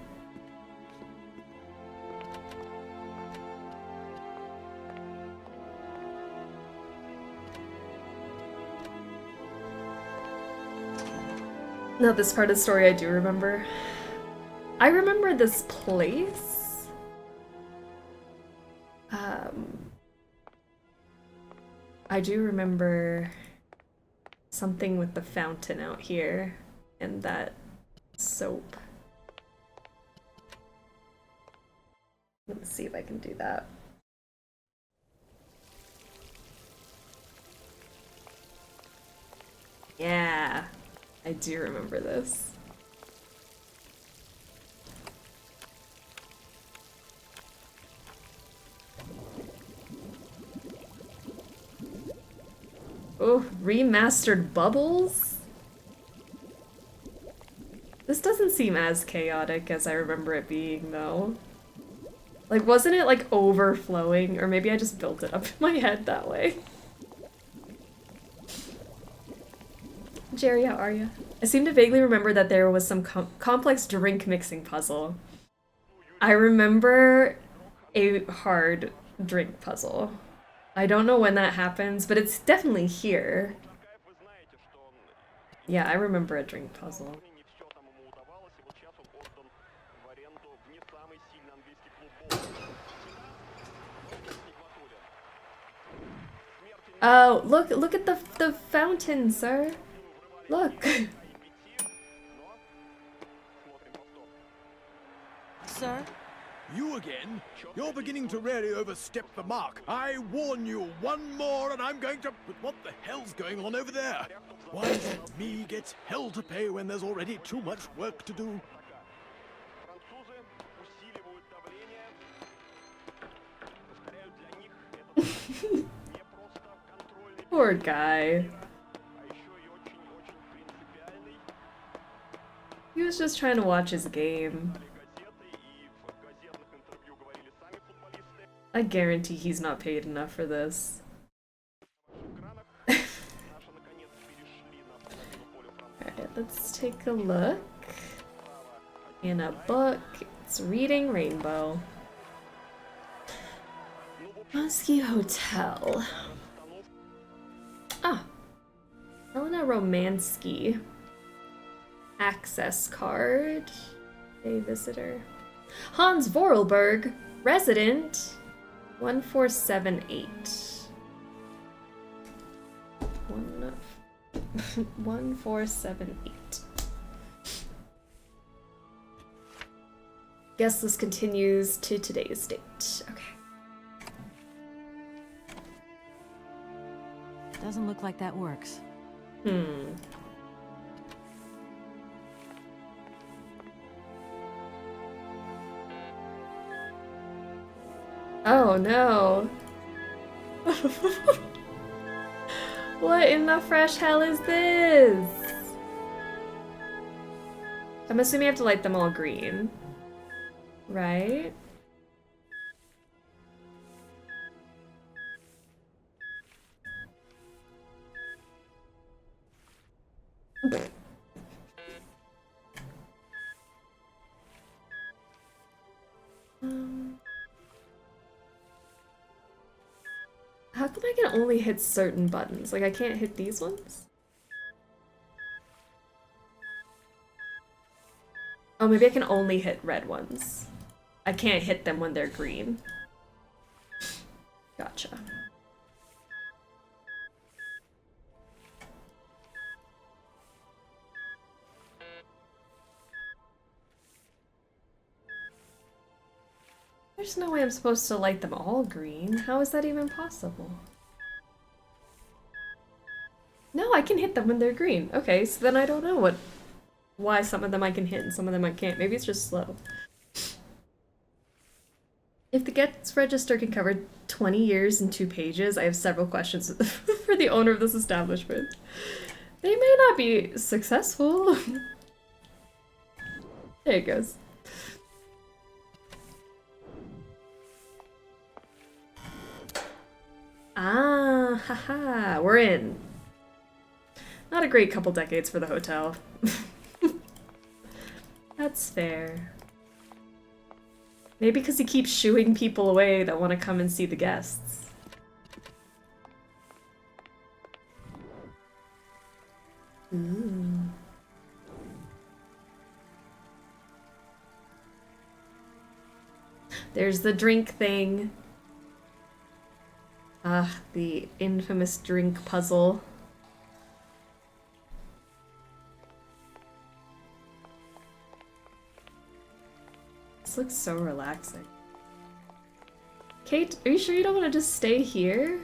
No, this part of the story I do remember. I remember this place. I do remember something with the fountain out here and that soap. Let's see if I can do that. Yeah, I do remember this. Oh, remastered bubbles? This doesn't seem as chaotic as I remember it being, though. Like, wasn't it, like, overflowing? Or maybe I just built it up in my head that way. Jerry, how are you? I seem to vaguely remember that there was some complex drink mixing puzzle. I remember a hard drink puzzle. I don't know when that happens, but it's definitely here. Yeah, I remember a drink puzzle. Oh, look at the fountain, sir. Look. Sir? You again? You're beginning to really overstep the mark. I warn you, one more and I'm going to... But what the hell's going on over there? Why is it me gets hell to pay when there's already too much work to do? Poor guy. He was just trying to watch his game. I guarantee he's not paid enough for this. Alright, let's take a look. In a book, it's Reading Rainbow. Musky Hotel. Ah, Helena Romansky. Access card. A visitor. Hans Voralberg, resident. 1478. 1478. Guest list continues to today's date. Okay. Doesn't look like that works. Oh no. What in the fresh hell is this? I'm assuming I have to light them all green. Right? How come I can only hit certain buttons? Like, I can't hit these ones? Oh, maybe I can only hit red ones. I can't hit them when they're green. Gotcha. There's no way I'm supposed to light them all green. How is that even possible? No, I can hit them when they're green. Okay, so then I don't know why some of them I can hit and some of them I can't. Maybe it's just slow. If the Gets Register can cover 20 years in 2 pages, I have several questions for the owner of this establishment. They may not be successful. There it goes. Ah, haha, we're in. Not a great couple decades for the hotel. That's fair. Maybe because he keeps shooing people away that want to come and see the guests. Ooh. There's the drink thing. Ah, the infamous drink puzzle. This looks so relaxing. Kate, are you sure you don't want to just stay here?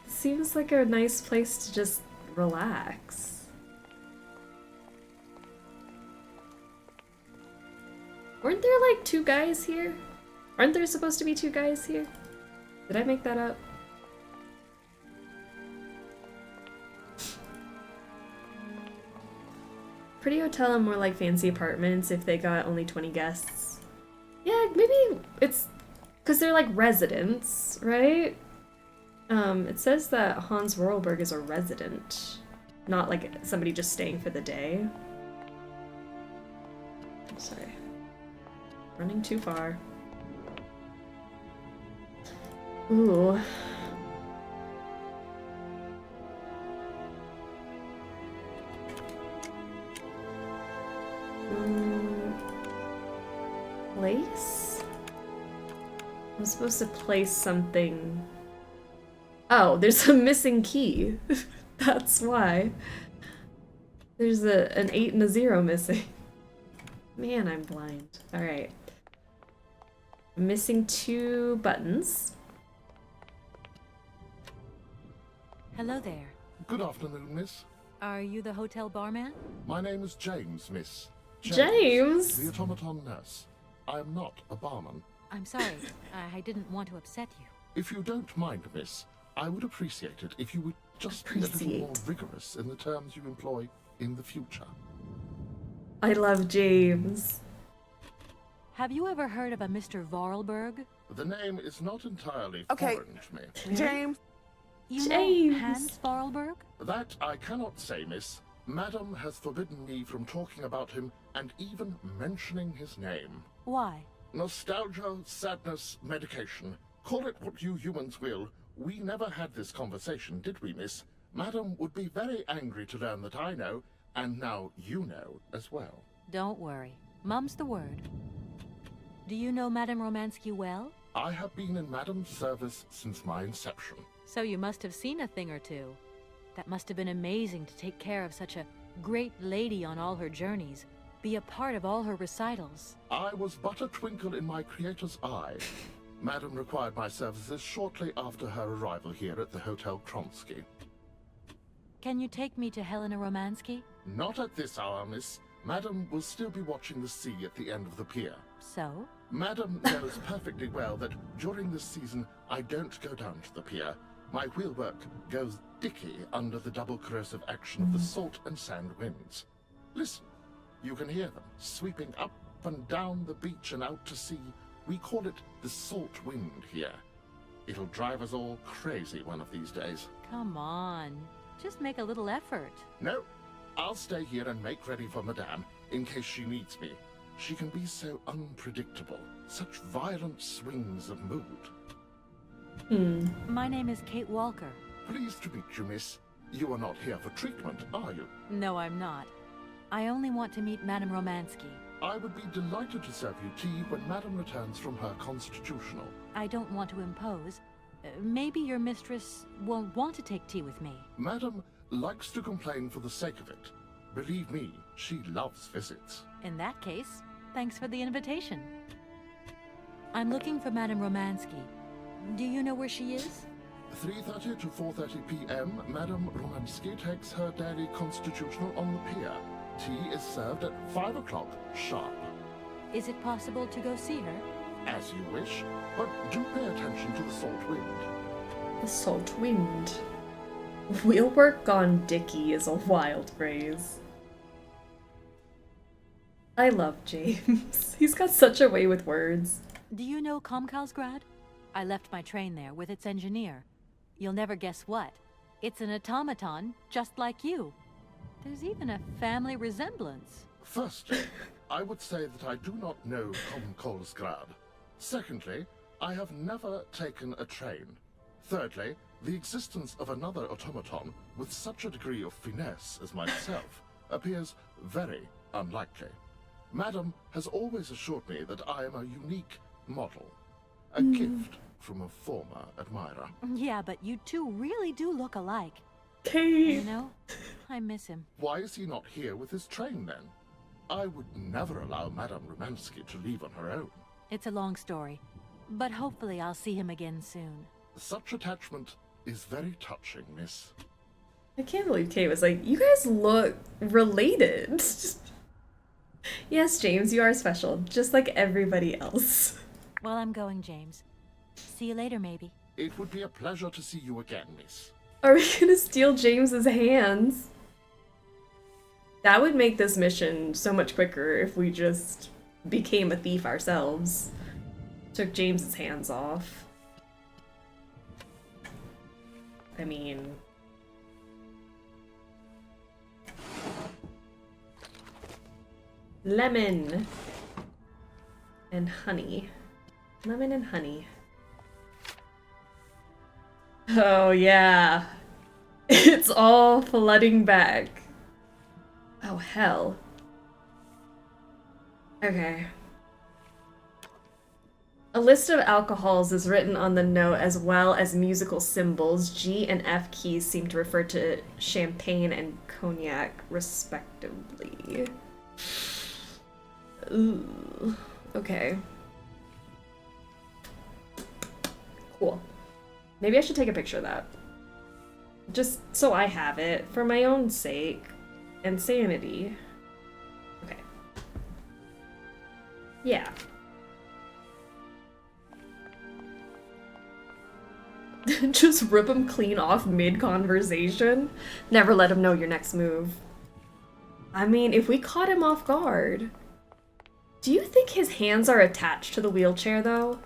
It seems like a nice place to just relax. Weren't there like 2 guys here? Aren't there supposed to be 2 guys here? Did I make that up? Pretty hotel and more like fancy apartments if they got only 20 guests. Yeah, maybe it's because they're like residents, right? It says that Hans Voralberg is a resident, not like somebody just staying for the day. I'm sorry. Running too far. Ooh. Place? I'm supposed to place something. Oh, there's a missing key. That's why. There's an 8 and a 0 missing. Man, I'm blind. Alright. I'm missing 2 buttons. Hello there. Good afternoon, miss. Are you the hotel barman? My name is James, miss. James? The automaton nurse. I am not a barman. I'm sorry. I didn't want to upset you. If you don't mind, miss, I would appreciate it if you would just be a little more rigorous in the terms you employ in the future. I love James. Have you ever heard of a Mr. Voralberg? The name is not entirely Okay. foreign to me. James. You James. know Hans Voralberg? That I cannot say, miss. Madam has forbidden me from talking about him and even mentioning his name. Why? Nostalgia, sadness, medication. Call it what you humans will. We never had this conversation, did we, miss? Madam would be very angry to learn that I know, and now you know as well. Don't worry. Mum's the word. Do you know Madame Romansky well? I have been in Madam's service since my inception. So you must have seen a thing or two. That must have been amazing to take care of such a great lady on all her journeys, be a part of all her recitals. I was but a twinkle in my creator's eye. Madam required my services shortly after her arrival here at the Hotel Kronsky. Can you take me to Helena Romansky? Not at this hour, miss. Madam will still be watching the sea at the end of the pier. So? Madam knows perfectly well that during this season I don't go down to the pier. My wheelwork goes dicky under the double corrosive action of the salt and sand winds. Listen, you can hear them sweeping up and down the beach and out to sea. We call it the salt wind here. It'll drive us all crazy one of these days. Come on. Just make a little effort. No, I'll stay here and make ready for Madame, in case she needs me. She can be so unpredictable, such violent swings of mood. My name is Kate Walker. Pleased to meet you, miss. You are not here for treatment, are you? No, I'm not. I only want to meet Madame Romansky. I would be delighted to serve you tea when Madame returns from her constitutional. I don't want to impose. Maybe your mistress won't want to take tea with me. Madame likes to complain for the sake of it. Believe me, she loves visits. In that case, thanks for the invitation. I'm looking for Madame Romansky. Do you know where she is? 3:30 to 4:30 p.m., Madame Romansky takes her daily constitutional on the pier. Tea is served at 5 o'clock sharp. Is it possible to go see her? As you wish, but do pay attention to the salt wind. The salt wind. Wheelwork gone dicky is a wild phrase. I love James. He's got such a way with words. Do you know Komkolzgrad? I left my train there with its engineer. You'll never guess what. It's an automaton just like you. There's even a family resemblance. Firstly, I would say that I do not know Komkolzgrad. Secondly, I have never taken a train. Thirdly, the existence of another automaton with such a degree of finesse as myself appears very unlikely. Madame has always assured me that I am a unique model, a gift from a former admirer. Yeah, but you two really do look alike. Kate. You know, I miss him. Why is he not here with his train then? I would never allow Madame Romansky to leave on her own. It's a long story, but hopefully I'll see him again soon. Such attachment is very touching, miss. I can't believe Kate was like, you guys look related. Yes, James, you are special, just like everybody else. Well, I'm going, James. See you later, maybe. It would be a pleasure to see you again, miss. Are we gonna steal James's hands? That would make this mission so much quicker if we just became a thief ourselves. Took James's hands off. I mean... lemon and honey. Lemon and honey. Oh yeah. It's all flooding back. Oh hell. Okay. A list of alcohols is written on the note as well as musical symbols. G and F keys seem to refer to champagne and cognac respectively. Ooh. Okay. Cool. Maybe I should take a picture of that. Just so I have it, for my own sake. And sanity. Okay. Yeah. Just rip him clean off mid-conversation? Never let him know your next move. I mean, if we caught him off guard... Do you think his hands are attached to the wheelchair, though?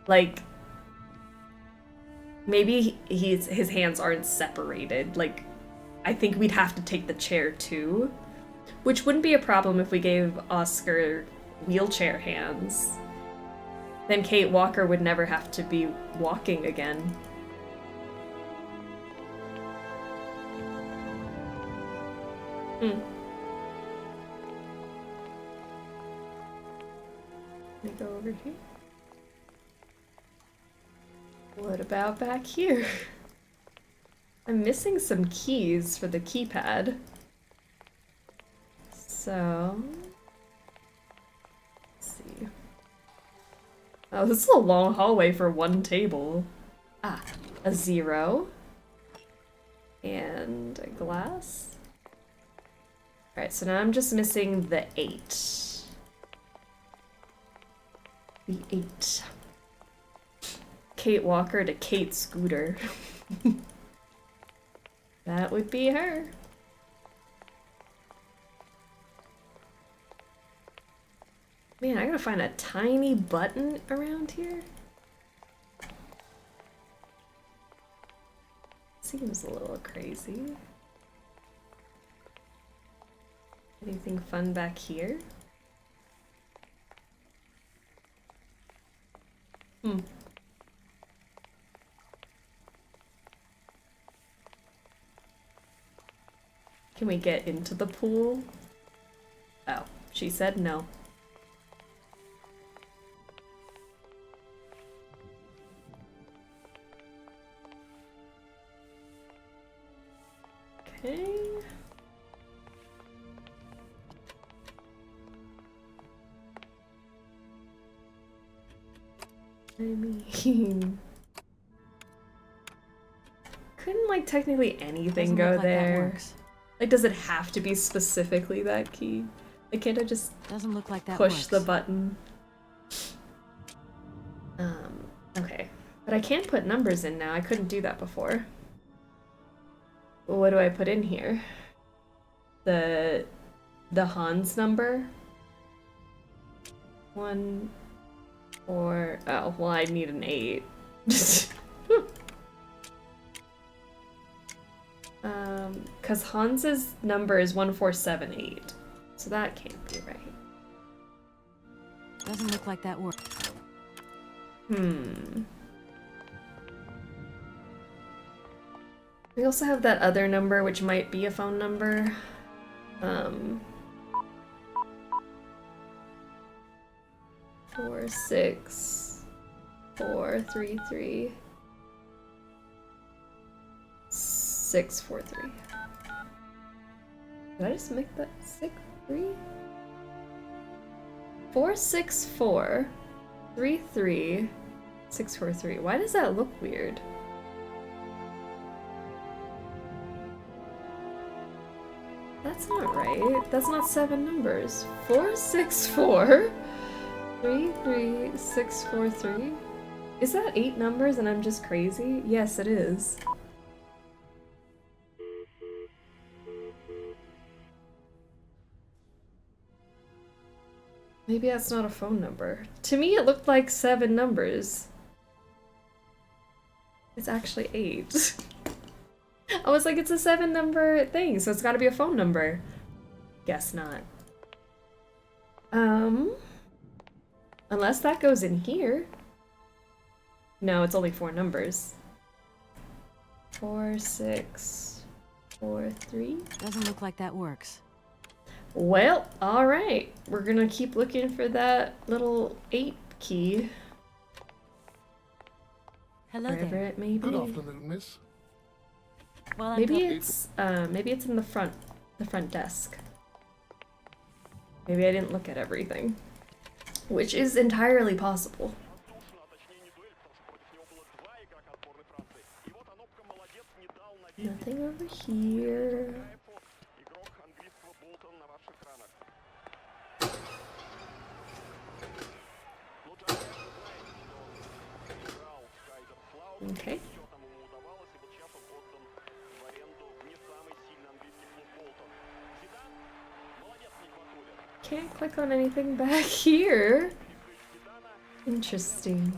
Like... Maybe his hands aren't separated. Like, I think we'd have to take the chair too. Which wouldn't be a problem if we gave Oscar wheelchair hands. Then Kate Walker would never have to be walking again. Let me go over here. What about back here? I'm missing some keys for the keypad. So... let's see. Oh, this is a long hallway for one table. Ah, a 0. And a glass. Alright, so now I'm just missing the 8. The 8. Kate Walker to Kate Scooter. That would be her. Man, I gotta find a tiny button around here. Seems a little crazy. Anything fun back here? Hmm. Can we get into the pool? Oh, she said no. Okay. I mean, couldn't like technically anything Doesn't go look like that there? works. Like, does it have to be specifically that key? Like, can't I just Doesn't look like that push works. the button? Okay. But I can put numbers in now. I couldn't do that before. Well, what do I put in here? The Hans number? 1, 4. Oh, well, I need an 8. Because Hans's number is 1478. So that can't be right. Doesn't look like that works. We also have that other number, which might be a phone number. 46433 643. Did I just make that 6-3? 46433 643. Why does that look weird? That's not right. That's not 7 numbers. 464 33643. Is that 8 numbers and I'm just crazy? Yes, it is. Maybe that's not a phone number. To me, it looked like 7 numbers. It's actually 8. I was like, it's a 7 number thing, so it's gotta be a phone number. Guess not. Unless that goes in here. No, it's only 4 numbers. 4, 6, 4, 3. Doesn't look like that works. Well, alright. We're gonna keep looking for that little 8 key. Hello Wherever there. it may be. Good afternoon, miss. Well, Maybe it's in the front desk. Maybe I didn't look at everything. Which is entirely possible. Nothing over here. Okay. Can't click on anything back here. Interesting.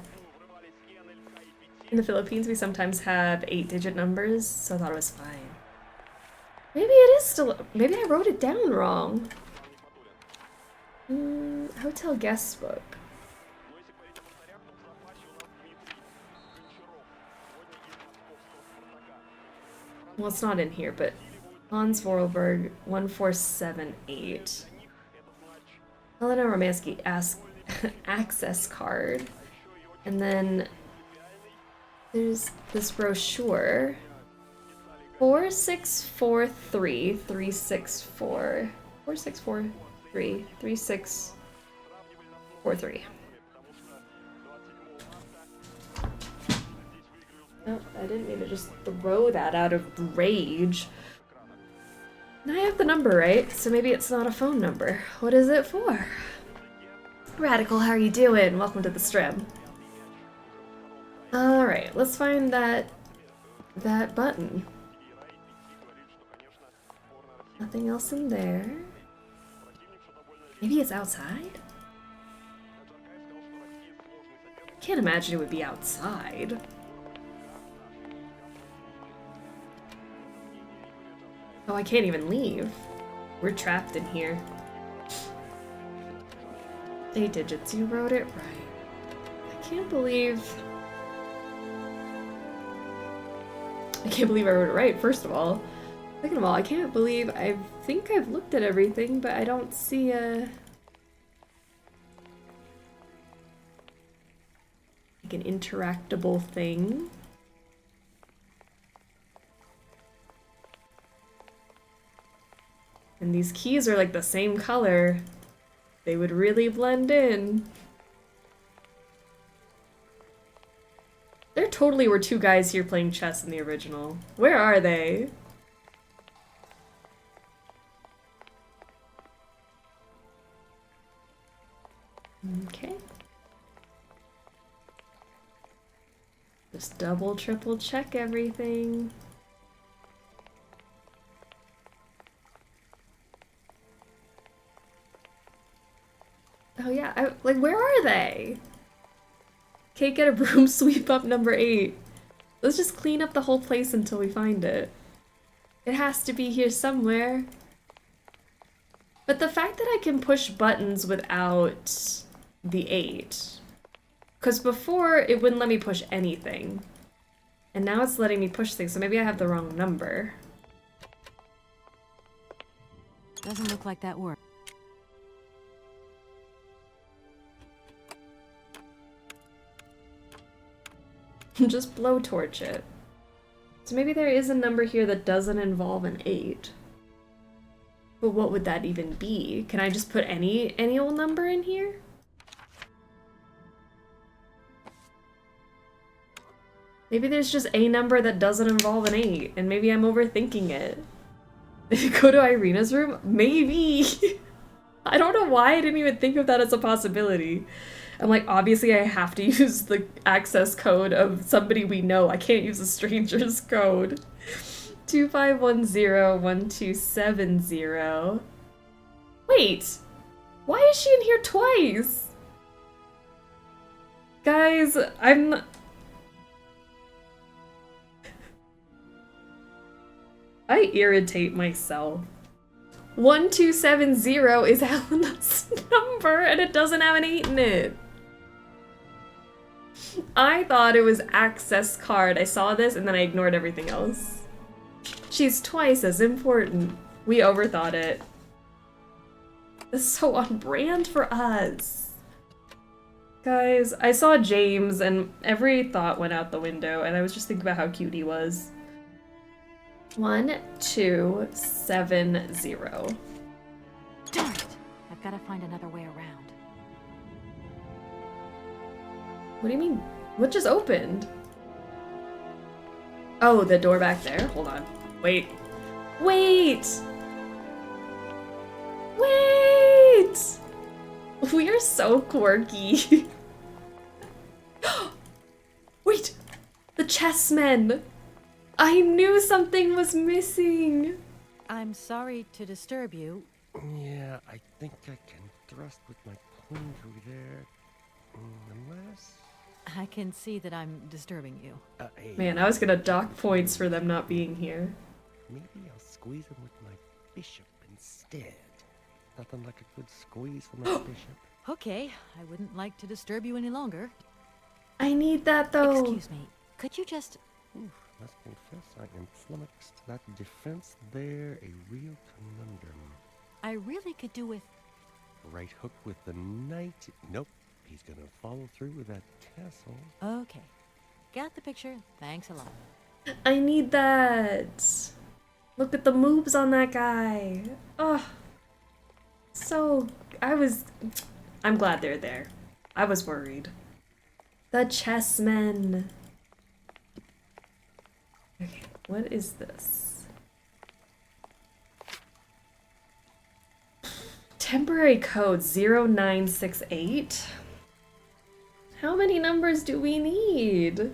In the Philippines, we sometimes have 8-digit numbers, so I thought it was fine. Maybe it is still. Maybe I wrote it down wrong. Hotel guest book. Well, it's not in here, but Hans Voralberg 1478. Helena Romansky access card. And then there's this brochure. 4643 364 4643 3643. Oh, I didn't mean to just throw that out of rage. Now I have the number right, so maybe it's not a phone number. What is it for? Radical, how are you doing? Welcome to the stream. Alright, let's find that button. Nothing else in there. Maybe it's outside? Can't imagine it would be outside. Oh, I can't even leave. We're trapped in here. 8 digits, you wrote it right. I can't believe I wrote it right, first of all. Second of all, I can't believe I think I've looked at everything, but I don't see a... like an interactable thing. And these keys are like the same color. They would really blend in. There totally were 2 guys here playing chess in the original. Where are they? Okay. Just double, triple check everything. Oh yeah, like where are they? Can't get a broom sweep up number 8. Let's just clean up the whole place until we find it. It has to be here somewhere. But the fact that I can push buttons without the 8. Because before, it wouldn't let me push anything. And now it's letting me push things, so maybe I have the wrong number. Doesn't look like that worked. Just blowtorch it. So maybe there is a number here that doesn't involve an 8. But what would that even be? Can I just put any old number in here? Maybe there's just a number that doesn't involve an 8, and maybe I'm overthinking it. Go to Irina's room? Maybe! I don't know why I didn't even think of that as a possibility. I'm like, obviously I have to use the access code of somebody we know. I can't use a stranger's code. 25101270. Wait! Why is she in here twice? Guys, I irritate myself. 1270 is Helena's number and it doesn't have an 8 in it. I thought it was access card. I saw this and then I ignored everything else. She's twice as important. We overthought it. This is so on brand for us. Guys, I saw James and every thought went out the window and I was just thinking about how cute he was. 1270. Darn it! I've got to find another way around. What do you mean? What just opened? Oh, the door back there? Hold on. Wait. Wait! Wait! We are so quirky. Wait! The chessmen! I knew something was missing! I'm sorry to disturb you. Yeah, I think I can thrust with my queen through there. Unless... I can see that I'm disturbing you. Hey, Man, I was gonna dock points for them not being here. maybe I'll squeeze him with my bishop instead. Nothing like a good squeeze from my bishop. Okay, I wouldn't like to disturb you any longer. I need that though. Excuse me, could you just... Must confess, I am flummoxed. That defense there, a real conundrum. I really could do with... Right hook with the knight. Nope, he's gonna follow through with that castle. Okay, got the picture. Thanks a lot. I need that. Look at the moves on that guy. Oh, so I'm glad they're there. I was worried. The chessmen. Okay, what is this? Temporary code 0968. How many numbers do we need?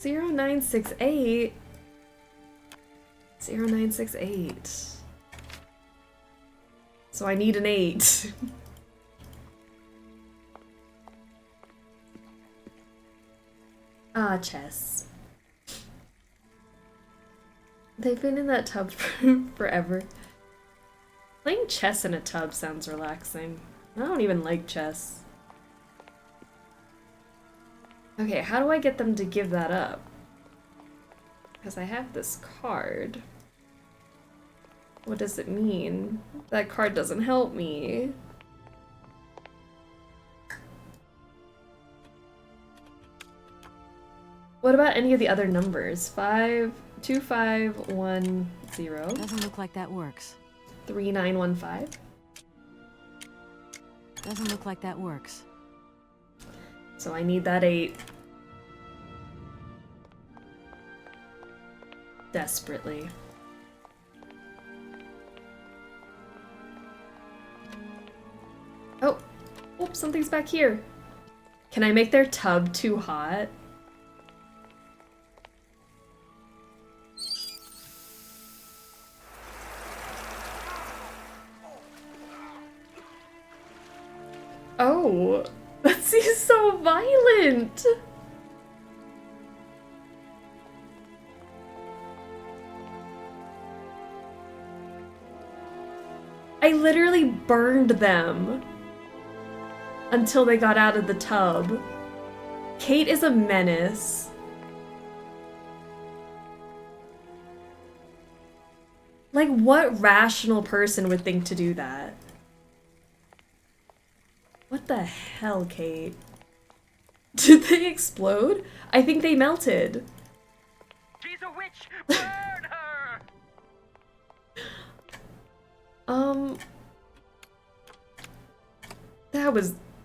0968. 0968. So I need an 8. Ah, chess. They've been in that tub for forever. Playing chess in a tub sounds relaxing. I don't even like chess. Okay, how do I get them to give that up? Because I have this card. What does it mean? That card doesn't help me. What about any of the other numbers? 52510. Doesn't look like that works. 3915. Doesn't look like that works. So I need that 8. Desperately. Oh! Oops, something's back here. Can I make their tub too hot? Oh, that seems so violent. I literally burned them until they got out of the tub. Kate is a menace. Like, what rational person would think to do that? What the hell, Kate? Did they explode? I think they melted. She's a witch! Burn her!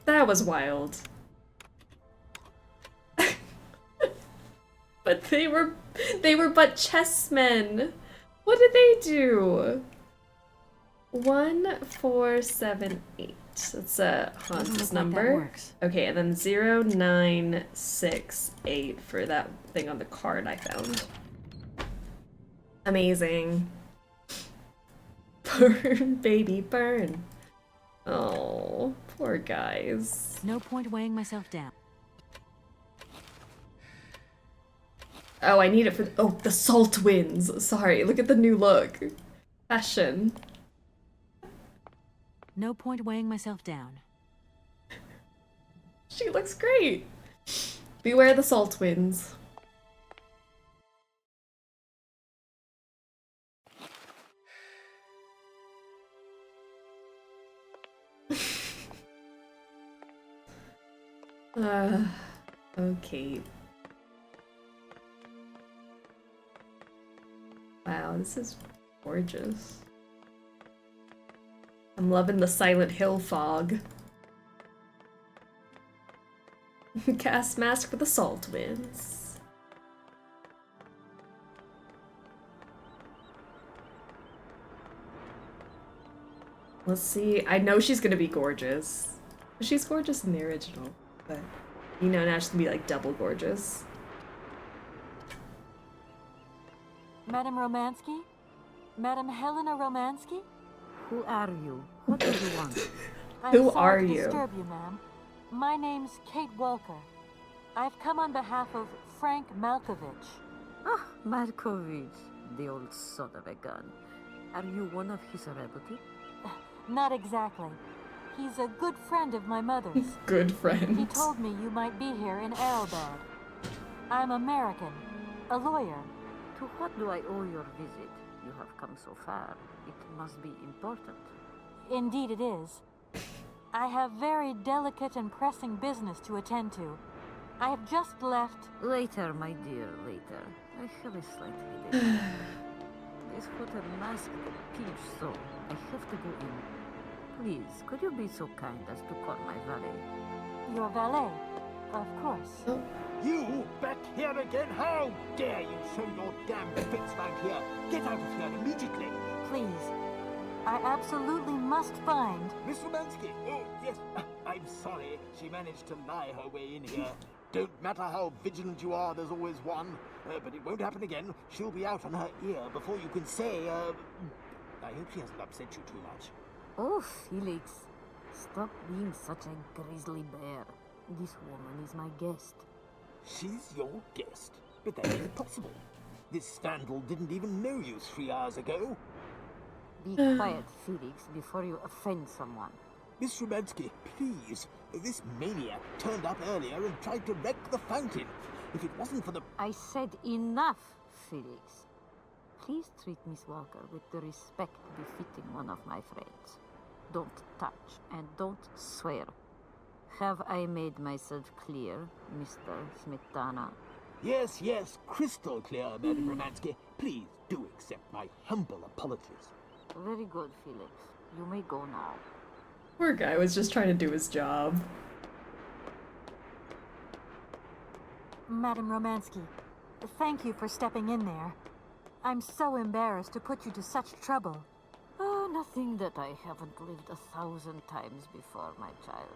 That was wild. But they were but chessmen. What did they do? 1, 4, 7, 8. That's Hans's number. Okay, and then 0, 9, 6, 8 for that thing on the card I found. Amazing. Burn, baby, burn. Oh, poor guys. No point weighing myself down. Oh, I need it for the salt winds. Sorry, look at the new look. Fashion. No point weighing myself down. She looks great. Beware the salt winds. Okay. Wow, this is gorgeous. I'm loving the Silent Hill fog. Cast mask for the salt winds. Let's see. I know she's gonna be gorgeous. She's gorgeous in the original, but you know now she's gonna be like double gorgeous. Madame Romansky? Madame Helena Romansky? Who are you? What do you want? Who I'm are sorry to you? disturb you, ma'am. My name's Kate Walker. I've come on behalf of Frank Malkovich. Ah, Malkovich, the old son of a gun. Are you one of his celebrity? Not exactly. He's a good friend of my mother's. Good friend. He told me you might be here in Aralbad. I'm American, a lawyer. To what do I owe your visit? You have come so far. It must be important. Indeed it is. I have very delicate and pressing business to attend to. I have just left... Later, my dear, later. I have a slight headache. This hotel mask pinch so. I have to go in. Please, could you be so kind as to call my valet? Your valet? Of course. You back here again? How dare you show your damn fits back here? Get out of here immediately. Please. I absolutely must find... Miss Romansky. Oh, yes. I'm sorry. She managed to lie her way in here. Don't matter how vigilant you are, there's always one. But it won't happen again. She'll be out on her ear before you can say, I hope she hasn't upset you too much. Oh, Felix. Stop being such a grizzly bear. This woman is my guest. She's your guest? But that ain't possible. This Vandal didn't even know you 3 hours ago. Be quiet, Felix, before you offend someone. Miss Romansky, please. This maniac turned up earlier and tried to wreck the fountain. If it wasn't for the... I said enough, Felix. Please treat Miss Walker with the respect befitting one of my friends. Don't touch and don't swear. Have I made myself clear, Mr. Smetana? Yes, yes, crystal clear, Madam Romansky. Please do accept my humble apologies. Very good, Felix. You may go now. Poor guy was just trying to do his job. Madam Romansky, thank you for stepping in there. I'm so embarrassed to put you to such trouble. Oh, nothing that I haven't lived 1,000 times before, my child.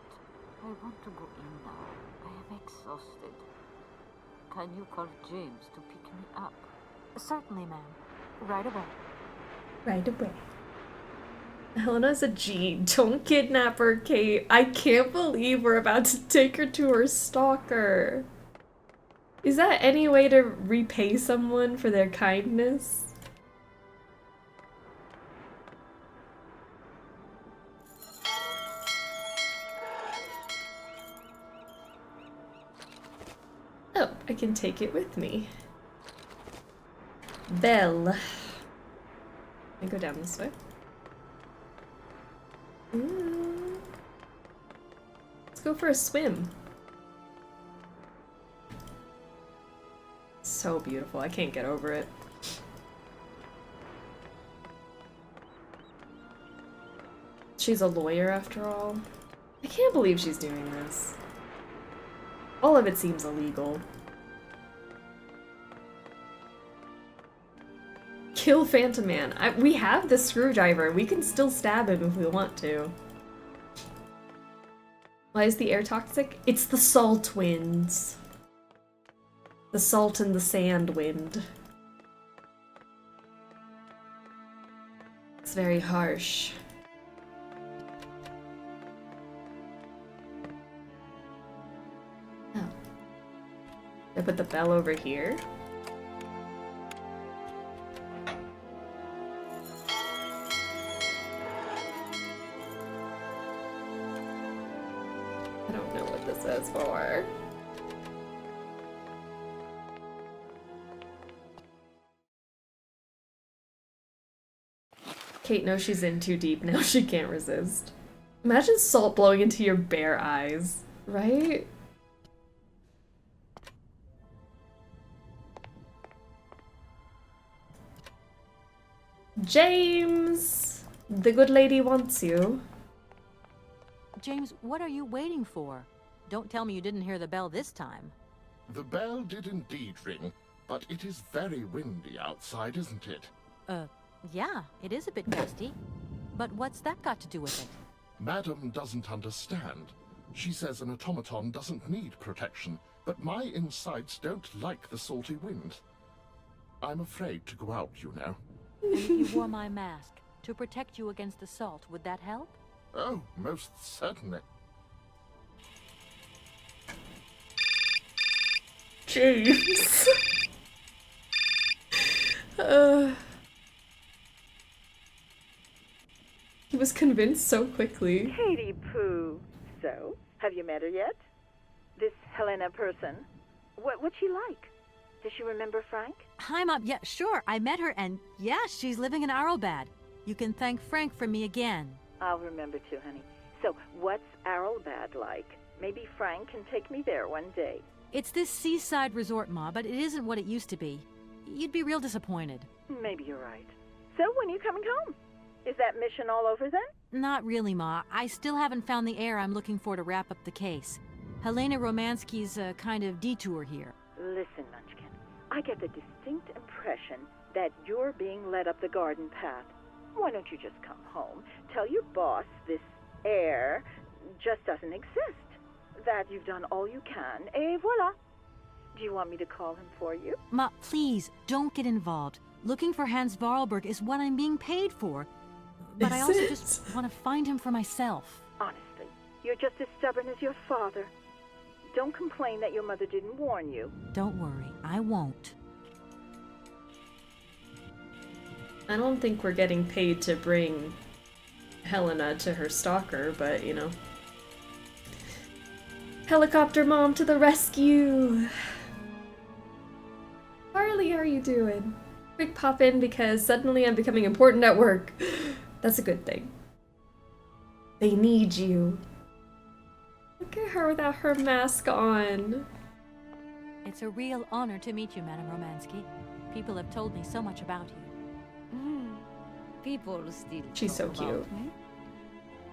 I want to go in now. I am exhausted. Can you call James to pick me up? Certainly, ma'am. Right away. Right away. Helena's a G. Don't kidnap her, Kate. I can't believe we're about to take her to her stalker. Is that any way to repay someone for their kindness? Oh, I can take it with me. Belle. Let me go down this way. Ooh. Let's go for a swim. So beautiful. I can't get over it. She's a lawyer after all. I can't believe she's doing this. All of it seems illegal. Kill Phantom Man. We have the screwdriver. We can still stab him if we want to. Why is the air toxic? It's the salt winds. The salt and the sand wind. It's very harsh. Oh. I put the bell over here. I don't know what this is for. Kate knows she's in too deep now. She can't resist. Imagine salt blowing into your bare eyes, right? James! The good lady wants you. James, what are you waiting for? Don't tell me you didn't hear the bell this time. The bell did indeed ring, but it is very windy outside, isn't it? Yeah, it is a bit gusty. But what's that got to do with it? Madam doesn't understand. She says an automaton doesn't need protection, but my insides don't like the salty wind. I'm afraid to go out, you know. And if you wore my mask to protect you against the salt, would that help? Oh, most certainly. James. He was convinced so quickly. Katie Pooh. So, have you met her yet? This Helena person? What's she like? Does she remember Frank? Hi, Mom. Yeah, sure. I met her, and yeah, she's living in Aralbad. You can thank Frank for me again. I'll remember too, honey. So, what's Aralbad like? Maybe Frank can take me there one day. It's this seaside resort, Ma, but it isn't what it used to be. You'd be real disappointed. Maybe you're right. So, when are you coming home? Is that mission all over then? Not really, Ma. I still haven't found the heir I'm looking for to wrap up the case. Helena Romansky's a kind of detour here. Listen, Munchkin. I get the distinct impression that you're being led up the garden path. Why don't you just come home, tell your boss this heir just doesn't exist, that you've done all you can, et voila. Do you want me to call him for you? Ma, please, don't get involved. Looking for Hans Voralberg is what I'm being paid for. But I also just want to find him for myself. Honestly, you're just as stubborn as your father. Don't complain that your mother didn't warn you. Don't worry, I won't. I don't think we're getting paid to bring Helena to her stalker, but you know. Helicopter mom to the rescue! Harley, how are you doing? Quick pop in because suddenly I'm becoming important at work. That's a good thing. They need you. Look at her without her mask on. It's a real honor to meet you, Madame Romansky. People have told me so much about you. People still She's so talk cute. about me.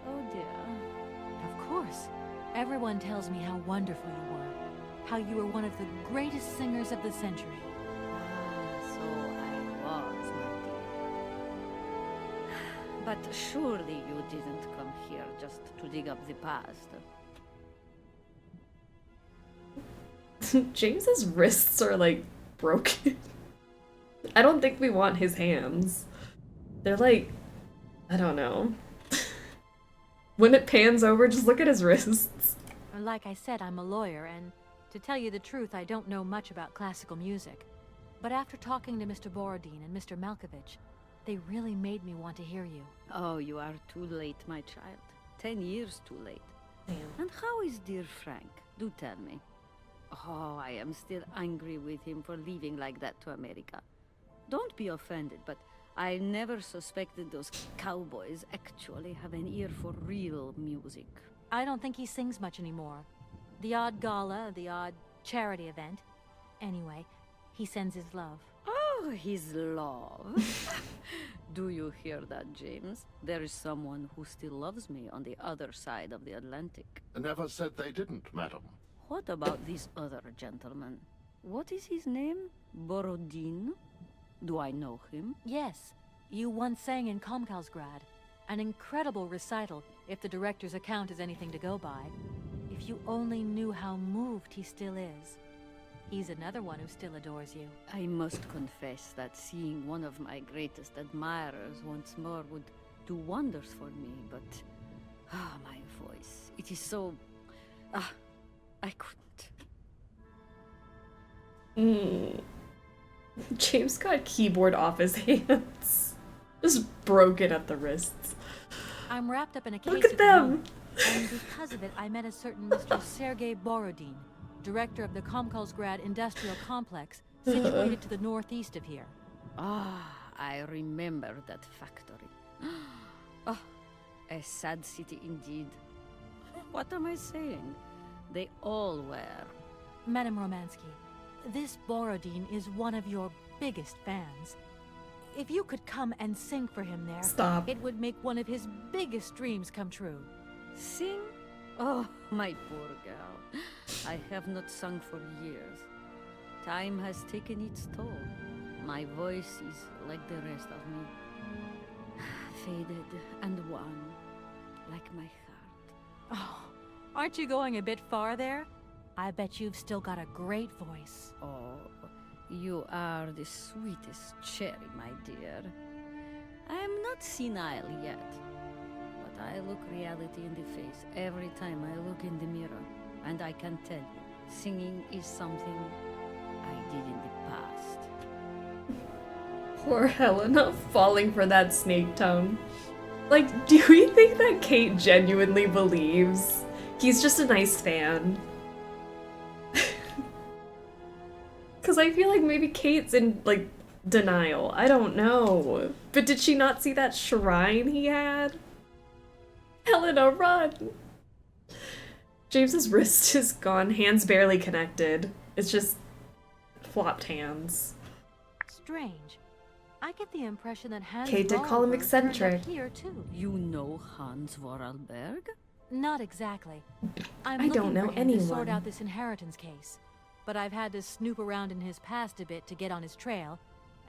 Oh dear. Of course. Everyone tells me how wonderful you were. How you were one of the greatest singers of the century. So I was, my dear. But surely you didn't come here just to dig up the past. James's wrists are like broken. I don't think we want his hands. They're like, I don't know. When it pans over, just look at his wrists. Like I said, I'm a lawyer, and to tell you the truth, I don't know much about classical music. But after talking to Mr. Borodine and Mr. Malkovich, they really made me want to hear you. Oh, you are too late, my child. 10 years too late. Damn. And how is dear Frank? Do tell me. Oh, I am still angry with him for leaving like that to America. Don't be offended, but I never suspected those cowboys actually have an ear for real music. I don't think he sings much anymore. The odd gala, the odd charity event. Anyway, he sends his love. Oh, his love. Do you hear that, James? There is someone who still loves me on the other side of the Atlantic. Never said they didn't, madam. What about this other gentleman? What is his name? Borodine? Do I know him? Yes, you once sang in Komkolzgrad. An incredible recital, if the director's account is anything to go by. If you only knew how moved he still is. He's another one who still adores you. I must confess that seeing one of my greatest admirers once more would do wonders for me, but... my voice. It is so... I couldn't. James got keyboard off his hands. Just broken at the wrists. I'm wrapped up in a case Look at of them! and because of it, I met a certain Mr. Sergei Borodine, director of the Komkolzgrad Industrial Complex, situated to the northeast of here. I remember that factory. A sad city indeed. What am I saying? They all were. Madame Romansky, this Borodine is one of your biggest fans. If you could come and sing for him there, Stop. It would make one of his biggest dreams come true. Sing? Oh, my poor girl. I have not sung for years. Time has taken its toll. My voice is like the rest of me. Faded and wan, like my heart. Oh, aren't you going a bit far there? I bet you've still got a great voice. Oh, you are the sweetest cherry, my dear. I am not senile yet, but I look reality in the face every time I look in the mirror, and I can tell you, singing is something I did in the past. Poor Helena falling for that snake tongue. Like, do we think that Kate genuinely believes he's just a nice fan? Because I feel like maybe Kate's in, like, denial. I don't know. But did she not see that shrine he had? Helena, run! James's wrist is gone, hands barely connected. It's just flopped hands. Strange. I get the impression that Hans Kate did call him Voralberg eccentric. turned up here too. You know Hans Voralberg? Not exactly. I I'm don't looking know for him to sort anyone. out this inheritance case. But I've had to snoop around in his past a bit to get on his trail,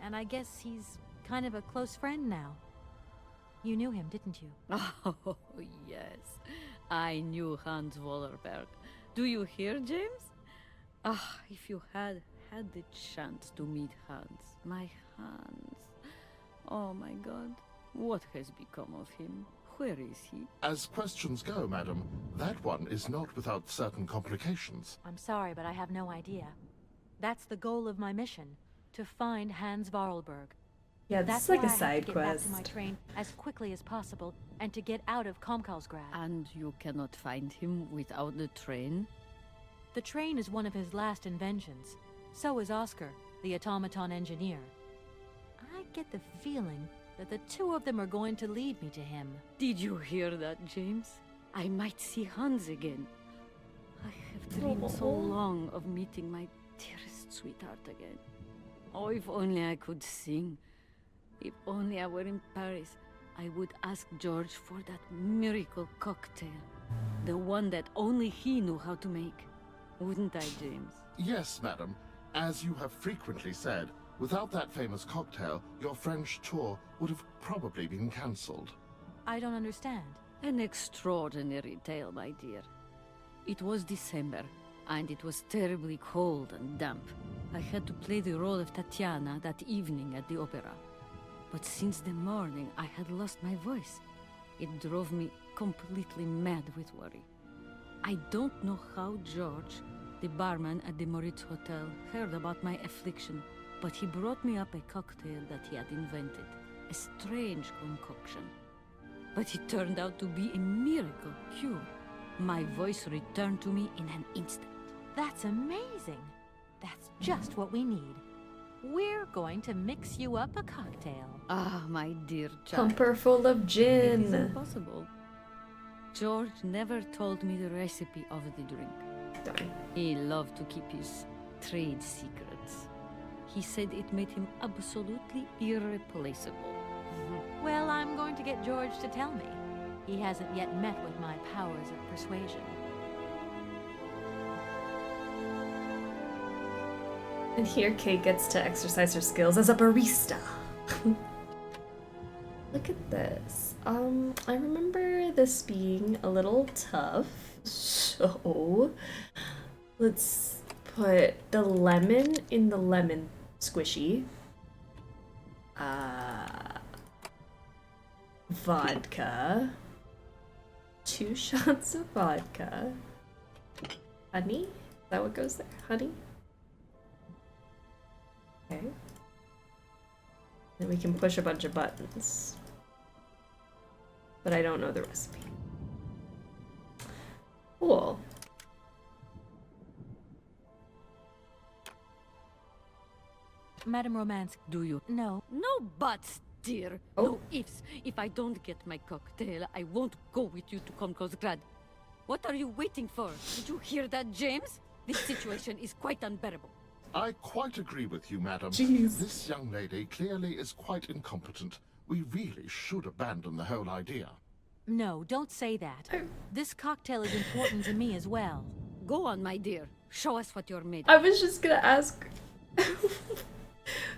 and I guess he's kind of a close friend now. You knew him, didn't you? Oh, yes. I knew Hans Voralberg. Do you hear, James? If you had the chance to meet Hans. My Hans. Oh my God. What has become of him? Where is he? As questions go, madam, that one is not without certain complications. I'm sorry, but I have no idea. That's the goal of my mission, to find Hans Voralberg. Yeah, That's it's like why a I have side to get back to my quest. train as quickly as possible and to get out of Komkolzgrad. And you cannot find him without the train? The train is one of his last inventions. So is Oscar, the automaton engineer. I get the feeling that the two of them are going to lead me to him. Did you hear that, James? I might see Hans again. I have dreamed so long of meeting my dearest sweetheart again. Oh, if only I could sing. If only I were in Paris, I would ask George for that miracle cocktail. The one that only he knew how to make. Wouldn't I, James? Yes, madam. As you have frequently said, without that famous cocktail, your French tour would have probably been cancelled. I don't understand. An extraordinary tale, my dear. It was December, and it was terribly cold and damp. I had to play the role of Tatiana that evening at the opera. But since the morning, I had lost my voice. It drove me completely mad with worry. I don't know how George, the barman at the Moritz Hotel, heard about my affliction, but he brought me up a cocktail that he had invented. A strange concoction. But it turned out to be a miracle cure. My voice returned to me in an instant. That's amazing. That's just what we need. We're going to mix you up a cocktail. Ah, my dear child. Pumper full of It gin. is impossible. George never told me the recipe of the drink. Darn. He loved to keep his trade secrets. He said it made him absolutely irreplaceable. Well, I'm going to get George to tell me. He hasn't yet met with my powers of persuasion. And here Kate gets to exercise her skills as a barista. Look at this. I remember this being a little tough. So let's put the lemon in the lemon squishy. Vodka. 2 shots of vodka. Honey? Is that what goes there? Honey? Okay. Then we can push a bunch of buttons. But I don't know the recipe. Cool. Madame Romance, Do you? no. No buts, dear. Oh. No ifs. If I don't get my cocktail, I won't go with you to Komkolzgrad. What are you waiting for? Did you hear that, James? This situation is quite unbearable. I quite agree with you, madam. Jeez. This young lady clearly is quite incompetent. We really should abandon the whole idea. No, don't say that. This cocktail is important to me as well. Go on, my dear. Show us what you're made of. I was just gonna ask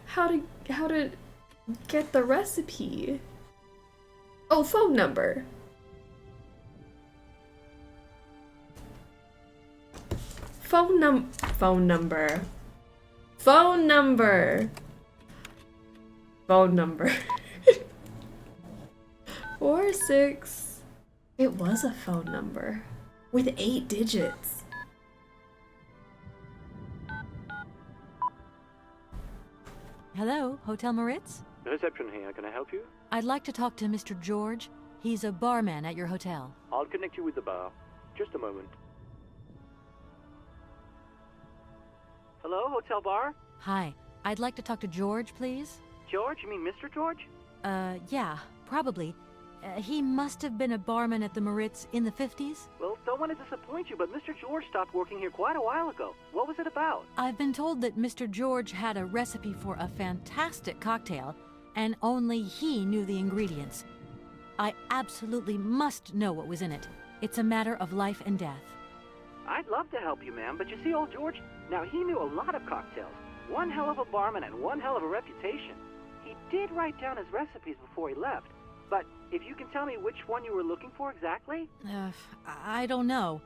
how to get the recipe. Oh, phone number. Phone number. Phone number. 46. It was a phone number with 8 digits. Hello, Hotel Moritz? Reception here. Can I help you? I'd like to talk to Mr. George. He's a barman at your hotel. I'll connect you with the bar. Just a moment. Hello, Hotel Bar? Hi, I'd like to talk to George, please. George? You mean Mr. George? Yeah, probably. He must have been a barman at the Moritz in the 50s. Well, don't want to disappoint you, but Mr. George stopped working here quite a while ago. What was it about? I've been told that Mr. George had a recipe for a fantastic cocktail, and only he knew the ingredients. I absolutely must know what was in it. It's a matter of life and death. I'd love to help you, ma'am, but you see, old George, now he knew a lot of cocktails. One hell of a barman and one hell of a reputation. He did write down his recipes before he left, but if you can tell me which one you were looking for exactly? I don't know.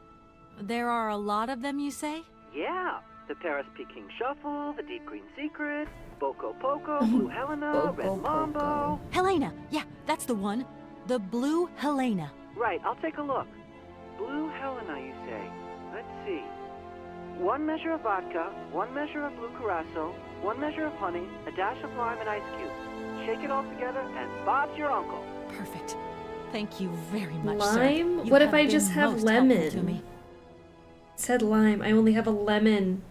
There are a lot of them, you say? Yeah, the Paris Peking Shuffle, the Deep Green Secret, Boko Poco, Blue Helena, Red Mambo. Helena! Yeah, that's the one. The Blue Helena. Right, I'll take a look. Blue Helena, you say? Let's see. 1 measure of vodka, 1 measure of blue curacao, 1 measure of honey, a dash of lime and ice cubes. shake it all together, and Bob's your uncle. Perfect. Thank you very much, Lime? sir. You What if have I been just have most helpful to lemon? me. It said lime. I only have a lemon.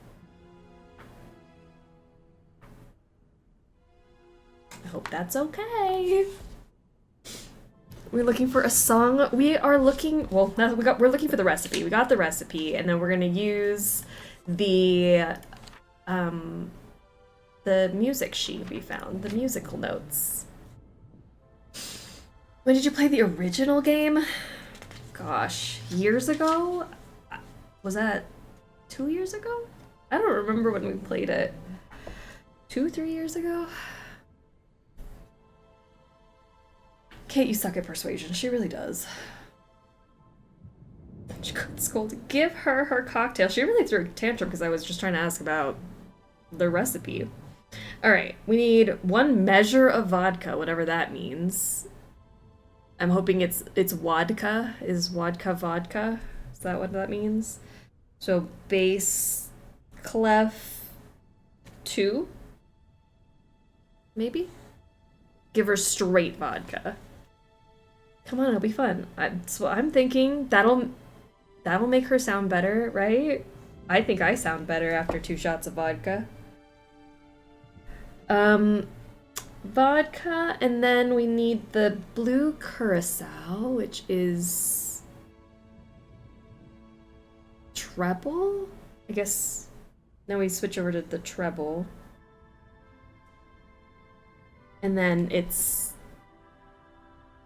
I hope that's okay. We're looking for a song. We are looking. Well, we're looking for the recipe. We got the recipe, and then we're gonna use the music sheet we found, the musical notes. When did you play the original game? Gosh, years ago? Was that 2 years ago? I don't remember when we played it. 2, 3 years ago? Kate, you suck at persuasion. She really does. She got scolded. Give her her cocktail. She really threw a tantrum because I was just trying to ask about the recipe. Alright, we need 1 measure of vodka, whatever that means. I'm hoping it's vodka. Is vodka vodka? Is that what that means? So base clef 2? Maybe? Give her straight vodka. Come on, it'll be fun. So I'm thinking that'll make her sound better, right? I think I sound better after 2 shots of vodka. Vodka, and then we need the blue curacao, which is treble? I guess now we switch over to the treble. And then is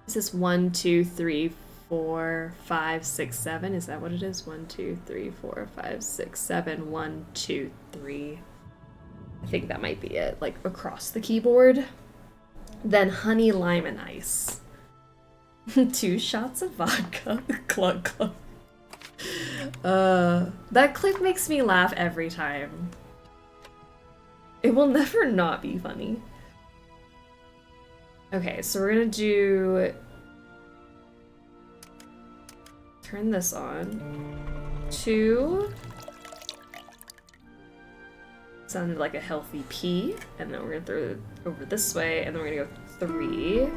this 1, 2, 3, 4, 5, 6, 7? Is that what it is? 1, 2, 3, 4, 5, 6, 7, 1, 2, 3. I think that might be it, like across the keyboard. Then honey, lime, and ice. 2 shots of vodka. Cluck, cluck. That clip makes me laugh every time. It will never not be funny. Okay, so we're gonna do... Turn this on. 2. Sounded like a healthy P. And then we're gonna throw it over this way, and then we're gonna go 3.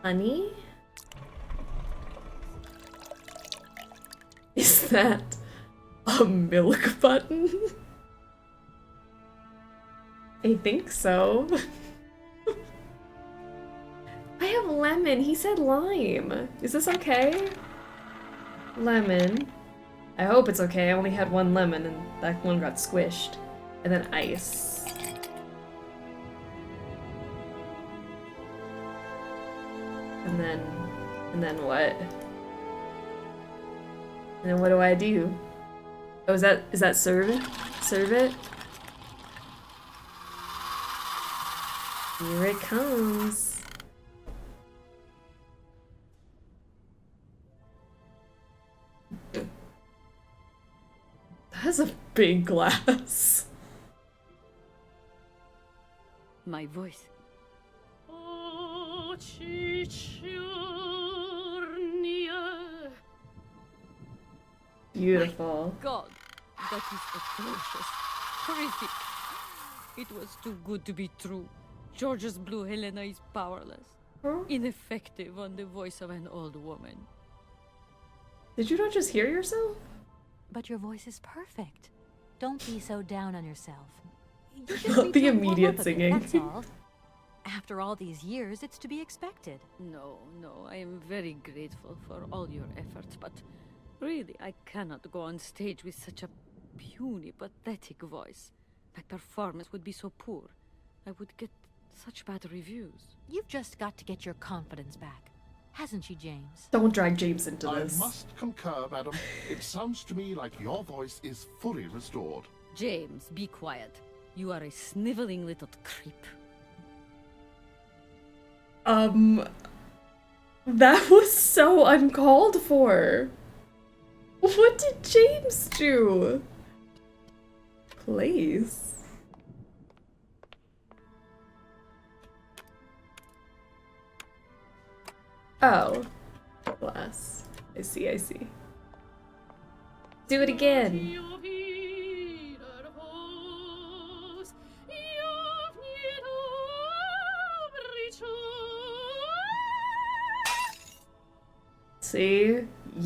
Honey? Is that a milk button? I think so. I have lemon. He said lime. Is this okay? Lemon. I hope it's okay. I only had 1 lemon and that one got squished. And then ice. And then what? And then what do I do? Oh, is that serve it? Serve it? Here it comes. That's a big glass. My voice. Beautiful. My God, that is atrocious. Horrific. It was too good to be true. George's blue Helena is powerless. Huh? Ineffective on the voice of an old woman. Did you not just hear yourself? But your voice is perfect. Don't be so down on yourself. You just Not need the to warm immediate up a bit, singing. that's all. After all these years, it's to be expected. No, I am very grateful for all your efforts, but really, I cannot go on stage with such a puny, pathetic voice. My performance would be so poor. I would get such bad reviews. You've just got to get your confidence back. Hasn't she, James? Don't drag James into I this. must concur, madam. It sounds to me like your voice is fully restored. James, be quiet. You are a sniveling little creep. That was so uncalled for. What did James do? Please. Oh. Glass. I see. Do it again.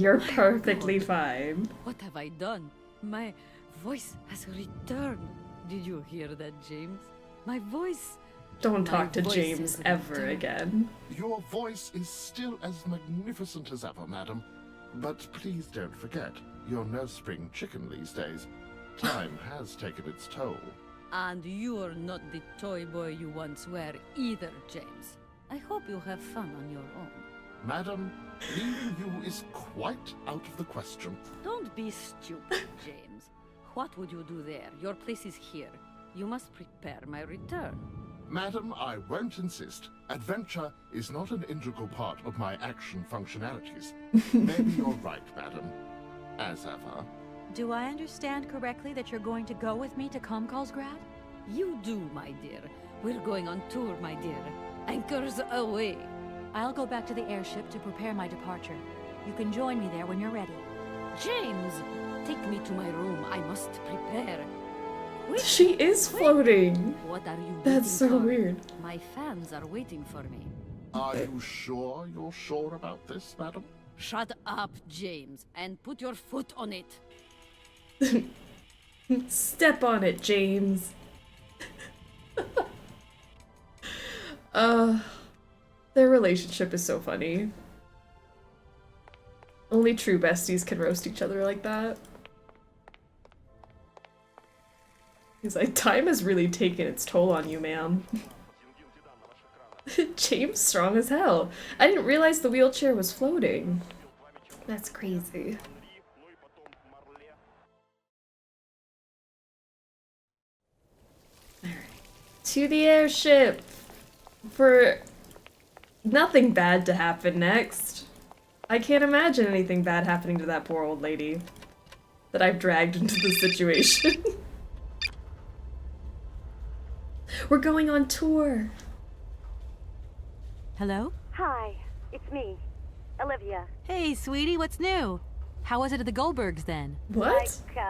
You're perfectly fine. What have I done? My voice has returned. Did you hear that, James? My voice. Don't talk My to voice James has ever returned. again. Your voice is still as magnificent as ever, madam. But please don't forget, you're no spring chicken these days. Time has taken its toll. And you're not the toy boy you once were either, James. I hope you have fun on your own. Madam, leaving you is quite out of the question. Don't be stupid, James. What would you do there? Your place is here. You must prepare my return. Madam, I won't insist. Adventure is not an integral part of my action functionalities. Maybe you're right, madam. As ever. Do I understand correctly that you're going to go with me to Komkolzgrad? You do, my dear. We're going on tour, my dear. Anchors away. I'll go back to the airship to prepare my departure. You can join me there when you're ready. James, take me to my room. I must prepare. She is floating. What are you That's waiting so for? weird. My fans are waiting for me. Are you sure you're sure about this, madam? Shut up, James, and put your foot on it. Step on it, James. Their relationship is so funny. Only true besties can roast each other like that. He's like, time has really taken its toll on you, ma'am. James strong as hell. I didn't realize the wheelchair was floating. That's crazy. Alright. To the airship! For nothing bad to happen next. I can't imagine anything bad happening to that poor old lady that I've dragged into this situation. We're going on tour. Hello? Hi, it's me, Olivia. Hey, sweetie, what's new? How was it at the Goldbergs then? What? Like,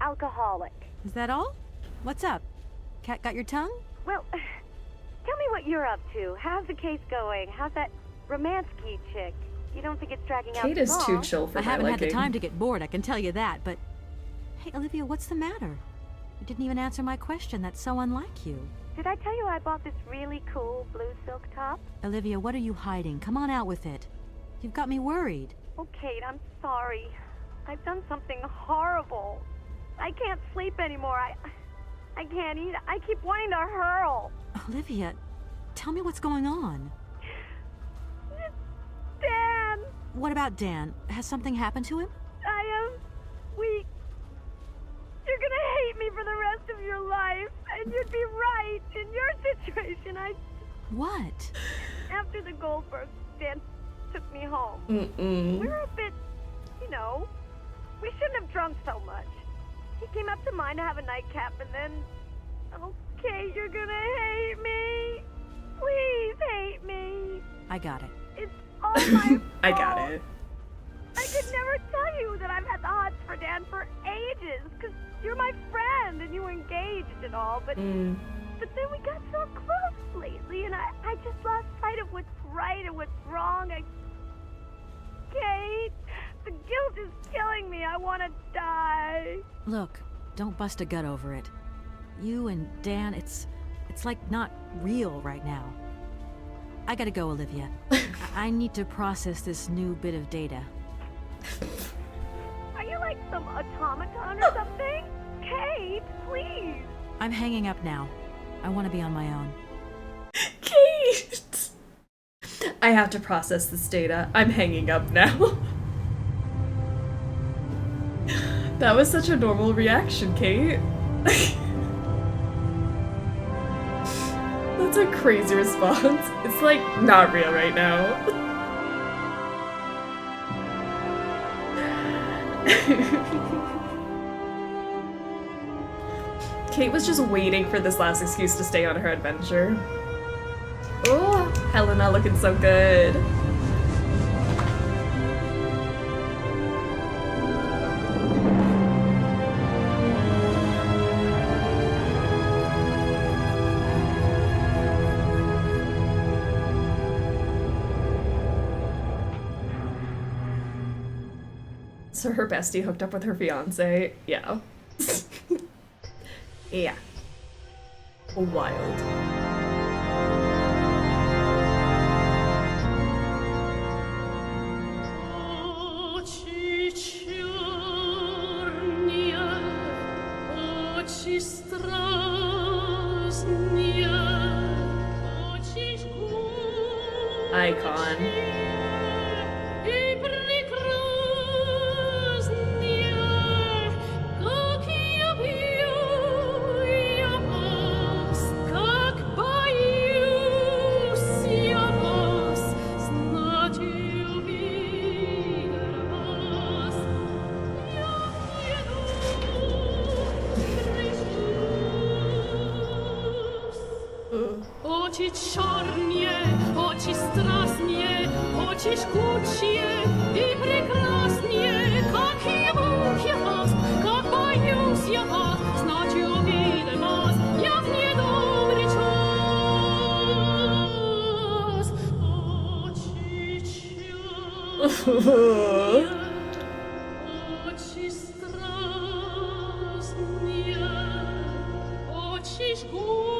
alcoholic. Is that all? What's up? Cat got your tongue? Well, tell me what you're up to. How's the case going? How's that Romansky chick? You don't think it's dragging out Kate too is too long? chill for I my haven't had the liking. time to get bored, I can tell you that, but... Hey, Olivia, what's the matter? You didn't even answer my question. That's so unlike you. Did I tell you I bought this really cool blue silk top? Olivia, what are you hiding? Come on out with it. You've got me worried. Oh, Kate, I'm sorry. I've done something horrible. I can't sleep anymore. I can't eat. I keep wanting to hurl. Olivia, tell me what's going on. Dan! What about Dan? Has something happened to him? I am weak. You're gonna hate me for the rest of your life, and you'd be right. In your situation, What? After the Goldbergs, Dan took me home. Mm-mm. We were a bit, we shouldn't have drunk so much. He came up to mine to have a nightcap, and then, okay, you're gonna hate me. Please hate me. I got it. It's all my fault. I got it. I could never tell you that I've had the hots for Dan for ages, because you're my friend and you were engaged and all, but then we got so close lately, and I just lost sight of what's right and what's wrong. Kate, the guilt is killing me. I want to die. Look, don't bust a gut over it. You and Dan, it's like not real right now. I gotta go, Olivia. I need to process this new bit of data. Are you like some automaton or something? Kate, please. I'm hanging up now. I want to be on my own. Kate! I have to process this data. I'm hanging up now. That was such a normal reaction, Kate. That's a crazy response. It's like not real right now. Kate was just waiting for this last excuse to stay on her adventure. Oh, Helena looking so good. So her bestie hooked up with her fiance. Yeah. Yeah. Wild. Icon. Oči čornie, oči strasnie, oči škучие и прекрасnie, как я вас, как боюсь я вас, знать увидел вас, я в недобрый час. Очи черные, очи страстные, очи шкучие.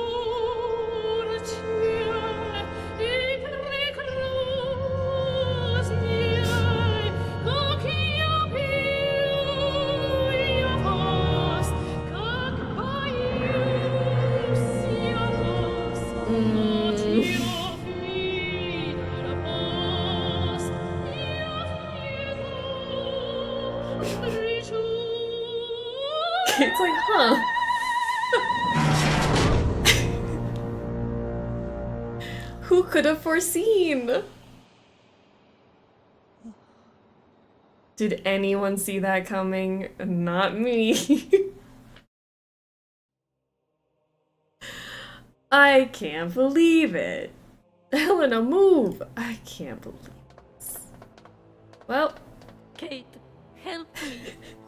It's like, huh? Who could have foreseen? Did anyone see that coming? Not me. I can't believe it. Helena, move! I can't believe this. Well. Kate, help me.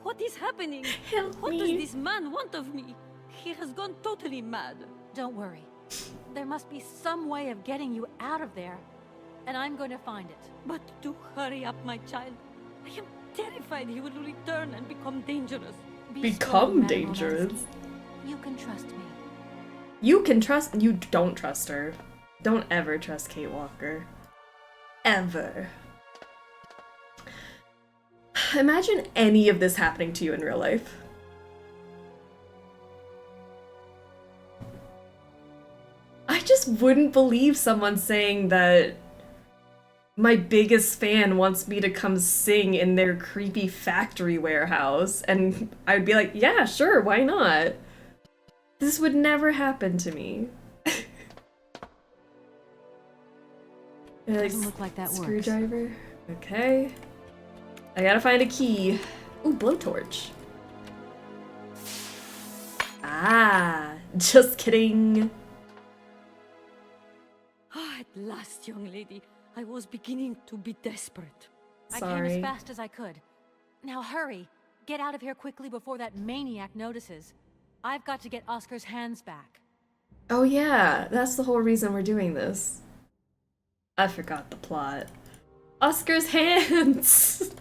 What is happening? Help what me. does this man want of me? He has gone totally mad. Don't worry. There must be some way of getting you out of there, and I'm going to find it. But do hurry up, my child. I am terrified he will return and become dangerous. Become dangerous? You can trust me. You can trust- you don't trust her. Don't ever trust Kate Walker. Ever. Imagine any of this happening to you in real life. I just wouldn't believe someone saying that my biggest fan wants me to come sing in their creepy factory warehouse, and I'd be like, yeah, sure, why not? This would never happen to me. Doesn't look like that works. Screwdriver. Okay. I gotta find a key. Ooh, blowtorch. Ah, just kidding. Ah, at last, young lady. I was beginning to be desperate. I came as fast as I could. Now hurry. Get out of here quickly before that maniac notices. I've got to get Oscar's hands back. Oh yeah, that's the whole reason we're doing this. I forgot the plot. Oscar's hands!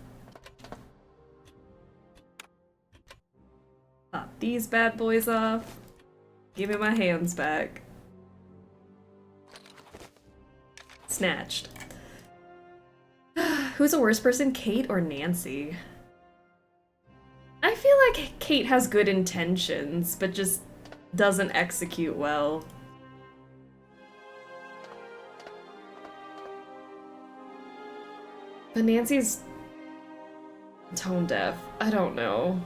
Pop these bad boys off. Give me my hands back. Snatched. Who's a worse person, Kate or Nancy? I feel like Kate has good intentions, but just doesn't execute well. But Nancy's tone deaf. I don't know.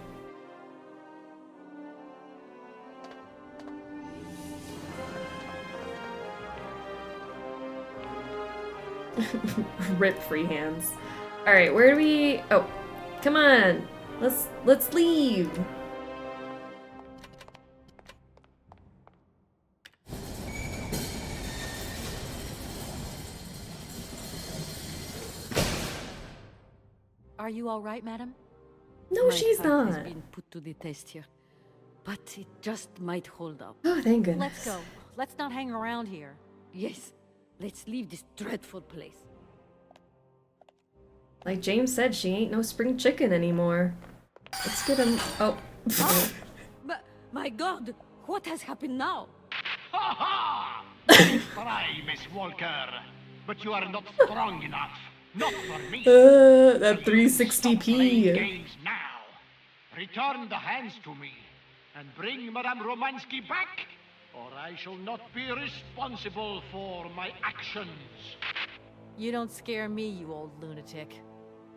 Rip free hands. All right, where do we? Oh, come on. Let's leave. Are you all right, madam? No, My she's heart not. has been put to the test here, but it just might hold up. Oh, thank goodness. Let's go. Let's not hang around here. Yes, let's leave this dreadful place. Like James said, she ain't no spring chicken anymore. Let's get him. Oh. But my God, what has happened now? Ha ha! Nice try, Miss Walker, but you are not strong enough. Not for me. That playing 360p. games now. Return the hands to me, and bring Madame Romansky back, or I shall not be responsible for my actions. You don't scare me, you old lunatic.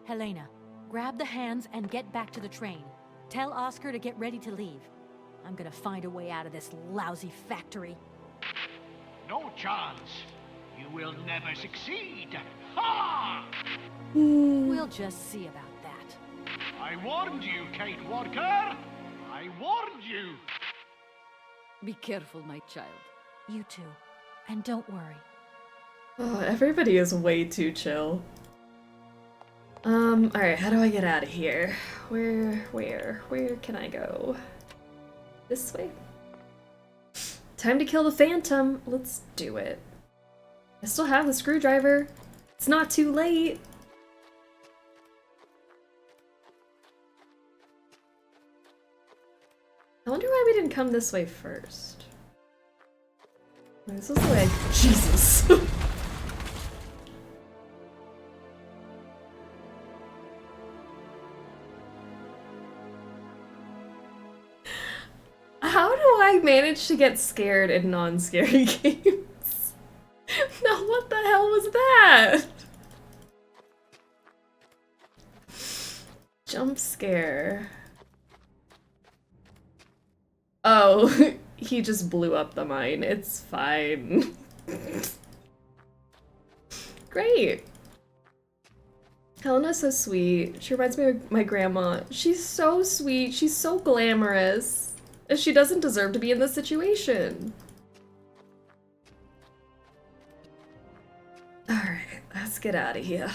Helena, grab the hands and get back to the train. Tell Oscar to get ready to leave. I'm gonna find a way out of this lousy factory. No chance. You will never succeed. Ha! We'll just see about that. I warned you, Kate Walker. I warned you. Be careful, my child. You too. And don't worry. Oh, everybody is way too chill. Alright, how do I get out of here? Where can I go? This way? Time to kill the Phantom. Let's do it. I still have the screwdriver. It's not too late. I wonder why we didn't come this way first. This is like Jesus. How do I manage to get scared in non-scary games? Now what the hell was that? Jump scare. Oh, he just blew up the mine. It's fine. Great. Helena's so sweet. She reminds me of my grandma. She's so sweet. She's so glamorous. She doesn't deserve to be in this situation. Alright, let's get out of here.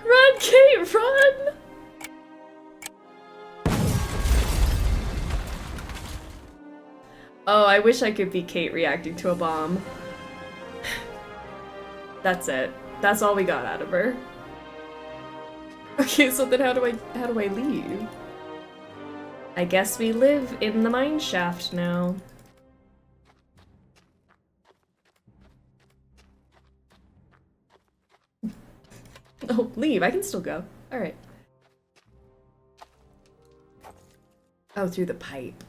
Run, Kate, run! Oh, I wish I could be Kate reacting to a bomb. That's it. That's all we got out of her. Okay, so then how do I leave? I guess we live in the mine shaft now. Oh, leave. I can still go. Alright. Oh, through the pipe.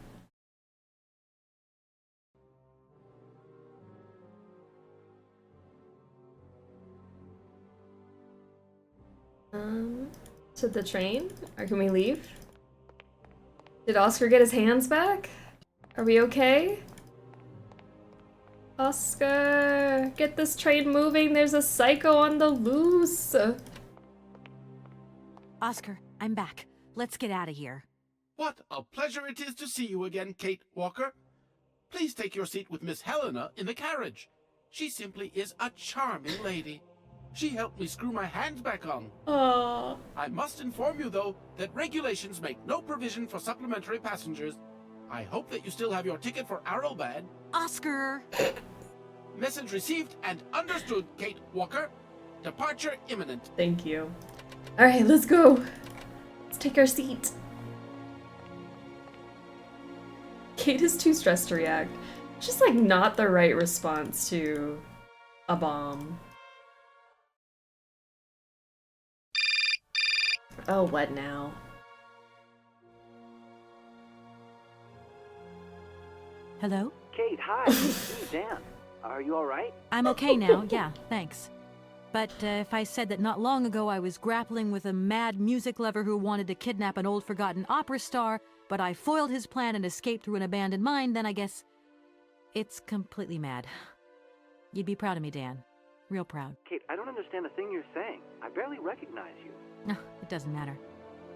To the train? Or can we leave? Did Oscar get his hands back? Are we okay? Oscar, get this train moving. There's a psycho on the loose. Oscar, I'm back. Let's get out of here. What a pleasure it is to see you again, Kate Walker. Please take your seat with Miss Helena in the carriage. She simply is a charming lady. She helped me screw my hands back on. Aww. I must inform you, though, that regulations make no provision for supplementary passengers. I hope that you still have your ticket for Aralbad. Oscar! Message received and understood, Kate Walker. Departure imminent. Thank you. Alright, let's go. Let's take our seat. Kate is too stressed to react. Just like not the right response to a bomb. Oh, what now? Hello? Kate, hi. It's me, Dan. Are you alright? I'm okay now, yeah, thanks. But if I said that not long ago I was grappling with a mad music lover who wanted to kidnap an old forgotten opera star, but I foiled his plan and escaped through an abandoned mine, then I guess it's completely mad. You'd be proud of me, Dan. Real proud. Kate, I don't understand a thing you're saying. I barely recognize you. No, it doesn't matter.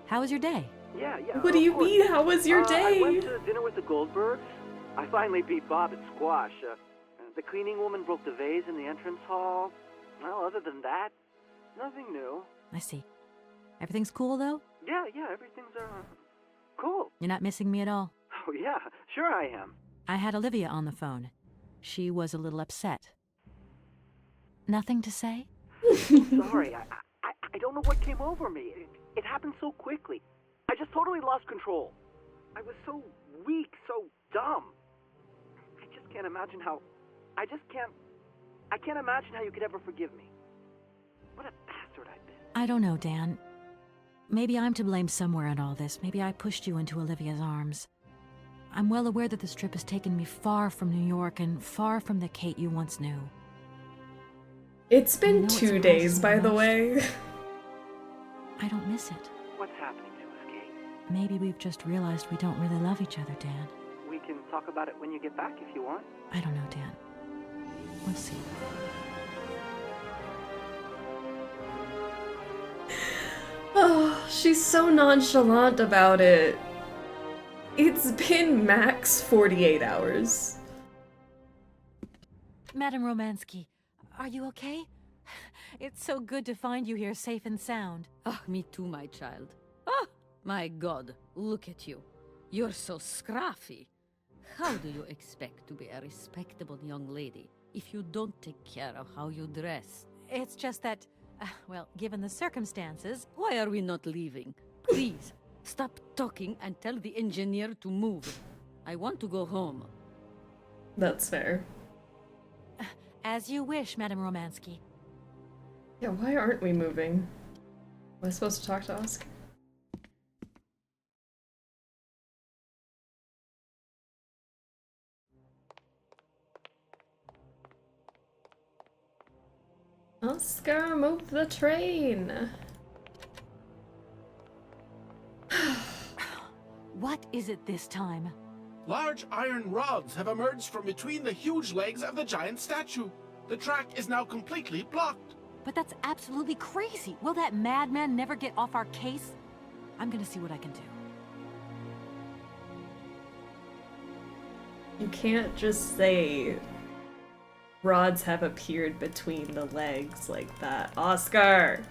How was your day? Yeah. What do you mean, how was your day? I went to dinner with the Goldbergs. I finally beat Bob at squash. The cleaning woman broke the vase in the entrance hall. Well, other than that, nothing new. I see. Everything's cool, though? Yeah, everything's, cool. You're not missing me at all? Oh, yeah, sure I am. I had Olivia on the phone. She was a little upset. Nothing to say? Sorry, I don't know what came over me. It happened so quickly. I just totally lost control. I was so weak, so dumb. I just can't imagine how... I can't imagine how you could ever forgive me. What a bastard I've been. I don't know, Dan. Maybe I'm to blame somewhere in all this. Maybe I pushed you into Olivia's arms. I'm well aware that this trip has taken me far from New York and far from the Kate you once knew. It's been 2 days, by the way. I don't miss it. What's happening to us, Kate? Maybe we've just realized we don't really love each other, Dan. We can talk about it when you get back if you want. I don't know, Dan. We'll see. Oh, she's so nonchalant about it. It's been max 48 hours. Madame Romansky, are you okay? It's so good to find you here safe and sound. Ah, me too, my child. Ah, my God, look at you. You're so scruffy. How do you expect to be a respectable young lady if you don't take care of how you dress? It's just that, well, given the circumstances... Why are we not leaving? Please, stop talking and tell the engineer to move. I want to go home. That's fair. As you wish, Madame Romansky. Yeah, why aren't we moving? Am I supposed to talk to Oscar? Oscar, move the train! What is it this time? Large iron rods have emerged from between the huge legs of the giant statue. The track is now completely blocked. But that's absolutely crazy. Will that madman never get off our case? I'm gonna see what I can do. You can't just say rods have appeared between the legs like that. Oscar!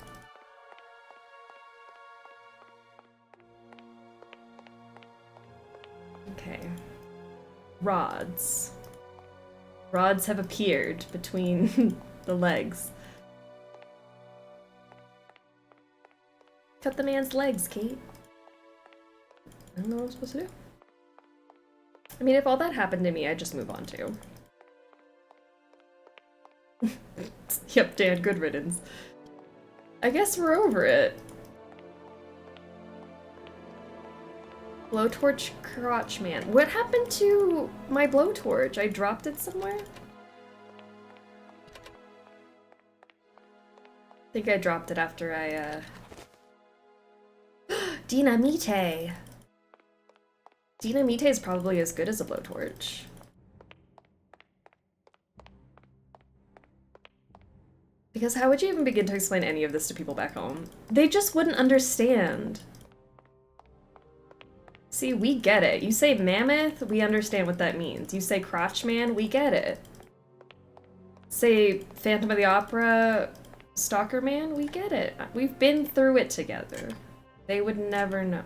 Okay. Rods. Rods have appeared between the legs. Cut the man's legs, Kate. I don't know what I'm supposed to do. I mean, if all that happened to me, I'd just move on too. Yep, Dan, good riddance. I guess we're over it. Blowtorch crotch man. What happened to my blowtorch? I dropped it somewhere? I think I dropped it after I, Dynamite! Dynamite is probably as good as a blowtorch. Because how would you even begin to explain any of this to people back home? They just wouldn't understand. See, we get it. You say mammoth, we understand what that means. You say crotch man, we get it. Say Phantom of the Opera, stalker man, we get it. We've been through it together. They would never know.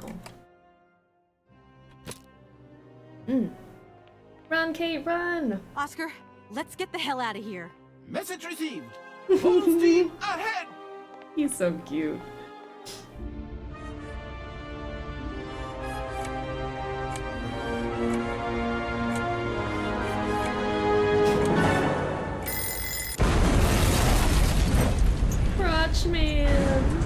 Run, Kate, run! Oscar, let's get the hell out of here. Message received. Full steam ahead! He's so cute. Crotch man!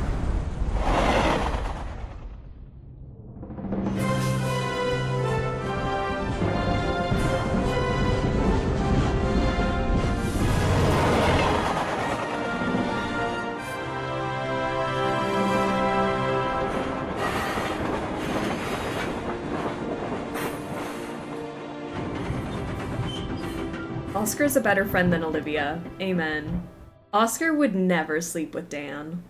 Oscar's a better friend than Olivia. Amen. Oscar would never sleep with Dan.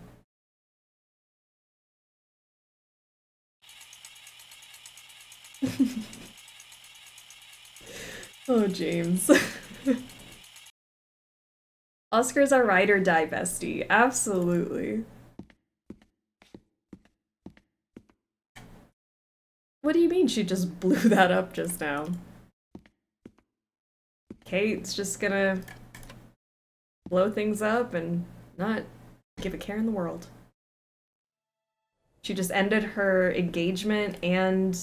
Oh, James. Oscar's our ride or die bestie. Absolutely. What do you mean she just blew that up just now? Kate's just gonna blow things up and not give a care in the world. She just ended her engagement and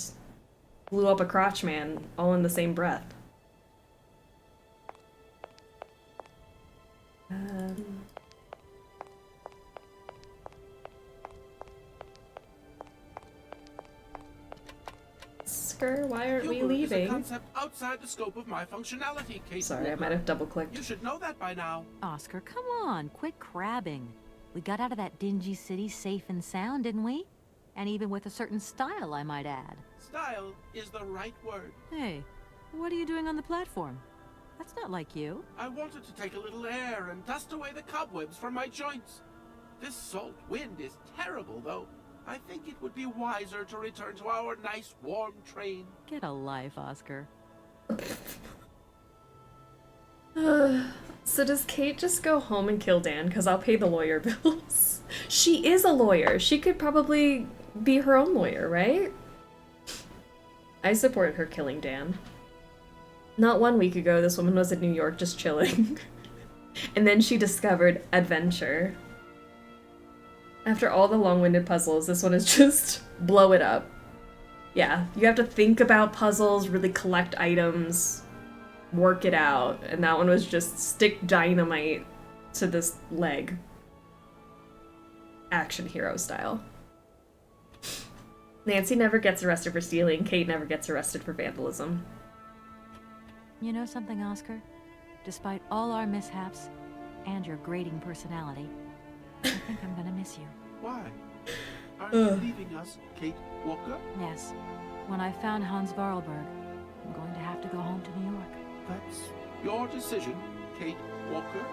blew up a crotch man all in the same breath. Why aren't we Humor is a leaving? concept outside the scope of my functionality, Kate. Sorry, I might have double-clicked. You should know that by now. Oscar, come on, quit crabbing. We got out of that dingy city safe and sound, didn't we? And even with a certain style, I might add. Style is the right word. Hey, what are you doing on the platform? That's not like you. I wanted to take a little air and dust away the cobwebs from my joints. This salt wind is terrible, though. I think it would be wiser to return to our nice, warm train. Get a life, Oscar. So does Kate just go home and kill Dan? Because I'll pay the lawyer bills. She is a lawyer. She could probably be her own lawyer, right? I support her killing Dan. Not 1 week ago, this woman was in New York just chilling. And then she discovered adventure. After all the long-winded puzzles, this one is just blow it up. Yeah, you have to think about puzzles, really collect items, work it out, and that one was just stick dynamite to this leg. Action hero style. Nancy never gets arrested for stealing, Kate never gets arrested for vandalism. You know something, Oscar? Despite all our mishaps and your grating personality, I think I'm gonna miss you. Why? Are you leaving us, Kate Walker? Yes. When I found Hans Voralberg, I'm going to have to go home to New York. That's your decision, Kate Walker.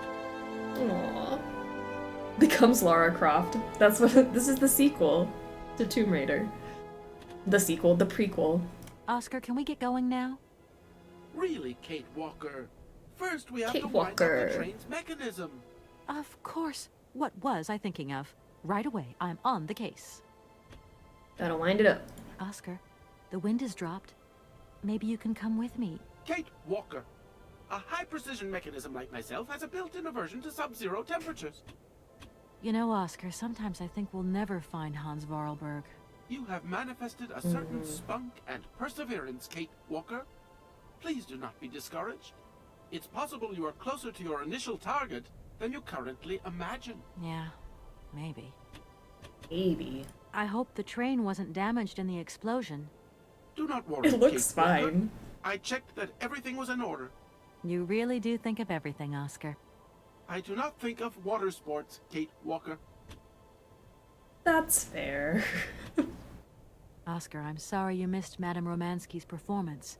Aww. Becomes Lara Croft. That's what. This is the sequel to Tomb Raider. The sequel, the prequel. Oscar, can we get going now? Really, Kate Walker? First, we have Kate to wind up Walker. the train's mechanism. Of course. What was I thinking of? Right away, I'm on the case. Gotta wind it up. Oscar, the wind has dropped. Maybe you can come with me. Kate Walker. A high-precision mechanism like myself has a built-in aversion to sub-zero temperatures. You know, Oscar, sometimes I think we'll never find Hans Voralberg. You have manifested a certain spunk and perseverance, Kate Walker. Please do not be discouraged. It's possible you are closer to your initial target than you currently imagine. Yeah, maybe. Maybe. I hope the train wasn't damaged in the explosion. Do not worry, It looks Kate Walker. fine. I checked that everything was in order. You really do think of everything, Oscar. I do not think of water sports, Kate Walker. That's fair. Oscar, I'm sorry you missed Madame Romansky's performance.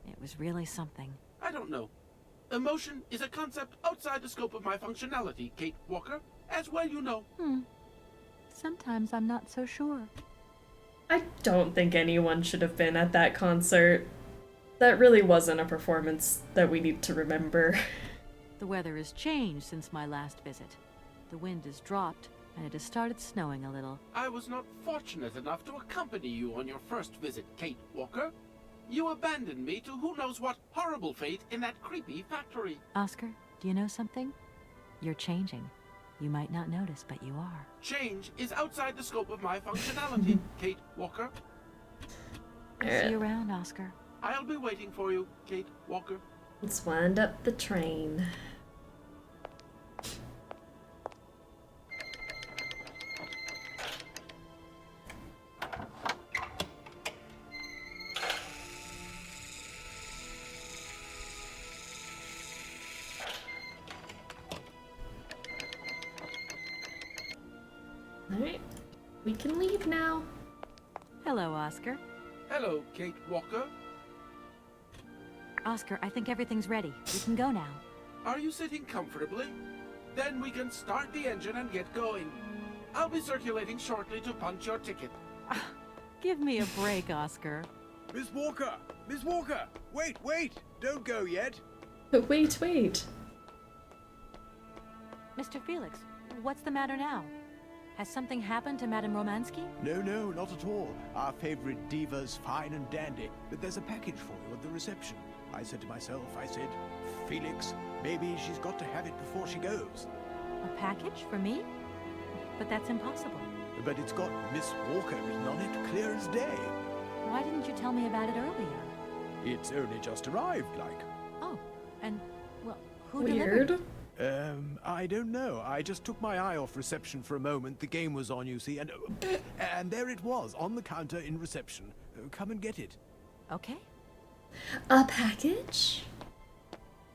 It was really something. I don't know. Emotion is a concept outside the scope of my functionality, Kate Walker, as well you know. Sometimes I'm not so sure. I don't think anyone should have been at that concert. That really wasn't a performance that we need to remember. The weather has changed since my last visit. The wind has dropped, and it has started snowing a little. I was not fortunate enough to accompany you on your first visit, Kate Walker. You abandoned me to who knows what horrible fate in that creepy factory. Oscar, do you know something? You're changing. You might not notice, but you are. Change is outside the scope of my functionality, Kate Walker. See you around, Oscar. I'll be waiting for you, Kate Walker. Let's wind up the train. Alright, we can leave now. Hello, Oscar. Hello, Kate Walker. Oscar, I think everything's ready. We can go now. Are you sitting comfortably? Then we can start the engine and get going. I'll be circulating shortly to punch your ticket. Give me a break, Oscar. Miss Walker! Miss Walker! Wait, wait! Don't go yet! But wait. Mr. Felix, what's the matter now? Has something happened to Madame Romansky? No, no, not at all. Our favorite diva's fine and dandy. But there's a package for you at the reception. I said to myself, Felix, maybe she's got to have it before she goes. A package for me? But that's impossible. But it's got Miss Walker written on it, clear as day. Why didn't you tell me about it earlier? It's only just arrived, like. Oh, and, well, who Weird. delivered? I don't know. I just took my eye off reception for a moment. The game was on, you see, and there it was, on the counter in reception. Come and get it. Okay. A package?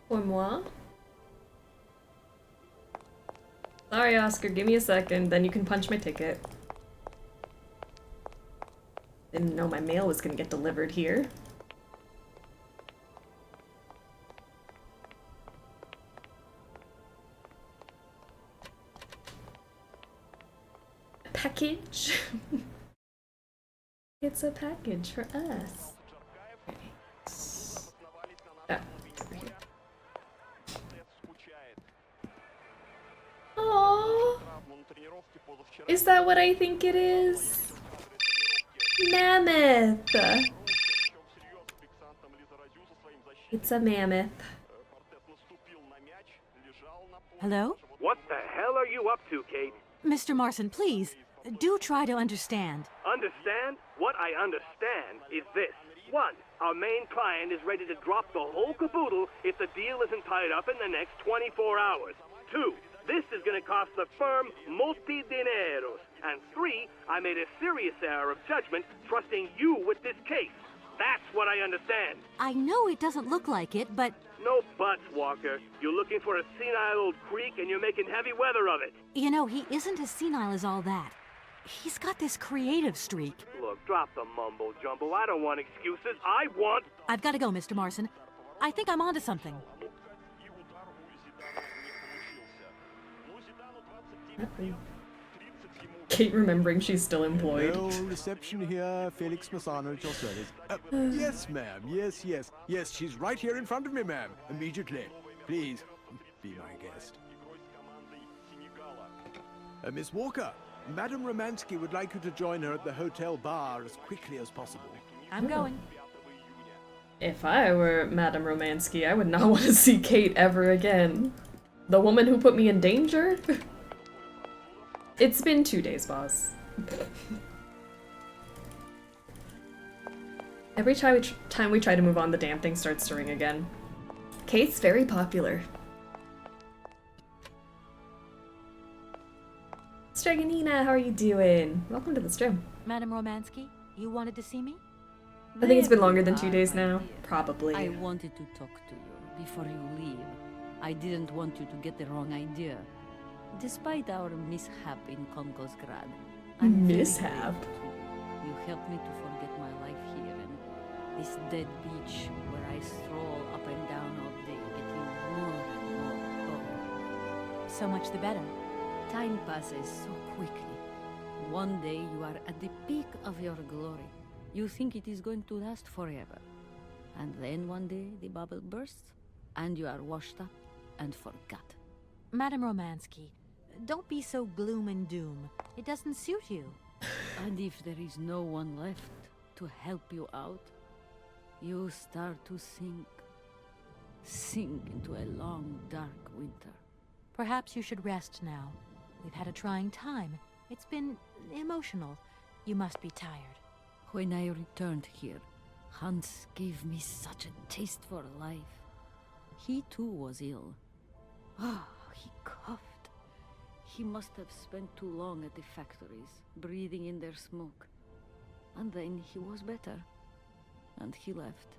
Pour moi? Sorry, Oscar, give me a second, then you can punch my ticket. Didn't know my mail was gonna get delivered here. Package? It's a package for us. Okay. Aww. Is that what I think it is? Mammoth! It's a mammoth. Hello? What the hell are you up to, Kate? Mr. Marson, please, do try to understand. Understand? What I understand is this. 1. Our main client is ready to drop the whole caboodle if the deal isn't tied up in the next 24 hours. 2. This is going to cost the firm multi-dineros. And 3. I made a serious error of judgment trusting you with this case. That's what I understand. I know it doesn't look like it, but... No buts, Walker. You're looking for a senile old creek and you're making heavy weather of it. You know, he isn't as senile as all that. He's got this creative streak. Look, drop the mumbo-jumbo. I don't want excuses. I want... I've got to go, Mr. Marson. I think I'm onto something. Kate remembering she's still employed. No reception here, Felix Massano at your service. Yes, ma'am. Yes, yes. Yes, she's right here in front of me, ma'am. Immediately. Please, be my guest. Miss Walker, Madame Romansky would like you to join her at the hotel bar as quickly as possible. I'm going. If I were Madame Romansky, I would not want to see Kate ever again. The woman who put me in danger? It's been 2 days, boss. Every time we try to move on, the damn thing starts stirring again. Kate's very popular. Straganina, how are you doing? Welcome to the stream. Madame Romansky, you wanted to see me? I think it's been longer than 2 days now. Probably. I wanted to talk to you before you leave. I didn't want you to get the wrong idea. Despite our mishap in Komkolzgrad, I'm Mishap? you helped me to forget my life here and this dead beach where I stroll up and down all day, getting more and more bored. So much the better. Time passes so quickly. One day you are at the peak of your glory. You think it is going to last forever. And then one day the bubble bursts, and you are washed up and forgot. Madame Romansky, don't be so gloom and doom. It doesn't suit you. And if there is no one left to help you out, you start to sink into a long, dark winter. Perhaps you should rest now. We've had a trying time. It's been emotional. You must be tired. When I returned here, Hans gave me such a taste for life. He too was ill. Ah, he coughed. He must have spent too long at the factories, breathing in their smoke. And then he was better. And he left.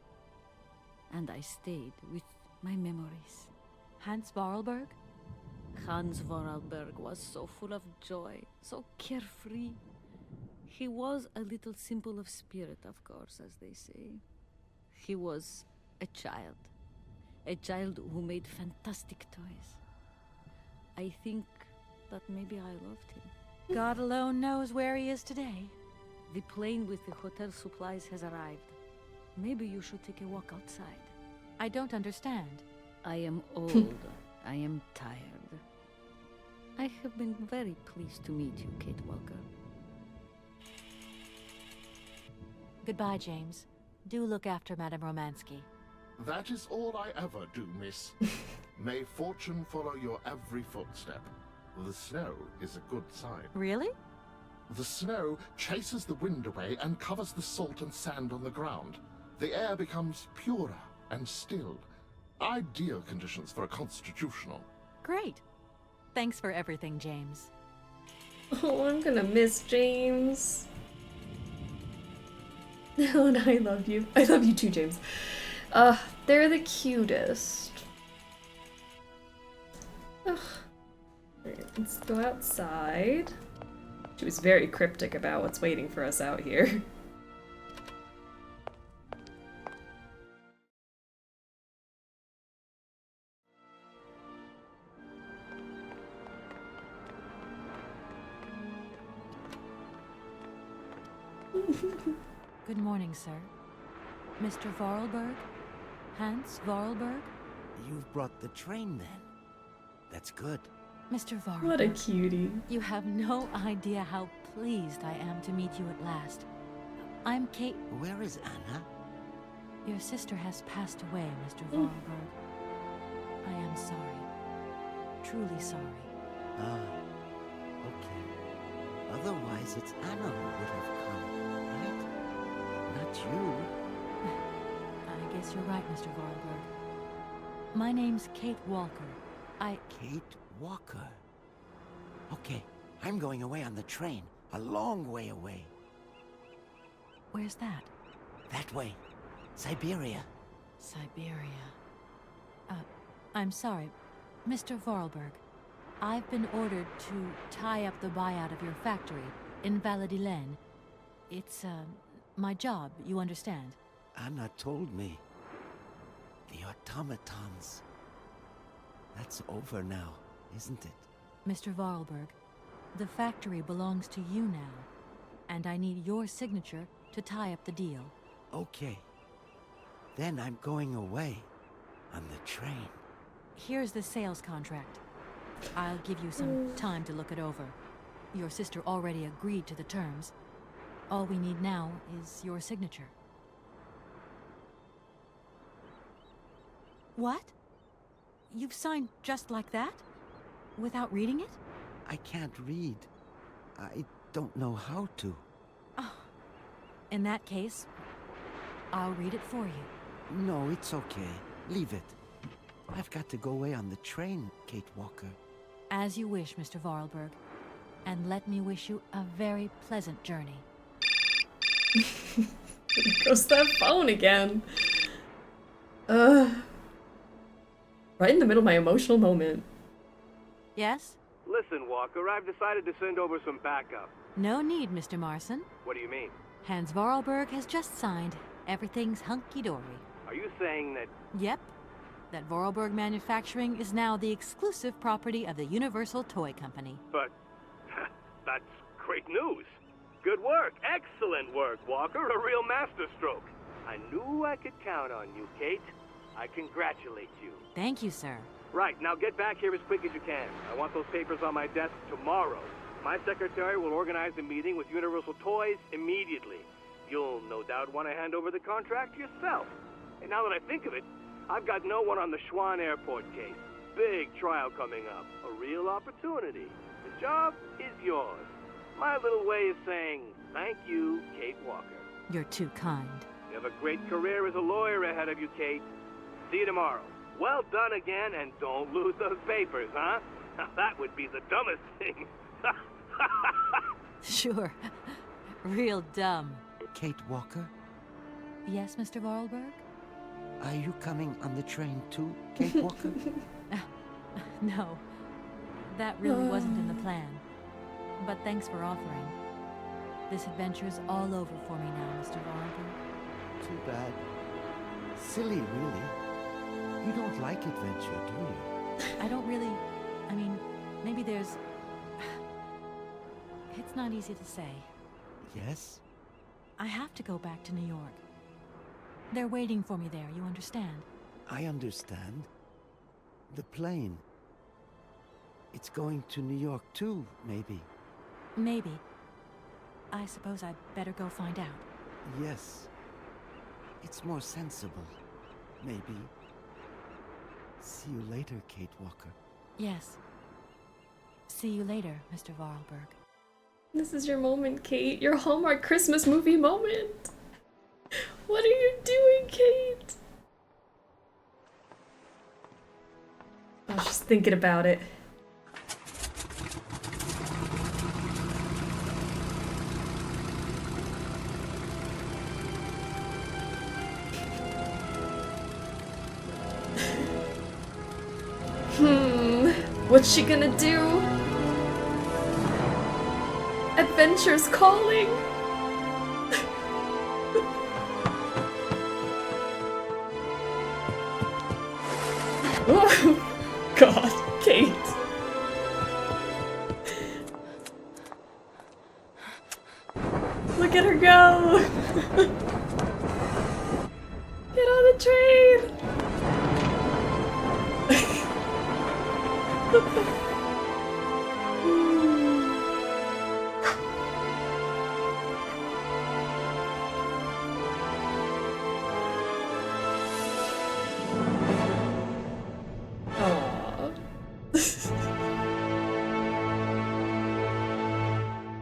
And I stayed with my memories. Hans Voralberg? Hans Voralberg was so full of joy, so carefree. He was a little simple of spirit, of course, as they say. He was a child who made fantastic toys. I think that maybe I loved him. God alone knows where he is today. The plane with the hotel supplies has arrived. Maybe you should take a walk outside. I don't understand. I am old. I am tired. I have been very pleased to meet you, Kate Walker. Goodbye, James. Do look after Madame Romansky. That is all I ever do, miss. May fortune follow your every footstep. The snow is a good sign. Really? The snow chases the wind away and covers the salt and sand on the ground. The air becomes purer and still. Ideal conditions for a constitutional. Great. Thanks for everything, James. Oh, I'm gonna miss James. Helen, I love you. I love you too, James. They're the cutest. Ugh. Alright, let's go outside. She was very cryptic about what's waiting for us out here. Good morning, sir. Mr. Voralberg? Hans Voralberg? You've brought the train, then. That's good. Mr. Voralberg. What a cutie. You have no idea how pleased I am to meet you at last. I'm Kate. Where is Anna? Your sister has passed away, Mr. Voralberg. I am sorry. Truly sorry. Ah, okay. Otherwise, it's Anna who would have come, right? Not you. I guess you're right, Mr. Voralberg. My name's Kate Walker. Kate Walker. Okay, I'm going away on the train. A long way away. Where's that? That way. Syberia. Syberia. I'm sorry. Mr. Voralberg, I've been ordered to tie up the buyout of your factory in Valadilene. It's, my job, you understand. Anna told me. The automatons. That's over now, isn't it? Mr. Voralberg, the factory belongs to you now, and I need your signature to tie up the deal. Okay. Then I'm going away on the train. Here's the sales contract. I'll give you some time to look it over. Your sister already agreed to the terms. All we need now is your signature. What? You've signed just like that? Without reading it? I can't read. I don't know how to. Oh. In that case, I'll read it for you. No, it's okay. Leave it. I've got to go away on the train, Kate Walker. As you wish, Mr. Voralberg. And let me wish you a very pleasant journey. There goes that phone again. Right in the middle of my emotional moment. Yes? Listen, Walker, I've decided to send over some backup. No need, Mr. Marson. What do you mean? Hans Voralberg has just signed. Everything's hunky-dory. Are you saying that... Yep. That Voralberg Manufacturing is now the exclusive property of the Universal Toy Company. But... that's great news. Good work. Excellent work, Walker. A real masterstroke. I knew I could count on you, Kate. I congratulate you. Thank you, sir. Right, now get back here as quick as you can. I want those papers on my desk tomorrow. My secretary will organize a meeting with Universal Toys immediately. You'll no doubt want to hand over the contract yourself. And now that I think of it, I've got no one on the Schwann Airport case. Big trial coming up. A real opportunity. The job is yours. My little way of saying thank you, Kate Walker. You're too kind. You have a great career as a lawyer ahead of you, Kate. See you tomorrow. Well done again, and don't lose those papers, huh? That would be the dumbest thing. Sure. Real dumb. Kate Walker? Yes, Mr. Voralberg? Are you coming on the train too, Kate Walker? No. That really wasn't in the plan. But thanks for offering. This adventure's all over for me now, Mr. Voralberg. Too bad. Silly, really. You don't like adventure, do you? I don't really... I mean, maybe there's... It's not easy to say. Yes? I have to go back to New York. They're waiting for me there, you understand? I understand. The plane. It's going to New York too, maybe. Maybe. I suppose I'd better go find out. Yes. It's more sensible. Maybe. See you later, Kate Walker. Yes. See you later, Mr. Voralberg. This is your moment, Kate. Your Hallmark Christmas movie moment. What are you doing, Kate? I was just thinking about it. What's she gonna do? Adventure's calling! Oh, God, Kate. Look at her go! Get on the train!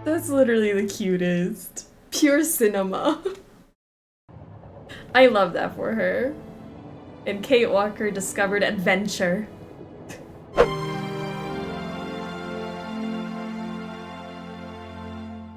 That's literally the cutest. Pure cinema. I love that for her. And Kate Walker discovered adventure.